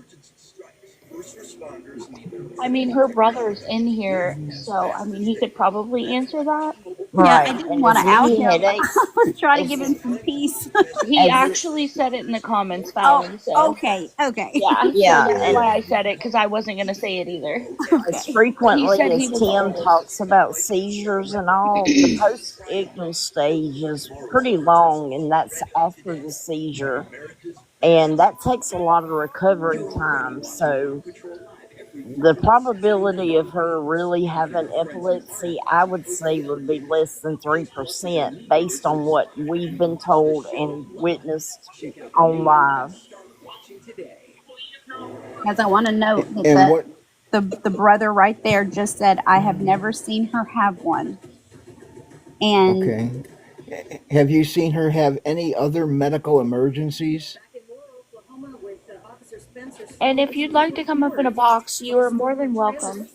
I mean, her brother's in here, so he could probably answer that. Yeah, I Right. didn't And want as to out many him. I headaches was trying to give as him some peace. He as actually said it in the comments, Oh, Fallon. So okay, okay, yeah, so yeah, that's and why I said it because I wasn't gonna say it either. as okay. He frequently said he as was Tim old. talks about seizures and all, the post-ictal stage is pretty long, and that's after the seizure, and that takes a lot of recovery time. So the probability of her really having epilepsy, I would say, would be less than 3% based on what we've been told and witnessed on live. As I want to note that And what? the brother right there just said, "I have never seen her have one," and Okay. Have you seen her have any other medical emergencies? And if you'd like to come up in a box, you are more than welcome.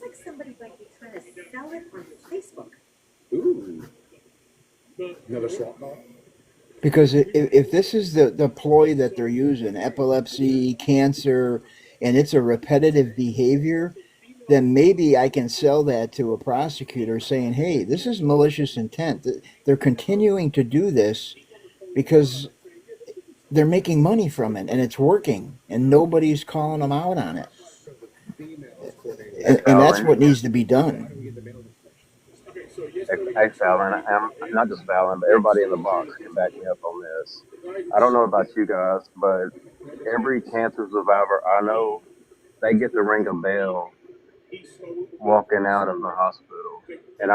Because if this is the ploy that they're using, epilepsy, cancer, and it's a repetitive behavior, then maybe I can sell that to a prosecutor saying, hey, this is malicious intent. They're continuing to do this because they're making money from it and it's working and nobody's calling them out on it. Hey, And that's Fallon. what needs to be done. Hey, Fallon. I'm not just Fallon, but everybody in the box can back me up on this. I don't know about you guys, but every cancer survivor I know, they get to ring a bell walking out of the hospital. And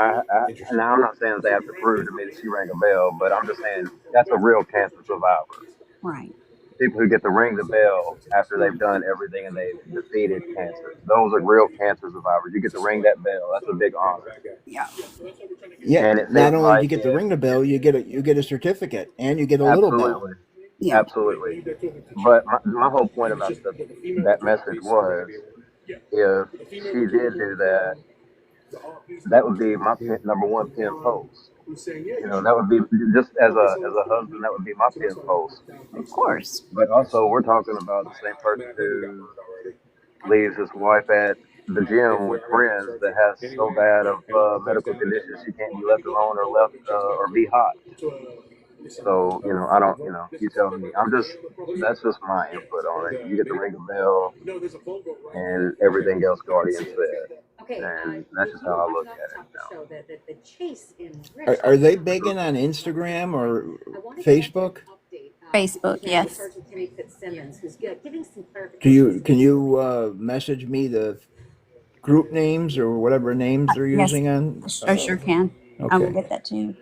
now I'm not saying that they have to prove to me that she rang a bell, but I'm just saying that's a real cancer survivor. Right. People who get to ring the bell after they've done everything and they've defeated cancer. Those are real cancer survivors. You get to ring that bell. That's a big honor. Yeah. Yeah, And it not seems only do like you get to if ring the bell, you get a certificate and you get a little bell. absolutely, Yeah. absolutely. But my whole point about that message was if she did do that, that would be my number one pin post. That would be just as a husband, that would be my pin post. Of course. But also, we're talking about the same person who leaves his wife at the gym with friends that has so bad of medical conditions she can't be left alone or left or be hot. So I don't. You tell me. That's just my input on it. You get to ring the bell, and everything else Guardian said, and that's just how I look at it now. Are they begging on Instagram or Facebook? Facebook, yes. Can you message me the group names or whatever names they're Yes, using on? I sure can. I will Okay. get that to you.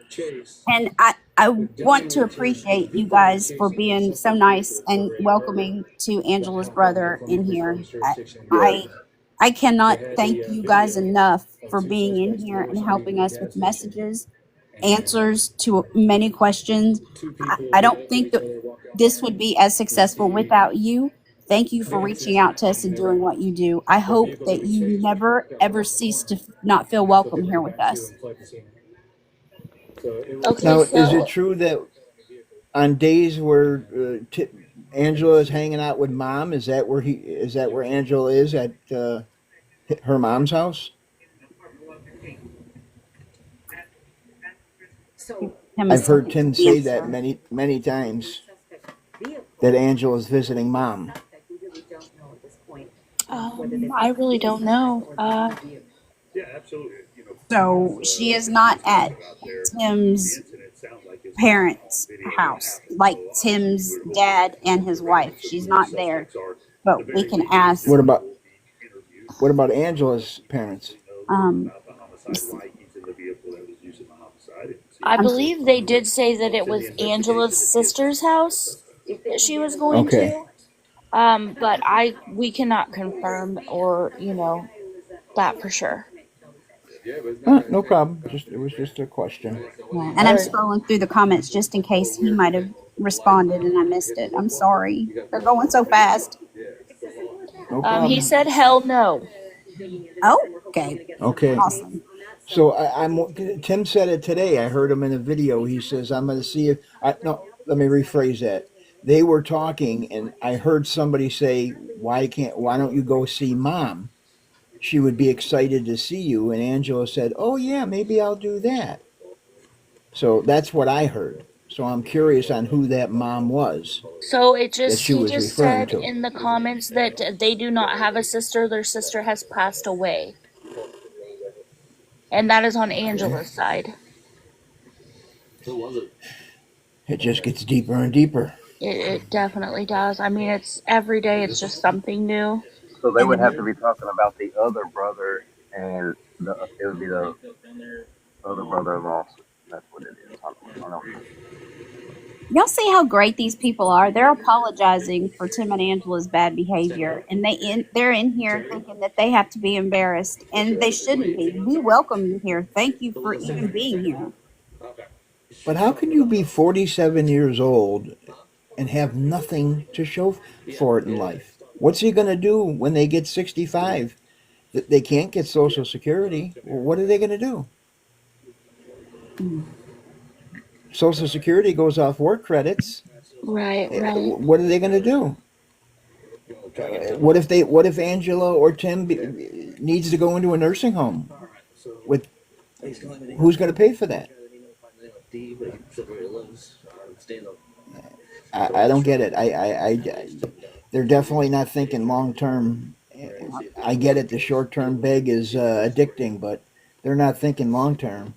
And I want to appreciate you guys for being so nice and welcoming to Angela's brother in here. Yeah. I I cannot thank you guys enough for being in here and helping us with messages, answers to many questions. I don't think that this would be as successful without you. Thank you for reaching out to us and doing what you do. I hope that you never ever cease to not feel welcome here with us. Okay, Now, is it so true that on days where Angela is hanging out with mom, is that where Angela is at her mom's house? Him a I've heard second to Tim say that answer. many times that Angela's visiting mom. I really don't know. So she is not at Tim's parents' house, like Tim's dad and his wife. She's not there. But we can ask. What about Angela's parents? Let's see. I I'm believe they did say that it was Angela's sister's house that she was going Okay. to. But we cannot confirm or that for sure. No problem. It was just a question. yeah, and All I'm right. scrolling through the comments just in case he might have responded and I missed it. I'm sorry. They're going so fast. No He problem. said hell no. Oh, okay. Okay. Awesome. So Tim said it today. I heard him in a video. He says, "I'm going to see if no." Let me rephrase that. They were talking, and I heard somebody say, Why don't you go see mom? She would be excited to see you." And Angela said, "Oh yeah, maybe I'll do that." So that's what I heard. So I'm curious on who that mom was So that she he was just referring said to. in the comments that they do not have a sister. Their sister has passed away. And that is on Okay. Angela's side. It just gets deeper and deeper. It definitely does. I mean, it's every day, it's just something new. So they And would have then to be talking about the other brother, and it would be the other brother-in-law. That's what it is. I don't know. y'all see how great these people are? They're apologizing for Tim and Angela's bad behavior, and they're in here thinking that they have to be embarrassed, and they shouldn't be. We welcome you here. Thank you for even being here. But how can you be 47 years old and have nothing to show for it in life? What's he going to do when they get 65? They can't get Social Security. Well, what are they going to do? Mm. Social Security goes off work credits. Right, right. What are they going to do? What if Angela or Tim needs to go into a nursing home? With who's going to pay for that? I don't get it. They're definitely not thinking long term. I get it. The short term beg is addicting, but they're not thinking long term.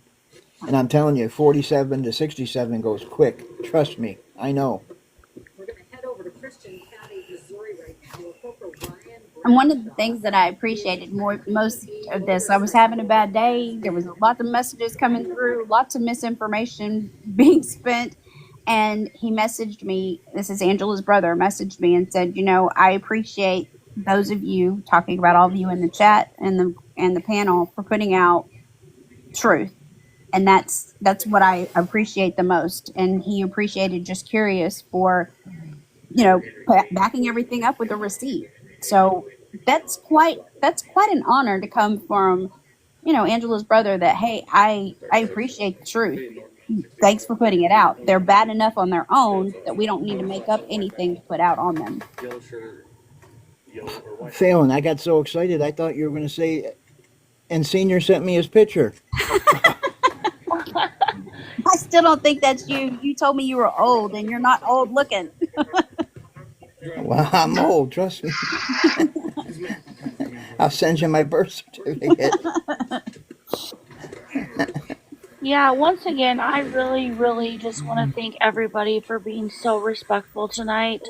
And I'm telling you, 47 to 67 goes quick. Trust me, I know. And one of the things that I appreciated most of this, I was having a bad day. There was a lot of messages coming through, lots of misinformation being spent. And he messaged me. This is Angela's brother. Messaged me and said, I appreciate those of you talking about all of you in the chat and the panel for putting out truth. And that's what I appreciate the most. And he appreciated Just Curious for backing everything up with a receipt. So that's quite an honor to come from Angela's brother. That, hey, I appreciate the truth. Thanks for putting it out. They're bad enough on their own that we don't need to make up anything to put out on them. Phelan, I got so excited I thought you were going to say, and Senior sent me his picture. I still don't think that's you. You told me you were old, and you're not old looking. Well, I'm old, trust me. I'll send you my birth certificate. Yeah, once again, I really, really just want to thank everybody for being so respectful tonight.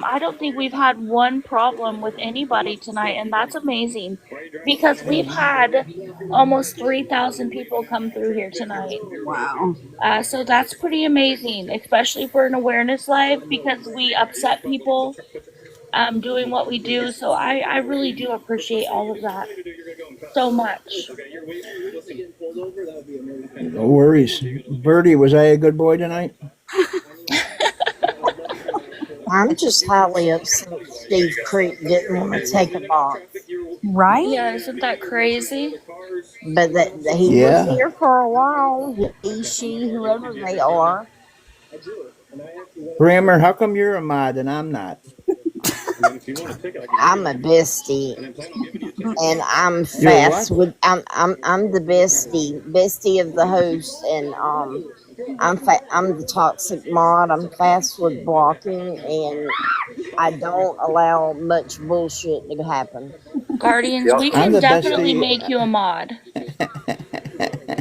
I don't think we've had one problem with anybody tonight, and that's amazing because we've had almost 3,000 people come through here tonight. Wow. So that's pretty amazing, especially for an awareness live because we upset people doing what we do. So I really do appreciate all of that so much. No worries. Birdie, was I a good boy tonight? I'm just highly upset Steve Creek didn't want to take a box. Right? Yeah, isn't that crazy? But that he was Yeah. here for a while. He, she, whoever they are. Brammer, how come you're a mod and I'm not? I'm a bestie, and I'm You're fast what? with. I'm the bestie of the host, and I'm the toxic mod. I'm fast with blocking, and I don't allow much bullshit to happen. He Guardians, we also I'm can the definitely bestie. make you a mod.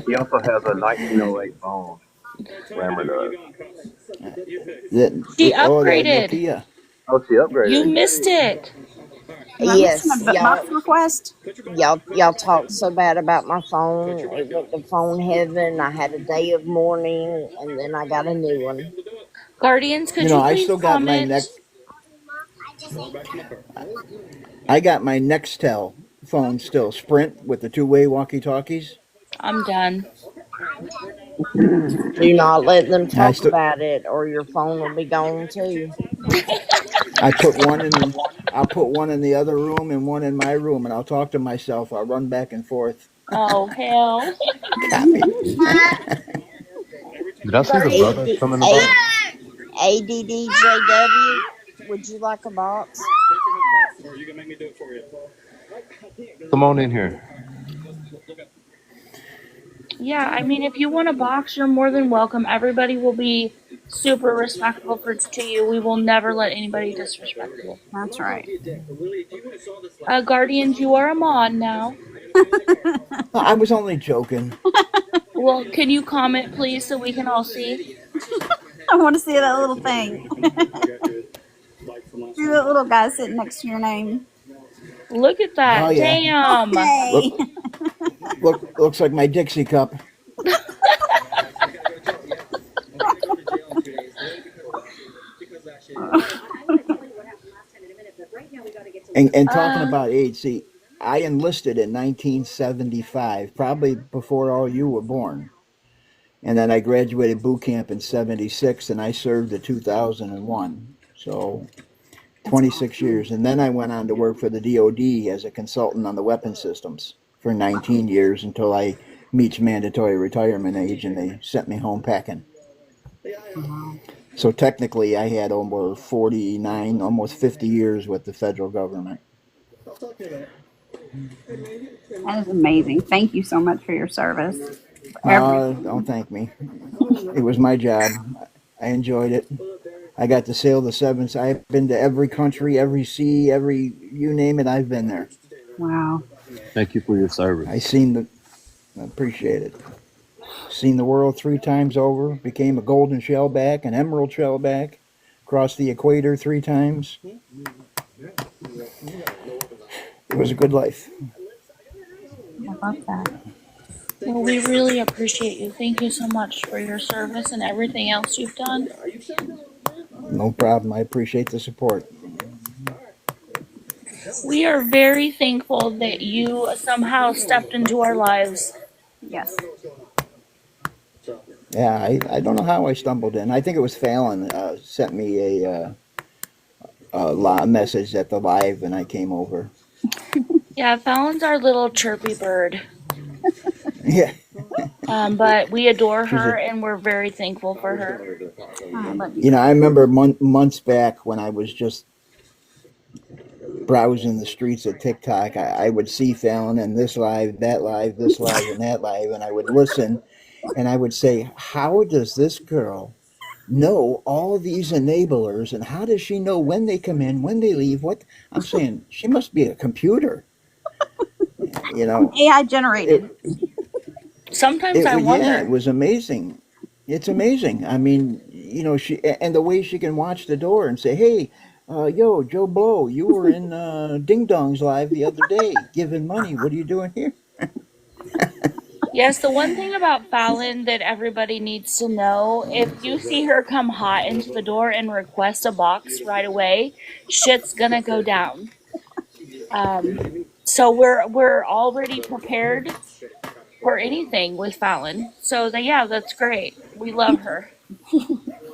he also has a 1908 phone. Rammer does. She The upgraded. Nokia. Oh, she You upgraded. missed it. Am I missing Yes, a box request? y'all talk so bad about my phone. It went to phone heaven. I had a day of mourning, and then I got a new one. Guardians, could you I please still got my comment? neck. I got my Nextel phone still, Sprint with the two-way walkie-talkies. I'm done. Do not let them I talk still, about it, or your phone will be gone too. I put one in. I'll put one in the other room and one in my room, and I'll talk to myself. I'll run back and forth. Oh, hell. Copy. Did I see the brother AD, come in the box? ADDJW, would you like a box? Come on in here. Yeah, I mean, if you want a box, you're more than welcome. Everybody will be super respectful to you. We will never let anybody disrespect you. That's right. Guardians, you are a mod now. I was only joking. Well, can you comment, please, so we can all see? I want to see that little thing. See that little guy sitting next to your name. Look at Oh that. yeah. Damn. Hey. Look, looks like my Dixie cup. And talking Uh, about age, see, I enlisted in 1975, probably before all you were born. And then I graduated boot camp in 76, and I served to 2001. So That's 26 awesome. years. And then I went on to work for the DOD as a consultant on the weapon systems for 19 years until I reached mandatory retirement age and they sent me home packing. Wow. So technically, I had over 49, almost 50 years with the federal government. That is amazing. Thank you so much for your service. For everything. Don't thank me. It was my job. I enjoyed it. I got to sail the sevens. I've been to every country, every sea, every you name it. I've been there. Wow. Thank you for your I service. seen the. I appreciate it. Seen the world 3 times over. Became a golden shellback, an emerald shellback, crossed the equator 3 times. It was a good life. I love that. Well, we really appreciate you. Thank you so much for your service and everything else you've done. No problem. I appreciate the support. We are very thankful that you somehow stepped into our lives. Yes. Yeah, I don't know how I stumbled in. I think it was Fallon sent me a message at the live, and I came over. Yeah, Fallon's our little chirpy bird. Yeah, But we adore she's her a. and we're very thankful for her. I love you You know, guys. I remember months back when I was just browsing the streets of TikTok. I would see Fallon and this live, that live, this live, and that live, and I would listen, and I would say, "How does this girl know all these enablers, and how does she know when they come in, when they leave? What?" I'm saying, she must be a computer. You I'm know, AI it generated. Sometimes I yeah, it wonder. was amazing. It's amazing. I mean, you know, she and the way she can watch the door and say, "Hey, yo, Joe Blow, you were in Ding Dong's live the other day, giving money. What are you doing here?" Yes, the one thing about Fallon that everybody needs to know, if you see her come hot into the door and request a box right away, shit's gonna go down. So we're already prepared for anything with Fallon. So yeah, that's great. We love her.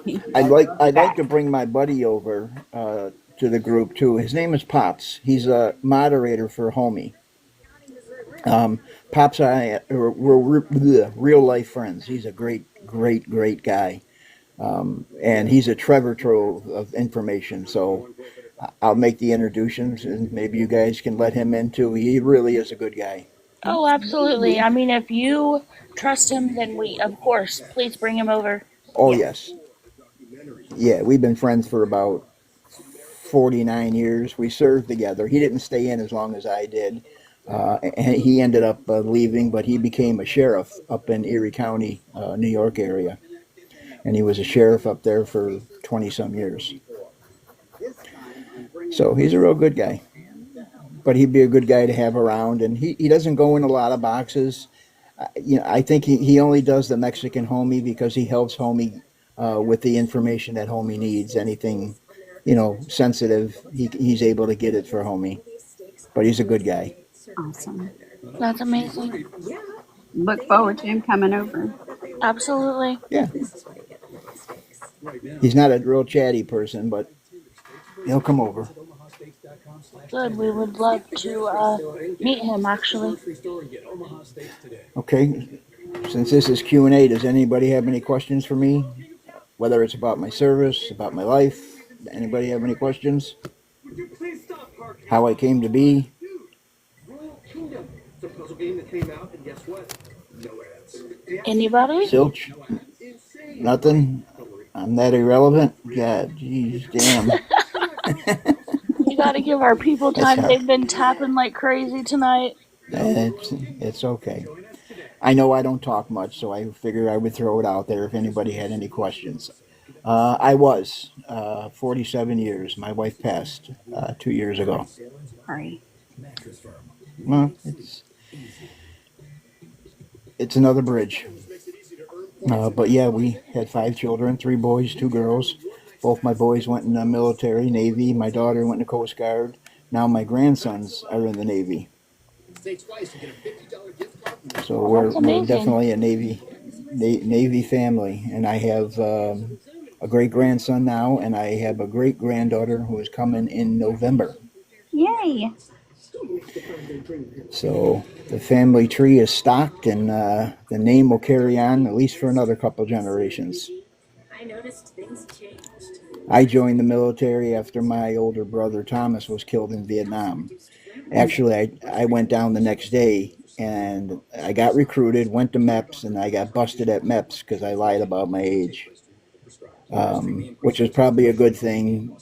We I'd love like her I'd like back. to bring my buddy over to the group too. His name is Pops. He's a moderator for Homie. Pops and I we're real life friends. He's a great guy, and he's a treasure trove of information. So I'll make the introductions, and maybe you guys can let him in too. He really is a good guy. Oh, absolutely. I mean, if you trust him, then of course, please bring him over. Oh Yes. yes, yeah. We've been friends for about 49 years. We served together. He didn't stay in as long as I did. And he ended up leaving, but he became a sheriff up in Erie County, New York area. And he was a sheriff up there for 20 some years. So he's a real good guy. But he'd be a good guy to have around. And he doesn't go in a lot of boxes. You know, I think he only does the Mexican homie because he helps homie with the information that homie needs. Anything, you know, sensitive, he's able to get it for homie. But he's a good guy. Awesome. That's amazing. Look forward to him coming over. Absolutely. Yeah, he's not a real chatty person, but he'll come over. Good. We would love to meet him, actually. Okay, since this is Q&A, does anybody have any questions for me? Whether it's about my service, about my life, anybody have any questions? How I came to be? Anybody? Silch? Nothing? I'm that irrelevant? God, jeez, damn. We gotta give our people It's time. hard. They've been tapping like crazy tonight. It's okay. I know I don't talk much, so I figured I would throw it out there if anybody had any questions. I was 47 years. My wife passed 2 years ago. Sorry. Well, it's another bridge. But yeah, we had 5 children, 3 boys, 2 girls. Both my boys went in the military, Navy. My daughter went in the Coast Guard. Now my grandsons are in the Navy. So Well, we're that's we're amazing. definitely a Navy family, and I have a great grandson now, and I have a great granddaughter who is coming in November. Yay. So the family tree is stocked, and the name will carry on at least for another couple generations. I joined the military after my older brother Thomas was killed in Vietnam. Actually, I went down the next day and I got recruited, went to MEPS, and I got busted at MEPS because I lied about my age, which is probably a good thing,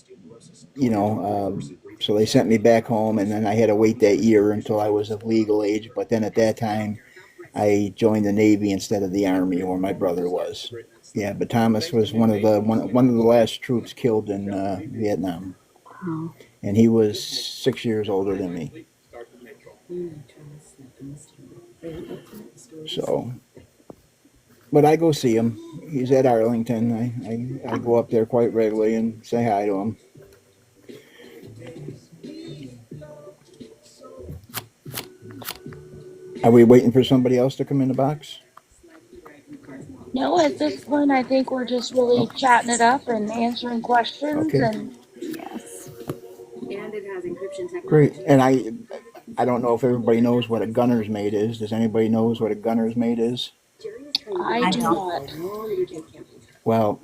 you know. So they sent me back home, and then I had to wait that year until I was of legal age. But then at that time, I joined the Navy instead of the Army, where my brother was. Yeah, but Thomas was one of the last troops killed in Vietnam, Oh. and he was 6 years older than me. So, but I go see him. He's at Arlington. I go up there quite regularly and say hi to him. Are we waiting for somebody else to come in the box? No, at this point, I think we're just really Okay. chatting it up and answering questions. Okay. And Yes. Great. And I don't know if everybody knows what a gunner's mate is. Does anybody knows what a gunner's mate is? I I do don't. not. Well,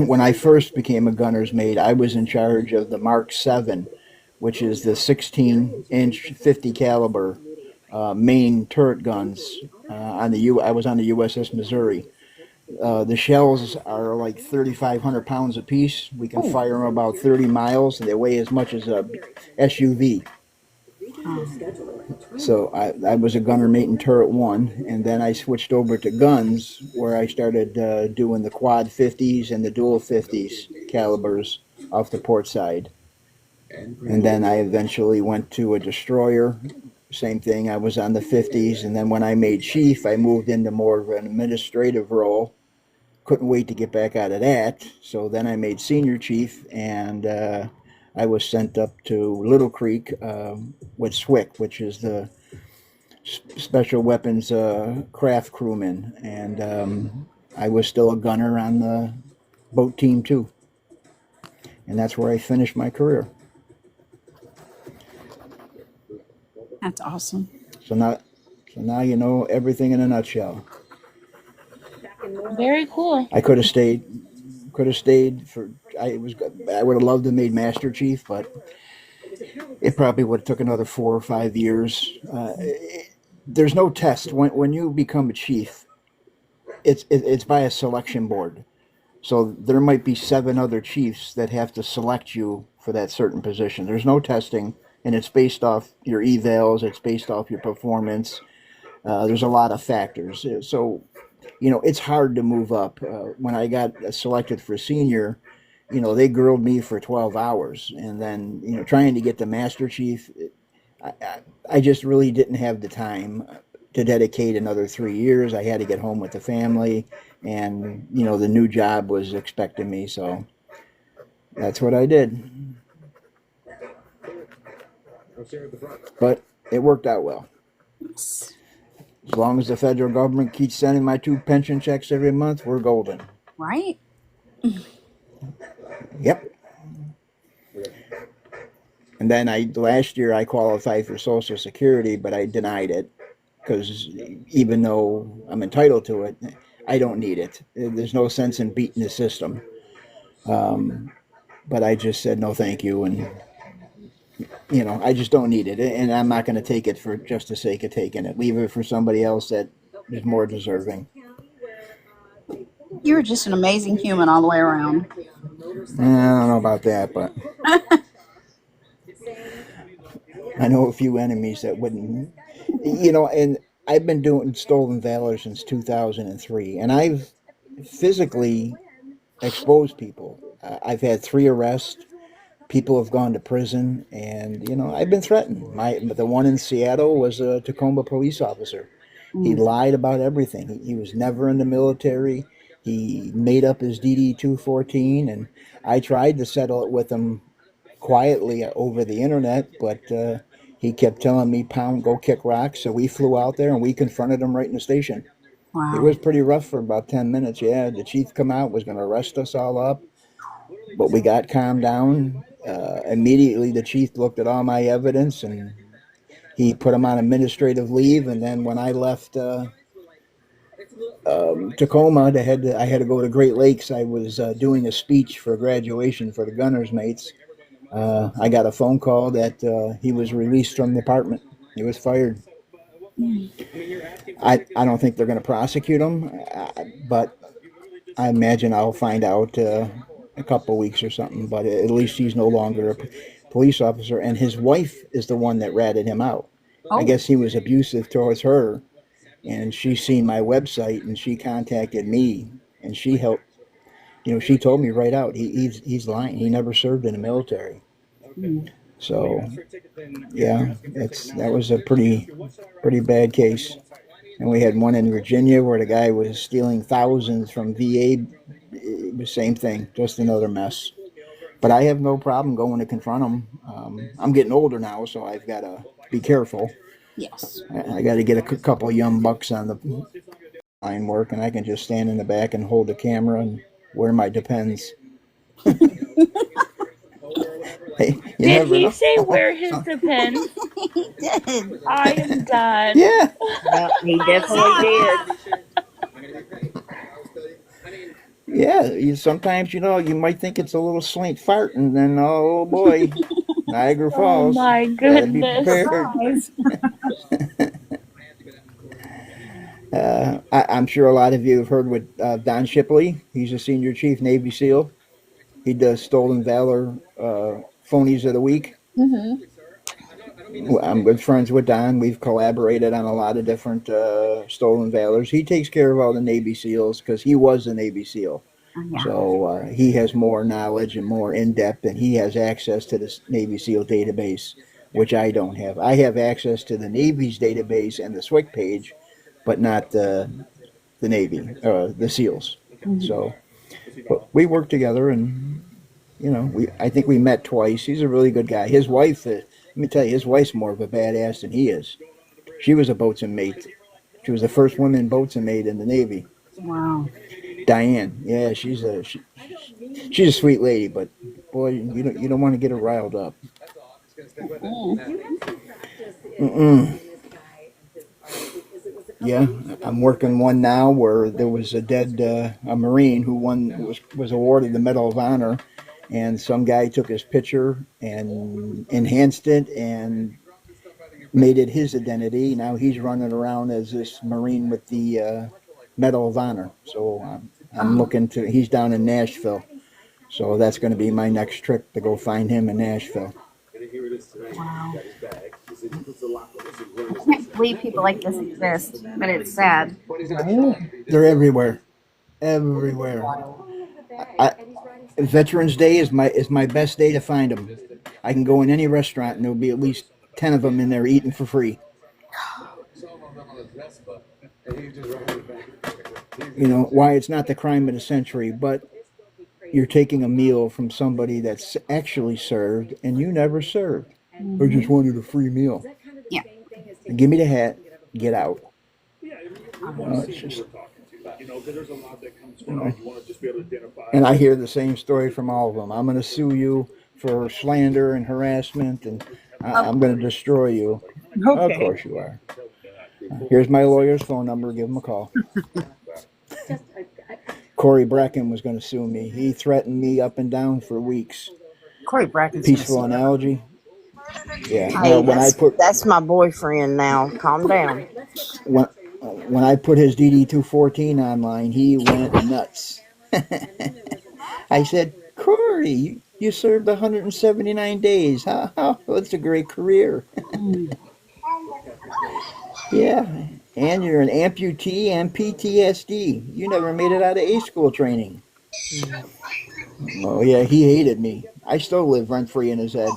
when I first became a gunner's mate, I was in charge of the Mark 7, which is the 16-inch 50 caliber main turret guns I was on the USS Missouri. The shells are like 3,500 pounds apiece. We can Oh. fire them about 30 miles, and they weigh as much as a SUV. Oh. So I was a gunner mate in turret 1, and then I switched over to guns, where I started doing the quad 50s and the dual 50s calibers off the port side. And then I eventually went to a destroyer. Same thing, I was on the 50s, and then when I made chief, I moved into more of an administrative role. Couldn't wait to get back out of that, so then I made senior chief, and I was sent up to Little Creek with SWIC, which is the Special Weapons Craft Crewman, and I was still a gunner on the boat team too, and that's where I finished my career. That's awesome. So now you know everything in a nutshell. Very cool. I could have stayed. For I would have loved to have made Master Chief, but it probably would have took another 4 or 5 years. There's no test when you become a chief. It's by a selection board, so there might be 7 other chiefs that have to select you for that certain position. There's no testing, and it's based off your evals. It's based off your performance. There's a lot of factors. So, it's hard to move up. When I got selected for senior, they grilled me for 12 hours. And then, trying to get to Master Chief, I just really didn't have the time to dedicate another 3 years. I had to get home with the family, and, the new job was expecting me. So that's what I did. But it worked out well. Yes. As long as the federal government keeps sending my 2 pension checks every month, we're golden. Right? Yep. And then last year I qualified for Social Security, but I denied it because even though I'm entitled to it, I don't need it. There's no sense in beating the system. But I just said no, thank you, and I just don't need it, and I'm not going to take it for just the sake of taking it. Leave it for somebody else that is more deserving. You're just an amazing human all the way around. I don't know about that, but I know a few enemies that wouldn't. And I've been doing stolen valor since 2003, and I've physically exposed people. I've had 3 arrests. People have gone to prison, and I've been threatened. The one in Seattle was a Tacoma police officer. He lied about everything. He was never in the military. He made up his DD 214, and I tried to settle it with him quietly over the internet, but he kept telling me, "Pound, go kick rocks." So we flew out there and we confronted him right in the station. Wow. It was pretty rough for about 10 minutes. Yeah, the chief come out, was going to arrest us all up, but we got calmed down. Immediately, the chief looked at all my evidence and he put him on administrative leave. And then when I left Tacoma, I had to go to Great Lakes. I was doing a speech for graduation for the gunners mates. I got a phone call that he was released from the department. He was fired. I don't think they're going to prosecute him, but I imagine I'll find out a couple weeks or something. But at least he's no longer a police officer, and his wife is the one that ratted him out. Oh. I guess he was abusive towards her, and she seen my website and she contacted me, and she helped. She told me right out, he's lying. He never served in the military. Mm. So yeah, that was a pretty bad case. And we had one in Virginia where the guy was stealing thousands from VA. It was same thing, just another mess. But I have no problem going to confront him. I'm getting older now, so I've got to be careful. Yes. I got to get a couple of young bucks on the line work, and I can just stand in the back and hold the camera and wear my Depends. Hey, you Did never he know. say where his depends? He did. I am done. Yeah, Yeah, he I definitely saw did. yeah. Sometimes you might think it's a little slight fart, and then oh boy, Niagara Oh Falls. my Got to be goodness. prepared. surprise. I'm sure a lot of you have heard with Don Shipley. He's a senior chief Navy SEAL. He does Stolen Valor phonies of the week. Mm-hmm. I'm good friends with Don. We've collaborated on a lot of different Stolen Valors. He takes care of all the Navy SEALs because he was a Navy SEAL. Yeah. So he has more knowledge and more in depth, and he has access to the Navy SEAL database, which I don't have. I have access to the Navy's database and the SWIC page, but not the Navy, the SEALs. Mm-hmm. So, but we work together, and I think we met twice. He's a really good guy. His wife, let me tell you, his wife's more of a badass than he is. She was a boatswain mate. She was the first woman boatswain mate in the Navy. Wow. Diane, yeah, she's a sweet lady, but boy, you don't want to get her riled up. Mm. Mm-mm. Yeah, I'm working one now where there was a Marine who was awarded the Medal of Honor, and some guy took his picture and enhanced it and made it his identity. Now he's running around as this Marine with the Medal of Honor. So I'm Oh, looking to. He's down in Nashville, so that's going to be my next trip to go find him in Nashville. wow. I can't believe people like this exist, but it's sad. Right? They're everywhere, everywhere. I, Veterans Day is my best day to find them. I can go in any restaurant and there'll be at least 10 of them in there eating for free. Why it's not the crime of the century, but you're taking a meal from somebody that's actually served and you never served. I Mm-hmm. just wanted a free meal. Yeah. Give me the hat, get out. Um, It's just, and I hear the same story from all of them. I'm going to sue you for slander and harassment, and of I'm going to destroy you. Of Okay. course you are. Here's my lawyer's phone number. Give him a call. Corey Bracken was going to sue me. He threatened me up and down for weeks. Corey Bracken's gonna Peaceful sue you. analogy. Yeah. Hey, When I put that's my boyfriend now. Calm down. when when I put his DD 214 online, he went nuts. I said, Corey, you served 179 days. That's a great career. Mm. Yeah. And you're an amputee and PTSD. You never made it out of A school training. Mm. Oh, yeah, he hated me. I still live rent free in his head.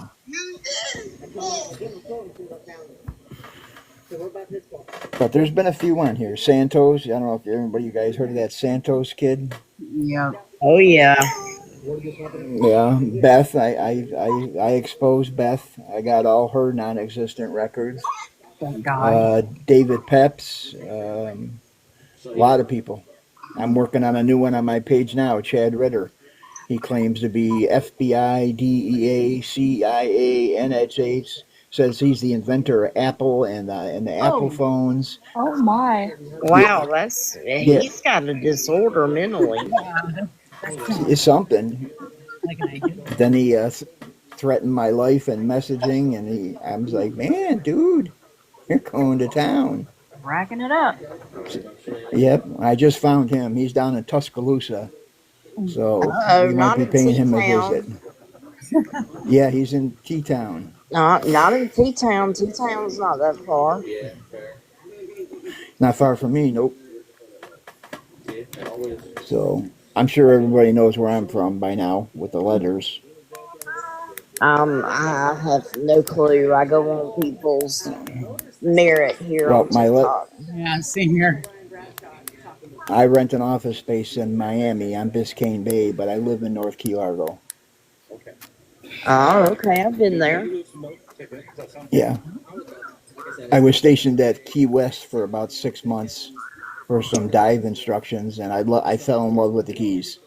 But there's been a few on here. Santos, I don't know if everybody, you guys heard of that Santos kid. Yeah. Oh yeah. Yeah, Beth, I exposed Beth. I got all her non existent records. Thank God. David Peps, a lot of people. I'm working on a new one on my page now, Chad Ritter. He claims to be FBI, DEA, CIA, NHS. Says he's the inventor of Apple and the Apple Oh. phones. Oh my. Yeah, Wow, that's yeah, he's got a disorder mentally. Yeah. That's it's something. like an agent. Then he threatened my life and messaging, and I was like, man, dude, you're going to town. Racking it up. Yep, I just found him. He's down in Tuscaloosa, so Oh, we might not be in paying T him a visit. Town. Yeah, he's in T-Town. Not in T Town. T Town's not that far. Not far from me, nope. So I'm sure everybody knows where I'm from by now with the letters. I have no clue. I go on people's merit here Well, on TikTok. Yeah, same here. I rent an office space in Miami on Biscayne Bay, but I live in North Key Largo. Oh, okay. I've been there. Yeah, I was stationed at Key West for about 6 months for some dive instructions, and I fell in love with the Keys,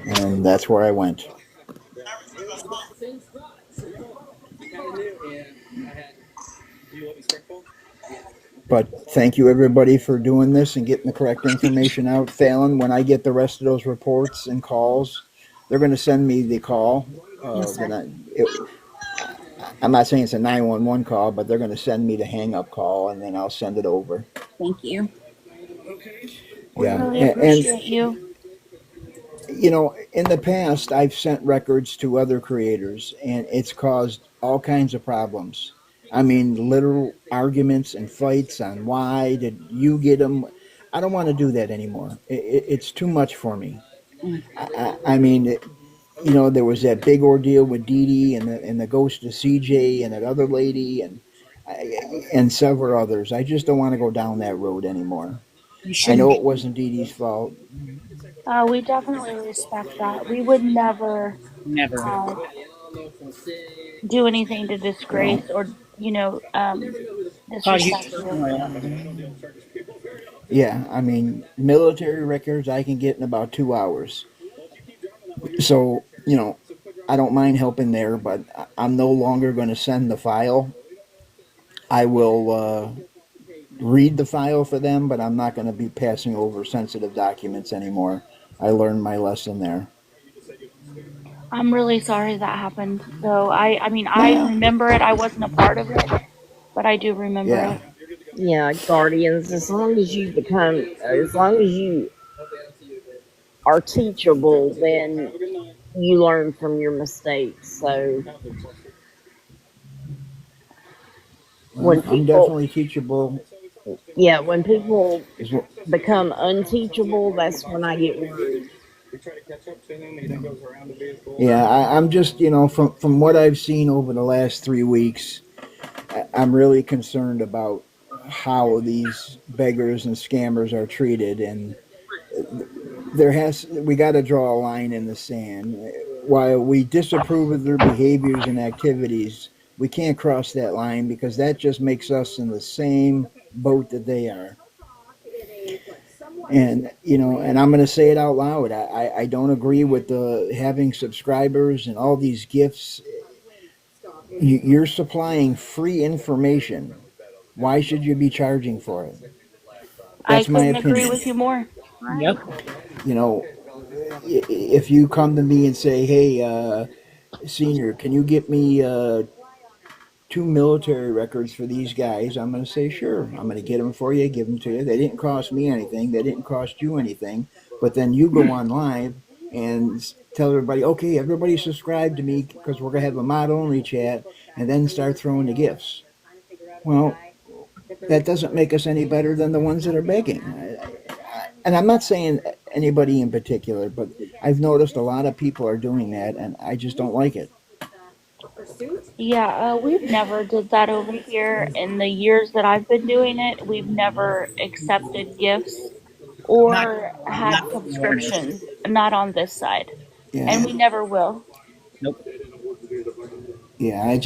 and that's where I went. But thank you everybody for doing this and getting the correct information out. Fallon, when I get the rest of those reports and calls, they're going to send me the call. Yes, sir. I'm not saying it's a 911 call, but they're going to send me the hang up call, and then I'll send it over. Thank you. We Yeah, really and appreciate you. in the past, I've sent records to other creators, and it's caused all kinds of problems. I mean, literal arguments and fights on why did you get them. I don't want to do that anymore. It's too much for me. Mm. I mean, there was that big ordeal with Dee Dee and the ghost of CJ and that other lady and several others. I just don't want to go down that road anymore. You I shouldn't know be. it wasn't Dee Dee's fault. We definitely respect that. We would never Never. uh, do anything to Well, disgrace or, Cause you disrespect you. turmoil. yeah, I mean, military records I can get in about 2 hours. So, I don't mind helping there, but I'm no longer going to send the file. I will read the file for them, but I'm not going to be passing over sensitive documents anymore. I learned my lesson there. I'm really sorry that happened. So I Well, remember it. I wasn't a part of it, but I do remember yeah, it. Yeah, guardians. As long as you are teachable, then you learn from your mistakes. So when well, I'm people, definitely teachable. yeah, when people Is what, become unteachable, that's when I get worried. yeah, I'm just, from what I've seen over the last 3 weeks, I'm really concerned about how these beggars and scammers are treated, and we got to draw a line in the sand. While we disapprove of their behaviors and activities, we can't cross that line because that just makes us in the same boat that they are. And and I'm going to say it out loud. I don't agree with the having subscribers and all these gifts. You're supplying free information. Why should you be charging for it? I That's my couldn't agree opinion. with you more. Yep. You know, if you come to me and say, "Hey, senior, can you get me 2 military records for these guys?" I'm going to say, "Sure, I'm going to get them for you, give them to you. They didn't cost me anything. They didn't cost you anything." But then you go on live and tell everybody, "Okay, everybody subscribe to me because we're going to have a mod only chat," and then start throwing the gifts. Well, that doesn't make us any better than the ones that are begging. And I'm not saying anybody in particular, but I've noticed a lot of people are doing that, and I just don't like it. Yeah, we've never did that over here in the years that I've been doing it. We've never accepted gifts Not or had not for awareness. subscriptions, not on this side, and Yeah, we never will. Nope. yeah.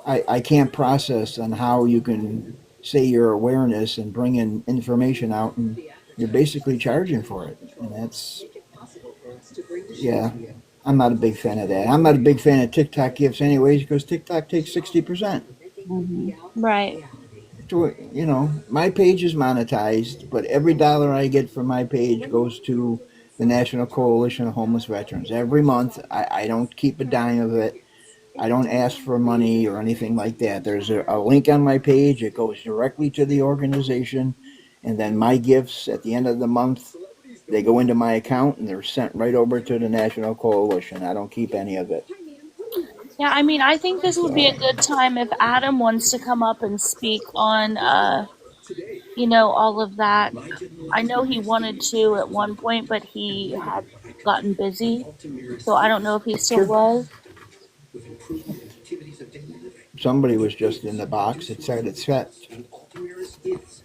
I can't process on how you can say your awareness and bring in information out, and you're basically charging for it, and that's yeah. I'm not a big fan of that. I'm not a big fan of TikTok gifts, anyways, because TikTok takes 60%. Mm-hmm. Right. My page is monetized, but every dollar I get from my page goes to the National Coalition of Homeless Veterans. Every month, I don't keep a dime of it. I don't ask for money or anything like that. There's a link on my page. It goes directly to the organization. And then my gifts at the end of the month, they go into my account and they're sent right over to the National Coalition. I don't keep any of it. Yeah, I think this would be a So, good time if Adam wants to come up and speak on, all of that. I know he wanted to at one point, but he had gotten busy, so I don't know if he still Sure. was. Somebody was just in the box. It said it's set.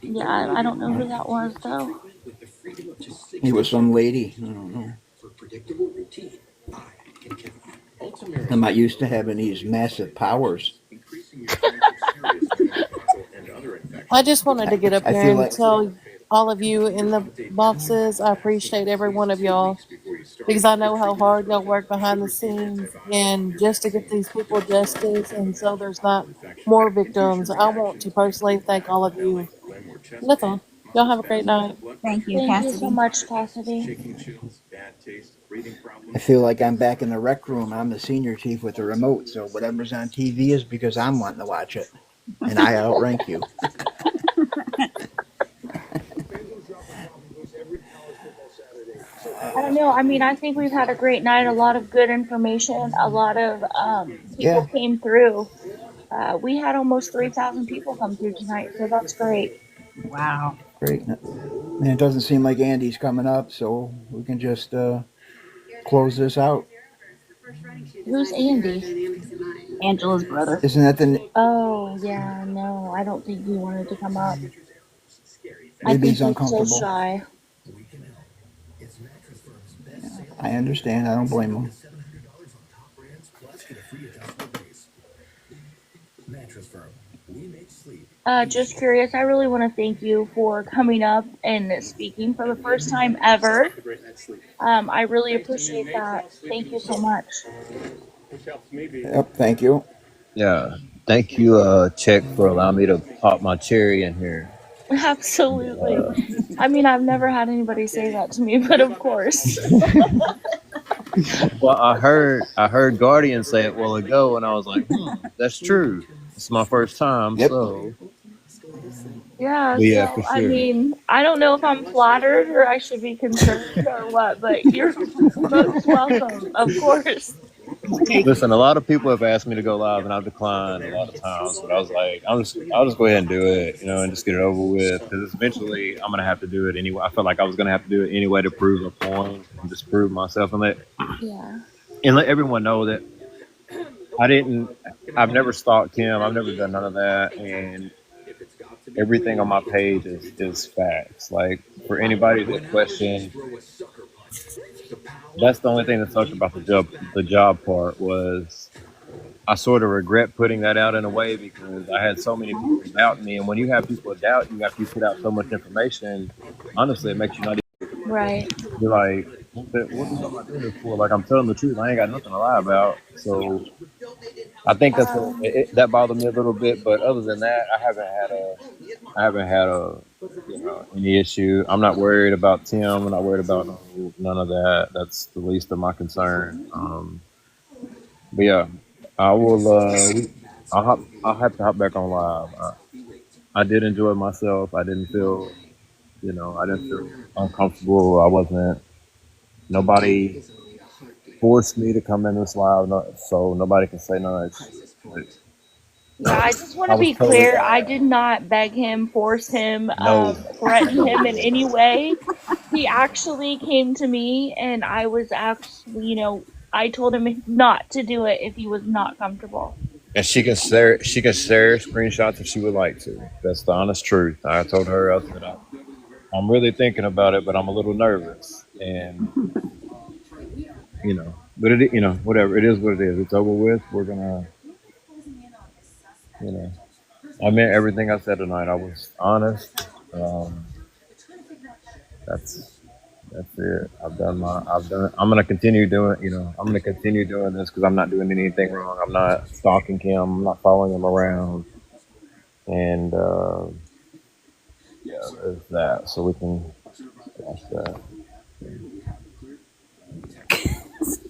Yeah, I don't know who that was though. He was some lady. I don't know. I'm not used to having these massive powers. I just wanted to get up I here feel and like, tell all of you in the boxes, I appreciate every one of y'all because I know how hard y'all work behind the scenes and just to get these people justice and so there's not more victims. I want to personally thank all of you. That's all. Y'all have a great night. Thank you, Thank you so Cassidy. much, Cassidy. I feel like I'm back in the rec room. I'm the senior chief with the remote, so whatever's on TV is because I'm wanting to watch it, and I outrank you. I don't know. I mean, I think we've had a great night. A lot of good information. A lot of people Yeah, came through. We had almost 3,000 people come through tonight, so that's great. Wow. great. And it doesn't seem like Andy's coming up, so we can just close this out. Who's Andy? Angela's brother. Isn't that the? Oh, yeah, no, I don't think he wanted to come up. I Maybe think he's he's so uncomfortable. shy. I understand. I don't blame him. Just curious, I really want to thank you for coming up and speaking for the first time ever. I really appreciate that. Thank you so much. Yep. Thank you. Yeah. Thank you, Check, for allowing me to pop my cherry in here. Absolutely. I mean, I've never had anybody say that to me, but of course. Well, I heard Guardian say it a while ago, and I was like, that's true. It's my first time, Yep. so Yeah, but yeah, for so I sure. mean, I don't know if I'm flattered or I should be concerned or what, but you're most welcome, of course. Listen, a lot of people have asked me to go live, and I've declined a lot of times. But I was like, I'll just go ahead and do it, and just get it over with. Because eventually, I'm gonna have to do it anyway. I felt like I was gonna have to do it anyway to prove a point and just prove myself Yeah. and let everyone know that I didn't. I've never stalked him. I've never done none of that, and everything on my page is facts. Like for anybody that questioned, that's the only thing that sucked about the job part was I sort of regret putting that out in a way because I had so many people doubt me. And when you have people doubt you after you put out so much information, honestly, it makes you not Right. even be like, what the hell am I doing this for? Like, I'm telling the truth. I ain't got nothing to lie about. So I think that's what Um, that bothered me a little bit. But other than that, I haven't had a, any issue. I'm not worried about Tim. I'm not worried about none of that. That's the least of my concern. But yeah, I will. I'll have to hop back on live. I did enjoy myself. I didn't feel, I didn't feel uncomfortable. I wasn't. Nobody forced me to come in this live, so nobody can say no. yeah, I just want I to was be totally clear. I did not beg him, force him, no, threaten no. him in any way. He actually came to me, and I was actually, I told him not to do it if he was not comfortable. And she can share. She can share screenshots if she would like to. That's the honest truth. I told her I said I'm really thinking about it, but I'm a little nervous, and but whatever. It is what it is. It's over with. We're gonna, you know, I meant everything I said tonight. I was honest. That's that's it. I've done. I'm gonna continue doing. I'm gonna continue doing this because I'm not doing anything wrong. I'm not stalking him. I'm not following him around. And yeah, there's that. So we can watch that.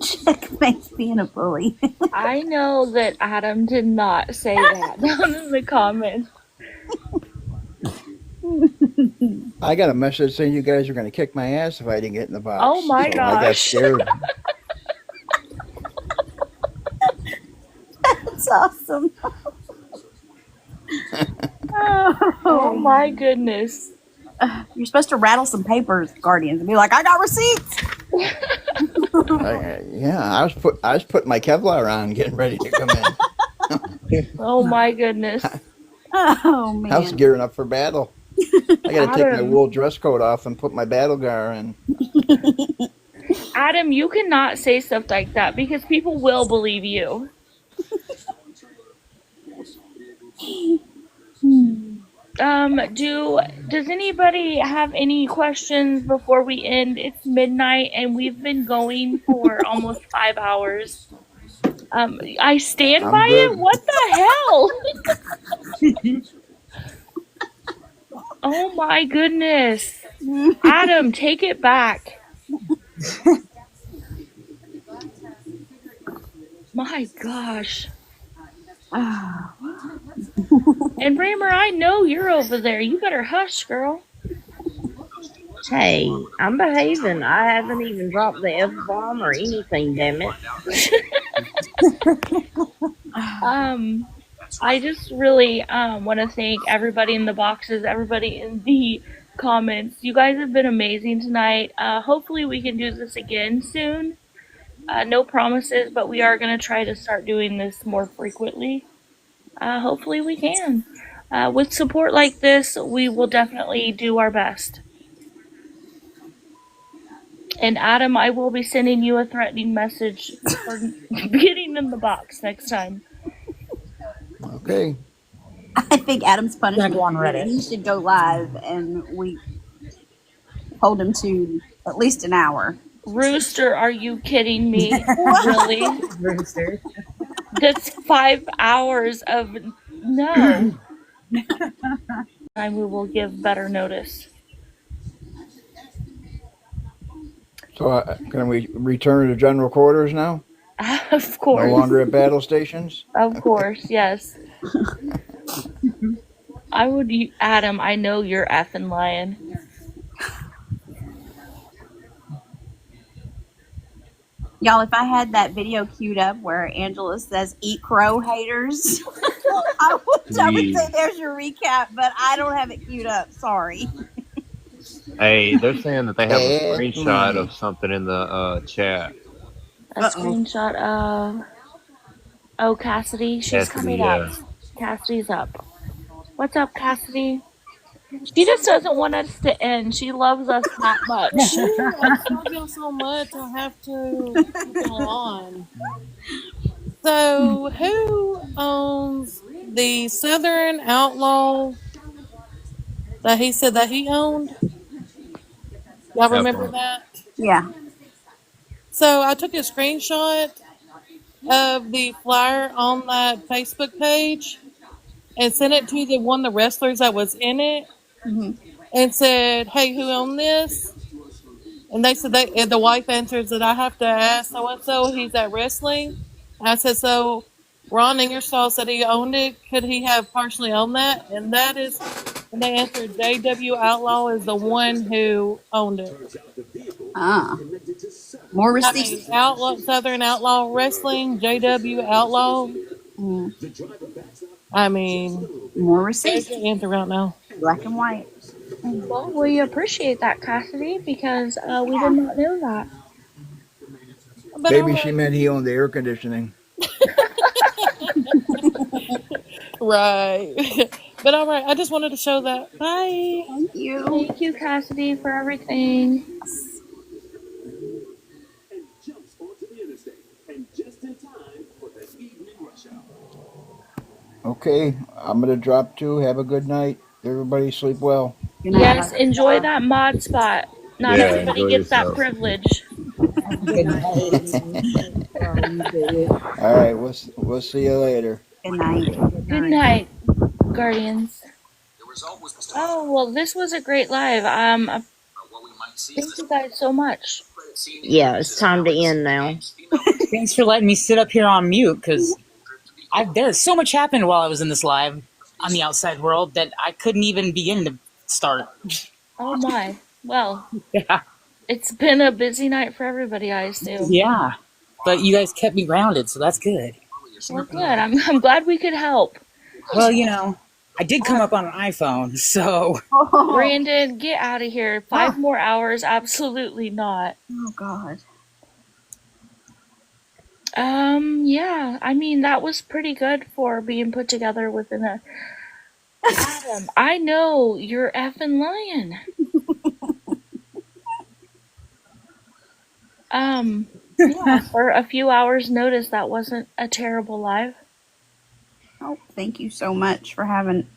Checkmate's being a bully. I know that Adam did not say that down in the comments. I got a message saying you guys are going to kick my ass if I didn't get in the Oh box. my So I got gosh. scared. That's awesome. Oh Oh, my goodness. You're supposed to rattle some papers, Guardians, and be like, "I got receipts." I was putting my Kevlar on, getting ready to come in. Oh my goodness. Oh I was man. gearing up for battle. I got to take my Adam, wool dress coat off and put my battle gar in. Adam, you cannot say stuff like that because people will believe you. Does anybody have any questions before we end? It's midnight and we've been going for almost 5 hours. I stand I'm by it? good. What the hell? Oh my goodness. Adam, take it back. My gosh. And Raymer, I know you're over there. You better hush, girl. Hey, I'm behaving. I haven't even dropped the F bomb or anything, damn it. I just really want to thank everybody in the boxes, everybody in the comments. You guys have been amazing tonight. Hopefully we can do this again soon. No promises, but we are going to try to start doing this more frequently. Hopefully we can. With support like this, we will definitely do our best. And Adam, I will be sending you a threatening message for getting in the box next time. Okay. I think Adam's I'm gonna punishment go on is that Reddit. he should go live, and we hold him to at least an hour. Rooster, are you kidding me? Really? Rooster. That's 5 hours of no. Time we will give better notice. So can we return to general quarters now? Of No course. longer at battle stations? Of course, yes. Adam, I know you're effing lying. Y'all, if I had that video queued up where Angela says "Eat crow, haters," I would say Please. there's your recap, but I don't have it queued up. Sorry. Hey, they're saying that they have a Bad screenshot money. of something in the chat. A Uh-oh. screenshot of Cassidy. She's Cassidy, coming up. yeah. Cassidy's up. What's up, Cassidy? She just doesn't want us to end. She loves us that much. Shoot, I just love y'all so much. I have to keep y'all on. So, who owns the Southern Outlaw that he said that he owned? Y'all remember Ephraim. that? Yeah. So, I took a screenshot of the flyer on that Facebook page and sent it to the one of the wrestlers that was in it Hmm. and said, "Hey, who owned this?" And they said and the wife answers that I have to ask so and so. He's at wrestling. I said, so Ron Ingersoll said he owned it. Could he have partially owned that? And that is, and they answered JW Outlaw is the one who owned it. Ah. More I mean, receipts. Southern Outlaw Wrestling, JW Outlaw. Mm. I mean, More there's receipts. your answer right now. Black and white. Well, we appreciate that, Cassidy, because we did not know that. But all Maybe she right. meant he owned the air conditioning. Right. But all right. I just wanted to show that. Bye. Thank you. Thank you, Cassidy, for everything. Okay, I'm gonna drop too. Have a good night. Everybody sleep well. Good night, Yes, guys. enjoy that mod spot. Not Yeah, everybody enjoy gets that yourself. privilege. Good night. Oh, you do. All right, we'll see you later. Good night. Good night, Guardians. Oh, well, this was a great live. Thank you guys so much. Yeah, it's time to end now. Thanks for letting me sit up here on mute because there's so much happened while I was in this live on the outside world that I couldn't even begin to start. Oh my. Well, Yeah. it's been a busy night for everybody, I assume. Yeah. But you guys kept me grounded, so that's good. Well, good. I'm glad we could help. Well, you know, I did come up on an iPhone, so. Oh, Brandon, get out of here. 5 more hours? Absolutely not. oh God. Yeah. I mean, that was pretty good for being put together within a. Adam, I know you're effing lying. Yeah, for a few hours' notice, that wasn't a terrible live. Oh, thank you so much for having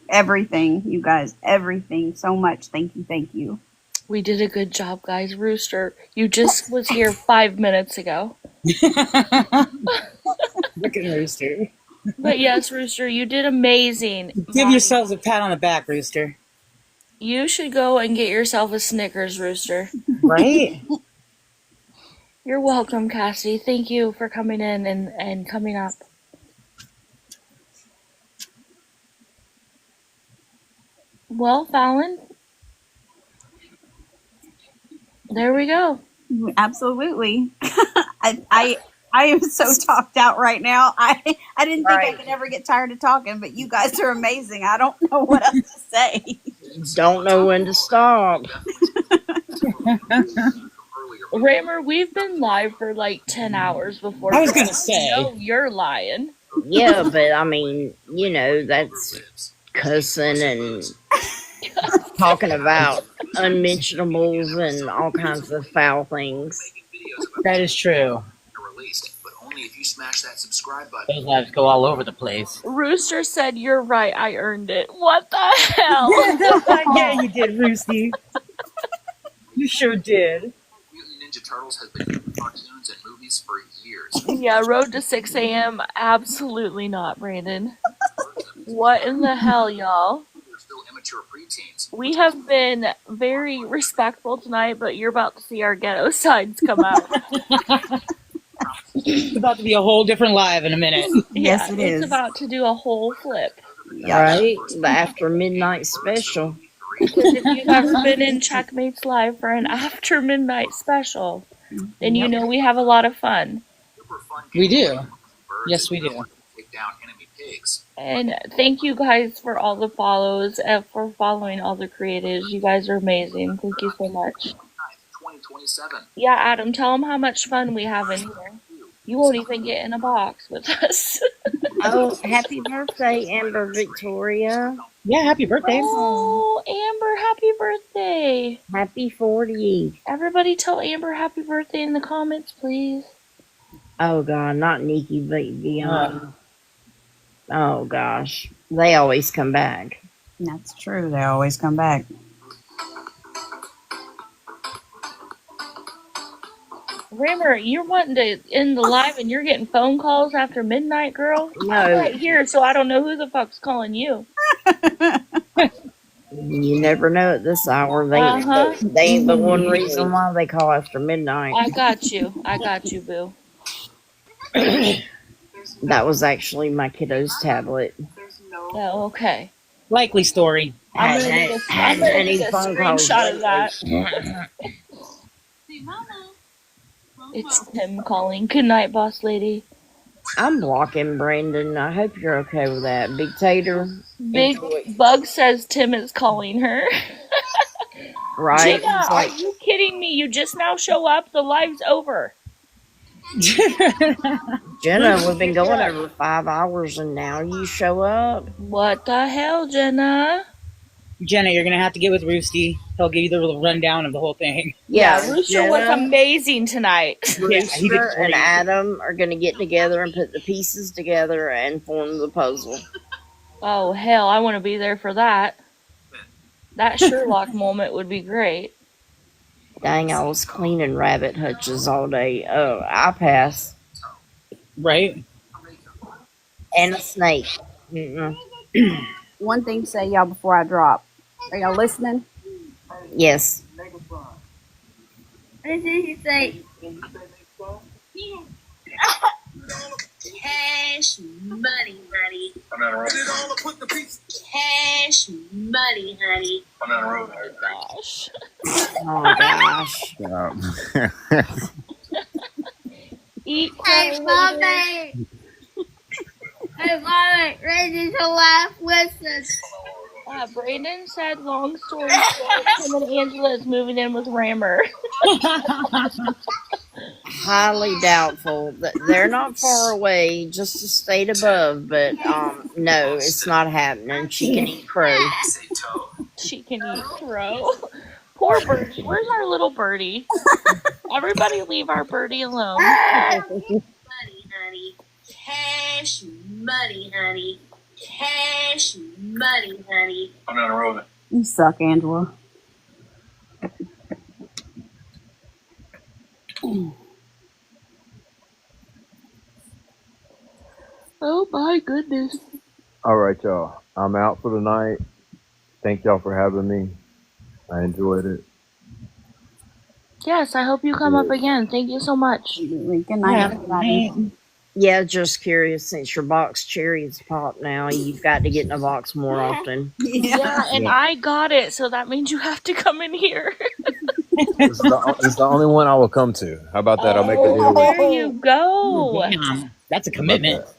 everything, you guys. Everything so much. Thank you. We did a good job, guys. Rooster, you just was here 5 minutes ago. Look at Rooster. But yes, Rooster, you did amazing. Give yourselves a pat on the back, Rooster. You should go and get yourself a Snickers, Rooster. Right? You're welcome, Cassidy. Thank you for coming in and coming up. Well, Fallon, there we go. Absolutely. I am so talked out right now. I didn't think I could ever get tired of talking, but you guys are amazing. I don't know what else to say. Don't know when to stop. Rammer, we've been live for like 10 hours before. I was going to say. No, you're lying. Yeah, but I mean, you know, that's cussing and talking about unmentionables and all kinds of foul things. That is true. Those lives go all over the place. Rooster said, "You're right, I earned it." What the hell? Yeah, you did, Roosty. You sure did. Ninja Turtles has been in cartoons and movies for years. Yeah, Road to 6 a.m. Absolutely not, Brandon. What in the hell, y'all? They're still immature preteens. We have been very respectful tonight, but you're about to see our ghetto sides come out. It's about to be a whole different live in a minute. Yes, it is. It's about to do a whole flip. Right? The after midnight special. Because if you've ever been in Checkmates Live for an after midnight special, then you know we have a lot of fun. We do. Yes, we do. Take down enemy pigs. And thank you guys for all the follows and for following all the creatives. You guys are amazing. Thank you so much. 2027. Yeah, Adam, tell them how much fun we have in here. You won't even get in a box with us. Oh, happy birthday, Amber Victoria. Yeah, happy birthday. Oh, Amber, happy birthday. Happy 40. Everybody tell Amber happy birthday in the comments, please. Oh, God, not Nikki, but beyond. Oh, gosh. They always come back. That's true. They always come back. Rammer, you're wanting to end the live and you're getting phone calls after midnight, girl? No. I'm right here, so I don't know who the fuck's calling you. You never know at this hour. They ain't the one reason why they call after midnight. I got you, boo. That was actually my kiddo's tablet. Oh, okay. Likely story. I'm gonna get a screenshot of that. It's Tim calling. Good night, boss lady. I'm blocking Brandon. I hope you're okay with that. Big Tater. Big Bug says Tim is calling her. Right? Jenna, are you kidding me? You just now show up? The live's over. Jenna, we've been going over 5 hours and now you show up? What the hell, Jenna? Jenna, you're going to have to get with Roosty. He'll give you the rundown of the whole thing. Yeah, Rooster was amazing tonight. Rooster and Adam are going to get together and put the pieces together and form the puzzle. Oh, hell, I want to be there for that. That Sherlock moment would be great. Dang, I was cleaning rabbit hutches all day. Oh, I pass. Right? And a snake. One thing to say, y'all, before I drop. Are y'all listening? Yes. What did he say? Cash money, honey. Cash money, honey. Oh my gosh. Oh gosh. Eat crow. I love it. Ready to laugh with us. Brayden said, long story short, Tim and Angela is moving in with Rammer. Highly doubtful that they're not far away, just a state above, but no, it's not happening. She can eat crow. She can eat crow. Poor birdie. Where's our little birdie? Everybody leave our birdie alone. Money, honey. Cash money, honey. Cash money, honey. I'm not rolling. You suck, Angela. Oh my goodness. All right, y'all. I'm out for the night. Thank y'all for having me. I enjoyed it. Yes, I hope you come up again. Thank you so much. Good night, Yeah. everybody. Yeah, just curious. Since your box cherry is popped now, you've got to get in a box more often. Yeah, and Yeah. I got it, so that means you have to come in here. This is the only one I will come to. How about that? I'll make a deal with There you. you Ooh, go. damn. That's a How about commitment. that?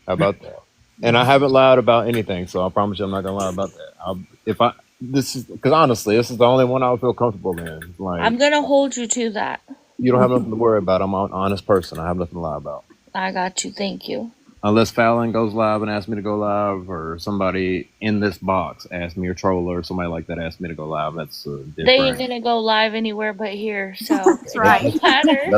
How about that? And I haven't lied about anything, so I promise you I'm not gonna lie about that. This is because honestly, this is the only one I would feel comfortable in. Like I'm gonna hold you to that. you don't have nothing to worry about. I'm an honest person. I have nothing to lie about. I got you. Thank you. Unless Fallon goes live and asks me to go live, or somebody in this box asks me, or troller, or somebody like that asks me to go live, that's They ain't different. gonna go live anywhere but here, so That's right. it doesn't matter.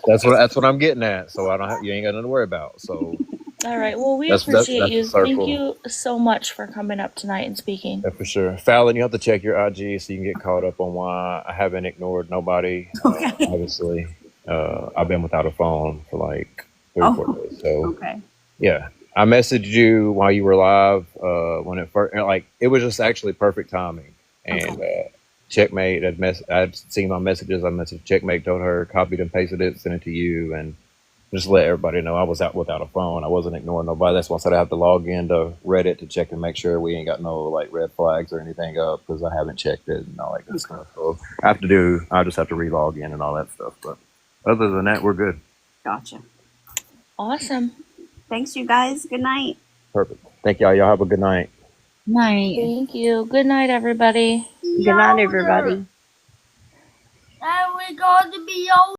That's what I'm getting at. So you ain't got nothing to worry about. So All right. Well, we that's appreciate the you. Thank circle. you so much for coming up tonight and speaking. Yeah, for sure. Fallon, you have to check your IG so you can get caught up on why I haven't ignored nobody. Obviously, I've been without a phone for like 3 or 4 days. So Okay. yeah, I messaged you while you were live when it first. Like it was just actually perfect timing. And Checkmate I'd seen my messages. I messaged Checkmate, told her, copied and pasted it, sent it to you, and just let everybody know I was out without a phone. I wasn't ignoring nobody. That's why I said I have to log into Reddit to check and make sure we ain't got no like red flags or anything up because I haven't checked it and all that good stuff. So I just have to re-log in and all that stuff. But other than that, we're good. Gotcha. Awesome. Thanks, you guys. Good night. Perfect. Thank y'all. Y'all have a good night. Night. Thank you. Good night, everybody. Good night, everybody. Now we're going to be old.